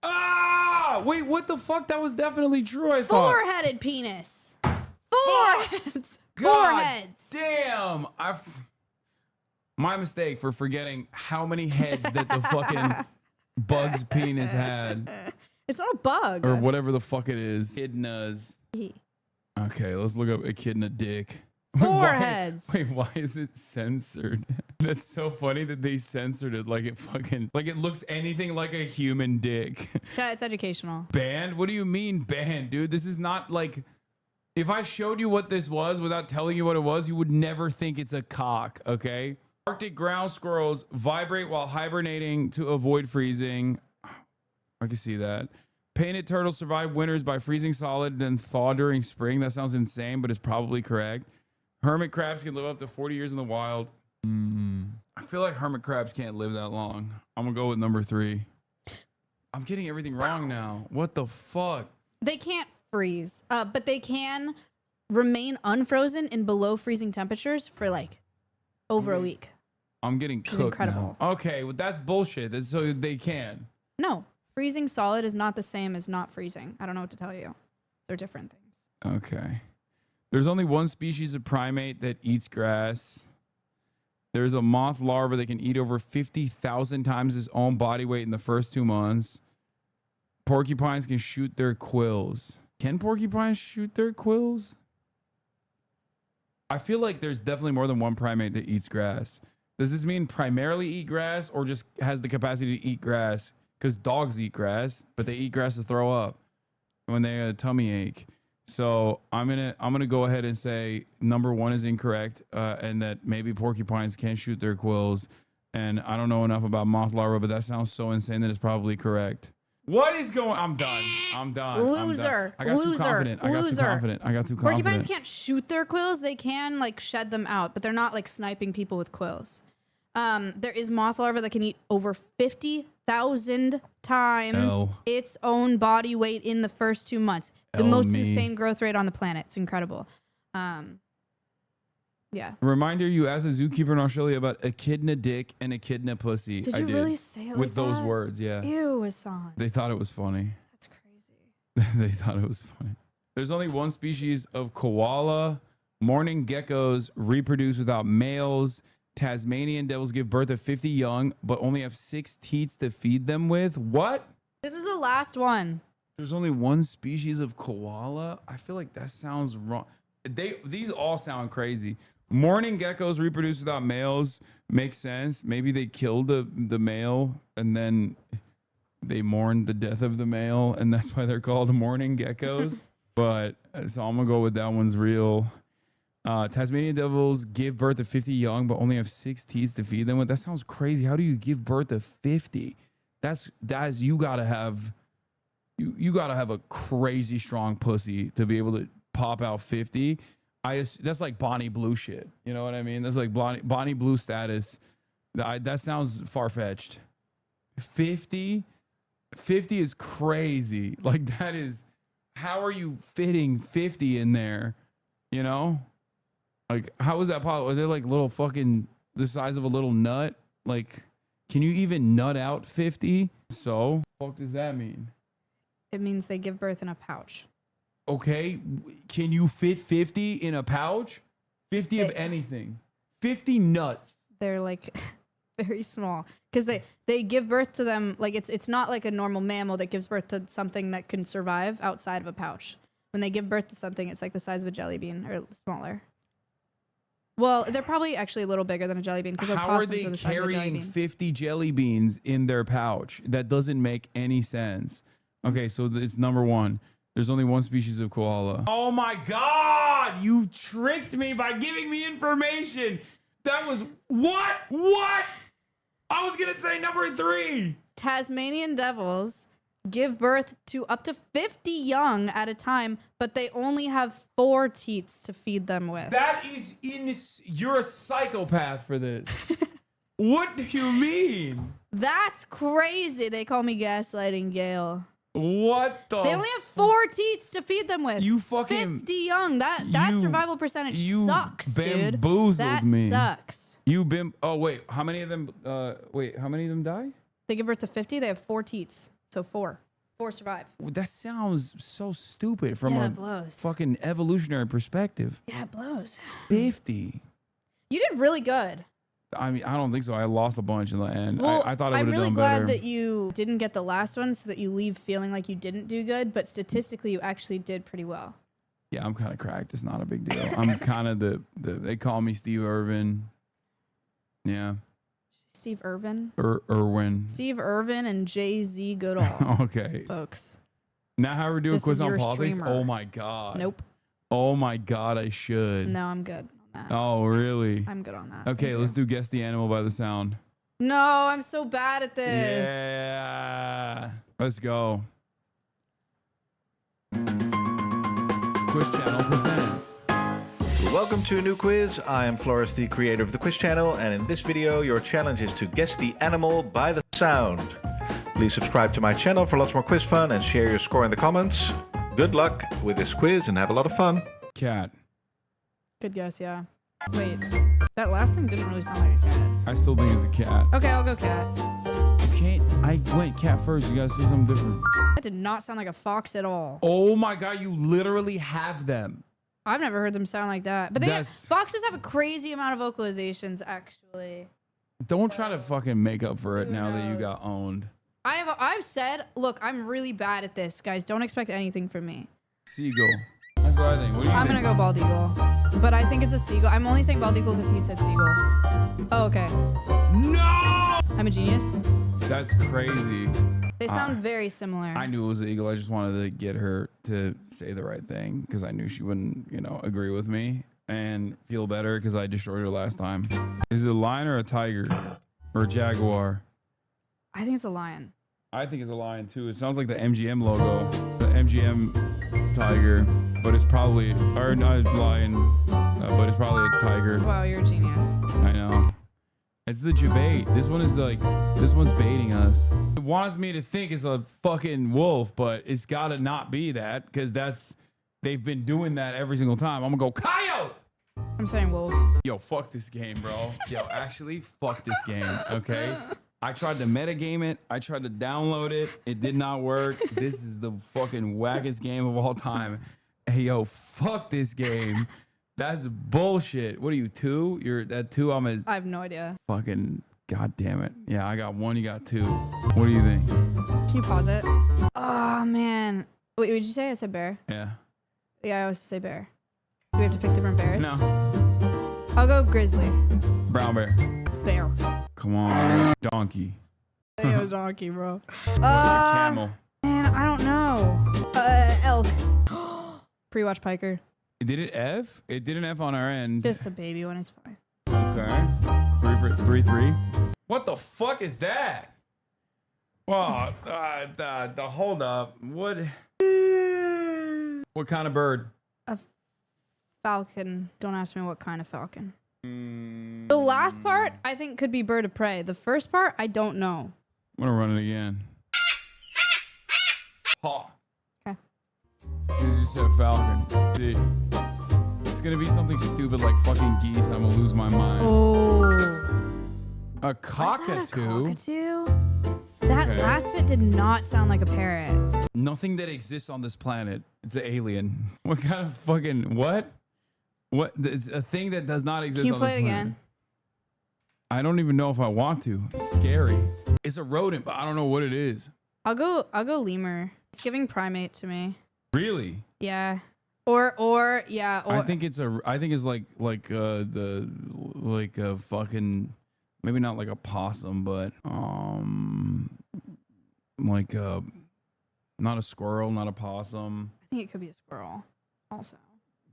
Ah! Wait, what the fuck? That was definitely true. I thought. Four-headed penis. Four heads. Four God heads. damn! My mistake for forgetting how many heads that the fucking bug's penis had, It's not a bug. or whatever the fuck it is. Echidnas. Okay, let's look up echidna dick. Four heads. Wait, why is it censored? That's so funny that they censored it. Like it looks anything like a human dick. Yeah, it's educational. Banned? What do you mean banned, dude? This is not like. If I showed you what this was without telling you what it was, you would never think it's a cock, okay? Arctic ground squirrels vibrate while hibernating to avoid freezing. I can see that. Painted turtles survive winters by freezing solid, then thaw during spring. That sounds insane, but it's probably correct. Hermit crabs can live up to 40 years in the wild. I feel like hermit crabs can't live that long. I'm going to go with number 3. I'm getting everything wrong now. What the fuck? They can't freeze, but they can remain unfrozen in below freezing temperatures for like over a week. I'm getting Which is cooked incredible. now. Okay, well, that's bullshit. That's so they can. No, freezing solid is not the same as not freezing. I don't know what to tell you. They're different things. Okay. There's only one species of primate that eats grass. There's a moth larva that can eat over 50,000 times its own body weight in the first 2 months. Porcupines can shoot their quills. Can porcupines shoot their quills? I feel like there's definitely more than one primate that eats grass. Does this mean primarily eat grass or just has the capacity to eat grass? Because dogs eat grass, but they eat grass to throw up when they have a tummy ache. So I'm gonna go ahead and say number 1 is incorrect, and that maybe porcupines can't shoot their quills. And I don't know enough about moth larva, but that sounds so insane that it's probably correct. What is going? I'm done. Loser. I got too Loser. confident. I got too confident. Porcupines can't shoot their quills. They can like shed them out, but they're not like sniping people with quills. There is moth larva that can eat over 50,000 times its own body weight in the first 2 months. The most insane growth rate on the planet. It's incredible. Yeah. Reminder: you asked a zookeeper in Australia about echidna dick and echidna pussy. Did you really say it with like those that? words? Yeah. Ew, Hassan. They thought it was funny. That's crazy. They thought it was funny. There's only one species of koala. Mourning geckos reproduce without males. Tasmanian devils give birth to 50 young, but only have 6 teats to feed them with. What? This is the last one. There's only one species of koala? I feel like that sounds wrong. These all sound crazy. Mourning geckos reproduce without males. Makes sense. Maybe they killed the male and then they mourned the death of the male, and that's why they're called mourning geckos. But so I'm gonna go with that one's real. Tasmanian devils give birth to 50 young, but only have 6 teats to feed them with. That sounds crazy. How do you give birth to 50? That's you gotta have a crazy strong pussy to be able to pop out 50. That's like Bonnie Blue shit. You know what I mean? That's like Bonnie Blue status. That sounds far-fetched. 50 is crazy. Like that is, how are you fitting 50 in there? You know? Like, how is that possible? Are they like little fucking the size of a little nut? Like, can you even nut out 50? So, what the fuck does that mean? It means they give birth in a pouch. Okay, can you fit 50 in a pouch? 50 of anything. 50 nuts. They're like very small because they give birth to them like it's not like a normal mammal that gives birth to something that can survive outside of a pouch. When they give birth to something, it's like the size of a jelly bean or smaller. Well, they're probably actually a little bigger than a jelly bean because how are they carrying 50 jelly beans in their pouch? That doesn't make any sense. Okay, so it's number 1. There's only one species of koala. Oh my God! You tricked me by giving me information. That was what? What? I was gonna say number 3. Tasmanian devils give birth to up to 50 young at a time, but they only have 4 teats to feed them with. That is you're a psychopath for this. What do you mean? That's crazy. They call me gaslighting Gail. What the? They only have 4 teats to feed them with. You fucking 50 young. That survival percentage sucks, dude. Bamboozled me. That sucks. Oh wait, how many of them? How many of them die? They give birth to 50. They have 4 teats, so 4 survive. That sounds so stupid from Yeah, a it blows. fucking evolutionary perspective. Yeah, it blows. 50. You did really good. I mean, I don't think so. I lost a bunch in the end. Well, I thought I I'm would have really done glad better. that you didn't get the last one so that you leave feeling like you didn't do good, but statistically you actually did pretty well. Yeah, I'm kind of cracked. It's not a big deal. I'm kind of they call me Steve Irvin. Yeah. Steve Irvin? Irwin. Steve Irvin and Jay-Z Goodall. Okay. Folks. Now how we do a This quiz is on your politics? streamer. Oh my God. Nope. Oh my God, I should. No, I'm good on that. Oh, really? I'm good on that. Okay, Thank let's you. do Guess the Animal by the Sound. No, I'm so bad at this. Yeah. Let's go. Quiz Channel presents. Welcome to a new quiz. I am Flores, the creator of the Quiz Channel, and in this video, your challenge is to guess the animal by the sound. Please subscribe to my channel for lots more quiz fun and share your score in the comments. Good luck with this quiz and have a lot of fun. Cat. Good guess, yeah. Wait, that last thing didn't really sound like a cat. I still think it's a cat. Okay, I'll go cat. I went cat first. You guys say something different. That did not sound like a fox at all. Oh my God, you literally have them. I've never heard them sound like that. But foxes have a crazy amount of vocalizations, actually. Don't try to fucking make up for it now that you got owned. I've said, look, I'm really bad at this, guys. Don't expect anything from me. Seagull. That's what I think. What do you I'm think? gonna go bald eagle, but I think it's a seagull. I'm only saying bald eagle because he said seagull. Oh, okay. No! I'm a genius. That's crazy. They sound very similar. I knew it was an eagle. I just wanted to get her to say the right thing because I knew she wouldn't, agree with me and feel better because I destroyed her last time. Is it a lion or a tiger or a jaguar? I think it's a lion. I think it's a lion too. It sounds like the MGM logo, the MGM tiger, but it's probably, or not a lion, but it's probably a tiger. Wow, you're a genius. I know. It's the debate. This one's baiting us. It wants me to think it's a fucking wolf, but it's gotta not be that because they've been doing that every single time. I'm gonna go coyote. I'm saying wolf. Yo, fuck this game, bro. Yo, actually, fuck this game, okay? I tried to metagame it. I tried to download it. It did not work. This is the fucking wackest game of all time. Hey, yo, fuck this game. That's bullshit. What are you, 2? You're at 2. I have no idea. Fucking goddamn it. Yeah, I got 1. You got 2. What do you think? Can you pause it? Oh, man. Wait, what did you say? I said bear. Yeah. Yeah, I always say bear. Do we have to pick different bears? No. I'll go grizzly. Brown bear. Bear. Come on. Donkey. I got a donkey, bro. Camel. Man, I don't know. Elk. Pre-watch piker. Did it F? It did an F on our end. Just a baby one is fine. Okay. 3-3. What the fuck is that? Well, hold up. What kind of bird? A falcon. Don't ask me what kind of falcon. The last part, I think, could be bird of prey. The first part, I don't know. I'm gonna run it again. Hawk. Okay. This is a falcon. See. It's gonna be something stupid like fucking geese. I'm gonna lose my mind. Oh. A cockatoo? Cockatoo? That Okay. last bit did not sound like a parrot. Nothing that exists on this planet. It's an alien. What kind of fucking what? What? It's a thing that does not exist Can you on play this it planet. again? I don't even know if I want to. It's scary. It's a rodent, but I don't know what it is. I'll go lemur. It's giving primate to me. Really? Yeah. Or yeah. Or I think it's like a fucking, maybe not like a possum, but like not a squirrel, not a possum. I think it could be a squirrel. Also.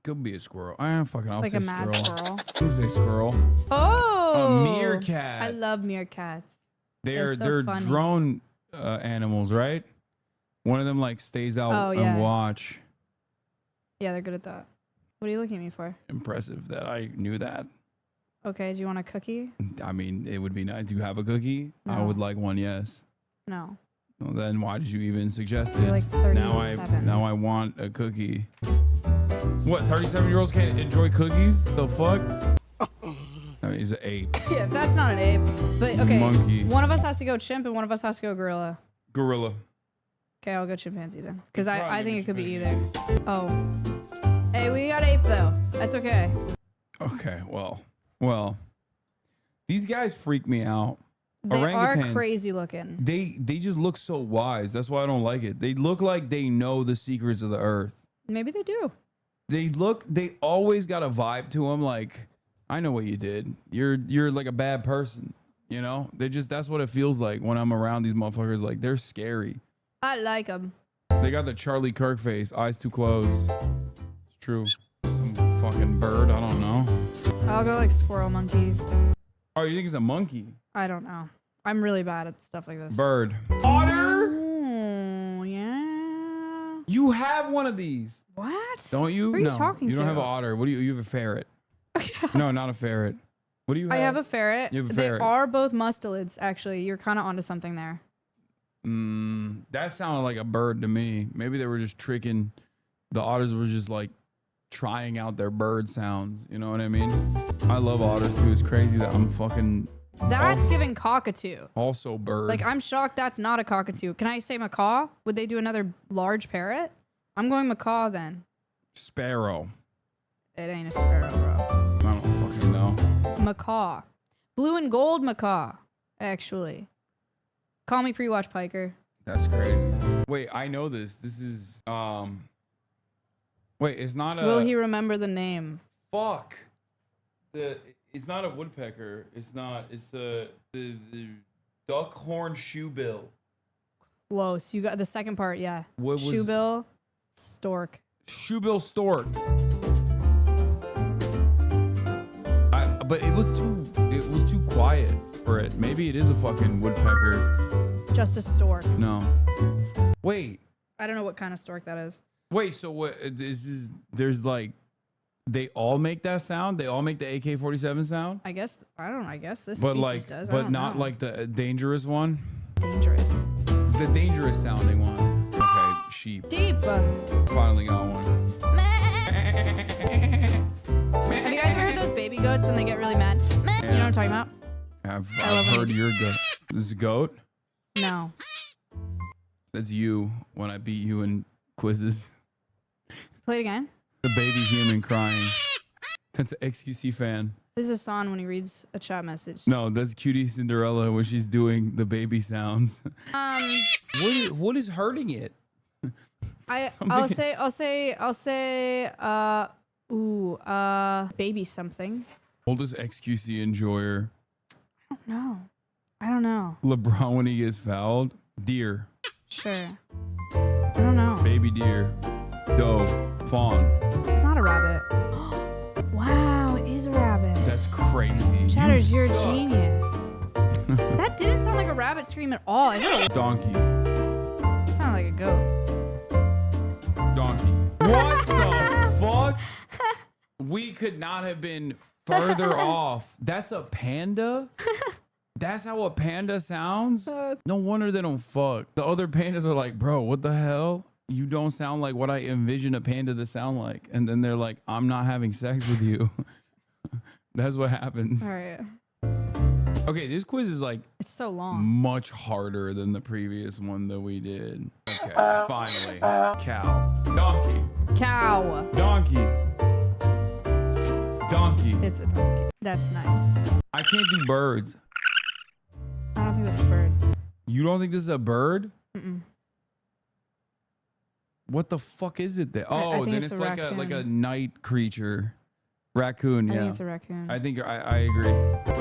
Could be a squirrel. I'll Like say a mad squirrel. squirrel. I'll say squirrel. Oh. A meerkat. I love meerkats. They're so funny. drone animals, right? One of them like stays out and watch. Yeah, they're good at that. What are you looking at me for? Impressive that I knew that. Okay, do you want a cookie? I mean, it would be nice. Do you have a cookie? No. I would like one, yes. No. Well, then why did you even suggest You're it? like 37. Now I want a cookie. What, 37-year-olds can't enjoy cookies? The fuck? I mean, he's an ape. Yeah, that's not an ape. But okay, Monkey. one of us has to go chimp and one of us has to go gorilla. Gorilla. Okay, I'll go chimpanzee then. Because I think it could be either. Oh. Hey, we got ape though. That's okay. Okay, well. These guys freak me out. They are Orangutans, crazy looking. They just look so wise. That's why I don't like it. They look like they know the secrets of the earth. Maybe they do. They always got a vibe to them like, I know what you did. You're like a bad person. You know? That's what it feels like when I'm around these motherfuckers. Like, they're scary. I like them. They got the Charlie Kirk face, eyes too close. It's true. Some fucking bird, I don't know. I'll go like squirrel monkey. Oh, you think it's a monkey? I don't know. I'm really bad at stuff like this. Bird. Otter? Oh, yeah. You have one of these. What? Don't you? Who are you No, talking you don't to? have an otter. What do you have a ferret. No, not a ferret. What do you have? I have a ferret. You have a They ferret. are both mustelids, actually. You're kind of onto something there. That sounded like a bird to me. Maybe they were just tricking. The otters were just like trying out their bird sounds. You know what I mean? I love otters too. It's crazy that I'm fucking That's giving cockatoo. also bird. Like, I'm shocked that's not a cockatoo. Can I say macaw? Would they do another large parrot? I'm going macaw then. Sparrow. It ain't a sparrow, bro. I don't fucking know. Macaw. Blue and gold macaw, actually. Call me pre-watch piker. That's crazy. Wait, I know this. This is wait, it's not a Will he remember the name? fuck. It's not a woodpecker. It's not. It's the duckhorn shoebill. Close. You got the second part, yeah. What was- Shoebill, stork. Shoebill stork. But it was too quiet for it. Maybe it is a fucking woodpecker. Just a stork. No. Wait. I don't know what kind of stork that is. Wait, so what is there's like they all make that sound? They all make the AK-47 sound? I guess this But species like does. I but don't not know. like the dangerous one? Dangerous. The dangerous sounding one. Okay, sheep. Deep. Finally got one. Have you guys ever heard those baby goats when they get really mad? You know what I'm talking about? I've love when heard they- your goat. This is a goat? No. That's you when I beat you in quizzes. Play it again. The baby human crying. That's an XQC fan. This is Son when he reads a chat message. No, that's Cutie Cinderella when she's doing the baby sounds. What is hurting it? I'll say baby something. Oldest XQC enjoyer. I don't know. LeBron when he gets fouled. Deer. Sure. I don't know. Baby deer. Doe. Fawn. It's not a rabbit. Wow, it is a rabbit. That's crazy. Chatters, you're a suck. genius. That didn't sound like a rabbit scream at all. I know. Donkey. It sounded like a goat. Donkey. What the fuck? We could not have been further off. That's a panda? That's how a panda sounds? No wonder they don't fuck. The other pandas are like, bro, what the hell? You don't sound like what I envision a panda to sound like. And then they're like, I'm not having sex with you. That's what happens. All right. Okay, this quiz is like It's so long. much harder than the previous one that we did. Okay, finally. Cow. Donkey. Cow. Donkey. Donkey. It's a donkey. That's nice. I can't do birds. I don't think that's a bird. You don't think this is a bird? Mm-mm. What the fuck is it then? I Oh, think then it's it's a like a raccoon. night creature. Raccoon, I yeah. think it's a raccoon. I think I agree.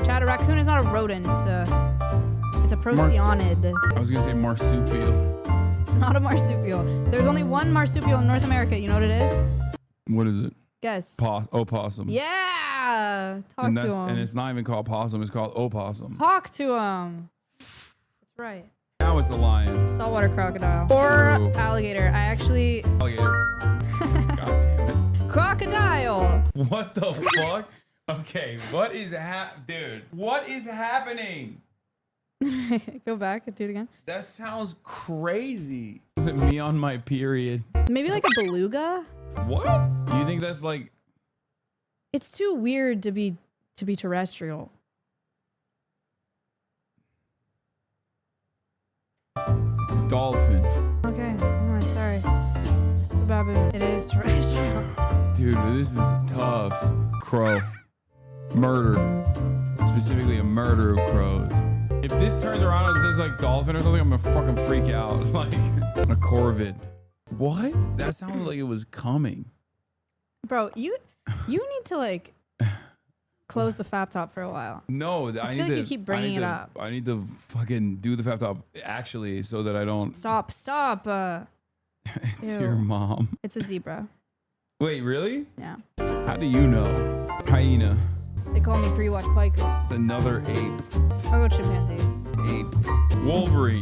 Chad, a raccoon is not a rodent. It's a procyanid. I was gonna say marsupial. It's not a marsupial. There's only one marsupial in North America. You know what it is? What is it? Guess. Opossum. Yeah. Talk and to him. And it's not even called possum. It's called opossum. Talk to him. That's right. Now it's a lion. Saltwater crocodile. Or alligator. I actually... Alligator. God damn it. Crocodile. What the fuck? Okay, what is dude? What is happening? Go back and do it again. That sounds crazy. Was it me on my period? Maybe like a beluga? What? You think that's like... It's too weird to be terrestrial. Dolphin. Okay, oh, sorry. It's a baboon. It is terrestrial. Dude, this is tough. Crow. Murder. Specifically a murder of crows. If this turns around and says like dolphin or something, I'm gonna fucking freak out. Like a corvid. What? That sounded like it was coming. Bro, you need to like close the fap top for a while. No, I feel like you keep bringing it up. I need to fucking do the fap top actually so that I don't. Stop. It's Ew. your mom. It's a zebra. Wait, really? Yeah. How do you know? Hyena. They call me pre-watch Paiku. Another ape. I'll go chimpanzee. Ape. Wolverine.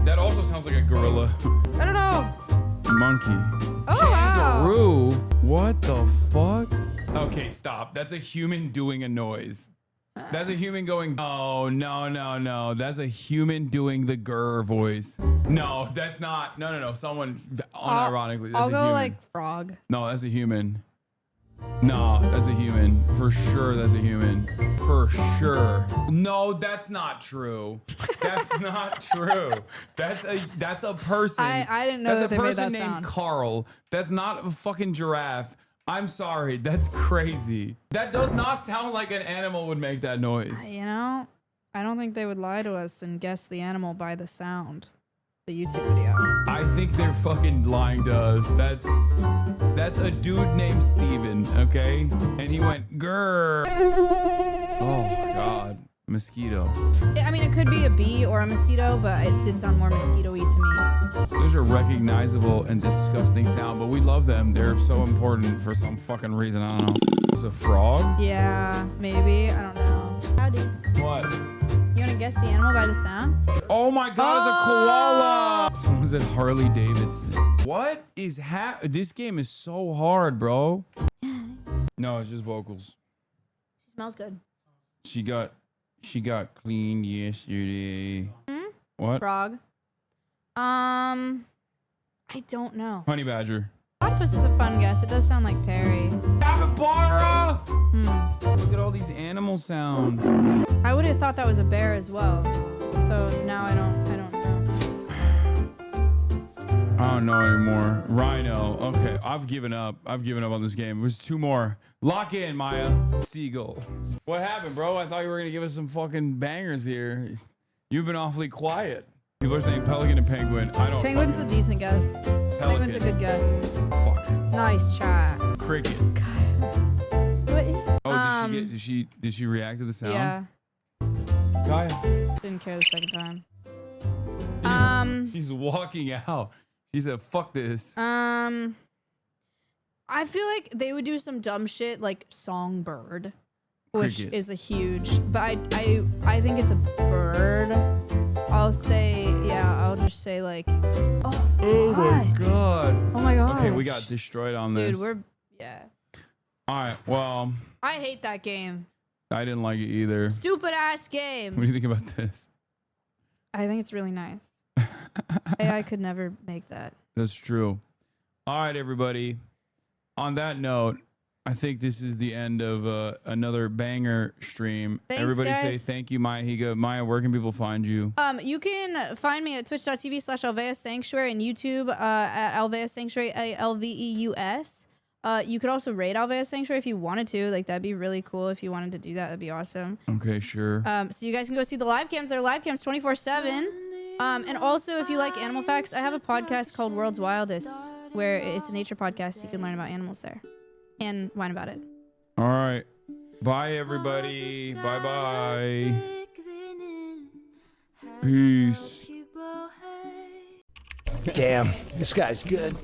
That also sounds like a gorilla. I don't know. Monkey. Oh, Kangaroo. wow. What the fuck? Okay, stop. That's a human doing a noise. That's a human going, oh, no. That's a human doing the grr voice. No, that's not. No. Someone, unironically, that's I'll a go human. like frog. No, that's a human. No, that's a human. For sure, that's a human. For sure. No, that's not true. That's not true. That's a person. I didn't know that they made that That's a person named sound. Carl. That's not a fucking giraffe. I'm sorry. That's crazy. That does not sound like an animal would make that noise. You know, I don't think they would lie to us and guess the animal by the sound. The YouTube video. I think they're fucking lying to us. That's a dude named Steven, okay? And he went, grrr. Oh, God. Mosquito. I mean, it could be a bee or a mosquito, but it did sound more mosquito-y to me. Those are recognizable and disgusting sound, but we love them. They're so important for some fucking reason. I don't know. It's a frog? Yeah, maybe. I don't know. Howdy. What? You want to guess the animal by the sound? Oh my God, it's a koala! Someone said Harley Davidson. What is this game is so hard, bro. No, it's just vocals. Smells good. She got cleaned yesterday. What? Frog. I don't know. Honey badger. Octopus is a fun guess. It does sound like Perry. Capybara! Look at all these animal sounds. I would have thought that was a bear as well. So now I don't know. I don't know anymore. Rhino. Okay, I've given up. I've given up on this game. There's two more. Lock in, Maya. Seagull. What happened, bro? I thought you were gonna give us some fucking bangers here. You've been awfully quiet. People are saying pelican and penguin. I don't. Penguin's a decent guess. Penguin's a good guess. Fuck. Nice try. Cricket. What is? Oh, did she react to the sound? Yeah. Gaia. Didn't care the second time. She's walking out. She said, "Fuck this." I feel like they would do some dumb shit like songbird, which Cricket. is a huge. But I think it's a bird. I'll just say like. Oh my God. Oh my God. Okay, we got destroyed on this. Dude, yeah. All right. Well, I hate that game. I didn't like it either. Stupid ass game. What do you think about this? I think it's really nice. AI could never make that. That's true. All right, everybody. On that note, I think this is the end of another banger stream. Thanks, Everybody say guys. thank you, Maya Higa. Maya, where can people find you? You can find me at twitch.tv/Alveus Sanctuary and YouTube at Alveus Sanctuary, ALVEUS. You could also raid Alveus Sanctuary if you wanted to. Like, that'd be really cool if you wanted to do that. That'd be awesome. Okay, sure. So you guys can go see the live cams. There are live cams 24/7. And also, if you like animal facts, I have a podcast called World's Wildest, where it's a nature podcast. You can learn about animals there and whine about it. All right. Bye, everybody. Bye-bye. Peace. Damn, this guy's good.